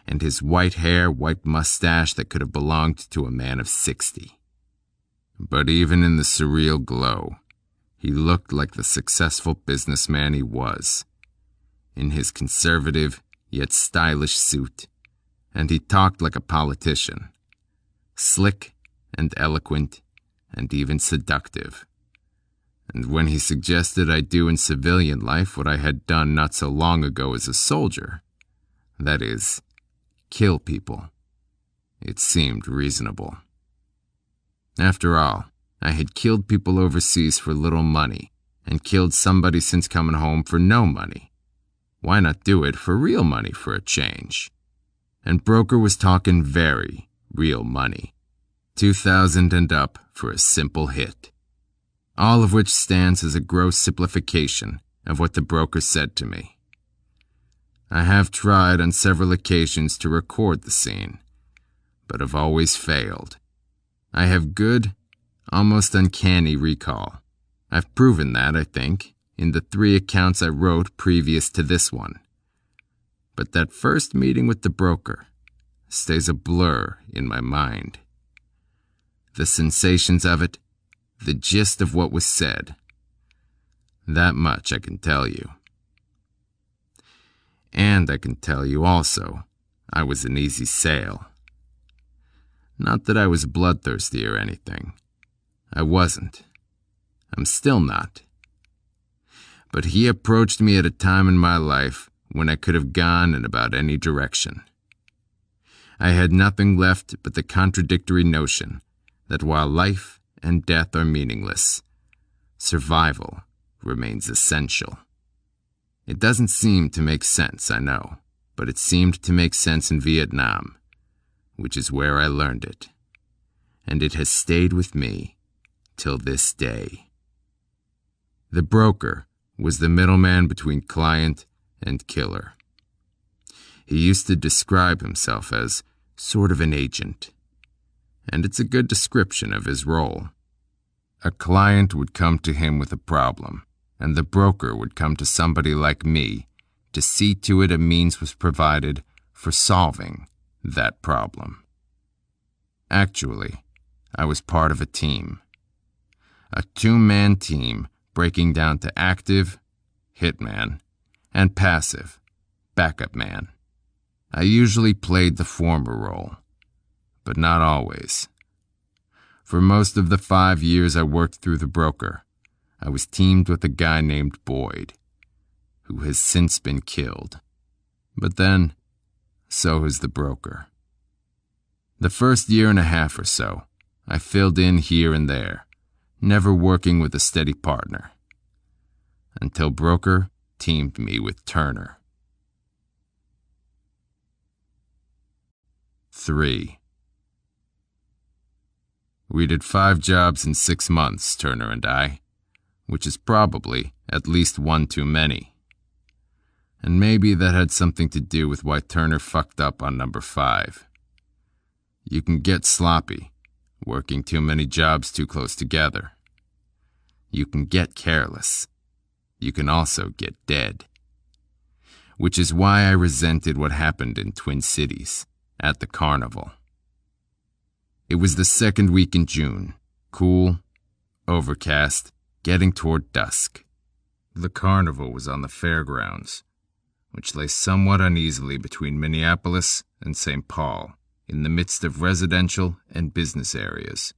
and his white hair, white mustache that could have belonged to a man of 60. But even in the surreal glow, he looked like the successful businessman he was, in his conservative yet stylish suit, and he talked like a politician, slick and eloquent and even seductive. And when he suggested I do in civilian life what I had done not so long ago as a soldier, that is, kill people, it seemed reasonable. After all, I had killed people overseas for little money, and killed somebody since coming home for no money. Why not do it for real money for a change? And broker was talking very real money. 2,000 and up for a simple hit. All of which stands as a gross simplification of what the broker said to me. I have tried on several occasions to record the scene, but have always failed. I have good, almost uncanny recall. I've proven that, I think, in the 3 accounts I wrote previous to this one. But that first meeting with the broker stays a blur in my mind. The sensations of it, the gist of what was said. That much I can tell you. And I can tell you also, I was an easy sale. Not that I was bloodthirsty or anything. I wasn't. I'm still not. But he approached me at a time in my life when I could have gone in about any direction. I had nothing left but the contradictory notion that while life and death are meaningless, survival remains essential. It doesn't seem to make sense, I know, but it seemed to make sense in Vietnam, which is where I learned it. And it has stayed with me till this day. The broker was the middleman between client and killer. He used to describe himself as sort of an agent, and it's a good description of his role. A client would come to him with a problem, and the broker would come to somebody like me to see to it a means was provided for solving that problem. Actually, I was part of a team. A two-man team breaking down to active, hitman, and passive, backup man. I usually played the former role, but not always. For most of the 5 years I worked through the broker, I was teamed with a guy named Boyd, who has since been killed. But then, so has the broker. The first year and a half or so, I filled in here and there, never working with a steady partner, until broker teamed me with Turner. 3. We did 5 jobs in 6 months, Turner and I, which is probably at least one too many. And maybe that had something to do with why Turner fucked up on number 5. You can get sloppy, working too many jobs too close together. You can get careless. You can also get dead. Which is why I resented what happened in Twin Cities, at the carnival. It was the second week in June, cool, overcast, getting toward dusk. The carnival was on the fairgrounds, which lay somewhat uneasily between Minneapolis and St. Paul, in the midst of residential and business areas.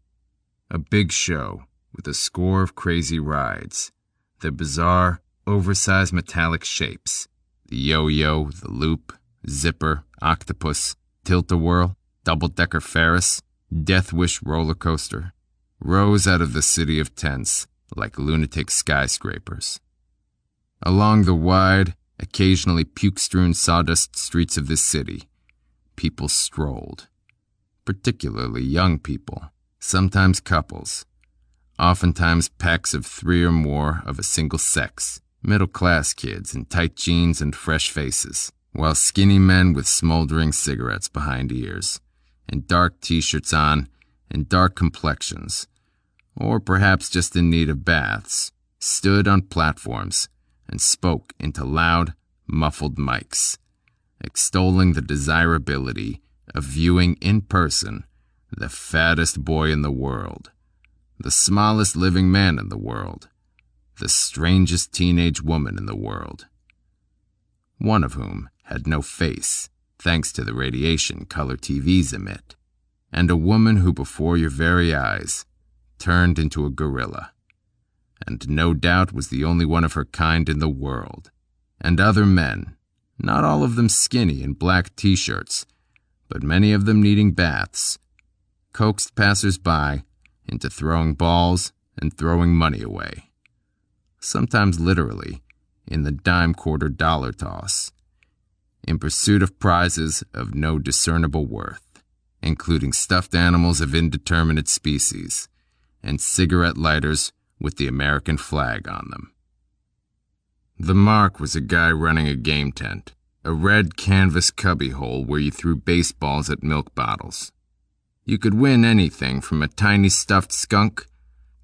A big show with a score of crazy rides, their bizarre, oversized metallic shapes, the yo-yo, the loop, zipper, octopus, tilt-a-whirl, double-decker Ferris, Death Wish roller coaster, rose out of the city of tents like lunatic skyscrapers. Along the wide, occasionally puke-strewn sawdust streets of this city, people strolled, particularly young people, sometimes couples, oftentimes packs of 3 or more of a single sex, middle-class kids in tight jeans and fresh faces, while skinny men with smoldering cigarettes behind ears, and dark t-shirts on, and dark complexions, or perhaps just in need of baths, stood on platforms and spoke into loud, muffled mics, extolling the desirability of viewing in person the fattest boy in the world, the smallest living man in the world, the strangest teenage woman in the world, one of whom had no face, thanks to the radiation color TVs emit, and a woman who before your very eyes turned into a gorilla, and no doubt was the only one of her kind in the world, and other men, not all of them skinny in black t-shirts, but many of them needing baths, coaxed passers-by into throwing balls and throwing money away, sometimes literally in the dime-quarter dollar toss, in pursuit of prizes of no discernible worth, including stuffed animals of indeterminate species and cigarette lighters with the American flag on them. The mark was a guy running a game tent, a red canvas cubbyhole where you threw baseballs at milk bottles. You could win anything from a tiny stuffed skunk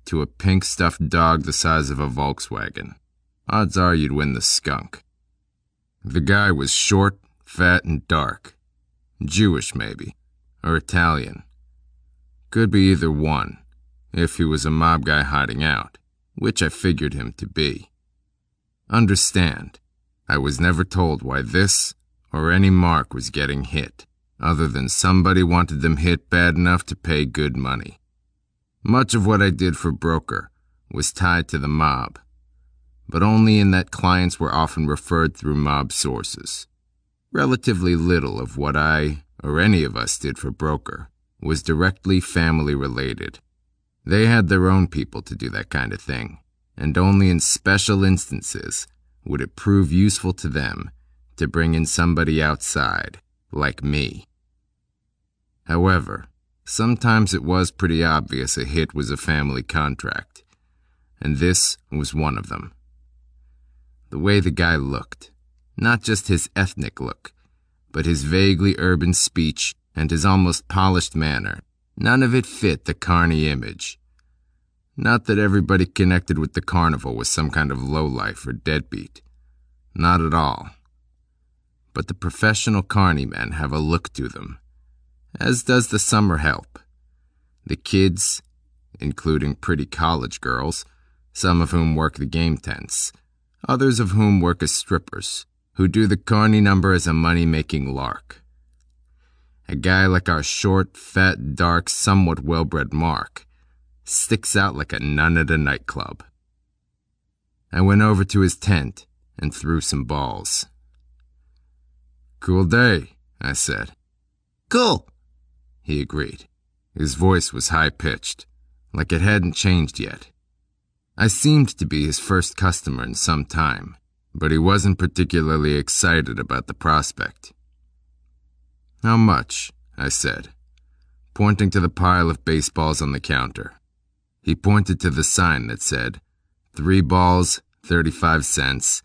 to a pink stuffed dog the size of a Volkswagen. Odds are you'd win the skunk. The guy was short, fat, and dark. Jewish, maybe, or Italian. Could be either one, if he was a mob guy hiding out, which I figured him to be. Understand, I was never told why this or any mark was getting hit, other than somebody wanted them hit bad enough to pay good money. Much of what I did for broker was tied to the mob, but only in that clients were often referred through mob sources. Relatively little of what I, or any of us, did for broker was directly family related. They had their own people to do that kind of thing, and only in special instances would it prove useful to them to bring in somebody outside, like me. However, sometimes it was pretty obvious a hit was a family contract, and this was one of them. The way the guy looked, not just his ethnic look, but his vaguely urban speech and his almost polished manner, none of it fit the carny image. Not that everybody connected with the carnival was some kind of lowlife or deadbeat. Not at all. But the professional carny men have a look to them, as does the summer help. The kids, including pretty college girls, some of whom work the game tents, others of whom work as strippers, who do the carny number as a money-making lark. A guy like our short, fat, dark, somewhat well-bred Mark sticks out like a nun at a nightclub. I went over to his tent and threw some balls. "Cool day," I said. Cool, He agreed. His voice was high-pitched, like it hadn't changed yet. I seemed to be his first customer in some time, but he wasn't particularly excited about the prospect. "How much?" I said, pointing to the pile of baseballs on the counter. He pointed to the sign that said, 3 balls, 35 cents,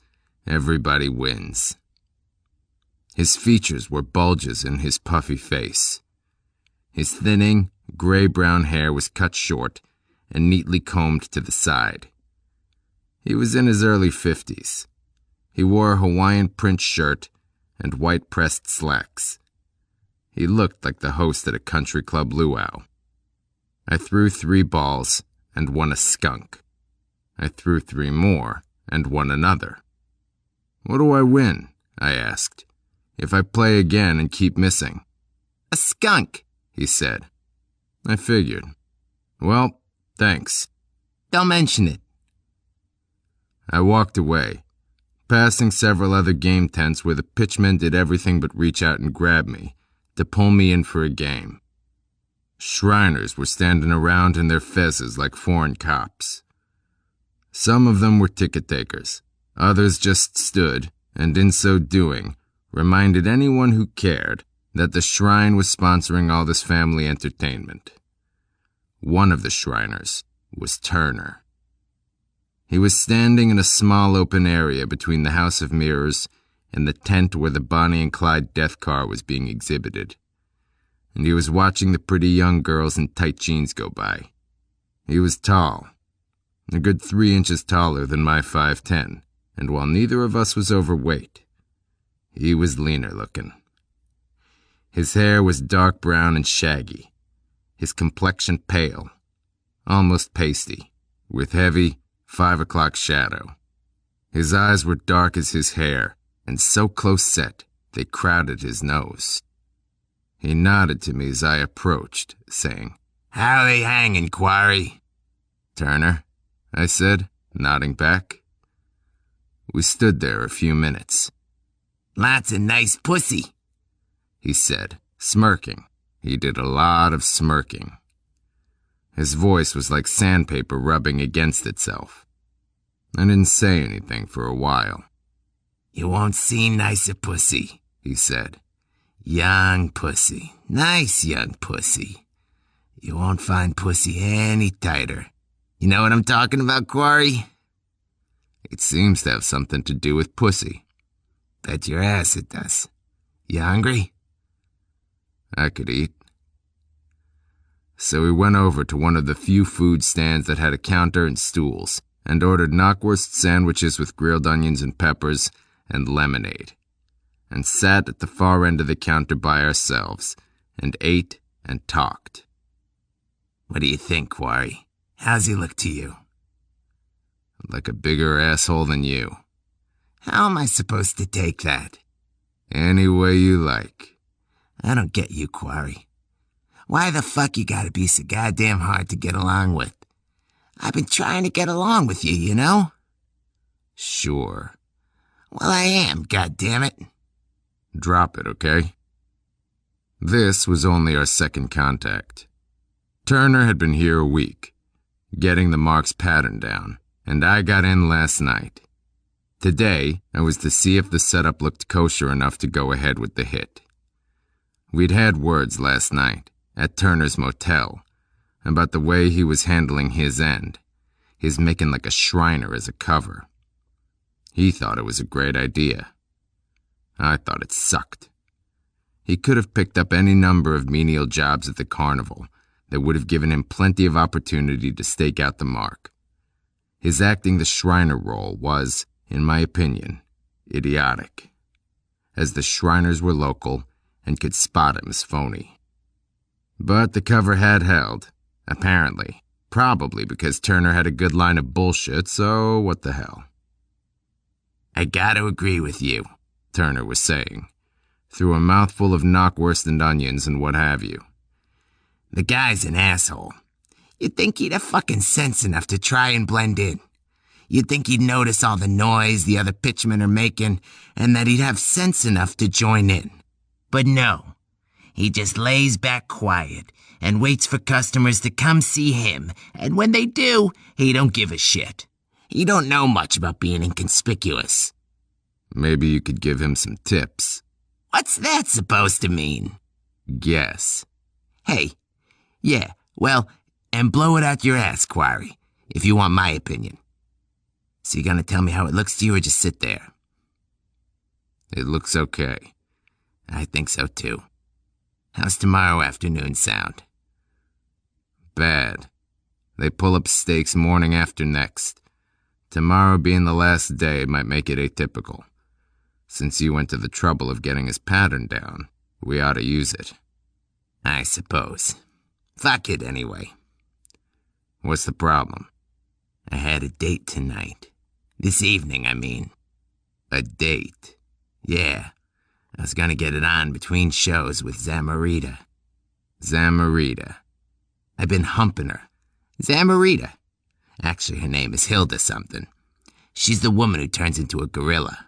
everybody wins. His features were bulges in his puffy face. His thinning, gray-brown hair was cut short and neatly combed to the side. He was in his early 50s. He wore a Hawaiian print shirt and white pressed slacks. He looked like the host at a country club luau. I threw 3 balls and won a skunk. I threw 3 more and won another. "What do I win?" I asked. "If I play again and keep missing?" a skunk, he said. I figured. "Well, thanks." don't mention it. I walked away, passing several other game tents where the pitchmen did everything but reach out and grab me to pull me in for a game. Shriners were standing around in their fezzes like foreign cops. Some of them were ticket takers. Others just stood, and in so doing, reminded anyone who cared that the shrine was sponsoring all this family entertainment. One of the Shriners was Turner. He was standing in a small open area between the House of Mirrors and the tent where the Bonnie and Clyde death car was being exhibited, and he was watching the pretty young girls in tight jeans go by. He was tall, a good 3 inches taller than my 5'10", and while neither of us was overweight, he was leaner looking. His hair was dark brown and shaggy, his complexion pale, almost pasty, with heavy 5 o'clock shadow. His eyes were dark as his hair, and so close set they crowded his nose. He nodded to me as I approached, saying, How they hanging, Quarry? "Turner," I said, nodding back. We stood there a few minutes. Lots of nice pussy, he said, smirking. He did a lot of smirking. His voice was like sandpaper rubbing against itself. I didn't say anything for a while. You won't see nicer pussy, he said. Young pussy, nice young pussy. You won't find pussy any tighter. You know what I'm talking about, Quarry? It seems to have something to do with pussy. Bet your ass it does. You hungry? I could eat. So we went over to one of the few food stands that had a counter and stools, and ordered knockwurst sandwiches with grilled onions and peppers and lemonade, and sat at the far end of the counter by ourselves, and ate and talked. What do you think, Quarry? How's he look to you? Like a bigger asshole than you. How am I supposed to take that? Any way you like. I don't get you, Quarry. Why the fuck you gotta be so goddamn hard to get along with? I've been trying to get along with you, you know? Sure. Well, I am, goddammit. Drop it, okay? This was only our second contact. Turner had been here a week, getting the Mark's pattern down, and I got in last night. Today, I was to see if the setup looked kosher enough to go ahead with the hit. We'd had words last night, at Turner's motel, about the way he was handling his end, his making like a Shriner as a cover. He thought it was a great idea. I thought it sucked. He could have picked up any number of menial jobs at the carnival that would have given him plenty of opportunity to stake out the mark. His acting the Shriner role was, in my opinion, idiotic, as the Shriners were local and could spot him as phony. But the cover had held, apparently, probably because Turner had a good line of bullshit, so what the hell. I gotta agree with you, Turner was saying, through a mouthful of knockwurst onions and what have you. The guy's an asshole. You'd think he'd have fucking sense enough to try and blend in. You'd think he'd notice all the noise the other pitchmen are making, and that he'd have sense enough to join in. But no, he just lays back quiet and waits for customers to come see him, and when they do, he don't give a shit. He don't know much about being inconspicuous. Maybe you could give him some tips. What's that supposed to mean? Guess. Hey, yeah, well, and blow it out your ass, Quarry, if you want my opinion. So you gonna tell me how it looks to you or just sit there? It looks okay. I think so too. How's tomorrow afternoon sound? Bad. They pull up stakes morning after next. Tomorrow being the last day might make it atypical. Since you went to the trouble of getting his pattern down, we ought to use it. I suppose. Fuck it anyway. What's the problem? I had a date tonight. This evening, I mean. A date? Yeah. I was gonna get it on between shows with Zamarita. Zamarita. I've been humping her. Zamarita. Actually, her name is Hilda something. She's the woman who turns into a gorilla.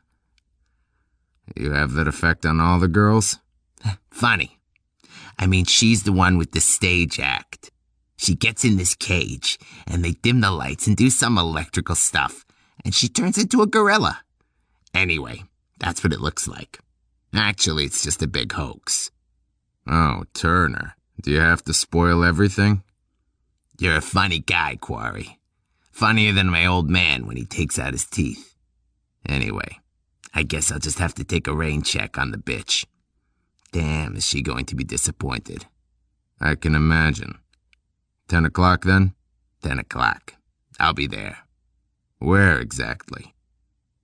You have that effect on all the girls? Funny. I mean, she's the one with the stage act. She gets in this cage, and they dim the lights and do some electrical stuff, and she turns into a gorilla. Anyway, that's what it looks like. Actually, it's just a big hoax. Oh, Turner. Do you have to spoil everything? You're a funny guy, Quarry. Funnier than my old man when he takes out his teeth. Anyway, I guess I'll just have to take a rain check on the bitch. Damn, is she going to be disappointed. I can imagine. 10 o'clock then? 10 o'clock. I'll be there. Where exactly?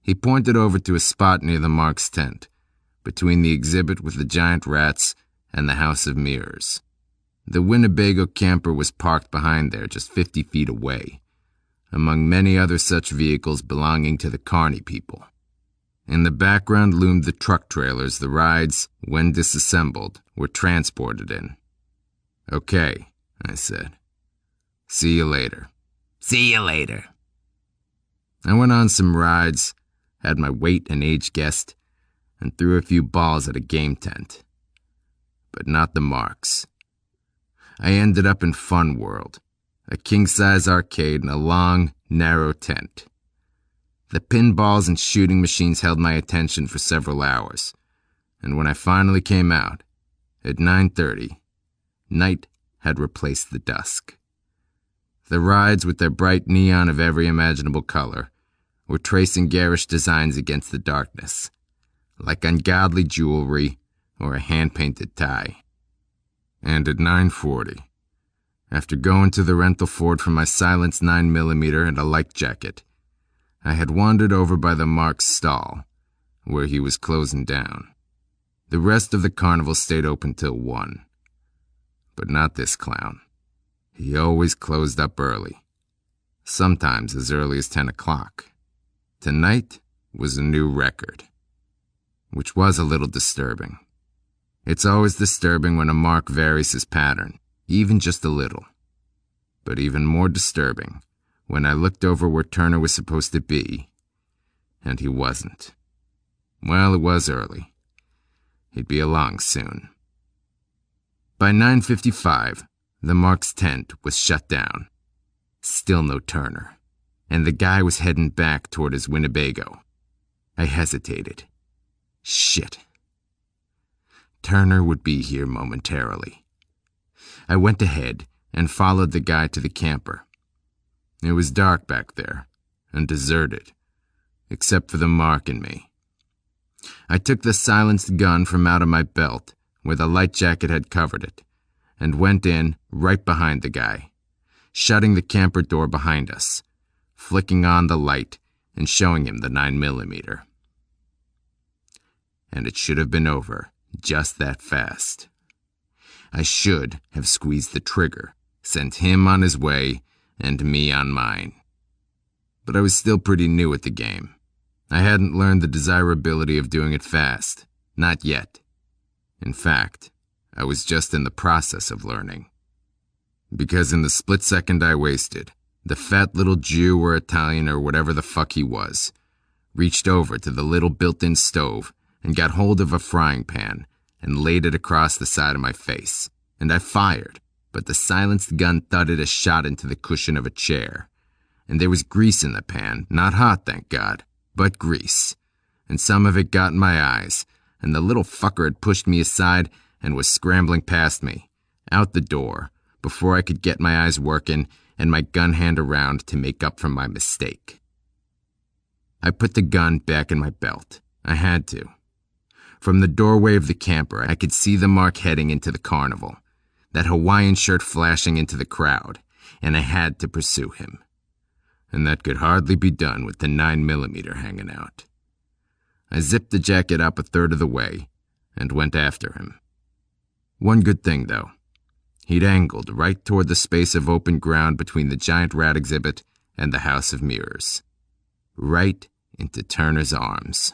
He pointed over to a spot near the Mark's tent, between the exhibit with the giant rats and the House of Mirrors. The Winnebago camper was parked behind there just 50 feet away, among many other such vehicles belonging to the Carney people. In the background loomed the truck trailers the rides, when disassembled, were transported in. Okay, I said. See you later. See you later. I went on some rides, had my weight and age guessed, and threw a few balls at a game tent. But not the Marks. I ended up in Fun World, a king-size arcade in a long, narrow tent. The pinballs and shooting machines held my attention for several hours, and when I finally came out, at 9:30, night had replaced the dusk. The rides, with their bright neon of every imaginable color, were tracing garish designs against the darkness, like ungodly jewelry or a hand-painted tie. And at 9:40, after going to the rental Ford for my silenced 9mm and a light jacket, I had wandered over by the Mark's stall, where he was closing down. The rest of the carnival stayed open till 1. But not this clown. He always closed up early, sometimes as early as 10 o'clock. Tonight was a new record, which was a little disturbing. It's always disturbing when a Mark varies his pattern, even just a little. But even more disturbing when I looked over where Turner was supposed to be, and he wasn't. Well, it was early. He'd be along soon. By 9:55, the Mark's tent was shut down. Still no Turner. and the guy was heading back toward his Winnebago. I hesitated. Shit. Turner would be here momentarily. I went ahead and followed the guy to the camper. It was dark back there and deserted, except for the mark in me. I took the silenced gun from out of my belt, where the light jacket had covered it, and went in right behind the guy, shutting the camper door behind us, flicking on the light and showing him the 9mm. And it should have been over just that fast. I should have squeezed the trigger, sent him on his way and me on mine. But I was still pretty new at the game. I hadn't learned the desirability of doing it fast. Not yet. In fact, I was just in the process of learning. Because in the split second I wasted, the fat little Jew or Italian or whatever the fuck he was, reached over to the little built-in stove and got hold of a frying pan and laid it across the side of my face. And I fired, but the silenced gun thudded a shot into the cushion of a chair. And there was grease in the pan, not hot, thank God, but grease. And some of it got in my eyes, and the little fucker had pushed me aside and was scrambling past me, out the door, before I could get my eyes working and my gun hand around to make up for my mistake. I put the gun back in my belt. I had to. From the doorway of the camper, I could see the mark heading into the carnival, that Hawaiian shirt flashing into the crowd, and I had to pursue him. And that could hardly be done with the 9mm hanging out. I zipped the jacket up a third of the way and went after him. One good thing, though. He'd angled right toward the space of open ground between the giant rat exhibit and the House of Mirrors. Right into Turner's arms.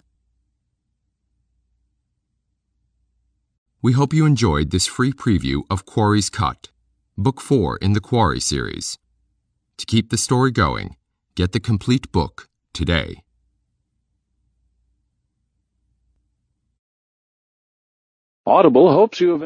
We hope you enjoyed this free preview of Quarry's Cut, Book 4 in the Quarry series. To keep the story going, get the complete book today. Audible hopes you have